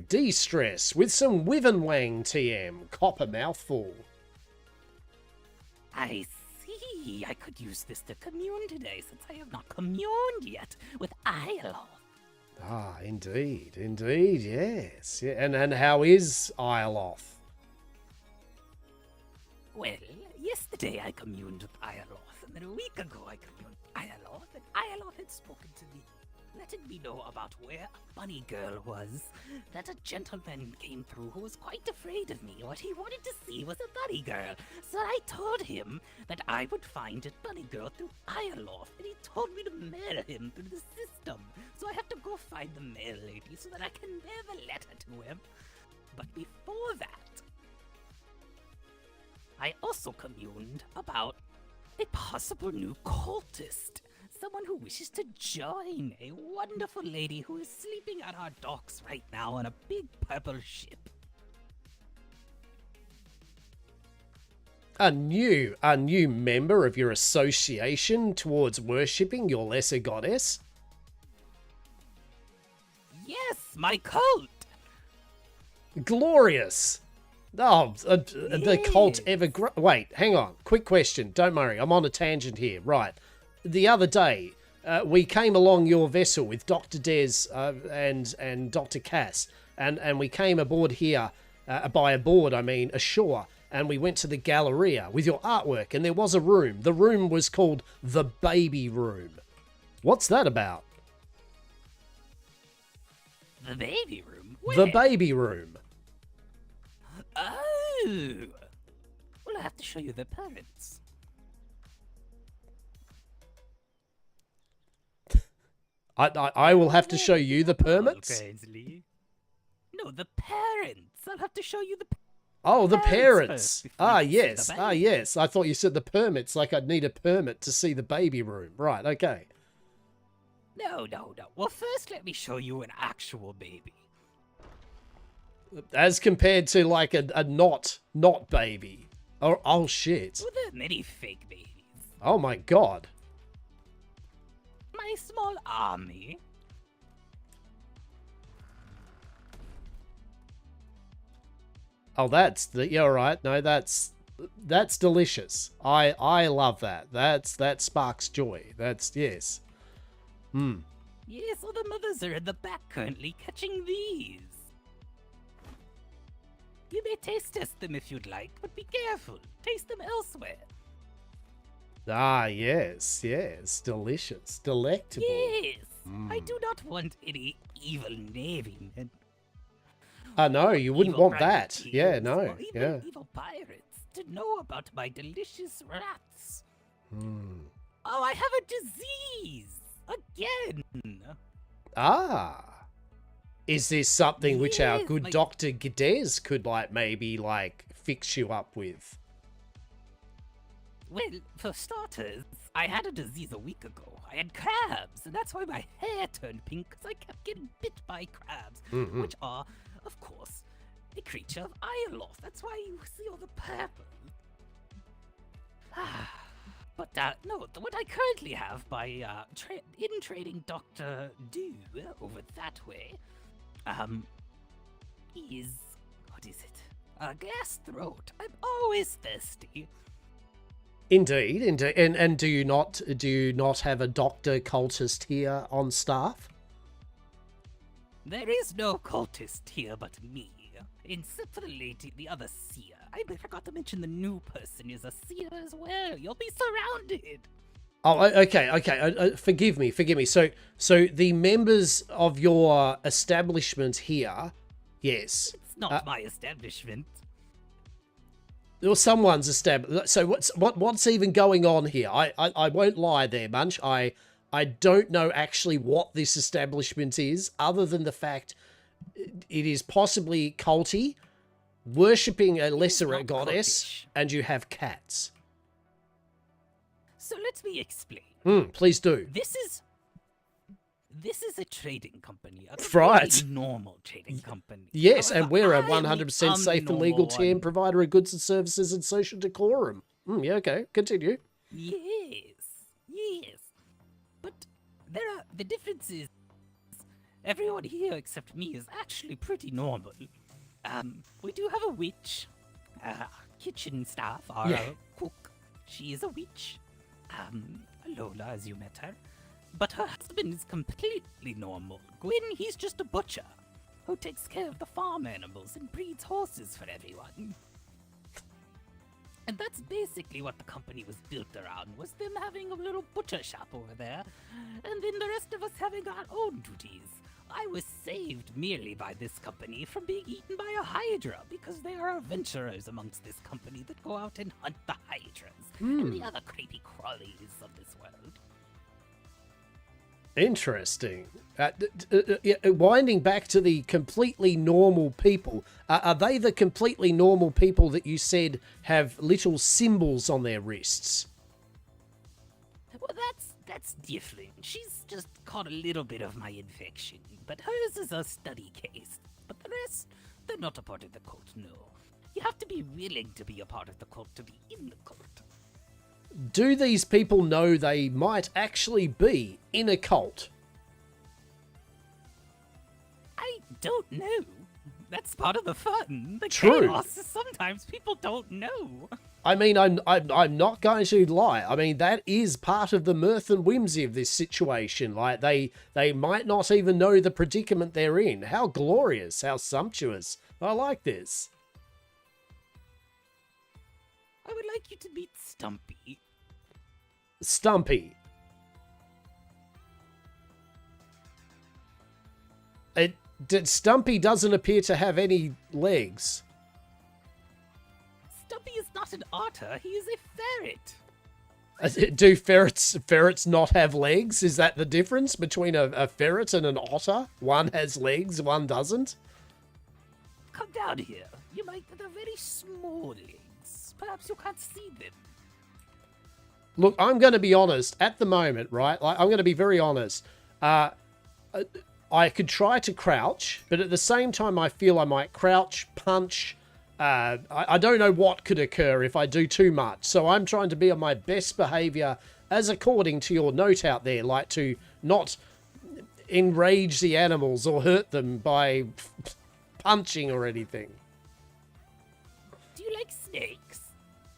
De-stress with some Wivenwang TM. Copper mouthful. I see. I could use this to commune today, since I have not communed yet with Iloth. Ah, indeed, yes. Yeah. And how is Iloth? Well, yesterday I communed with Iloth, and then a week ago I communed with Iloth, and Iloth had spoken to me, letting me know about where a bunny girl was. That a gentleman came through who was quite afraid of me. What he wanted to see was a bunny girl. So I told him that I would find a bunny girl through Iloth, and he told me to mail him through the system. So I have to go find the mail lady so that I can mail a letter to him. But before that, I also communed about a possible new cultist. Someone who wishes to join. A wonderful lady who is sleeping at our docks right now on a big purple ship. A new member of your association towards worshipping your lesser goddess? Yes, my cult! Glorious! The cult ever... Wait, hang on. Quick question. Don't worry, I'm on a tangent here. Right. The other day, we came along your vessel with Dr. Des and Dr. Cass, and we came aboard here, ashore, and we went to the Galleria with your artwork, and there was a room. The room was called the Baby Room. What's that about? The baby room? The Baby Room. Oh! Well, I have to show you the parents. I will have to show you the permits? Crazily. No, the parents. I'll have to show you the Oh, the parents. first before you can see the baby. Yes. I thought you said the permits, like I'd need a permit to see the baby room. Right, okay. No. Well, first let me show you an actual baby. As compared to like a not baby. Oh shit. Well, there are many fake babies. Oh my god. My small army. Oh, yeah, all right. No, that's delicious. I love that. That sparks joy. Yes. Yes, all the mothers are in the back currently catching these. You may taste test them if you'd like, but be careful. Taste them elsewhere. Ah, yes. Delicious. Delectable. Yes, I do not want any evil navy men. No, you wouldn't Evil want that. Yeah, privateers, no. or even Yeah. evil pirates to know about my delicious rats. Oh, I have a disease again. Ah. Is this something which our Yes, good my- Dr. Geddes could maybe fix you up with? Well, for starters, I had a disease a week ago. I had crabs, and that's why my hair turned pink, because I kept getting bit by crabs, which are, of course, a creature of Ioloth. That's why you see all the purple. But, no, what I currently have by, in trading Dr. Do over that way, is, what is it? A gas throat. I'm always thirsty. Indeed. And do you not have a doctor cultist here on staff? There is no cultist here but me, except for the other seer. I forgot to mention the new person is a seer as well. You'll be surrounded. Oh, okay. Forgive me. So the members of your establishment here, yes. It's not my establishment. Or someone's established. So what's even going on here? I won't lie there, Munch. I don't know actually what this establishment is, other than the fact it is possibly culty, worshipping a lesser not goddess, cultish. and you have cats. So let me explain. Please do. This is a trading company. A Right. completely normal trading company. Yes, However, and we're a I'm the 100% safe and legal unnormal team one. provider of goods and services and social decorum. Yeah, okay. Continue. Yes. But the difference is everyone here except me is actually pretty normal. We do have a witch, kitchen staff, our cook. She is a witch. Lola, as you met her. But her husband is completely normal. Gwyn, he's just a butcher who takes care of the farm animals and breeds horses for everyone. And that's basically what the company was built around, was them having a little butcher shop over there, and then the rest of us having our own duties. I was saved merely by this company from being eaten by a hydra, because there are adventurers amongst this company that go out and hunt the hydras and the other creepy crawlies of this world. Interesting. Winding back to the completely normal people, are they the completely normal people that you said have little symbols on their wrists? Well, that's different. She's just caught a little bit of my infection, but hers is a study case. But the rest, they're not a part of the cult, no. You have to be willing to be a part of the cult to be in the cult. Do these people know they might actually be in a cult? I don't know. That's part of the fun. The True. chaos is sometimes people don't know. I mean, I'm not going to lie. I mean, that is part of the mirth and whimsy of this situation. Like, they might not even know the predicament they're in. How glorious, how sumptuous. I like this. I would like you to meet Stumpy. Stumpy. Stumpy doesn't appear to have any legs. Stumpy is not an otter, he is a ferret. Do ferrets not have legs? Is that the difference between a ferret and an otter? One has legs, one doesn't? Come down here. You might have very small legs. Perhaps you can't see them. Look, I'm going to be honest. At the moment, right? Like, I'm going to be very honest. I could try to crouch, but at the same time, I feel I might crouch, punch. I don't know what could occur if I do too much. So I'm trying to be on my best behavior, as according to your note out there, like to not enrage the animals or hurt them by punching or anything. Do you like snakes?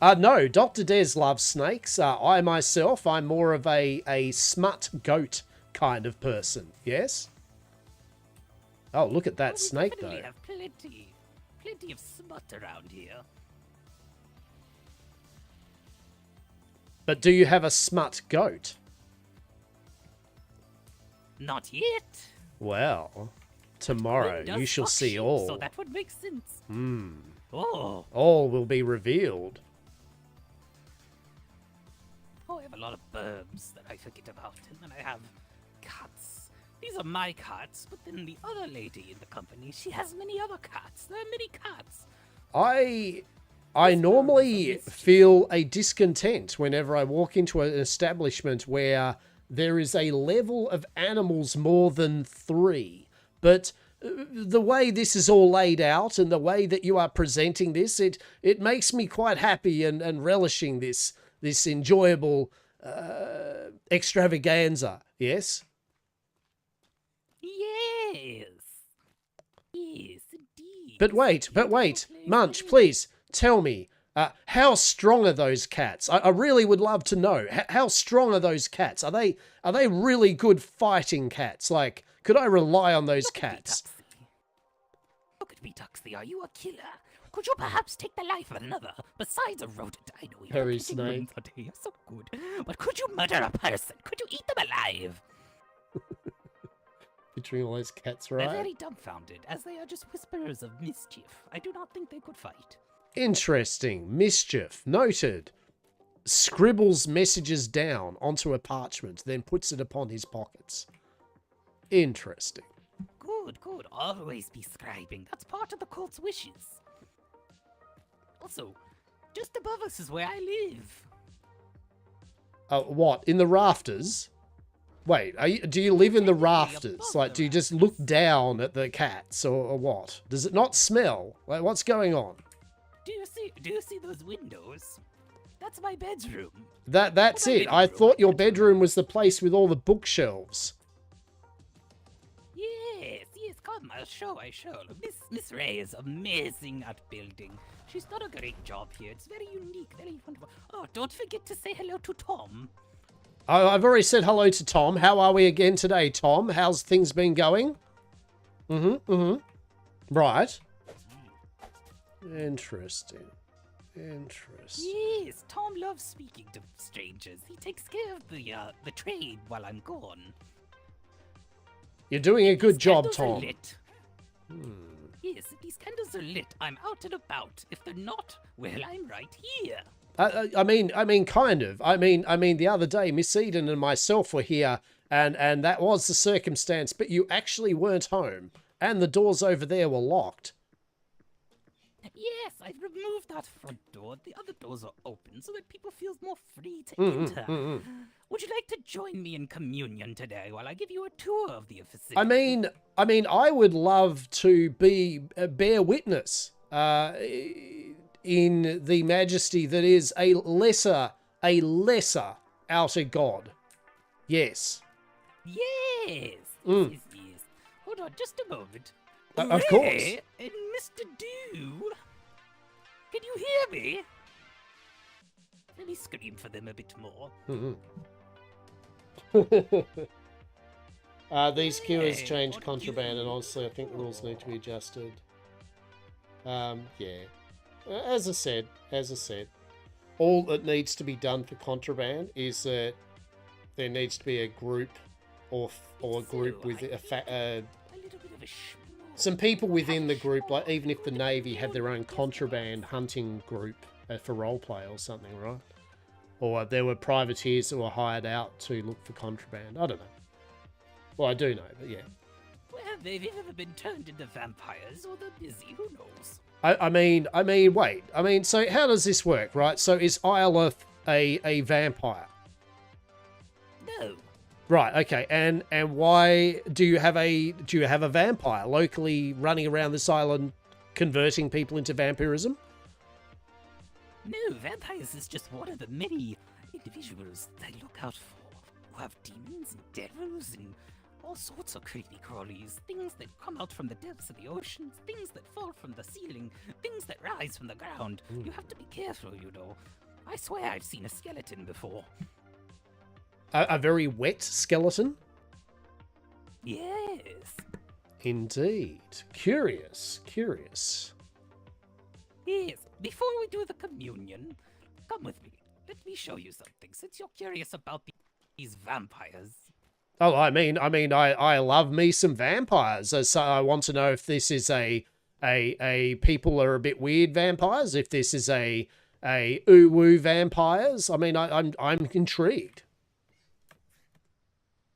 No, Dr. Des loves snakes. I myself, I'm more of a smut goat kind of person. Yes? Oh, look at that snake, though. We have plenty of smut around here. But do you have a smut goat? Not yet. Well, tomorrow One does you shall fuck see sheep, all. So that would make sense. Hmm. Oh. All will be revealed. Oh, I have a lot of burbs that I forget about, and then I have cats. These are my cats, but then the other lady in the company, she has many other cats. There are many cats. I normally feel a discontent whenever I walk into an establishment where there is a level of animals more than 3. But the way this is all laid out and the way that you are presenting this, it makes me quite happy and relishing this enjoyable extravaganza. Yes? Yes. Yes, indeed. But wait, Munch, please tell me, how strong are those cats? I really would love to know. How strong are those cats? Are they really good fighting cats? Like, could I rely on those cats? Look at me, Tuxley. Are you a killer? Could you perhaps take the life of another? Besides a rodent, I know you're Harry not getting one Snake. for day. You're so good. But could you murder a person? Could you eat them alive? Between all those cats, They're right? very dumbfounded, as they are just whisperers of mischief. I do not think they could fight. Interesting. Mischief. Noted. Scribbles messages down onto a parchment, then puts it upon his pockets. Interesting. Good, good. Always be scribing. That's part of the cult's wishes. Also, just above us is where I live. What? In the rafters? Wait, do you live in the rafters? Like, do you just look down at the cats, or what? Does it not smell? Like, what's going on? Do you see those windows? That's my bedroom. That's My it. I bedroom. thought your bedroom was the place with all the bookshelves. Yes, come, I show. Miss Ray is amazing at building. She's done a great job here. It's very unique, very wonderful. Oh, don't forget to say hello to Tom. I've already said hello to Tom. How are we again today, Tom? How's things been going? Right. Interesting. Yes, Tom loves speaking to strangers. He takes care of the trade while I'm gone. You're doing a good These job, candles are Tom. lit. Yes, if these candles are lit, I'm out and about. If they're not, well, I'm right here. I mean, kind of. I mean, the other day, Miss Eden and myself were here, and that was the circumstance, but you actually weren't home, and the doors over there were locked. Yes, I've removed that front door. The other doors are open so that people feel more free to enter. Would you like to join me in communion today while I give you a tour of the facility? I mean, I would love to bear witness in the majesty that is a lesser outer god. Yes. Yes. Yes. Hold on just a moment. Of course. Ray and Mr. Dew, can you hear me? Let me scream for them a bit more. These cures Hey, change what do contraband, and you- honestly, I think the rules need to be adjusted. Yeah. As I said, all that needs to be done for contraband is that there needs to be a group or a group with So, a A little bit of a some people within the group, like even if the Navy had their own contraband hunting group for roleplay or something, right? Or there were privateers that were hired out to look for contraband. I don't know. Well, I do know, but yeah. Well, they've either been turned into vampires or they're busy. Who knows? I mean, wait. I mean, so how does this work, right? So is Iolith a vampire? No. Right. Okay. And why do you have a vampire locally running around this island, converting people into vampirism? No, vampires is just one of the many individuals they look out for who have demons and devils and all sorts of creepy crawlies, things that come out from the depths of the oceans, things that fall from the ceiling, things that rise from the ground. You have to be careful, you know. I swear I've seen a skeleton before. A very wet skeleton? Yes. Indeed. Curious. Yes. Before we do the communion, come with me. Let me show you something, since you're curious about these vampires. Oh, I mean, I love me some vampires. So I want to know if this is a people are a bit weird vampires. If this is a ooh woo vampires. I mean, I'm intrigued.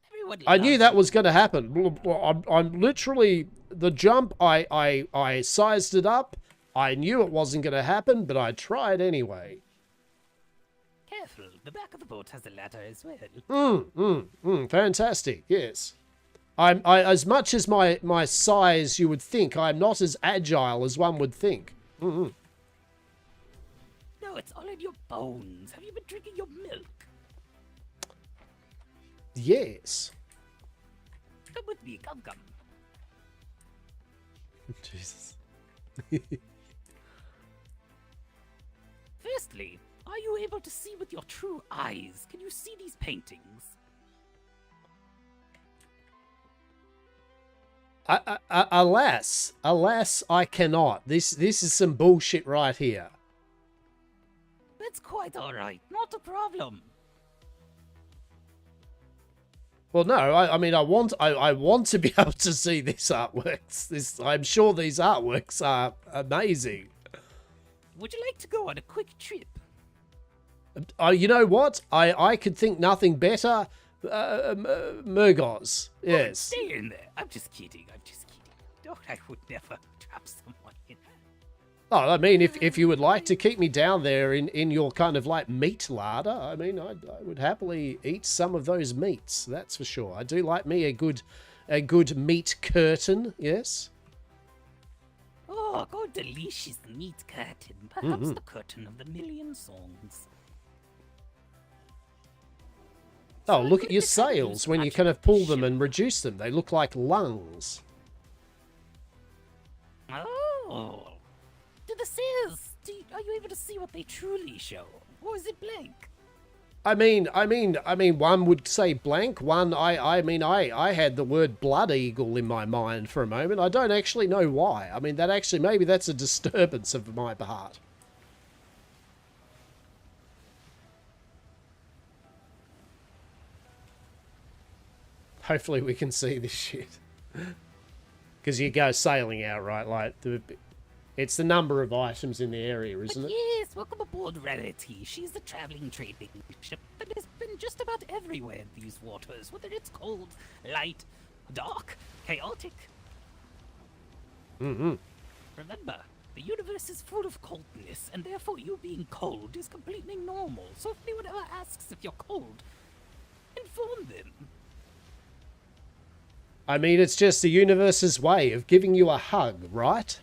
Everyone I knew loves that was going to happen. I'm literally the jump. I sized it up. I knew it wasn't going to happen, but I tried anyway. Careful, the back of the boat has a ladder as well. Fantastic. Yes. I as much as my size you would think, I'm not as agile as one would think. No, it's all in your bones. Have you been drinking your milk? Yes. Come with me, come. Jesus. Firstly, are you able to see with your true eyes? Can you see these paintings? Alas, I cannot. This is some bullshit right here. That's quite alright, not a problem. Well, no, I mean, I want to be able to see these artworks. I'm sure these artworks are amazing. Would you like to go on a quick trip? You know what? I could think nothing better. Murgoz, yes. Stay in there. I'm just kidding. Don't, I would never trap someone in. Oh, I mean, if you would like to keep me down there in your kind of like meat larder, I mean, I would happily eat some of those meats. That's for sure. I do like me a good meat curtain. Yes. Oh, God, delicious meat curtain. Perhaps the curtain of the million songs. Oh, look at your sails when you kind of pull them and reduce them. They look like lungs. Oh. Do the sails, are you able to see what they truly show? Or is it blank? I mean, one would say blank. One, I had the word blood eagle in my mind for a moment. I don't actually know why. I mean, maybe that's a disturbance of my part. Hopefully we can see this shit. Because you go sailing out, right? Like, it's the number of items in the area, isn't it? Yes, welcome aboard Rarity. She's the traveling trading ship that has been just about everywhere in these waters, whether it's cold, light, dark, chaotic. Remember, the universe is full of coldness, and therefore you being cold is completely normal. So if anyone ever asks if you're cold, inform them. I mean, it's just the universe's way of giving you a hug, right?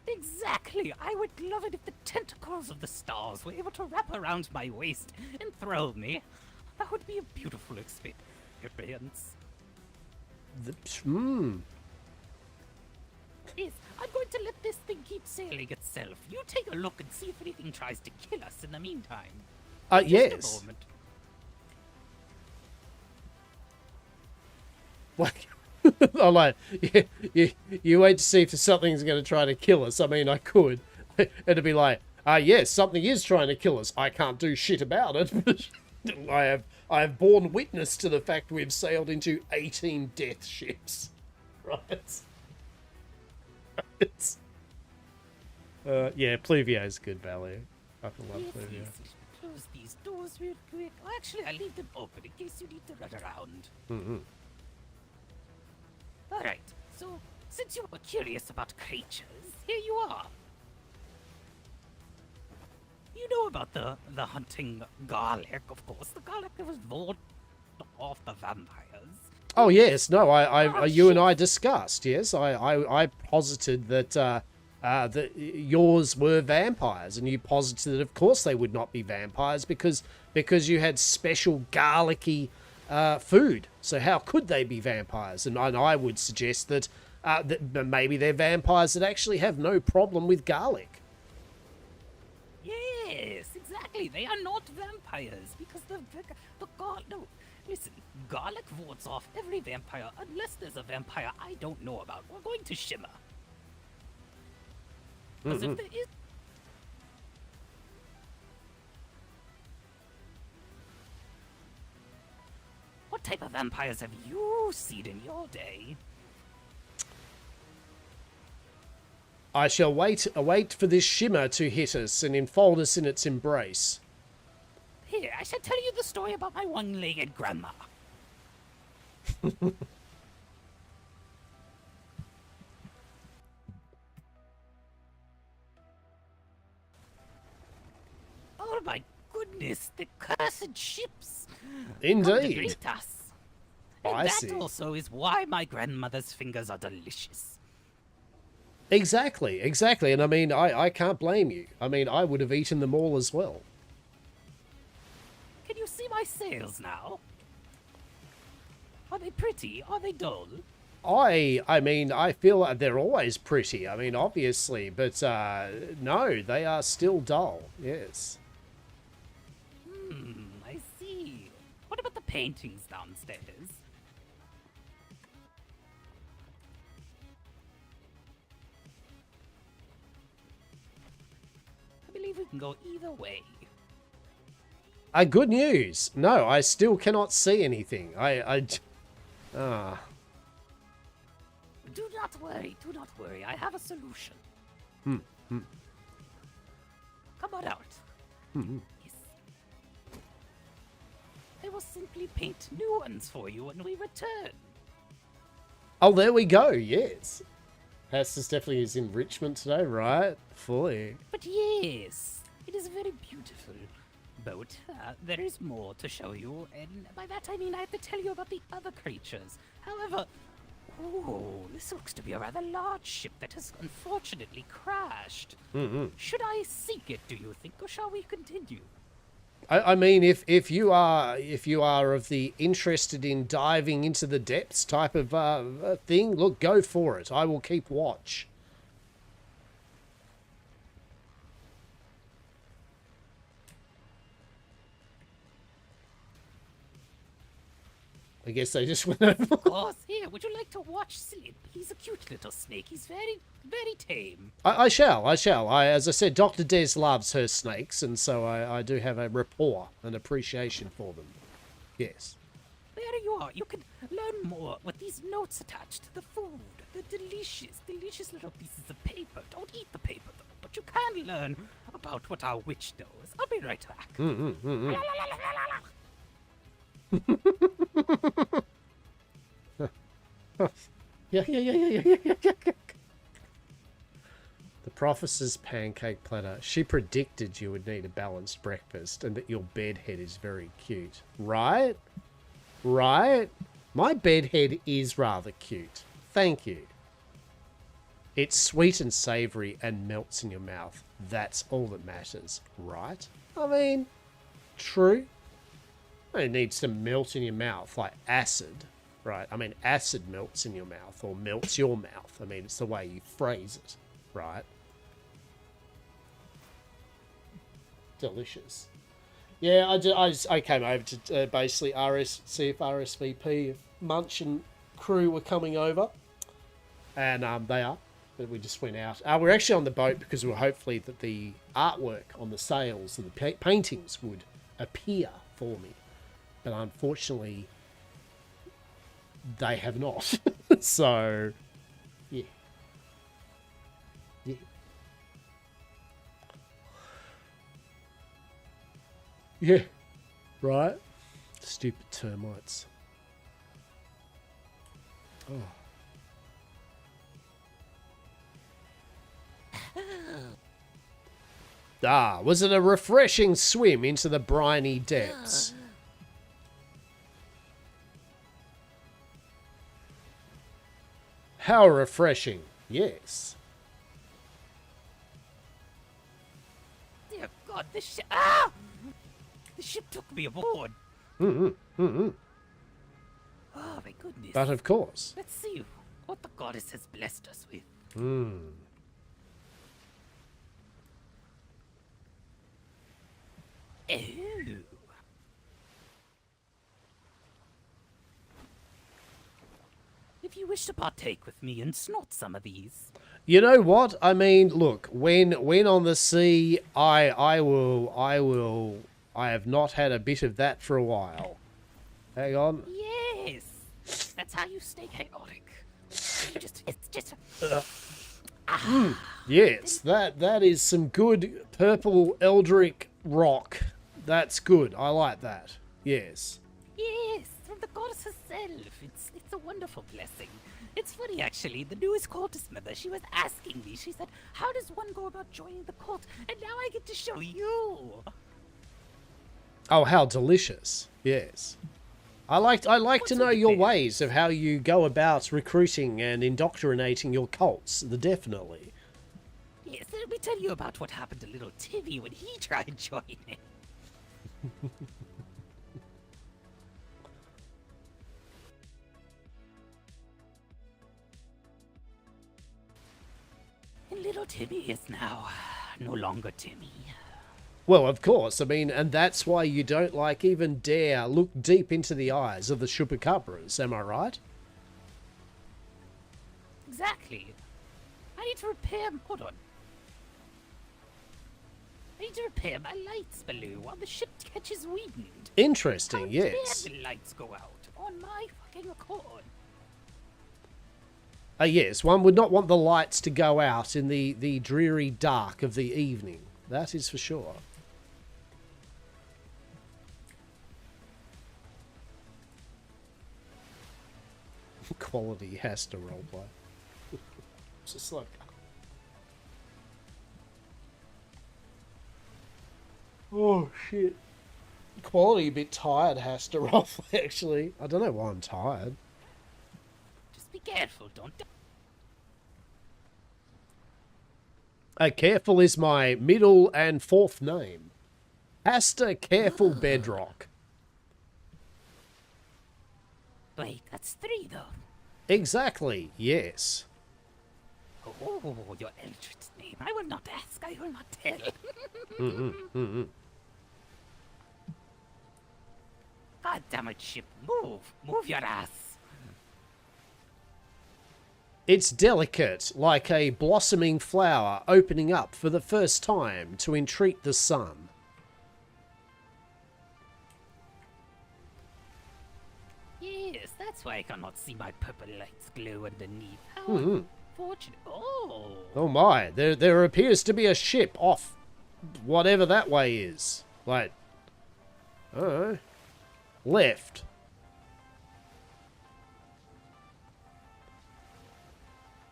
Exactly. I would love it if the tentacles of the stars were able to wrap around my waist and throw me. That would be a beautiful experience. Yes, I'm going to let this thing keep sailing itself. You take a look and see if anything tries to kill us in the meantime. Just Yes. a moment. Like, I'm like, you wait to see if something's going to try to kill us. I mean, I could. It'd be like, yes, something is trying to kill us. I can't do shit about it. But I have borne witness to the fact we've sailed into 18 death ships. Right? It's, yeah, Pluvio's good value. I can love Yes, Pluvio. yes, close these doors real quick. Oh, actually, I leave them open in case you need to run around. Mm-hmm. Alright, so since you were curious about creatures, here you are. You know about the hunting garlic, of course. The garlic that was voted off the vampires. Oh yes, no, Oh, you and shit. I discussed. Yes, I posited that that yours were vampires, and you posited that of course they would not be vampires because you had special garlicky food. So how could they be vampires? And I would suggest that that maybe they're vampires that actually have no problem with garlic. Yes, exactly. They are not vampires because the garlic. No, listen. Garlic wards off every vampire unless there's a vampire I don't know about. We're going to Shimmer. Because if there is. What type of vampires have you seen in your day? I shall await for this shimmer to hit us and enfold us in its embrace. Here, I shall tell you the story about my one-legged grandma. Oh my goodness, the cursed ships! Come to Indeed. greet us. And I that see. also is why my grandmother's fingers are delicious. Exactly. And I mean, I can't blame you. I mean, I would have eaten them all as well. Can you see my sails now? Are they pretty? Are they dull? I mean, I feel like they're always pretty. I mean, obviously, but no, they are still dull. Yes. I see. What about the paintings downstairs? I believe we can go either way. Good news. No, I still cannot see anything. Do not worry. I have a solution. Come on out. Yes. I will simply paint new ones for you when we return. Oh, there we go. Yes. Hastur's definitely his enrichment today, right? Fully. But yes, it is very beautiful. But there is more to show you, and by that I mean I have to tell you about the other creatures. However, this looks to be a rather large ship that has unfortunately crashed. Should I seek it, do you think, or shall we continue? I mean, if you are of the interested in diving into the depths type of thing, look, go for it. I will keep watch. I guess they just went over. Of course, here, would you like to watch Slip? He's a cute little snake. He's very, very tame. I shall. As I said, Dr. Des loves her snakes, and so I do have a rapport and appreciation for them. Yes. There you are. You can learn more with these notes attached to the food. The delicious, delicious little pieces of paper. Don't eat the paper, though, but you can learn about what our witch knows. I'll be right back. Yeah. The prophetess's pancake platter. She predicted you would need a balanced breakfast and that your bedhead is very cute. Right? My bedhead is rather cute. Thank you. It's sweet and savoury and melts in your mouth. That's all that matters, right? I mean, true. It needs to melt in your mouth like acid. right? I mean, acid melts in your mouth or melts your mouth. I mean, it's the way you phrase it, right? Delicious. Yeah, I came over to basically see if RSVP, if Munch and crew were coming over. And they are. But we just went out. We're actually on the boat because we're hopefully that the artwork on the sails and the paintings would appear for me. But unfortunately, they have not. So, yeah. Yeah. Yeah. Right? Stupid termites. Oh. Was it a refreshing swim into the briny depths? How refreshing, yes. Dear God, the ship. Ah! The ship took me aboard. Oh, my goodness. But of course. Let's see what the goddess has blessed us with. Oh. If you wish to partake with me and snort some of these. You know what? I mean, look, when on the sea, I have not had a bit of that for a while. Hang on. Yes. That's how you stay chaotic. It's just Yes, that is some good purple eldritch rock. That's good. I like that. Yes. Yes, from the goddess herself. It's a wonderful blessing. It's funny, actually. The newest cultist member, she was asking me. She said, how does one go about joining the cult? And now I get to show you. Oh, how delicious. Yes. I like to know your ways of how you go about recruiting and indoctrinating your cults. Definitely. Yes, let me tell you about what happened to little Timmy when he tried joining. And little Timmy is now no longer Timmy. Well, of course. I mean, and that's why you don't even dare look deep into the eyes of the chupacabras. Am I right? Exactly. I need to repair. Hold on. I need to repair my lights below while the ship catches wind. Interesting. How Yes. dare the lights go out on my fucking accord? Yes, one would not want the lights to go out in the dreary dark of the evening. That is for sure. Quality Hastur roleplay. It's just like... Oh, shit. Quality a bit tired, Hastur roleplay, actually. I don't know why I'm tired. Just be careful, don't. Careful is my middle and fourth name. Hastur Careful Bedrock. Wait, that's 3 though. Exactly, yes. Oh, your eldritch name. I will not ask, I will not tell. God damn it, ship. Move your ass. It's delicate, like a blossoming flower opening up for the first time to entreat the sun. Yes, that's why I cannot see my purple lights glow underneath. How unfortunate. Oh. Oh my, there appears to be a ship off whatever that way is. Like, left.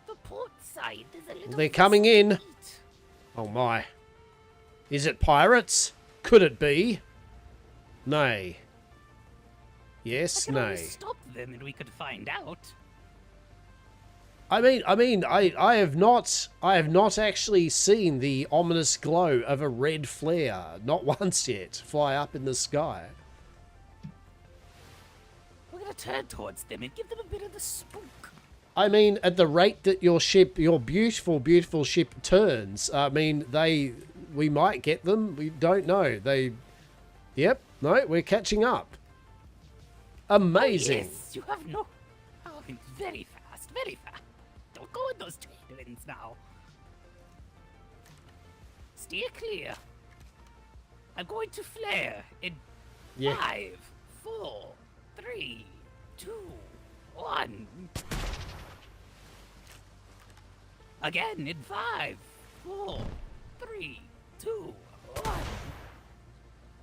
The port side is a little. They're coming in. sweet. Oh my. Is it pirates? Could it be? Nay. I Yes, can nay. always stop them and we could find out. I have not actually seen the ominous glow of a red flare, not once yet, fly up in the sky. We're gonna turn towards them and give them a bit of the spook. I mean, at the rate that your ship, your beautiful, beautiful ship turns, I mean, we might get them. We don't know. Yep, no, we're catching up. Amazing. Oh, yes, you have no... Oh, it's very fast, very fast. Don't go in those trade lanes now. Steer clear. I'm going to flare in Yeah. 5, 4, 3, 2, 1. Again in 5, 4, 3, 2, 1.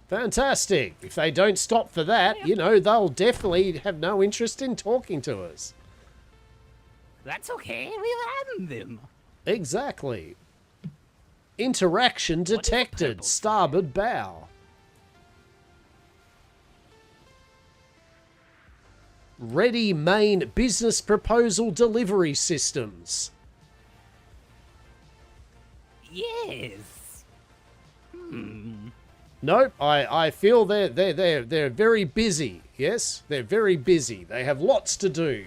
Fantastic. If they don't stop for that, you know, they'll definitely have no interest in talking to us. That's okay, we'll end them. Exactly. Interaction is the detected. purple Starboard bow. Ready main business proposal delivery systems. Yes. Nope, I feel they're very busy. Yes, they're very busy. They have lots to do.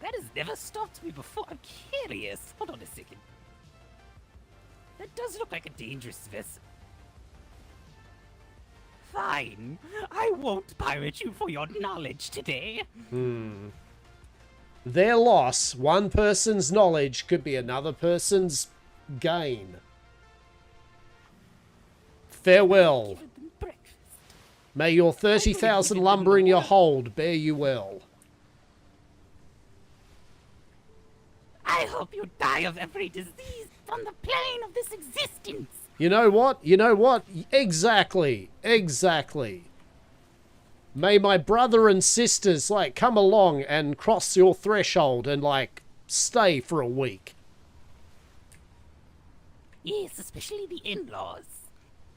That has never stopped me before. I'm curious. Hold on a second. That does look like a dangerous vessel. Fine. I won't pirate you for your knowledge today. Their loss, one person's knowledge, could be another person's gain. Farewell. Give them breakfast. May your 30,000 lumber in your hold bear you well. I hope you die of every disease from the plane of this existence. You know what? You know what? Exactly. Exactly. May my brother and sisters, like, come along and cross your threshold and, like, stay for a week. Yes, especially the in-laws.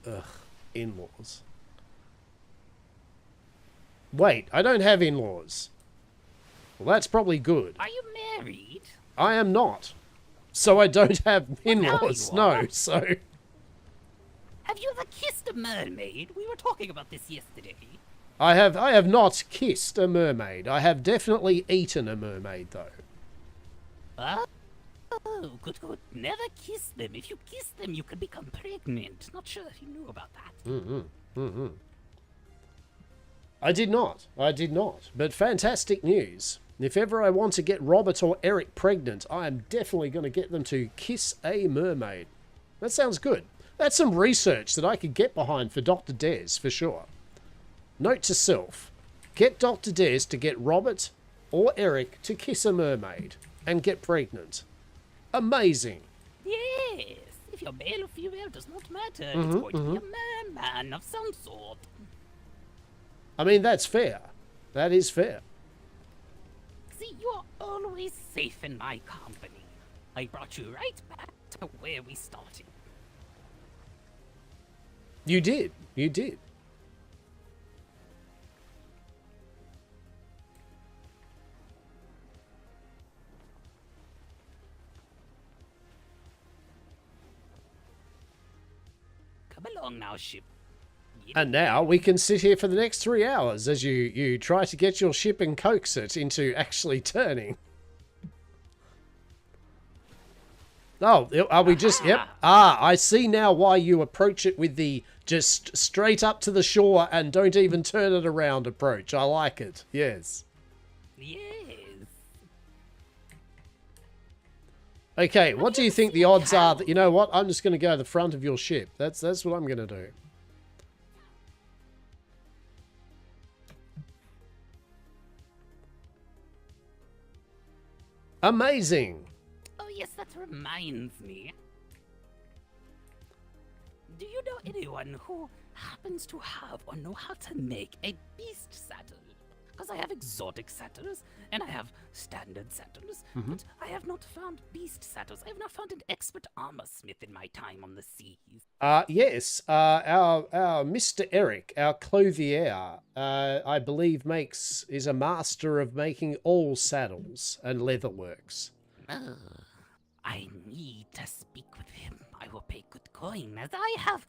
Ugh, in-laws. Wait, I don't have in-laws. Well, that's probably good. Are you married? I am not. So I don't have in-laws, you are. no, so... Have you ever kissed a mermaid? We were talking about this yesterday. I have not kissed a mermaid. I have definitely eaten a mermaid, though. Oh, good, good. Never kiss them. If you kiss them, you could become pregnant. Not sure if you knew about that. I did not. I did not. But fantastic news. If ever I want to get Robert or Eric pregnant, I am definitely going to get them to kiss a mermaid. That sounds good. That's some research that I could get behind for Dr. Des, for sure. Note to self. Get Dr. Des to get Robert or Eric to kiss a mermaid and get pregnant. Amazing. Yes. If you're male or female, does not matter. It's going to be a merman of some sort. I mean, that's fair. That is fair. See, you are always safe in my company. I brought you right back to where we started. You did. You did. Come along now, ship. And now we can sit here for the next 3 hours as you try to get your ship and coax it into actually turning. Oh, are we just... Yep. Ah, I see now why you approach it with the just straight up to the shore and don't even turn it around approach. I like it. Yes. Yes. Okay, what do you think the odds are that... You know what? I'm just going to go to the front of your ship. That's what I'm going to do. Amazing. Oh, yes, that reminds me. Do you know anyone who happens to have or know how to make a beast saddle? Because I have exotic saddles and I have standard saddles, but I have not found beast saddles. I have not found an expert armor smith in my time on the seas. Yes, our Mr. Eric, our clothier, I believe is a master of making all saddles and leatherworks. I need to speak with him. I will pay good coin, as I have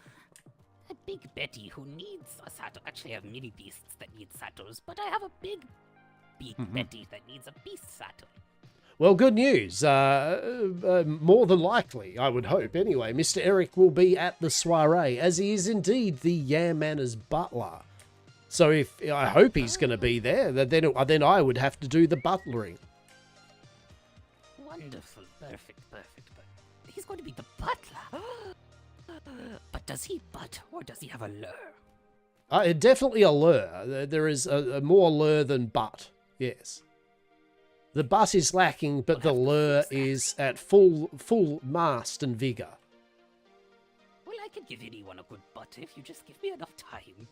a big Betty who needs a saddle. Actually, I have mini beasts that need saddles, but I have a big Betty that needs a beast saddle. Well, good news. More than likely, I would hope. Anyway, Mr. Eric will be at the soiree, as he is indeed the Yam Manor's butler. So if I hope he's going to be there, then I would have to do the butlering. Wonderful, perfect. He's going to be the butler. But does he butt or does he have a lure? Definitely a lure. There is a more lure than butt. Yes. The butt is lacking, but the lure is at full mast and vigor. Well, I could give anyone a good butt if you just give me enough time.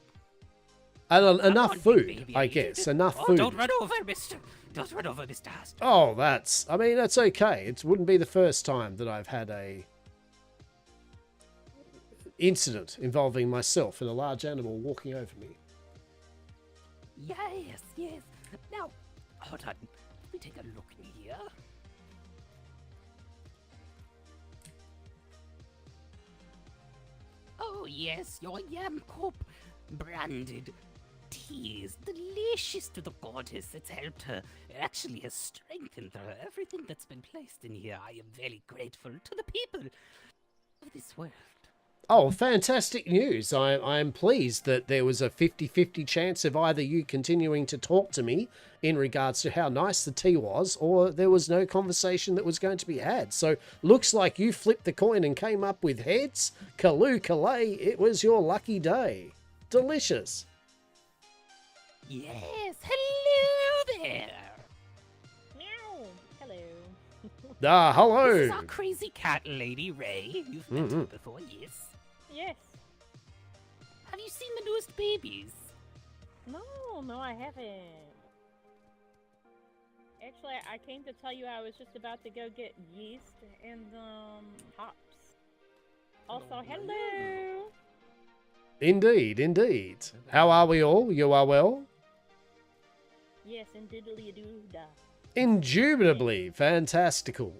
And enough on, big food, baby, I need you guess. to- Enough Oh, food. don't run over Mr. Hastur. Oh, that's okay. It wouldn't be the first time that I've had a incident involving myself and a large animal walking over me. Yes. Now, hold on. Let me take a look here. Oh, yes, your Yam Corp branded tea is delicious to the goddess. It's helped her. It actually has strengthened her. Everything that's been placed in here, I am very grateful to the people of this world. Oh, fantastic news. I am pleased that there was a 50-50 chance of either you continuing to talk to me in regards to how nice the tea was, or there was no conversation that was going to be had. So, looks like you flipped the coin and came up with heads. Kaloo Kalay, it was your lucky day. Delicious. Yes, hello there. Meow. Hello. Hello. This is our crazy cat lady, Ray. You've met her before, yes? Yes. Have you seen the newest babies? No, I haven't. Actually, I came to tell you I was just about to go get yeast and hops. Also, hello. Indeed. How are we all? You are well? Yes, and diddly-doo-da. Indubitably fantastical.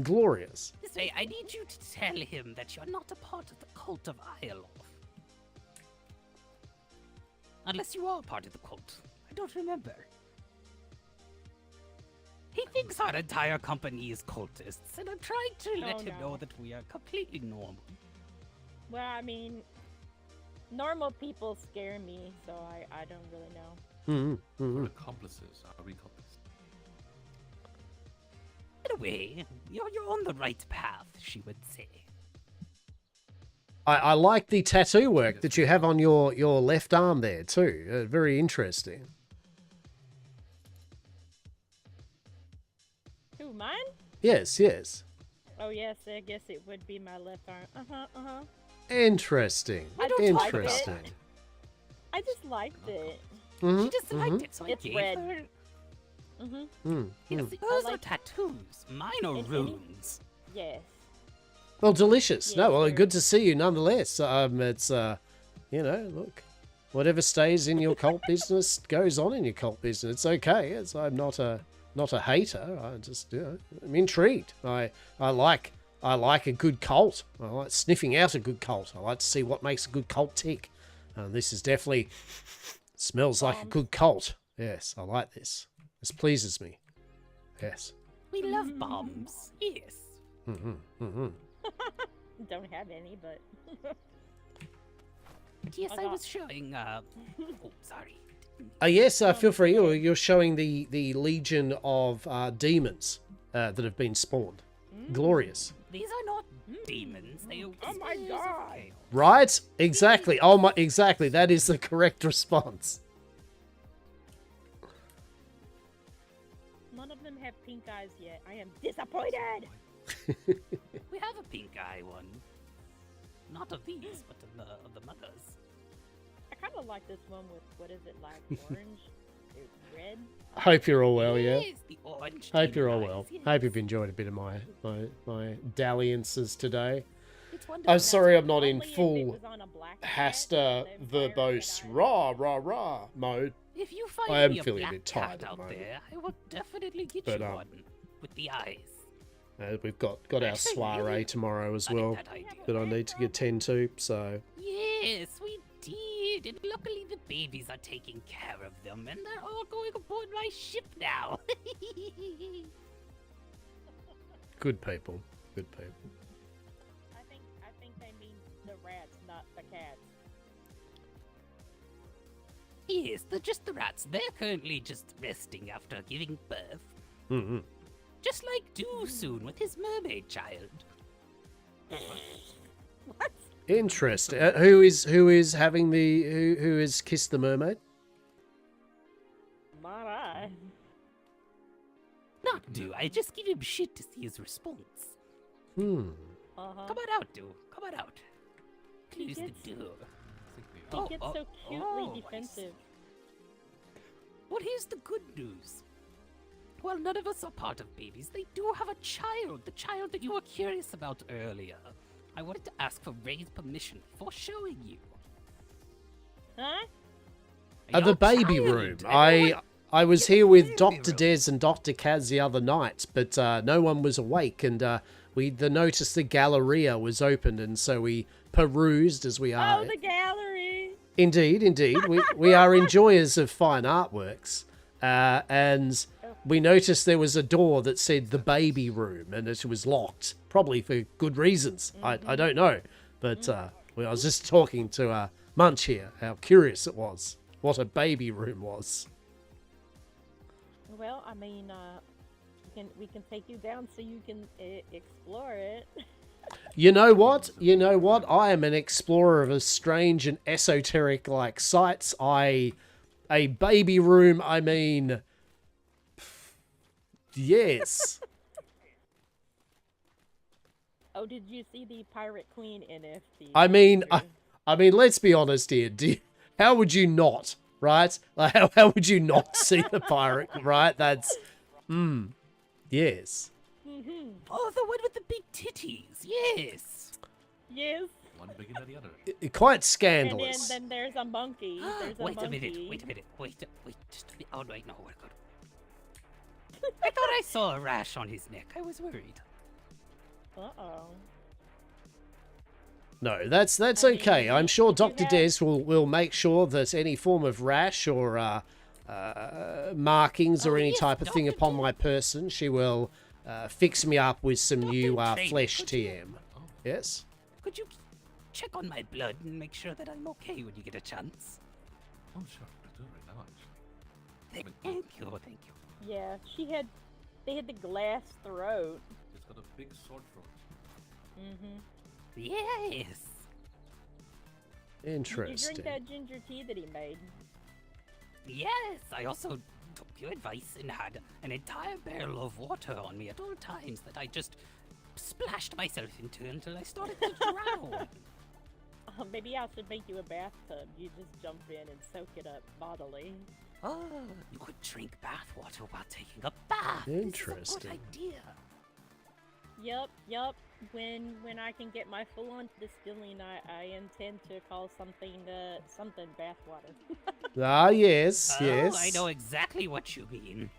Glorious. This way, I need you to tell him that you're not a part of the cult of Ioloth. Unless you are part of the cult. I don't remember. He thinks our entire company is cultists, and I'm trying to let him know that we are completely normal. Well, I mean, normal people scare me, so I don't really know. We're accomplices. Are we accomplices? In a way, you're on the right path, she would say. I like the tattoo work that you have on your left arm there too. Very interesting. Who, mine? Yes. Oh, yes, I guess it would be my left arm. Interesting. I don't like Interesting. it. I just liked it. She just liked it, so It's I gave red. her... Yes, Those are tattoos. Mine are runes. Yes. Well, delicious. No, Yes, well, very. good to see you nonetheless. It's look, whatever stays in your cult business goes on in your cult business. It's okay. I'm not a hater. I just, I'm intrigued. I like a good cult. I like sniffing out a good cult. I like to see what makes a good cult tick. This is definitely smells like a good cult. Yes, I like this. This pleases me. Yes. We love bombs. Yes. Don't have any, but. Yes, I I got- was showing, oh, sorry. Yes, feel free. You're showing the legion of demons that have been spawned. Glorious. These are not demons. They are Oh my whispers of God. chaos. Right? Exactly. Oh my! Exactly. That is the correct response. None of them have pink eyes yet. I am disappointed. We have a pink eye one. Not of these, but of the mothers. I kind of like this one with, what is it, like orange? Red? Hope you're all well. Yeah. Yes, the orange Hope you're all demon well. eyes, yes. Hope you've enjoyed a bit of my dalliances today. It's wonderful. I'm sorry I'm not in Only if it full was on a black cat, Hastur then verbose fire red rah mode. If you find I am me a feeling a black bit tired cat at the out moment. there, I will definitely get But, you one with the eyes. We've got our Actually, soiree really tomorrow as like well that idea. that I need to attend to. So Yes, Yes, we did, and luckily the babies are taking care of them, and they're all going aboard my ship now. Good people. Good people. I think they mean the rats, not the cats. Yes, they're just the rats. They're currently just resting after giving birth. Mm-hmm. Just like Do soon with his mermaid child. What? Interesting. Who is having the who has kissed the mermaid? Not I. Not Do. I just give him shit to see his response. Hmm. Uh-huh. Come on out, Do. Come on out. Close the door. He gets so cutely I see. defensive. Well, here's the good news. Well, none of us are part of babies. They do have a child. The child that you were curious about earlier. I wanted to ask for Ray's permission before showing you. Huh? The Your baby child. room. Everyone- I was Get here the with baby Dr. room. Des and Dr. Kaz the other night, but no one was awake, and we noticed the Galleria was open, and so we perused as we are. Oh, the gallery. Indeed. We are enjoyers of fine artworks, and we noticed there was a door that said the baby room, and it was locked, probably for good reasons. I don't know, but I was just talking to Munch here, how curious it was, what a baby room was. Well, I mean, we can take you down so you can explore it. You know what? I am an explorer of a strange and esoteric like sites. A baby room. I mean, yes. Oh, did you see the Pirate Queen NFT? I mean, let's be honest here. How would you not? Right? Like, how would you not see the pirate? Right? That's, yes. Mm-hmm. Oh, the one with the big titties. Yes. Yes. One bigger than the other. Quite And scandalous. then there's a monkey. There's a Wait a monkey. minute. Wait, just a minute. Oh, wait, no, we're good. I thought I saw a rash on his neck. I was worried. Uh-oh. No, that's I okay. mean, I'm sure you Dr. have- Des will make sure that any form of rash or markings or Oh, any yes, type of thing Dr. upon Des. my person, she will fix me up with some new Trainer, flesh could you- TM. Yes? Could you check on my blood and make sure that I'm okay when you get a chance? Oh, sure. I'll do it right now, actually. Thank you, thank you. Yeah, they had the glass throat. It's got a big sword throat. Mm-hmm. Yes. Did you Interesting. drink that ginger tea that he made? Yes, I also took your advice and had an entire barrel of water on me at all times that I just splashed myself into until I started to drown. Maybe I should make you a bathtub. You just jump in and soak it up bodily. Oh, you could drink bath water while taking a bath. This is a Interesting. good idea. Yup. When I can get my full-on distilling, I intend to call something bathwater. Ah, yes, Oh, yes. I know exactly what you mean.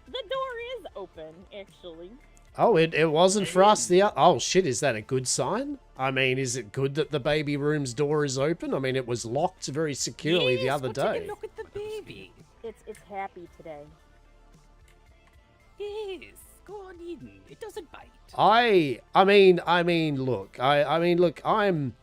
The door is open, actually. Oh, it wasn't for us. Oh, shit, is that a good sign? I mean, is it good that the baby room's door is open? I mean, it was locked very securely the Yes, other go take a day. look at the baby. It's happy today. Yes, go on in. It doesn't bite. I mean, look, I'm,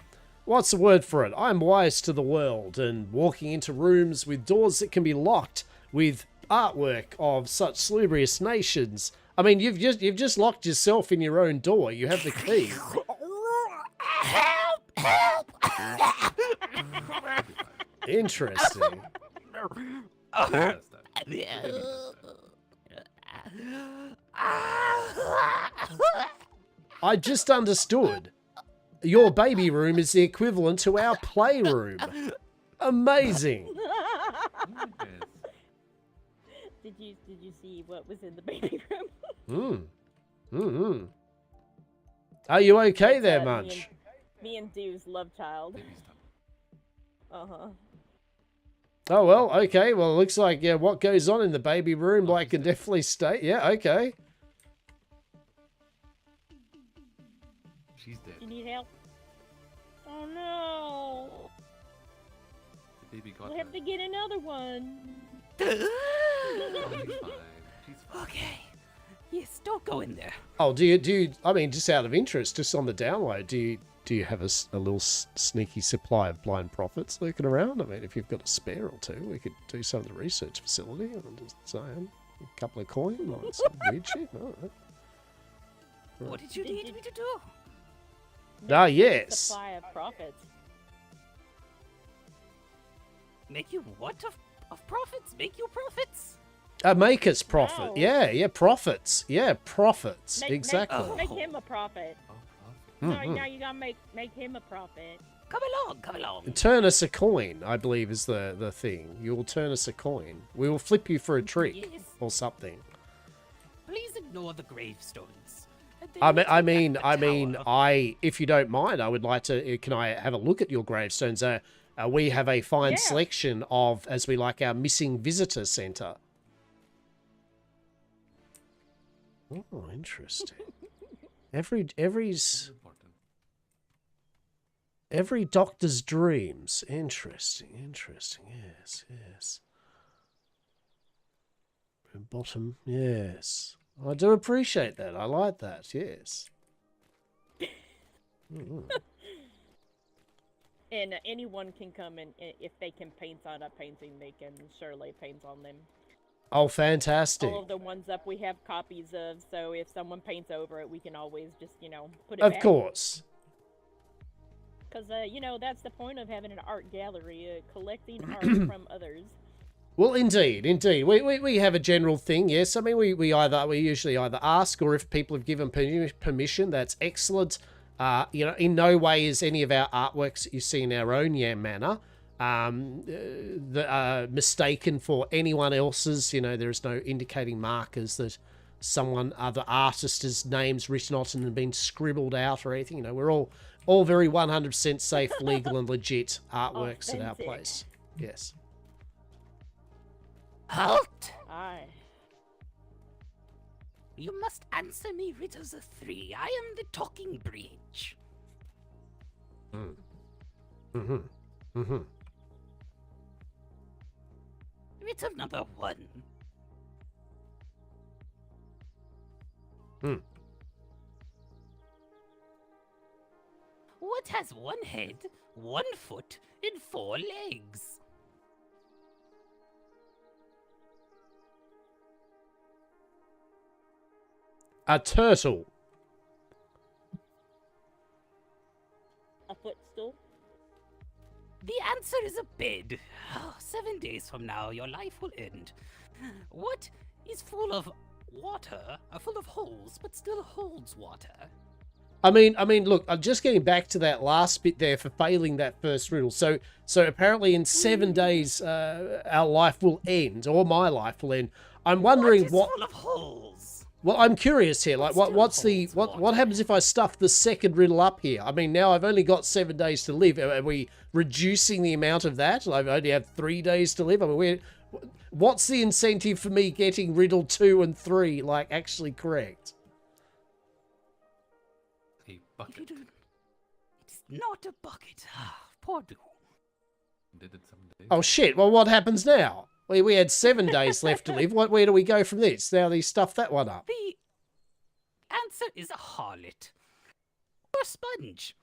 what's the word for it? I'm wise to the world and walking into rooms with doors that can be locked with artwork of such salubrious nations. I mean, you've just locked yourself in your own door. You have the key. Help! Interesting. That's that. I just understood. Your baby room is the equivalent to our playroom. Amazing. Yes. Did you see what was in the baby room? Are you okay That's, there, me Munch? Me and Dew's love child. Baby stuff. Uh-huh. Oh, well, okay. Well, it looks like, yeah, what goes on in the baby room, like, can definitely stay. Yeah, okay. She's dead. You need help? Oh no! The baby got We'll have her. to get another one. She's fine. She's fine. Okay. Yes, don't go in there. Oh, do you? I mean, just out of interest, just on the download, do you have a little sneaky supply of blind prophets lurking around? I mean, if you've got a spare or two, we could do some of the research facility. I'm just saying, a couple of coins, like some weird shit. All right. What did you need me to do? Ah, yes. Supply of profits. Make you what of profits? Make you profits? Make us profit. No. Yeah, profits. Yeah, profits. Make, Exactly. Make him a profit. Oh, perfect. No, now you gotta make him a profit. Come along, come along. Turn us a coin, I believe, is the thing. You will turn us a coin. We will flip you for a trick Yes. or something. Please ignore the gravestones. If you don't mind, I would like to. Can I have a look at your gravestones? We have a fine selection of, as we like, our missing visitor center. Oh, interesting. Every's Important. every doctor's dreams. Interesting. Yes. Bottom, yes. I do appreciate that. I like that. Yes. And anyone can come and if they can paint on a painting, they can surely paint on them. Oh, fantastic. All of the ones up we have copies of, so if someone paints over it, we can always just, put it Of back. course. Because, that's the point of having an art gallery, collecting art from others. Well, indeed. We have a general thing, yes. I mean, we usually either ask, or if people have given permission, that's excellent. In no way is any of our artworks that you see in our own Yam Manor mistaken for anyone else's. There is no indicating markers that someone, other artist's name's written on it and been scribbled out or anything. We're all very 100% safe, legal and legit artworks at our Authentic. place. Yes. Halt! Aye. You must answer me riddles of 3. I am the talking bridge. Riddle number 1. What has 1 head, 1 foot, and 4 legs? A turtle. A footstool? The answer is a bed. 7 days from now, your life will end. What is full of water, full of holes, but still holds water? I mean, look, I'm just getting back to that last bit there for failing that first riddle. So apparently in 7 days, our life will end, or my life will end. I'm wondering what is full of holes? Well, I'm curious here. Like, what happens if I stuff the second riddle up here? I mean, now I've only got 7 days to live. Are we reducing the amount of that? I only have 3 days to live. I mean, what's the incentive for me getting riddle 2 and 3 actually correct? A bucket. It's not a bucket. Poor dude. Did it some days. Oh shit! Well, what happens now? We had 7 days left to live. Where do we go from this? Now they stuff that one up. The answer is a harlot. Or a sponge.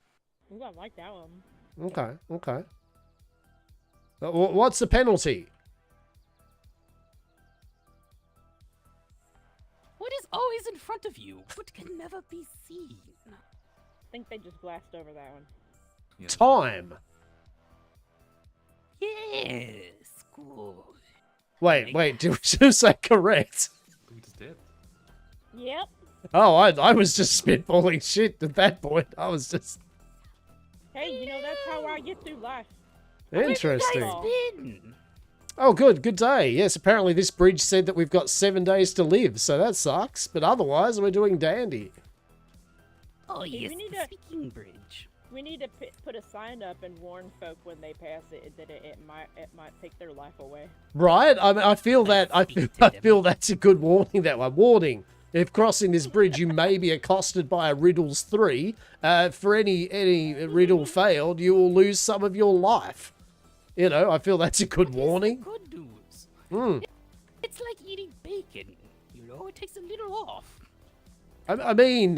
Ooh, I like that one. Okay. What's the penalty? What is always in front of you, but can never be seen? I think they just glassed over that one. Yeah. Time. Yes, good. Wait, did we just say correct? We just did. Yep. Oh, I was just spitballing shit at that point. I was just... Hey, that's how I get through life. Interesting. Where have you guys been? Oh, good day. Yes, apparently this bridge said that we've got 7 days to live, so that sucks. But otherwise, we're doing dandy. Oh, Hey, yes, we need the to- speaking bridge. We need to put a sign up and warn folk when they pass it that it might take their life away. Right? I mean, I feel that. I feel that's a good warning. That one. Warning. If crossing this bridge, you may be accosted by a riddles 3. For any riddle failed, you will lose some of your life. You know, I feel that's a good warning. Good news. Hmm. It's like eating bacon. You know, it takes a little off. I mean,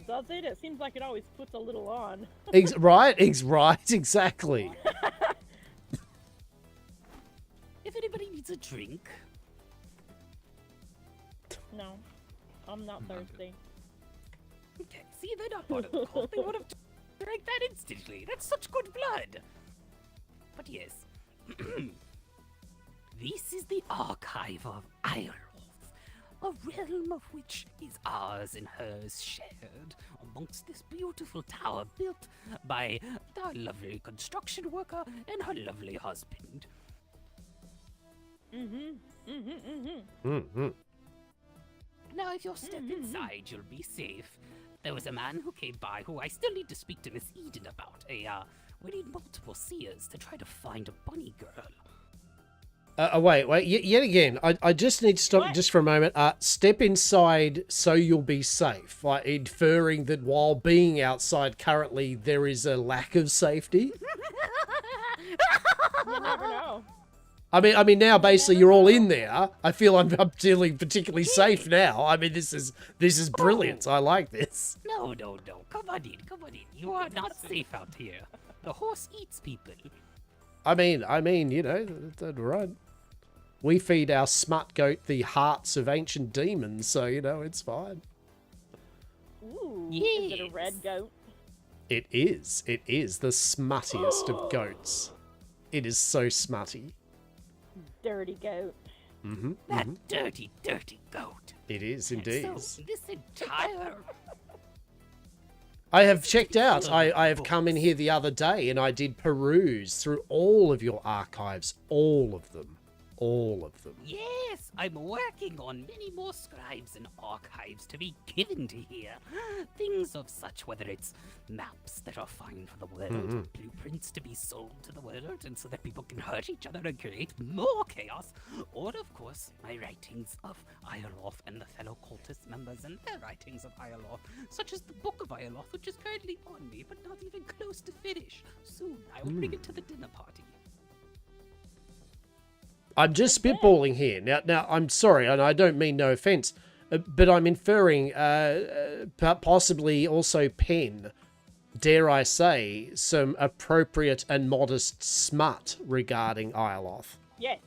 Does it? It seems like it always puts a little on. right, exactly. If anybody needs a drink. No, I'm not thirsty. Okay, see, they're not part of the cult. They would have drank that instantly. That's such good blood. But yes, this is the archive of Iroth, a realm of which is ours and hers shared amongst this beautiful tower built by our lovely construction worker and her lovely husband. Now, if you'll step inside, you'll be safe. There was a man who came by who I still need to speak to Miss Eden about. We need multiple seers to try to find a bunny girl. Wait, yet again, I just need to stop just for a moment. Step inside so you'll be safe. Like, inferring that while being outside currently, there is a lack of safety. You never know. I mean, now basically you're all in there. I feel I'm feeling particularly safe now. I mean, this is brilliant. I like this. No. Come on in. You are not safe out here. The horse eats people. I mean, you know, that's right. We feed our smut goat the hearts of ancient demons, so, you know, it's fine. Ooh, yes. Is it a red goat? It is. It is the smuttiest of goats. It is so smutty. Dirty goat. That dirty goat. It is indeed. So, this entire... I have checked out. I have come in here the other day and I did peruse through all of your archives. All of them. Yes, I'm working on many more scribes and archives to be given to here. Things of such, whether it's maps that are fine for the world, blueprints to be sold to the world, and so that people can hurt each other and create more chaos, or of course, my writings of Ioloth and the fellow cultist members and their writings of Ioloth, such as the Book of Ioloth, which is currently on me, but not even close to finish. Soon, I will bring it to the dinner party. I'm just spitballing here. Now, I'm sorry, and I don't mean no offense, but I'm inferring possibly also pen, dare I say, some appropriate and modest smut regarding Ioloth. Yes.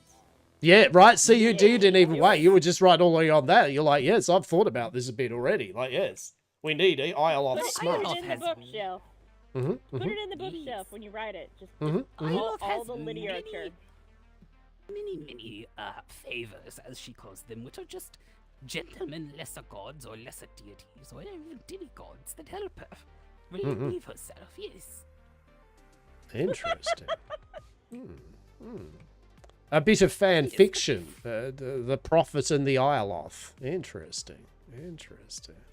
Yeah, right? See, you didn't even wait. You were just right all the way on that. You're like, yes, I've thought about this a bit already. Like, yes, we need Ioloth smut. Put it in the bookshelf. Put it in the bookshelf when you write it. Just all the literature. Many favors, as she calls them, which are just gentlemen, lesser gods, or lesser deities, or even demigods that help her relieve herself, yes. Interesting. A bit of fan fiction, the Prophet and the Ioloth. Interesting.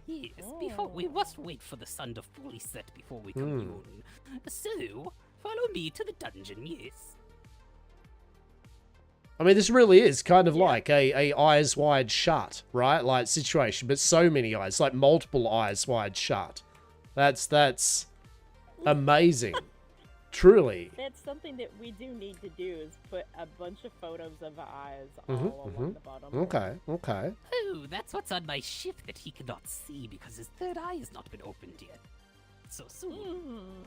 Yes, before we must wait for the sun to fully set before we commune. So, follow me to the dungeon, yes. I mean, this really is kind of like a eyes wide shut, right? Like situation, but so many eyes, like multiple eyes wide shut. That's amazing. Truly. That's something that we do need to do, is put a bunch of photos of eyes all along the bottom. Okay. Oh, that's what's on my ship that he cannot see because his third eye has not been opened yet. So soon.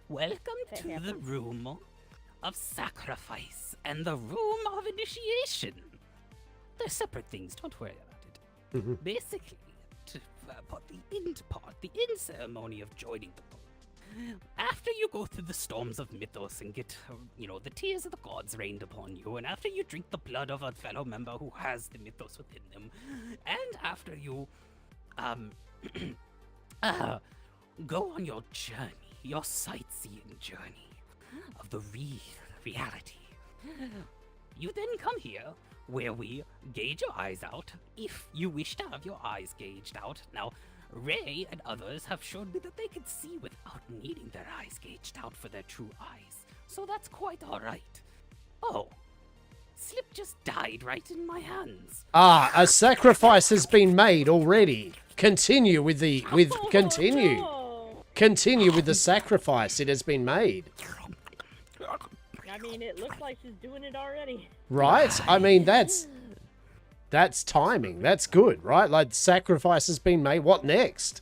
Welcome to the room of sacrifice and the room of initiation. They're separate things, don't worry about it. Basically, but the end part, the end ceremony of joining the book. After you go through the storms of mythos and get, the tears of the gods rained upon you, and after you drink the blood of a fellow member who has the mythos within them, and after you, go on your journey, your sightseeing journey of the reality. You then come here, where we gauge your eyes out, if you wish to have your eyes gauged out. Now, Ray and others have shown me that they can see without needing their eyes gauged out for their true eyes, so that's quite alright. Oh, slip just died right in my hands. Ah, a sacrifice has been made already. Continue with the continue. No. Continue with the sacrifice. It has been made. I mean, it looks like she's doing it already. Right? I mean, that's timing. That's good, right? Like, sacrifice has been made. What next?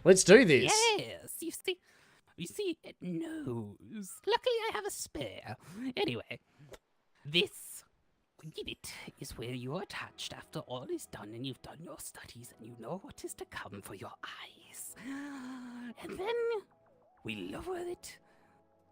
Let's do this. Yes, you see, it knows. Luckily, I have a spare. Anyway, this gibbet is where you are attached after all is done and you've done your studies and you know what is to come for your eyes. And then we lower it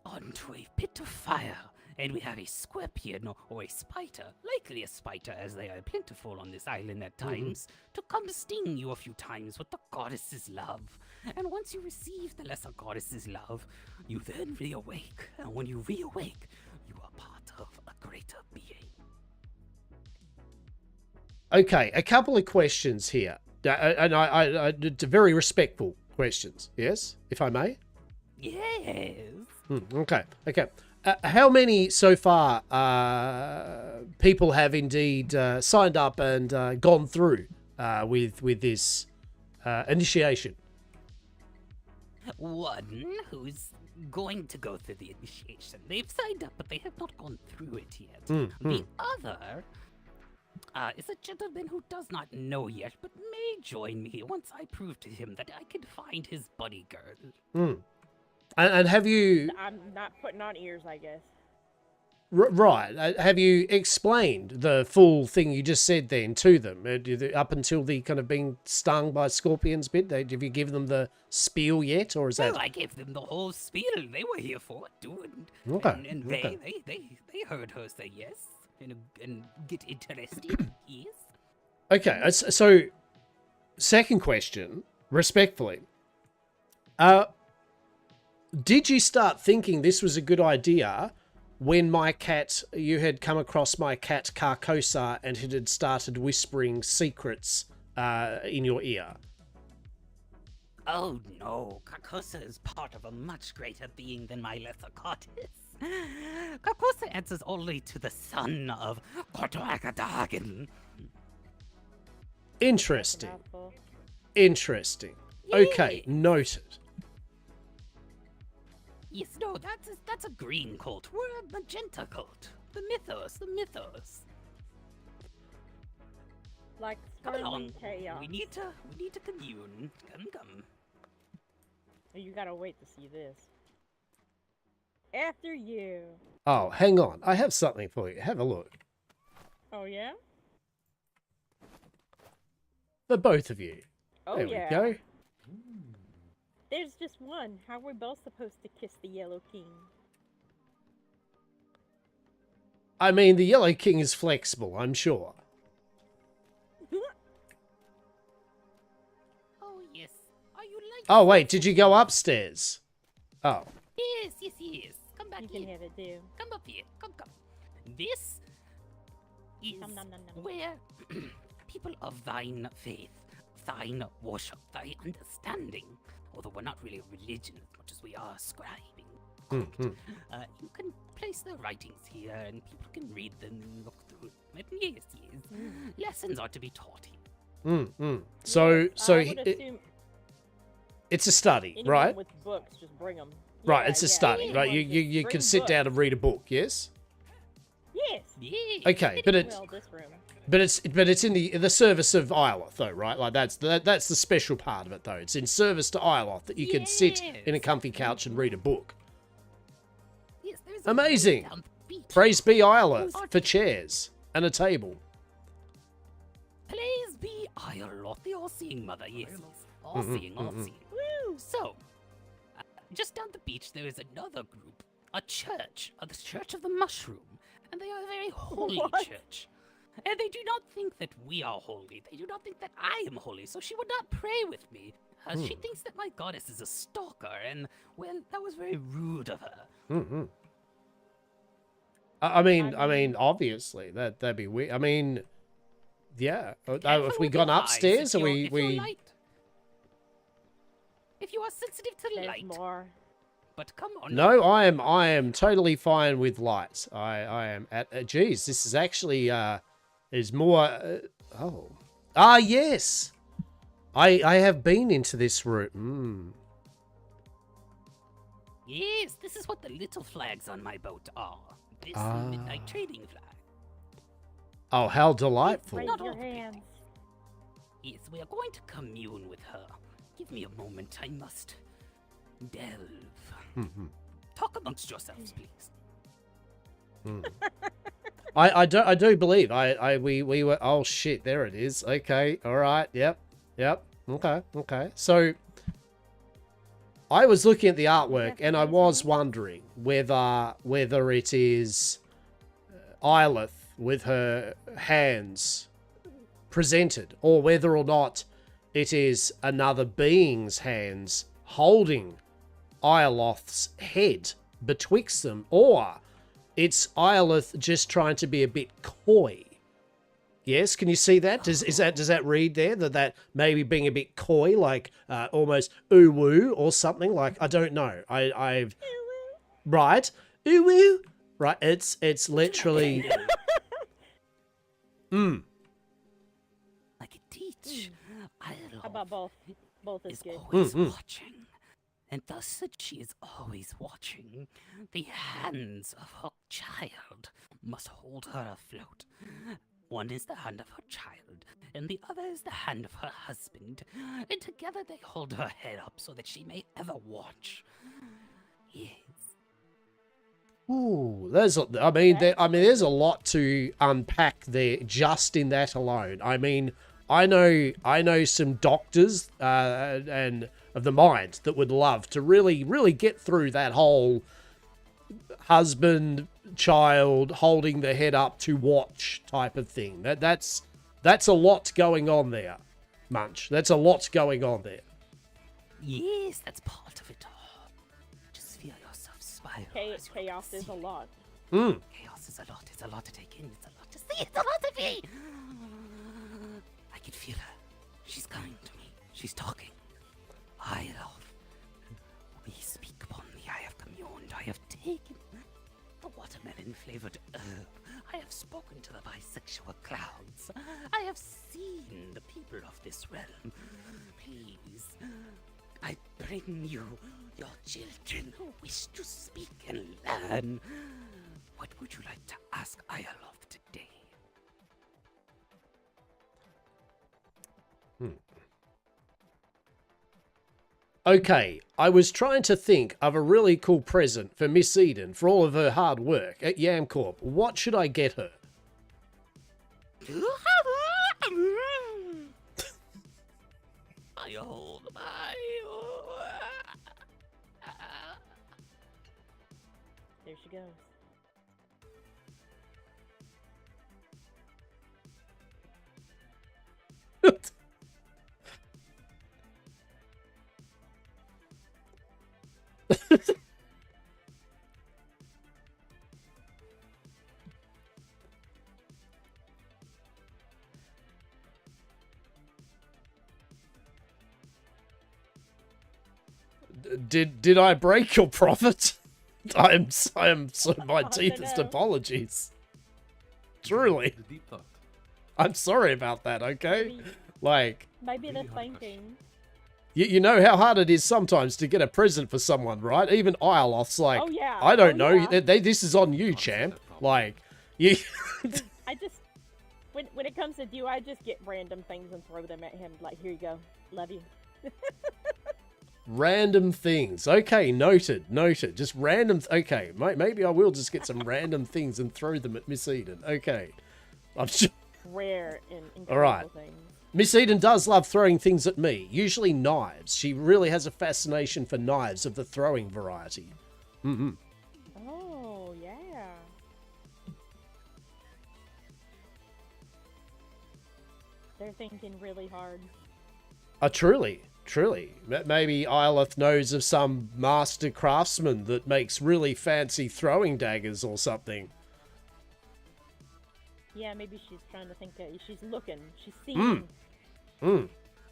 onto a pit of fire, and we have a scorpion or a spider, likely a spider as they are plentiful on this island at times, to come sting you a few times with the goddess's love. And once you receive the lesser goddess's love, you then reawake. And when you reawake, you are part of a greater being. Okay, a couple of questions here. And I very respectful questions, yes, if I may? Yes. Okay. How many so far people have indeed signed up and gone through with this initiation? One who's going to go through the initiation. They've signed up, but they have not gone through it yet. The other is a gentleman who does not know yet, but may join me once I prove to him that I can find his bodyguard. And have you... I'm not putting on ears, I guess. Right. Have you explained the full thing you just said then to them? Up until the kind of being stung by scorpions bit? Have you given them the spiel yet? Or is that... Well, I gave them the whole spiel. They were here for it, too. And they heard her say yes and get interested. Yes. Okay. So, second question, respectfully. Did you start thinking this was a good idea when you had come across my cat Carcosa and it had started whispering secrets in your ear? Oh no, Carcosa is part of a much greater being than my lesser goddess. Carcosa answers only to the son of Kotoakadagan. Interesting. Mouthful. Interesting. Okay, noted. Yes, no, that's a green cult. We're a magenta cult. The mythos. Like Come along. chaos. We need to commune. Come. You gotta wait to see this. After you. Oh, hang on. I have something for you. Have a look. Oh yeah? For both of you. Oh there yeah. we go. There's just one. How are we both supposed to kiss the Yellow King? I mean, the Yellow King is flexible, I'm sure. Oh yes. Are you like? Oh, wait, did you go upstairs? Oh. Yes. Come back You here. can have it too. Come up here. Come. This is Nom, nom, nom, nom. where people of thine faith, thine worship, thy understanding, although we're not really a religion as much as we are scribing, you can place their writings here and people can read them and look through them. And yes. Lessons are to be taught here. So I would assume it's a study, anyone right? with books, just bring them. Right, it's a study, right? Anyone, You just can bring sit books. down and read a book, yes? Yes. Yes. Okay, but it's Well, this room. but it's in the service of Ioloth, though, right? Like that's the special part of it, though. It's in service to Ioloth that you can sit in a comfy couch and read a book. Yes, there's a Amazing. down the beach. Praise be Ioloth for chairs and a table. Praise be Ioloth, the all-seeing mother. Yes. All-seeing. Woo! So, just down the beach, there is another group, a church, the Church of the Mushroom, and they are a very holy What? church. And they do not think that we are holy. They do not think that I am holy, so she would not pray with me. She thinks that my goddess is a stalker, and, well, that was very rude of her. I mean, obviously that'd be weird. I mean, yeah. Have we gone upstairs? Or If you are sensitive to There's light, more. but come on. No, I am totally fine with lights. I am at. Geez, this is actually is more. Oh, yes. I have been into this room. Yes, this is what the little flags on my boat are. This midnight trading flag. Oh, how delightful! Raise your hands. Yes, we are going to commune with her. Give me a moment. I must delve. Talk amongst yourselves, please. I do believe we were. Oh shit! There it is. Okay. All right. Yep. Okay. So I was looking at the artwork and I was wondering whether it is Iolith with her hands presented, or whether or not it is another being's hands holding Iolith's head betwixt them, or it's Iolith just trying to be a bit coy. Yes, can you see that? Does that read there that maybe being a bit coy, like almost ooh woo or something? Like, I don't know. I've right ooh woo. Right, it's literally. I could teach. How about both? Both is good. Always watching. And thus that she is always watching, the hands of her child must hold her afloat. One is the hand of her child, and the other is the hand of her husband, and together they hold her head up so that she may ever watch. Yes. Ooh, there's a lot to unpack there just in that alone. I mean, I know some doctors and of the mind that would love to really get through that whole husband child holding the head up to watch type of thing. That's a lot going on there, Munch. That's a lot going on there. Yes, that's part of it all. Just feel yourself spiral. Chaos is a lot. Chaos is a lot. It's a lot to take in. It's a lot to see. It's a lot to be. I can feel her. She's coming to me. She's talking. I love. We speak upon the I have communed. I have taken the watermelon-flavored herb. I have spoken to the bisexual clouds. I have seen the people of this realm. Please, I bring you your children who wish to speak and learn. What would you like to ask Iolov today? Okay, I was trying to think of a really cool present for Miss Eden for all of her hard work at Yamcorp. What should I get her? I hold my... There she goes. Did I break your prophet? I am so my deepest apologies. Truly. The deep thought. I'm sorry about that, okay? Like, Maybe they're thinking. you know how hard it is sometimes to get a present for someone, right? Even Iolith's like, Oh, yeah. I don't know. Yeah. This is on you, champ. Like, you. I just, when it comes to you, I just get random things and throw them at him. Like, here you go. Love you. Random things. Okay, noted. Just random. Okay, maybe I will just get some random things and throw them at Miss Eden. Okay. I'm sure. Rare and incredible All right. things. Miss Eden does love throwing things at me, usually knives. She really has a fascination for knives of the throwing variety. Oh, yeah. They're thinking really hard. Truly. Maybe Iolith knows of some master craftsman that makes really fancy throwing daggers or something. Yeah, maybe she's trying to think. She's looking. She's seeing.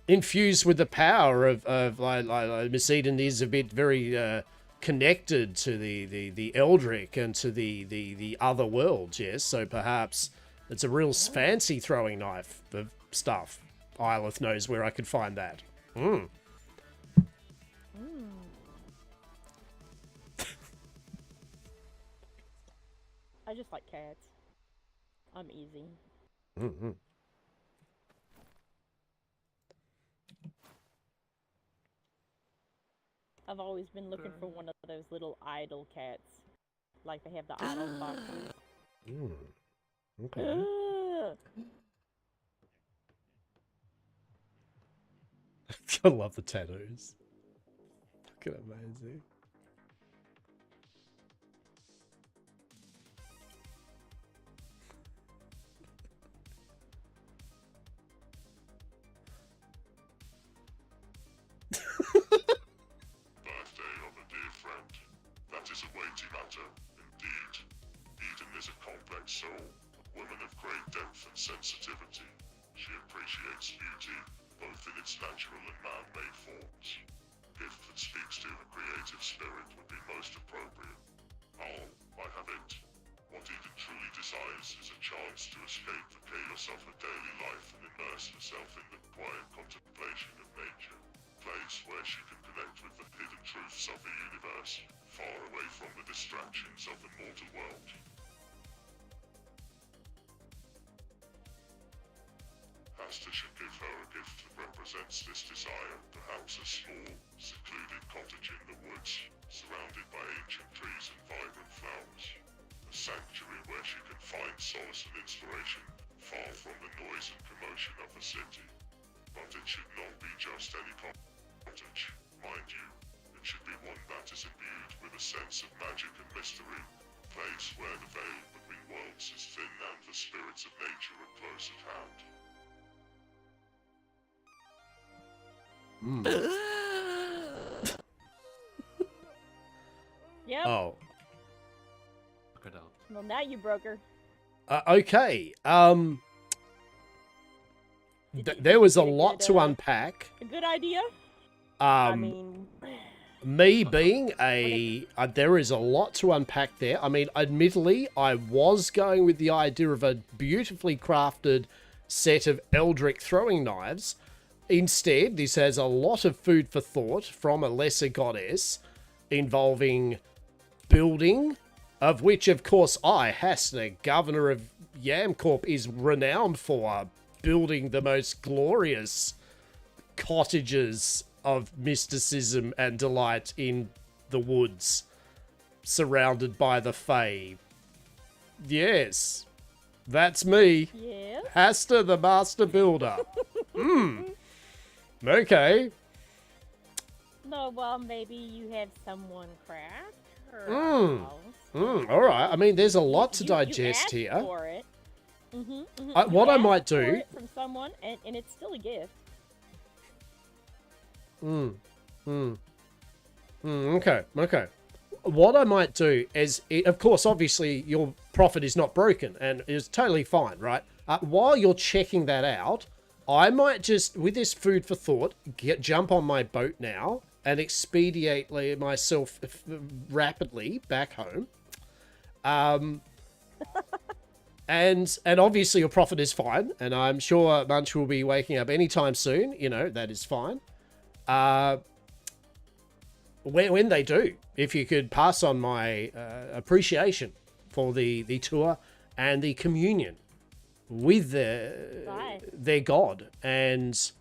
Infused with the power of like Miss Eden is a bit very connected to the Eldritch and to the other worlds, yes? So perhaps it's a real fancy throwing knife of stuff. Isleff knows where I could find that. Mm. I just like cats. I'm easy. Mm-hmm. I've always been looking for one of those little idol cats. Like they have the idol boxes. Mm. Okay. I love the tattoos. Fucking amazing. Birthday of a dear friend. That is a weighty matter, indeed. Eden is a complex soul, a woman of great depth and sensitivity. She appreciates beauty, both in its natural and man-made forms. A gift that speaks to her creative spirit would be most appropriate. Oh, I have it. What Eden truly desires is a chance to escape the chaos of her daily life and immerse herself in the quiet contemplation of nature. A place where she can connect with the hidden truths of the universe, far away from the distractions of the mortal world. Hastur should give her a gift that represents this desire, perhaps a small, secluded cottage in the woods, surrounded by ancient trees and vibrant flowers. A sanctuary where she can find solace and inspiration, far from the noise and commotion of the city. But it should not be just any cottage, mind you. It should be one that is imbued with a sense of magic and mystery, a place where the veil between worlds is thin and the spirits of nature are close at hand. Yep. Oh. Look it up. Well, now you broke her. Okay. There was a lot to unpack. A good idea? I mean... Me being there is a lot to unpack there. I mean, admittedly, I was going with the idea of a beautifully crafted set of Eldritch throwing knives. Instead, this has a lot of food for thought from a lesser goddess involving building, of which, of course, Hastur, governor of Yamcorp, is renowned for building the most glorious cottages of mysticism and delight in the woods, surrounded by the Fae. Yes, that's me. Yeah. Hastur, the master builder. Okay. No, well, maybe you have someone craft her house. All right. I mean, there's a lot to digest you asked here. for it. What You I might asked for do... it from someone, and it's still a gift. Okay. What I might do is, of course, obviously, your profit is not broken and is totally fine, right? While you're checking that out, I might just, with this food for thought, jump on my boat now and expedite myself rapidly back home. And obviously your profit is fine, and I'm sure Munch will be waking up anytime soon. You know, that is fine. When they do, if you could pass on my appreciation for the tour and the communion with their god and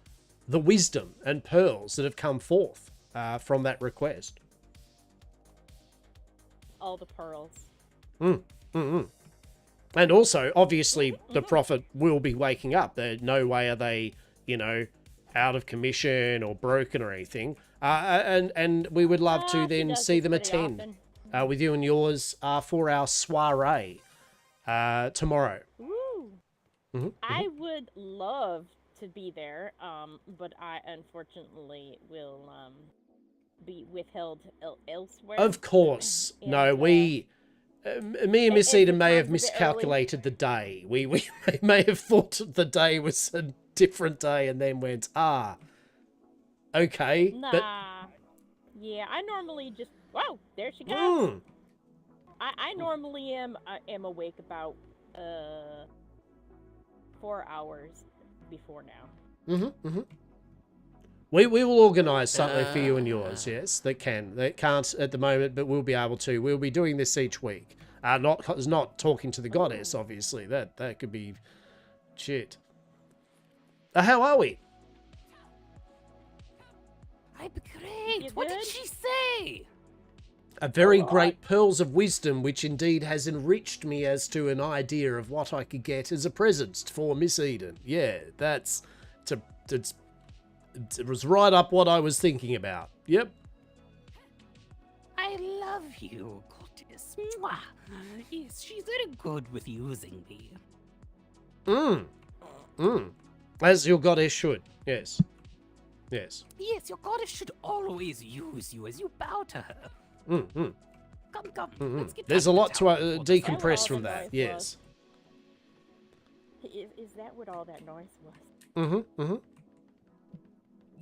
the wisdom and pearls that have come forth from that request. All the pearls. And also, obviously, the prophet will be waking up. No way are they, out of commission or broken or anything. And we would love to then see them attend with you and yours for our soiree tomorrow. Ooh. I would love to be there, but I unfortunately will be withheld elsewhere. Of course. No, me and Miss Eden may have miscalculated the day. We may have thought the day was a different day and then went, okay. Nah. But... Yeah, I normally just Whoa, there she goes. Mm. I normally am awake about 4 hours before now. Mm-hmm. Mm-hmm. We will organise something for you and yours, yes. That can't at the moment, but we'll be able to. We'll be doing this each week. Not talking to the goddess, obviously. That could be shit. How are we? I'm great. You What good? did she say? A very great pearls of wisdom, which indeed has enriched me as to an idea of what I could get as a present for Miss Eden. Yeah, it was right up what I was thinking about. Yep. I love you, goddess. Mwah. Yes, she's very good with using me. As your goddess should. Yes. Yes. Yes, your goddess should always use you as you bow to her. Come. Let's get There's a back lot to town. We'll just- decompress from That that. was Yes. Is that what all that noise was? Mm-hmm.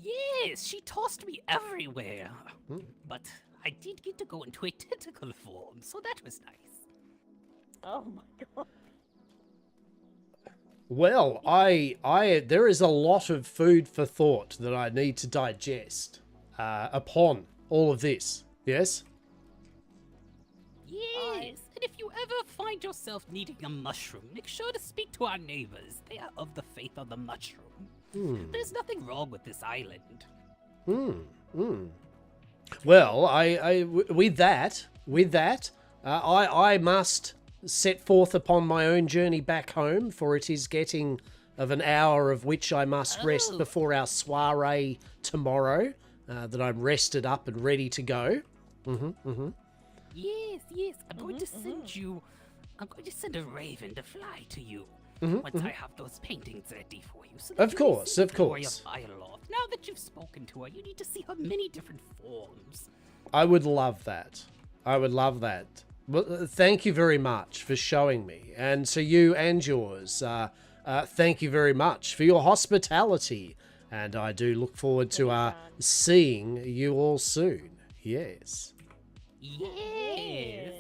Yes, she tossed me everywhere. But I did get to go into a tentacle form, so that was nice. Oh my god. Well, there is a lot of food for thought that I need to digest upon all of this. Yes? Yes, and if you ever find yourself needing a mushroom, make sure to speak to our neighbors. They are of the faith of the mushroom. There's nothing wrong with this island. Well, with that, I must set forth upon my own journey back home, for it is getting of an hour of which I must rest before our soiree tomorrow, that I'm rested up and ready to go. Yes, I'm going to send a raven to fly to you. Once I have those paintings ready for you. So that Of you may course, see of Victoria course. Fireloft. Now that you've spoken to her, you need to see her many different forms. I would love that. Well, thank you very much for showing me, and to you and yours, thank you very much for your hospitality, and I do look forward to seeing you all soon. Yes. Yes.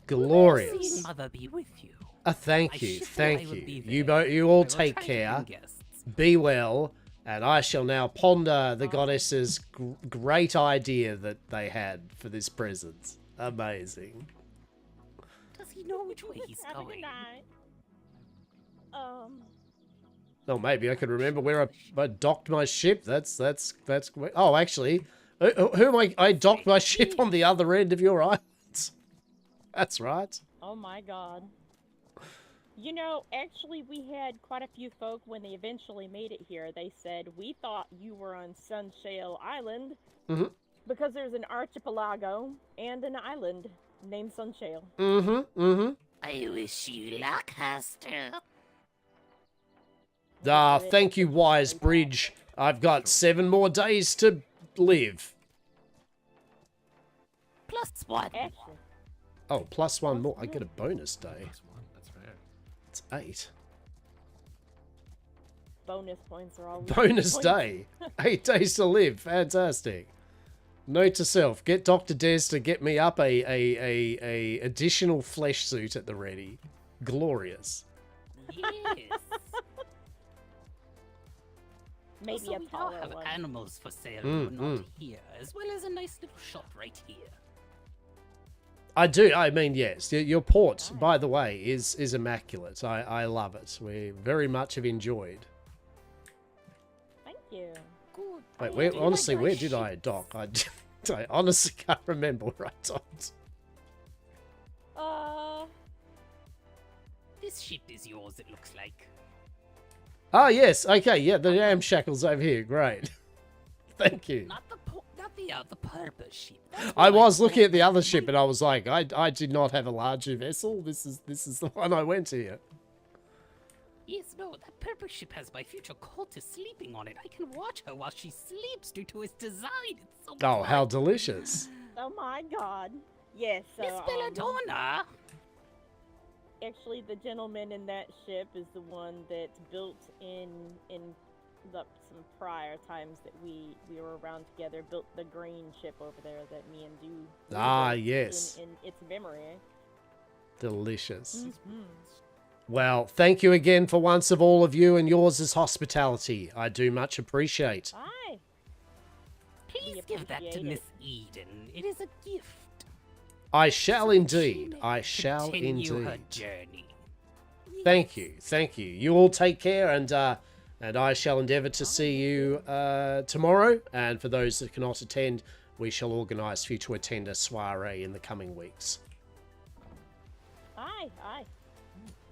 Glorious. Seeing Mother be with you. Thank I you, should thank I would you. be You there. you all I will take try to care. bring guests. Be well, and I shall now ponder the goddess's great idea that they had for this present. Amazing. Does he know which way he's Have a good going? night. Oh, maybe I can remember where I docked my ship. That's. Oh, actually, who am I? I docked my ship on the other end of your island. That's right. Oh my god. You know, actually, we had quite a few folk when they eventually made it here. They said, we thought you were on Sunshale Island because there's an archipelago and an island named Sunshale. I wish you luck, Hastur. Thank you, Wise Bridge. I've got 7 more days to live. +1. Actually, Oh, +1 more. I get a bonus day. That's one. That's fair. It's 8. bonus points are all. Bonus points. day. 8 days to live. Fantastic. Note to self: get Dr. Des to get me up a additional flesh suit at the ready. Glorious. Yes. Maybe Also, a we now taller have one. animals for sale but not here, as well as a nice little shop right here. I do. I mean, yes. Your port, by the way, is immaculate. I love it. We very much have enjoyed. Thank you. Good. Wait, I where? do Honestly, like where my did I ships. dock? I honestly can't remember where I docked. This ship is yours, it looks like. Ah, yes. Okay, yeah, the damn shackles over here. Great. Thank you. Not the purpose ship. That's I what was call looking at the other my- ship and I was like, I did not have a larger vessel. This is the one I went here. Yes, no, that purple ship has my future cultist sleeping on it. I can watch her while she sleeps due to its design. It's so Oh, how fun. delicious. Oh my god. Yes. Miss Belladonna! Actually, the gentleman in that ship is the one that's built in up some prior times that we were around together. Built the green ship over there that me and you. Ah, built yes. In its memory. Delicious. Mm-hmm. Well, thank you again for once of all of you and yours' hospitality. I do much appreciate. Aye. Please give that to Miss Eden. It is a gift. I shall So that she indeed. may I shall continue indeed. her journey. Thank you. Thank you. You all take care, and I shall endeavour to see you tomorrow. And for those that cannot attend, we shall organise for you to attend a soiree in the coming weeks. Aye, aye.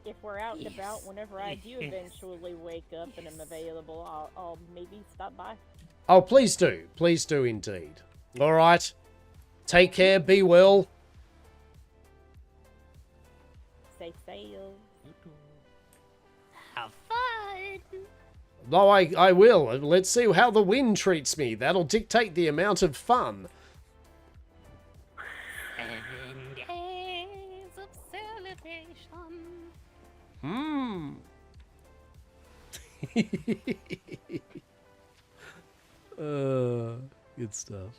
If we're out and about, whenever I do eventually wake up and am available, I'll maybe stop by. Oh, please do. Please do indeed. All right. Take care. Be well. Safe sail. Have fun. No, I will. Let's see how the wind treats me. That'll dictate the amount of fun. 7 days of celebration. Good stuff.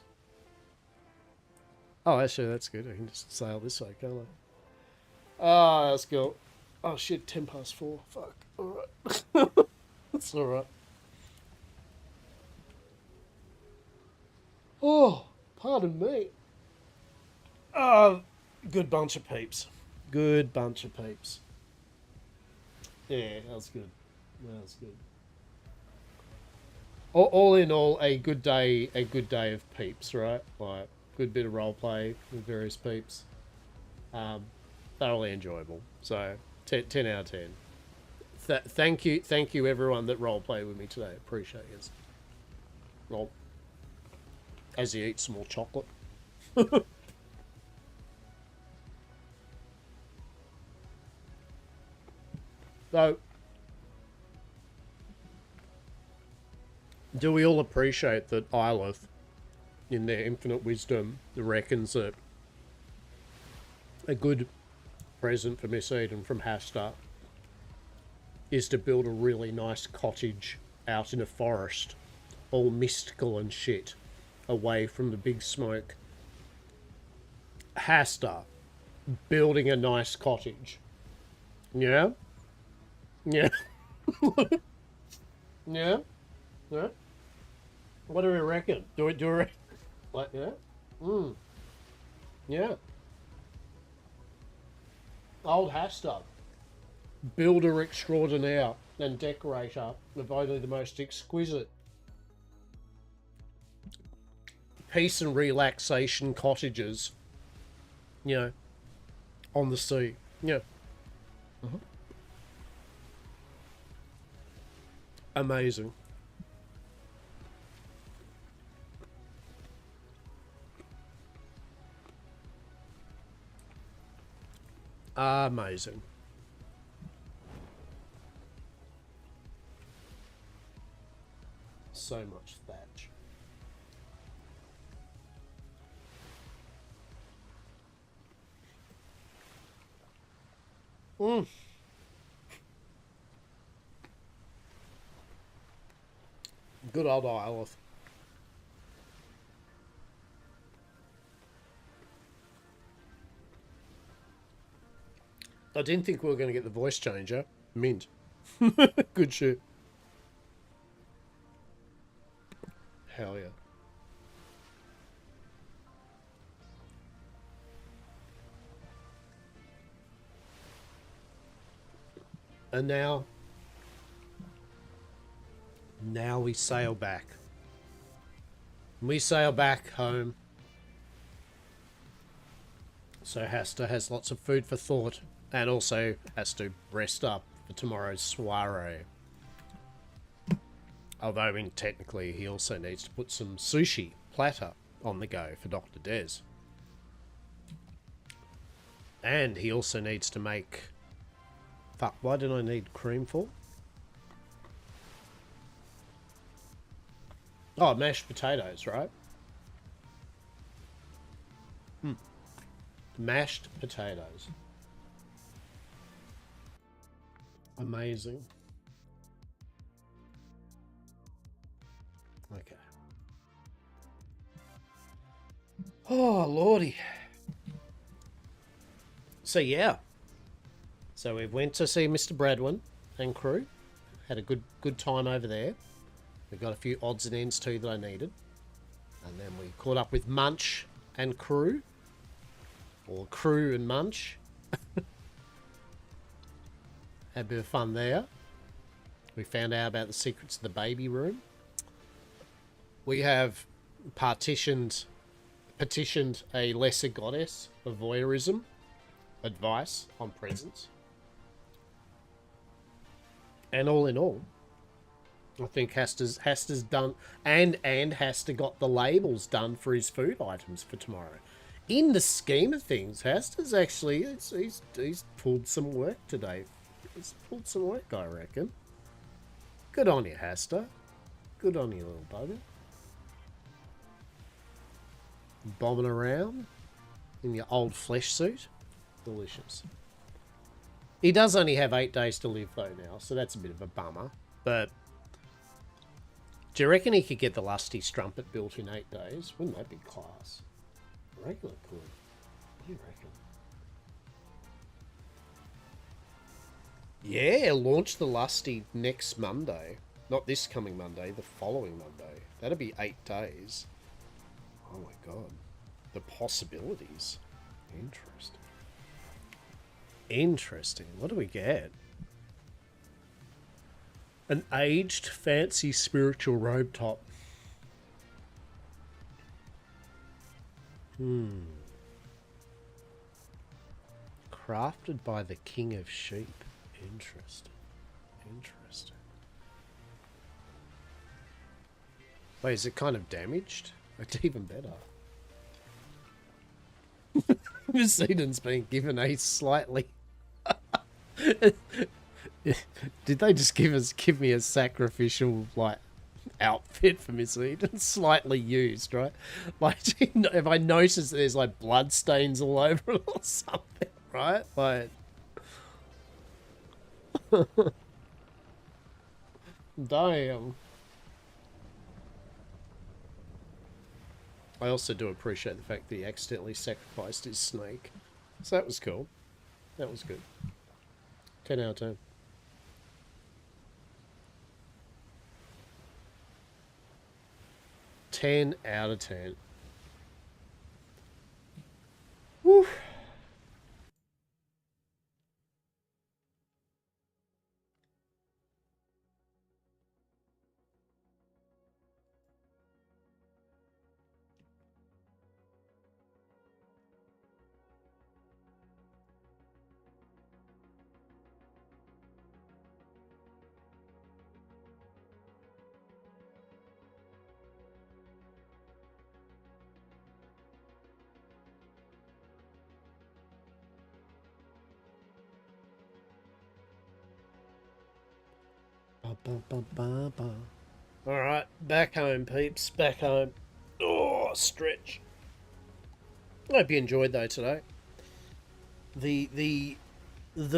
Oh, actually, that's good. I can just sail this way, can't I? Ah, that's cool. Oh, shit, 4:10. Fuck. Alright. That's alright. Oh, pardon me. Good bunch of peeps. Good bunch of peeps. Yeah, that was good. That was good. All in all, a good day of peeps, right? Like, good bit of roleplay with various peeps. Thoroughly enjoyable. So, 10 out of 10. Thank you everyone that roleplayed with me today. Appreciate it. Well, as you eat some more chocolate. So, do we all appreciate that Ilith, in their infinite wisdom, reckons that a good present for Miss Eden from Hastur is to build a really nice cottage out in a forest, all mystical and shit, away from the big smoke. Hastur, building a nice cottage. Yeah? Yeah. Yeah? Yeah? What do we reckon? Do we reckon? Like, yeah? Yeah. Old Hastur, builder extraordinaire and decorator of only the most exquisite peace and relaxation cottages, you know, on the sea. Yeah. Amazing. Amazing. So much thatch. Good old Isle. I didn't think we were going to get the voice changer. Mint. Good shit. Hell yeah. And now we sail back. We sail back home. So Hastur has lots of food for thought, and also has to rest up for tomorrow's soiree. Although, technically, he also needs to put some sushi platter on the go for Dr. Des. And he also needs to make... Fuck, why did I need cream for? Oh, mashed potatoes, right? Mashed potatoes. Amazing. Okay. Oh, lordy. So, yeah. So we went to see Mr. Bradwin and crew. Had a good time over there. We got a few odds and ends too that I needed. And then we caught up with Munch and crew. Or crew and Munch. Had a bit of fun there. We found out about the secrets of the baby room. We have petitioned a lesser goddess of voyeurism advice on presents. And all in all, I think Hastur's done and Hastur got the labels done for his food items for tomorrow. In the scheme of things, Hastur's actually he's pulled some work today. He's pulled some work, I reckon. Good on you, Hastur. Good on you, little bugger. Bombing around in your old flesh suit. Delicious. He does only have 8 days to live, though, now, so that's a bit of a bummer. But do you reckon he could get the lusty strumpet built in 8 days? Wouldn't that be class? I reckon it could. What do you reckon? Yeah, launch the lusty next Monday. Not this coming Monday, the following Monday. That'd be 8 days. Oh my god. The possibilities. Interesting. Interesting. What do we get? An aged, fancy spiritual robe top. Crafted by the King of Sheep. Interesting. Interesting. Wait, is it kind of damaged? It's even better. Miss Eden's been given a slightly... Did they just give me a sacrificial, like, outfit for Miss Eden? Slightly used, right? Like, if I notice there's, like, blood stains all over it or something, right? Like... Damn. I also do appreciate the fact that he accidentally sacrificed his snake. So that was cool. That was good. 10 out of 10. 10 out of 10. Woo. Alright, back home, peeps. Back home. Oh, stretch. I hope you enjoyed, though, today. The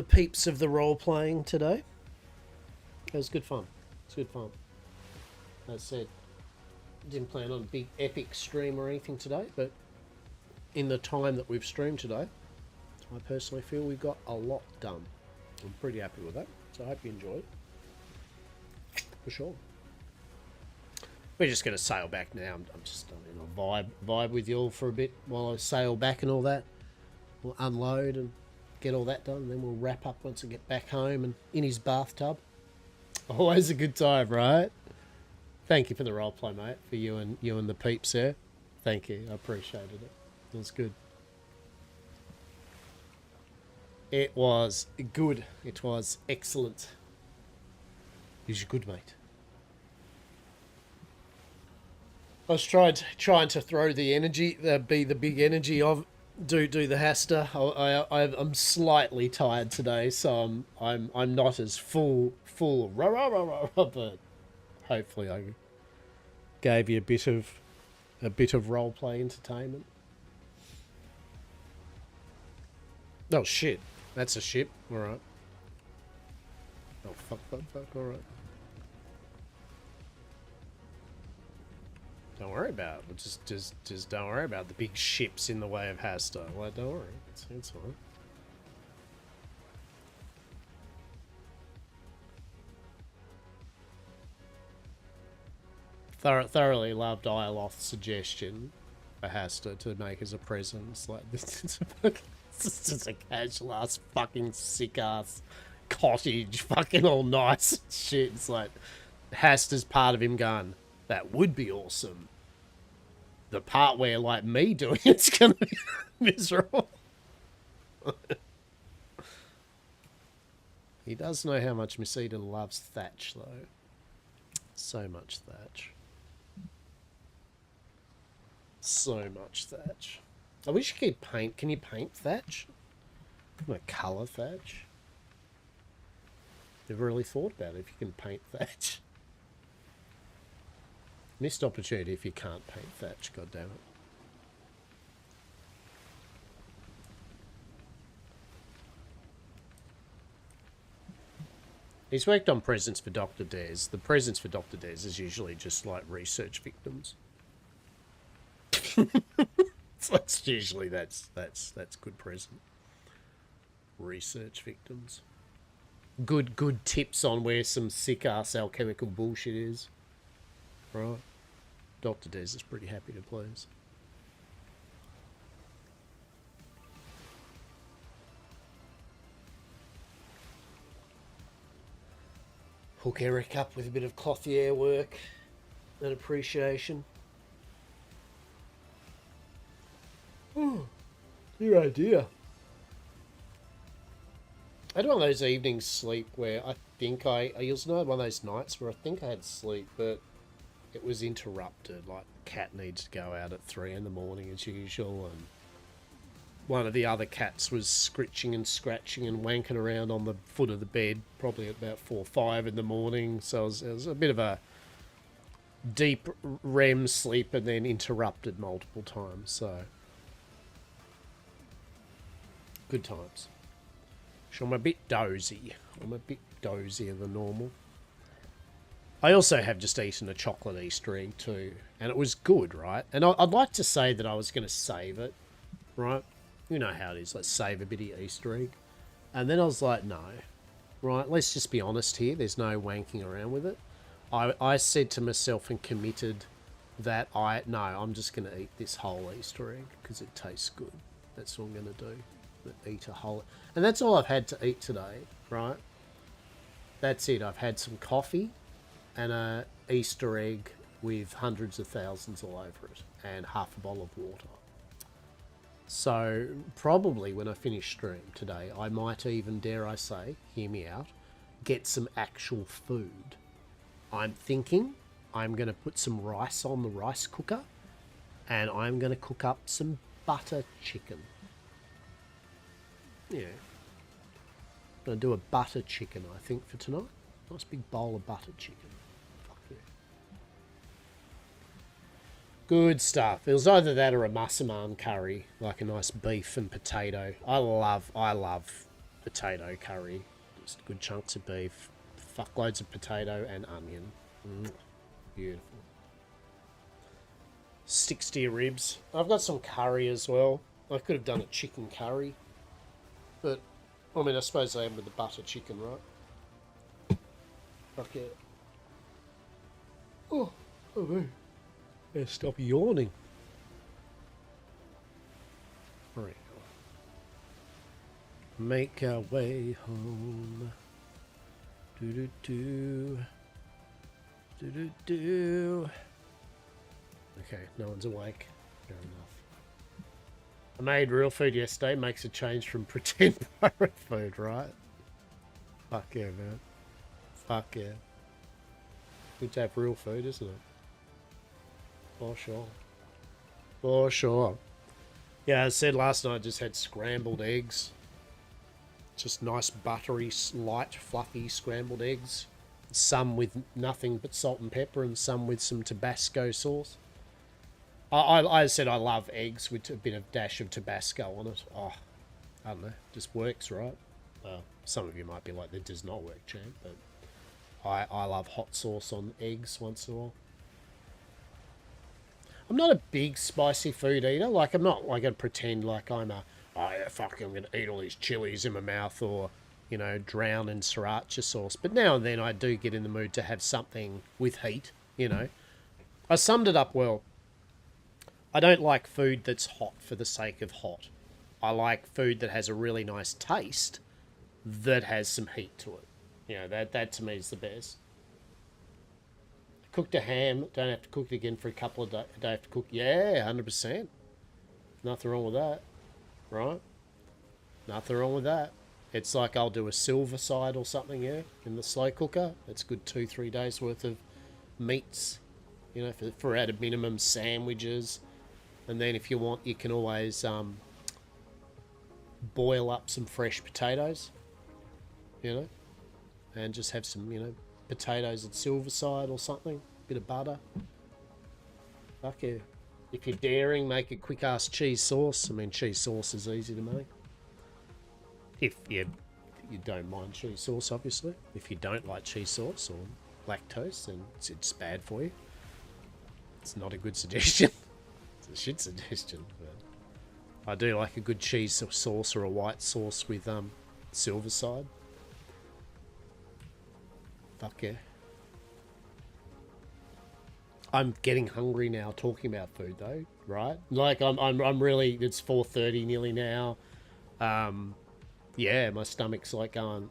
peeps of the role-playing today. It was good fun. It's good fun. As I said, didn't plan on a big epic stream or anything today, but in the time that we've streamed today, I personally feel we got a lot done. I'm pretty happy with that, so I hope you enjoyed. For sure. We're just going to sail back now. I'm just in a vibe with you all for a bit while I sail back and all that. We'll unload and get all that done, and then we'll wrap up once I get back home and in his bathtub. Always a good time, right? Thank you for the roleplay, mate. For you and the peeps there. Thank you. I appreciated it. It was good. It was good. It was excellent. You're good, mate. I was trying to throw the energy, be the big energy of do the Hastur. I'm slightly tired today, so I'm not as full rah, rah, rah, rah, rah, but hopefully I gave you a bit of roleplay entertainment. Oh shit, that's a ship. All right. Oh fuck. All right. Don't worry about it. Just don't worry about the big ships in the way of Hastur. Like, don't worry. It's fine. Thoroughly loved Ioloth's suggestion for Hastur to make as a present. It's like, this is just a casual ass fucking sick ass cottage, fucking all nice shit. It's like, Hastur's part of him going, that would be awesome. The part where, like, me doing it's gonna be miserable. He does know how much Miss Eden loves Thatch, though. So much Thatch. So much Thatch. I wish you could paint. Can you paint Thatch? Like colour Thatch? Never really thought about it if you can paint Thatch. Missed opportunity if you can't paint Thatch, goddammit. He's worked on presents for Dr. Des. The presents for Dr. Des is usually just like research victims. So that's usually that's good present. Research victims. Good tips on where some sick ass alchemical bullshit is. Right. Dr. Des is pretty happy to please. Hook Eric up with a bit of clothier work and appreciation. Oh, dear idea. I had one of those evenings sleep where I think I used to know one of those nights where I think I had sleep, but it was interrupted. Like, the cat needs to go out at 3 in the morning as usual, and one of the other cats was scritching and scratching and wanking around on the foot of the bed, probably at about 4 or 5 in the morning. So it was a bit of a deep REM sleep and then interrupted multiple times. So, good times. So I'm a bit dozy. I'm a bit dozier than normal. I also have just eaten a chocolate Easter egg too, and it was good, right? And I'd like to say that I was going to save it, right? You know how it is, let's save a bit of Easter egg. And then I was like, no, right, let's just be honest here, there's no wanking around with it. I said to myself and committed that I'm just going to eat this whole Easter egg because it tastes good. That's what I'm going to do. Eat a whole... And that's all I've had to eat today, right? That's it. I've had some coffee and a Easter egg with hundreds of thousands all over it and half a bottle of water. So probably when I finish stream today, I might even, dare I say, hear me out, get some actual food. I'm thinking I'm going to put some rice on the rice cooker and I'm going to cook up some butter chicken. Yeah. I'm going to do a butter chicken, I think, for tonight. Nice big bowl of butter chicken. Fuck yeah. Good stuff. It was either that or a massaman curry, like a nice beef and potato. I love potato curry. Just good chunks of beef, fuckloads of potato and onion. Beautiful. Sticks to your ribs. I've got some curry as well. I could have done a chicken curry. But, I mean, I suppose I am with the butter chicken, right? Fuck yeah. Oh, man. Yeah, stop yawning. Right. Make our way home. Do-do-do. Do-do-do. Okay, no one's awake. Fair enough. I made real food yesterday, makes a change from pretend pirate food, right? Fuck yeah, man. Fuck yeah. Good to have real food, isn't it? For sure. For sure. Yeah, as I said last night, I just had scrambled eggs. Just nice buttery, light, fluffy scrambled eggs. Some with nothing but salt and pepper and some with some Tabasco sauce. I said I love eggs with a bit of dash of Tabasco on it. Oh, I don't know. Just works, right? Some of you might be like, that does not work, champ. But I love hot sauce on eggs once in a while. I'm not a big spicy food eater. Like, I'm not like, going to pretend like I'm a, oh, yeah, fuck, I'm going to eat all these chilies in my mouth or, you know, drown in sriracha sauce. But now and then I do get in the mood to have something with heat, you know. I summed it up well. I don't like food that's hot for the sake of hot. I like food that has a really nice taste that has some heat to it. You know, that to me is the best. Cooked a ham, don't have to cook it again for a couple of days. Don't have to cook, yeah, 100%. Nothing wrong with that, right? Nothing wrong with that. It's like I'll do a silver side or something, yeah, in the slow cooker. It's good 2-3 days worth of meats, you know, for at a minimum sandwiches. And then if you want, you can always boil up some fresh potatoes, you know, and just have some, you know, potatoes at silver side or something. Bit of butter. Fuck yeah. If you're daring, make a quick ass cheese sauce. I mean, cheese sauce is easy to make. If you don't mind cheese sauce, obviously. If you don't like cheese sauce or lactose, then it's bad for you. It's not a good suggestion. It's a shit suggestion. But I do like a good cheese sauce or a white sauce with silver side. Fuck yeah. I'm getting hungry now talking about food though, right? Like I'm really, it's 4:30 nearly now. Yeah, my stomach's like going,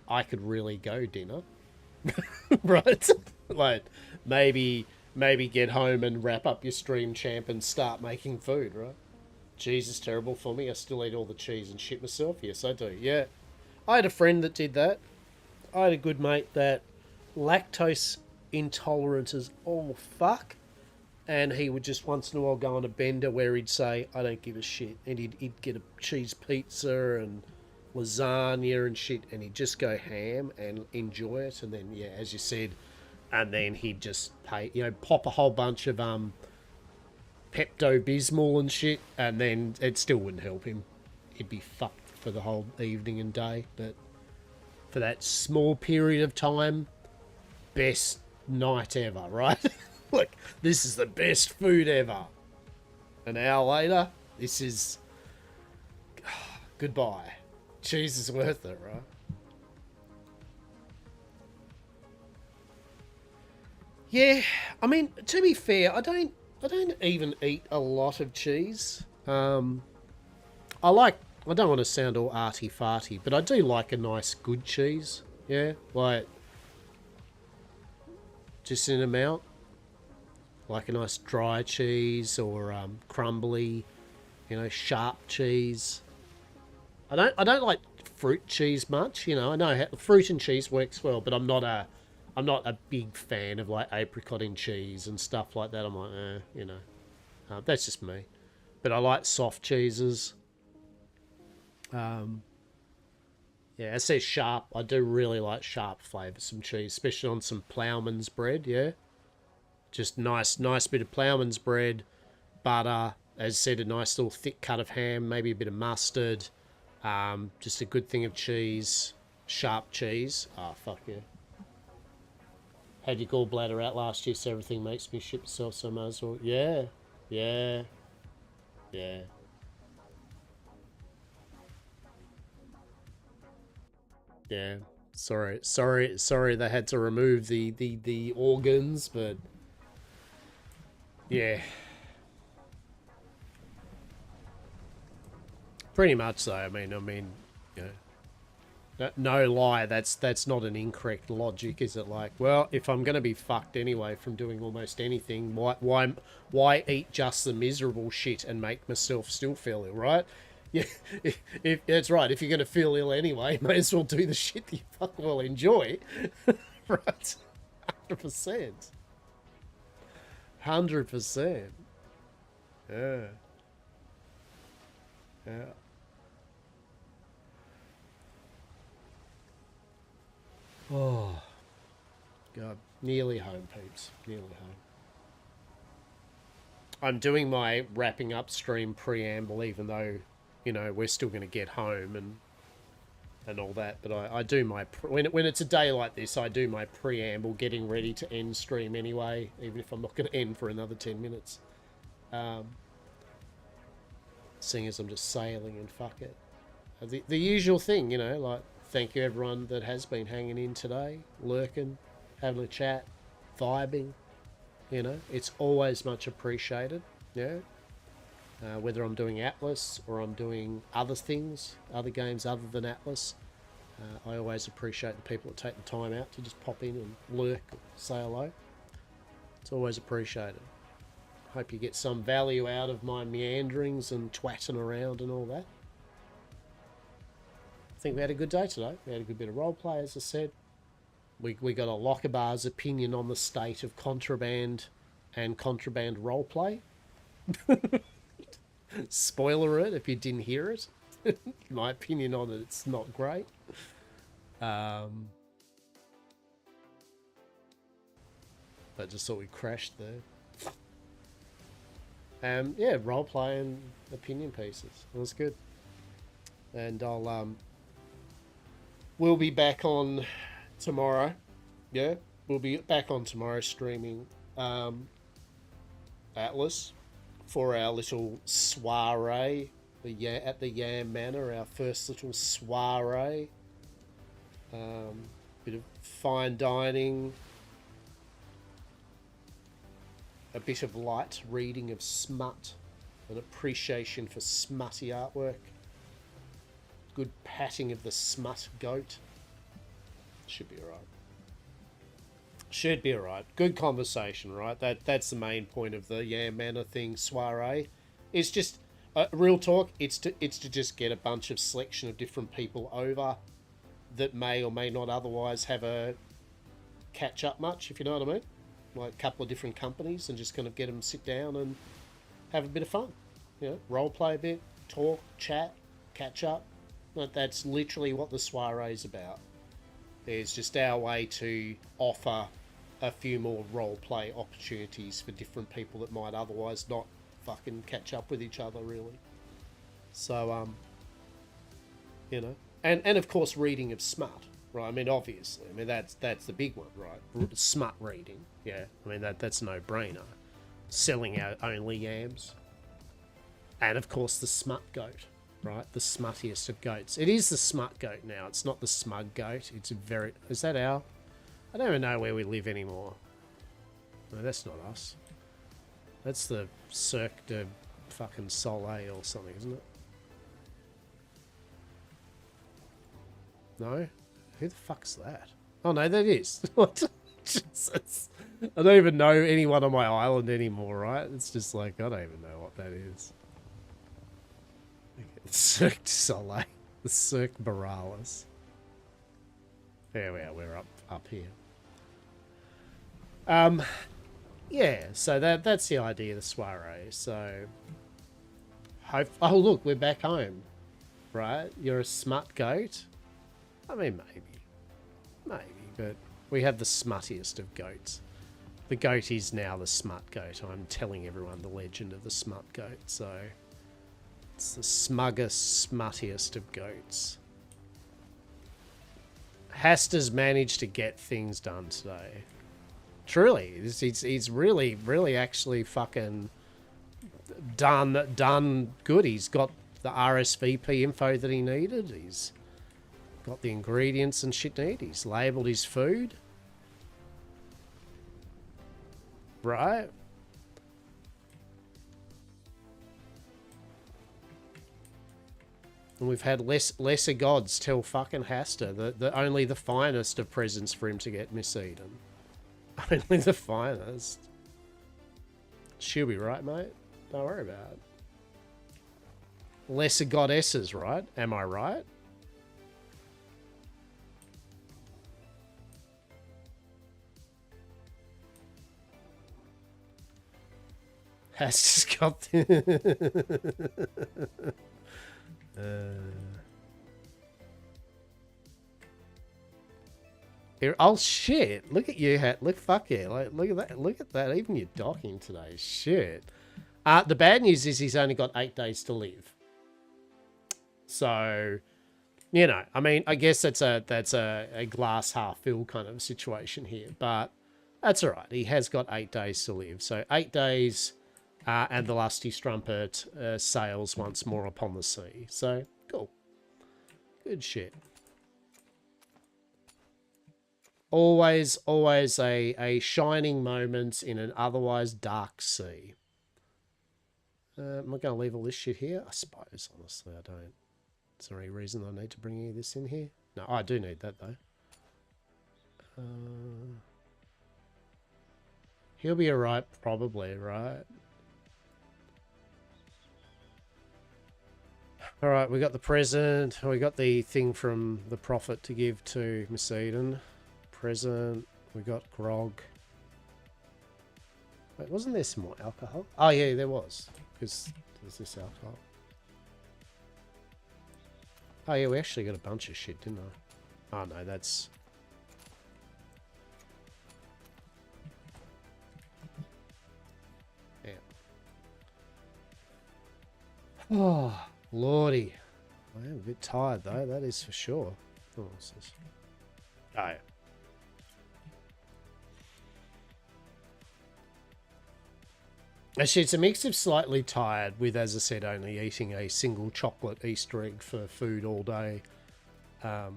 I could really go dinner. Right? Like maybe get home and wrap up your stream, champ, and start making food, right? Cheese is terrible for me. I still eat all the cheese and shit myself. Yes, I do. Yeah. I had a friend that did that. I had a good mate that lactose intolerant as all fuck, and he would just once in a while go on a bender where he'd say, I don't give a shit, and he'd get a cheese pizza and lasagna and shit, and he'd just go ham and enjoy it. And then, yeah, as you said, and then he'd just pop a whole bunch of Pepto-Bismol and shit, and then it still wouldn't help him. He'd be fucked for the whole evening and day. But for that small period of time, best night ever, right? Like, this is the best food ever. An hour later, this is goodbye. Cheese is worth it, right? Yeah, I mean, to be fair, I don't even eat a lot of cheese. I don't want to sound all arty-farty, but I do like a nice good cheese. Yeah, like, just in amount. Like a nice dry cheese or crumbly, sharp cheese. I don't like fruit cheese much, I know fruit and cheese works well, but I'm not a big fan of like apricot and cheese and stuff like that. I'm like, that's just me. But I like soft cheeses. Yeah, it says sharp. I do really like sharp flavours, some cheese, especially on some ploughman's bread, yeah? Just nice bit of ploughman's bread, butter, as I said, a nice little thick cut of ham, maybe a bit of mustard, just a good thing of cheese, sharp cheese. Oh, fuck yeah. Had your gallbladder out last year, so everything makes me shit myself, so I might as well. Yeah. Yeah, sorry they had to remove the organs, but yeah. Pretty much so. I mean, no lie, that's not an incorrect logic, is it? Like, well, if I'm going to be fucked anyway from doing almost anything, why eat just the miserable shit and make myself still feel ill, right? Yeah, if that's right. If you're going to feel ill anyway, may as well do the shit that you fucking well enjoy. Right? 100%. 100%. Yeah. Oh, God. Nearly home, peeps. Nearly home. I'm doing my wrapping up stream preamble, even though, we're still going to get home and and all that. But I do my when it's a day like this, I do my preamble, getting ready to end stream anyway, even if I'm not going to end for another 10 minutes. Seeing as I'm just sailing and fuck it. The usual thing, you know, like thank you everyone that has been hanging in today, lurking, having a chat, vibing. You know, it's always much appreciated. Yeah. Whether I'm doing Atlas or I'm doing other things, other games other than Atlas, I always appreciate the people that take the time out to just pop in and lurk, say hello. It's always appreciated. Hope you get some value out of my meanderings and twatting around and all that. I think we had a good day today. We had a good bit of roleplay, as I said. We got a Lockerbar's opinion on the state of contraband and contraband roleplay. Spoiler it if you didn't hear it. My opinion on it, it's not great. But just thought we crashed there. Yeah, roleplay and opinion pieces. It was good. And we'll be back on tomorrow. Yeah, we'll be back on tomorrow streaming Atlas for our little soiree at the Yam Manor, our first little soiree. Bit of fine dining, a bit of light reading of smut, an appreciation for smutty artwork, good patting of the smut goat. Should be alright. Should be alright. Good conversation, right? That's the main point of the Yam Manor thing, soiree. It's just real talk. It's to just get a bunch of selection of different people over that may or may not otherwise have a catch up much, if you know what I mean. Like a couple of different companies, and just kind of get them sit down and have a bit of fun. You know, role play a bit, talk, chat, catch up. Like, that's literally what the soiree is about. It's just our way to offer a few more role play opportunities for different people that might otherwise not fucking catch up with each other, really. So, you know, and of course reading of smut, right? I mean, obviously, I mean that's the big one, right? Smut reading, yeah. I mean that's no brainer. Selling out only yams, and of course the smut goat, right? The smuttiest of goats. It is the smut goat now. It's not the smug goat. It's a very. Is that our? I don't even know where we live anymore. No, that's not us. That's the Cirque de fucking Soleil or something, isn't it? No? Who the fuck's that? Oh no, that is. What? Jesus. I don't even know anyone on my island anymore, right? It's just like, I don't even know what that is. Cirque du Soleil. The Cirque Borealis. There we are, we're up here. Yeah, so that's the idea of the soiree. So, oh look, we're back home, right? You're a smut goat. I mean, maybe, but we have the smuttiest of goats. The goat is now the smut goat. I'm telling everyone the legend of the smut goat. So, it's the smuggest, smuttiest of goats. Hastur's managed to get things done today. Truly, he's really, really actually fucking done good. He's got the RSVP info that he needed. He's got the ingredients and shit need. He's labelled his food. Right? And we've had lesser gods tell fucking Hastur that only the finest of presents for him to get miseaten. Only the finest. She'll be right, mate. Don't worry about it. Lesser goddesses, right? Am I right? Has just got Here, oh shit! Look at you, hat. Look, fuck yeah! Like, look at that! Look at that! Even you're docking today. Shit. The bad news is he's only got 8 days to live. So, you know, I mean, I guess that's a glass half full kind of situation here, but that's all right. He has got 8 days to live, so 8 days, and the lusty strumpet sails once more upon the sea. So cool, good shit. Always a shining moment in an otherwise dark sea. Am I going to leave all this shit here? I suppose, honestly, I don't. Is there any reason I need to bring any of this in here? No, I do need that, though. He'll be alright, probably, right? Alright, we got the present. We got the thing from the prophet to give to Miss Eden. Present. We got grog. Wait, wasn't there some more alcohol? Oh, yeah, there was. Because there's this alcohol. Oh, yeah, we actually got a bunch of shit, didn't I? Oh, no, that's... Yeah. Oh, lordy. I am a bit tired, though, that is for sure. Oh, what's this? Oh, yeah. Actually, it's a mix of slightly tired with, as I said, only eating a single chocolate Easter egg for food all day. That's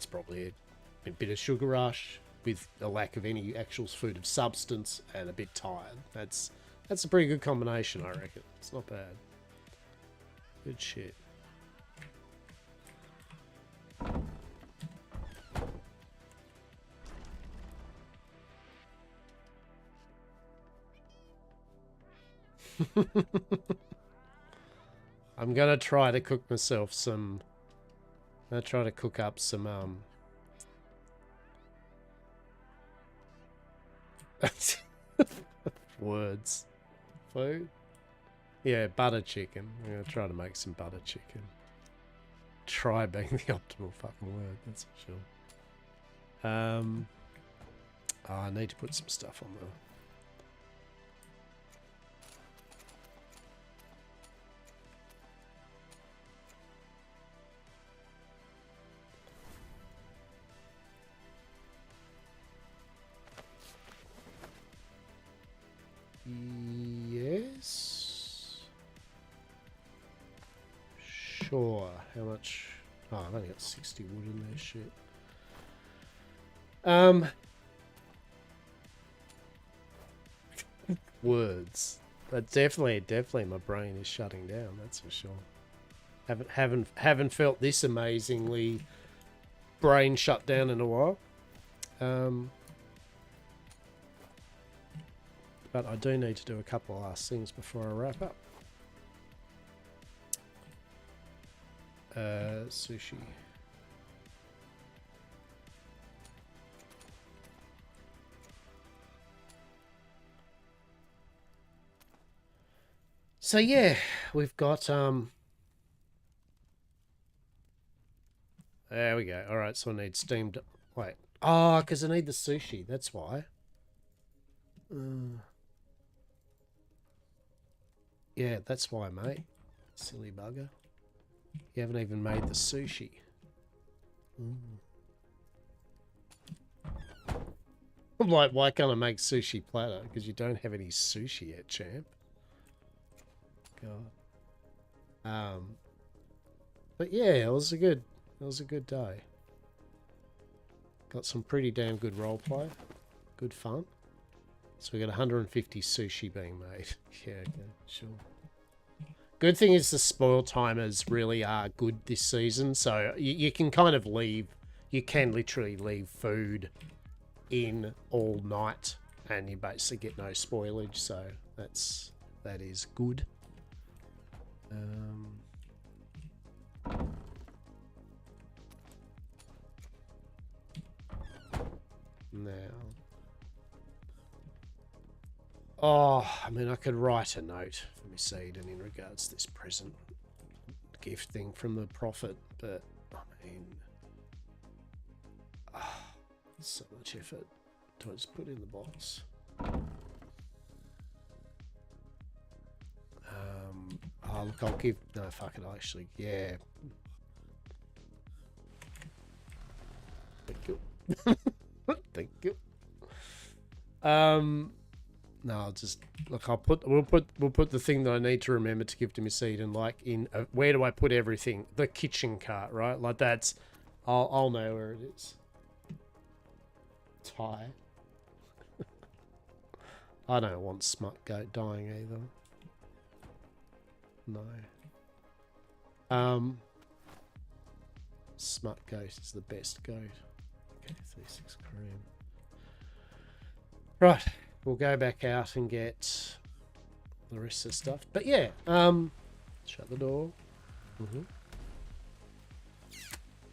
probably it. A bit of sugar rush with a lack of any actual food of substance and a bit tired. That's a pretty good combination, I reckon. It's not bad. Good shit. I'm gonna try to cook myself some. I'm gonna try to cook up some words. Food? Yeah, butter chicken. I'm gonna try to make some butter chicken. Try being the optimal fucking word, that's for sure. Oh, I need to put some stuff on there. Yes. Sure. How much? Oh, I've only got 60 wood in there. Shit. Words. But definitely, my brain is shutting down. That's for sure. Haven't felt this amazingly brain shut down in a while. But I do need to do a couple of last things before I wrap up. Sushi. So yeah, we've got there we go. All right, so I need steamed. Wait. Oh, because I need the sushi. That's why. Yeah, that's why, mate. Silly bugger. You haven't even made the sushi. I'm like, why can't I make sushi platter? Because you don't have any sushi yet, champ. God. But yeah, it was a good day. Got some pretty damn good roleplay. Good fun. So we got 150 sushi being made. Yeah, okay, sure. Good thing is the spoil timers really are good this season. So you can kind of leave, you can literally leave food in all night and you basically get no spoilage. So that is good. Now. Oh, I mean, I could write a note for Miss Eden in regards to this present gift thing from the prophet, but I mean, so much effort. Do I just put in the box? Oh, look, I'll give... No, fuck it, I'll actually... Yeah. Thank you. Thank you. No, I'll just... Look, we'll put the thing that I need to remember to give to my seed and, like, in... where do I put everything? The kitchen cart, right? Like, that's... I'll know where it is. Tie. I don't want Smut Goat dying either. No. Smut Goat is the best goat. Okay, 36 cream. Right, we'll go back out and get the rest of the stuff. But yeah, shut the door.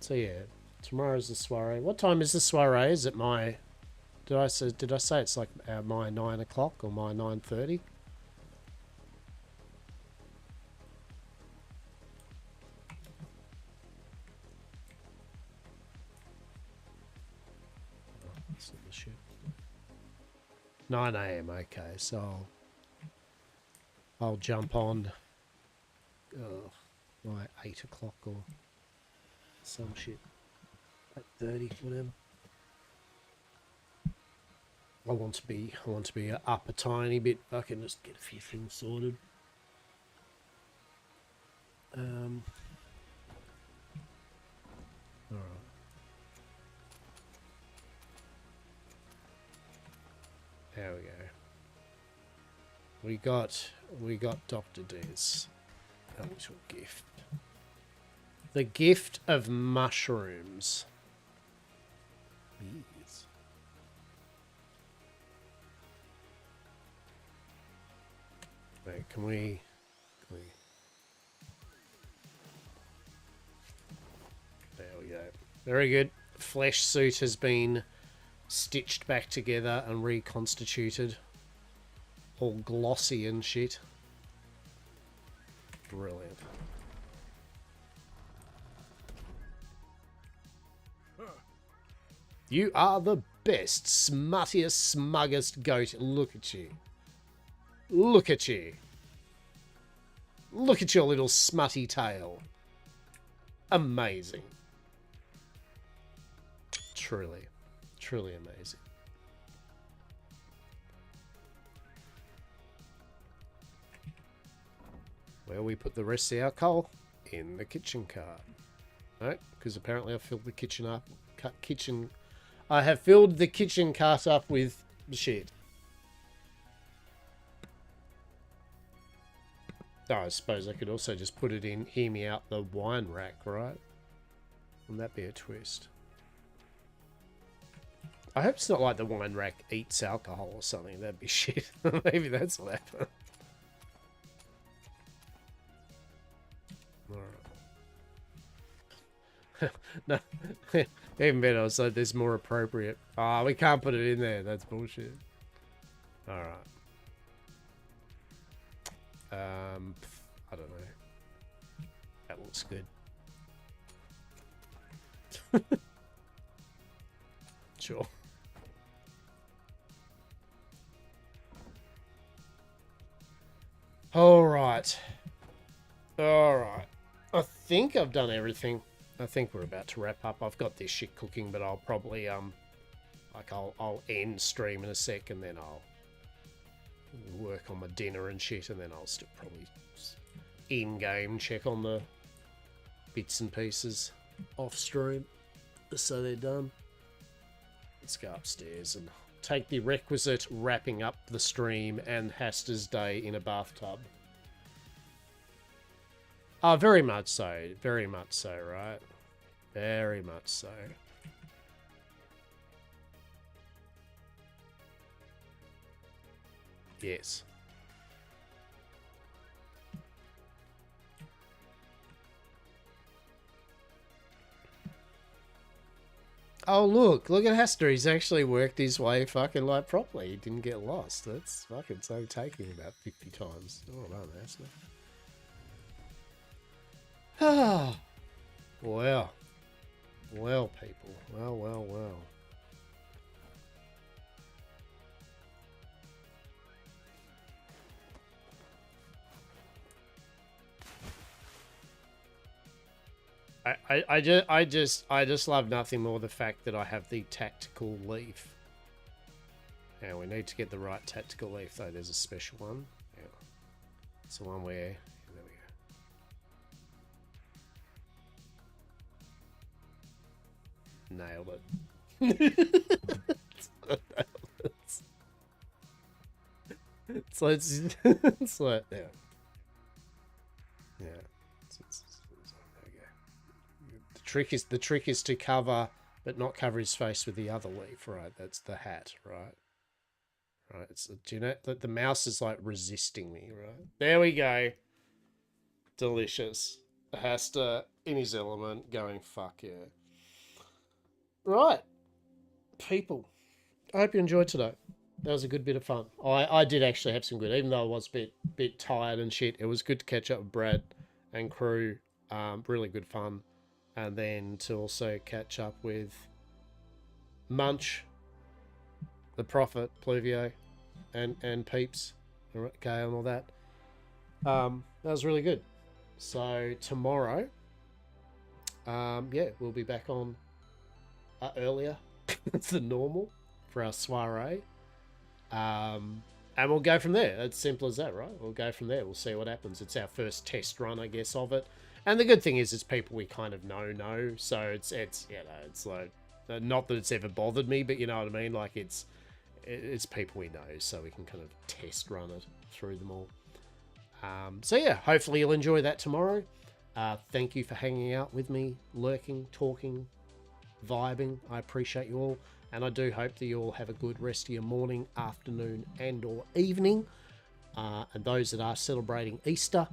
So yeah, tomorrow's the soiree. What time is the soiree? Is it my... Did I say it's like my 9 o'clock or my 9:30? That's not the shit. 9 AM, okay, so I'll jump on like 8 o'clock or some shit. 8:30, whatever. I want to be up a tiny bit. I can just get a few things sorted. Alright. There we go. We got Dr. D's little gift. The gift of mushrooms. Yes. Wait, can we... There we go. Very good. Flesh suit has been stitched back together and reconstituted. All glossy and shit. Brilliant. You are the best, smuttiest, smuggest goat. Look at you. Look at you. Look at your little smutty tail. Amazing. Truly. Truly amazing. Where we put the rest of our coal? In the kitchen cart. Right? Because apparently I filled the kitchen up. I have filled the kitchen cart up with shit. Oh, I suppose I could also just put it in, hear me out, the wine rack, right? Wouldn't that be a twist? I hope it's not like the wine rack eats alcohol or something. That'd be shit. Maybe that's what happened. Alright. No. Even better, I was like, there's more appropriate. Ah, we can't put it in there. That's bullshit. Alright. I don't know. That looks good. Sure. Alright. Alright. I think I've done everything. I think we're about to wrap up. I've got this shit cooking, but I'll probably, I'll end stream in a sec and then I'll work on my dinner and shit, and then I'll still probably in-game check on the bits and pieces off stream so they're done. Let's go upstairs and take the requisite wrapping up the stream and Hastur's day in a bathtub. Oh, very much so, right? Very much so. Yes. Oh, look at Hastur. He's actually worked his way fucking like properly. He didn't get lost. That's fucking so taking about 50 times. Oh, no, Hastur. Ah. Well. Well, people. Well. I just love nothing more the fact that I have the tactical leaf. Now we need to get the right tactical leaf though. There's a special one. Yeah. It's the one where there we go. Nailed it. So it's like yeah. Yeah. There we go. The trick is to cover, but not cover his face with the other leaf, right? That's the hat, right? Right. It's, do you know that the mouse is like resisting me, right? There we go. Delicious. Hastur in his element, going fuck yeah. Right, people. I hope you enjoyed today. That was a good bit of fun. I did actually have some good, even though I was a bit tired and shit. It was good to catch up with Brad and crew. Really good fun. And then to also catch up with Munch, the Prophet, Pluvio, and Peeps, Gale and all that. That was really good. So tomorrow, yeah, we'll be back on earlier than normal for our soiree. And we'll go from there. It's simple as that, right? We'll go from there. We'll see what happens. It's our first test run, I guess, of it. And the good thing is it's people we kind of know. So it's you know, it's like, not that it's ever bothered me, but you know what I mean? Like it's people we know, so we can kind of test run it through them all. So yeah, hopefully you'll enjoy that tomorrow. Thank you for hanging out with me, lurking, talking, vibing. I appreciate you all, and I do hope that you all have a good rest of your morning, afternoon, and or evening. And those that are celebrating Easter,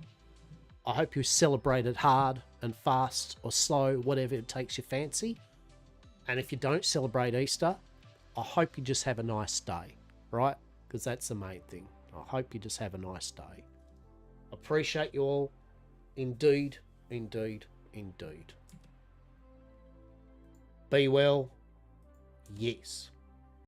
I hope you celebrate it hard and fast or slow, whatever it takes your fancy. And if you don't celebrate Easter, I hope you just have a nice day, right? Because that's the main thing. I hope you just have a nice day. Appreciate you all. Indeed, indeed, indeed. Be well. Yes.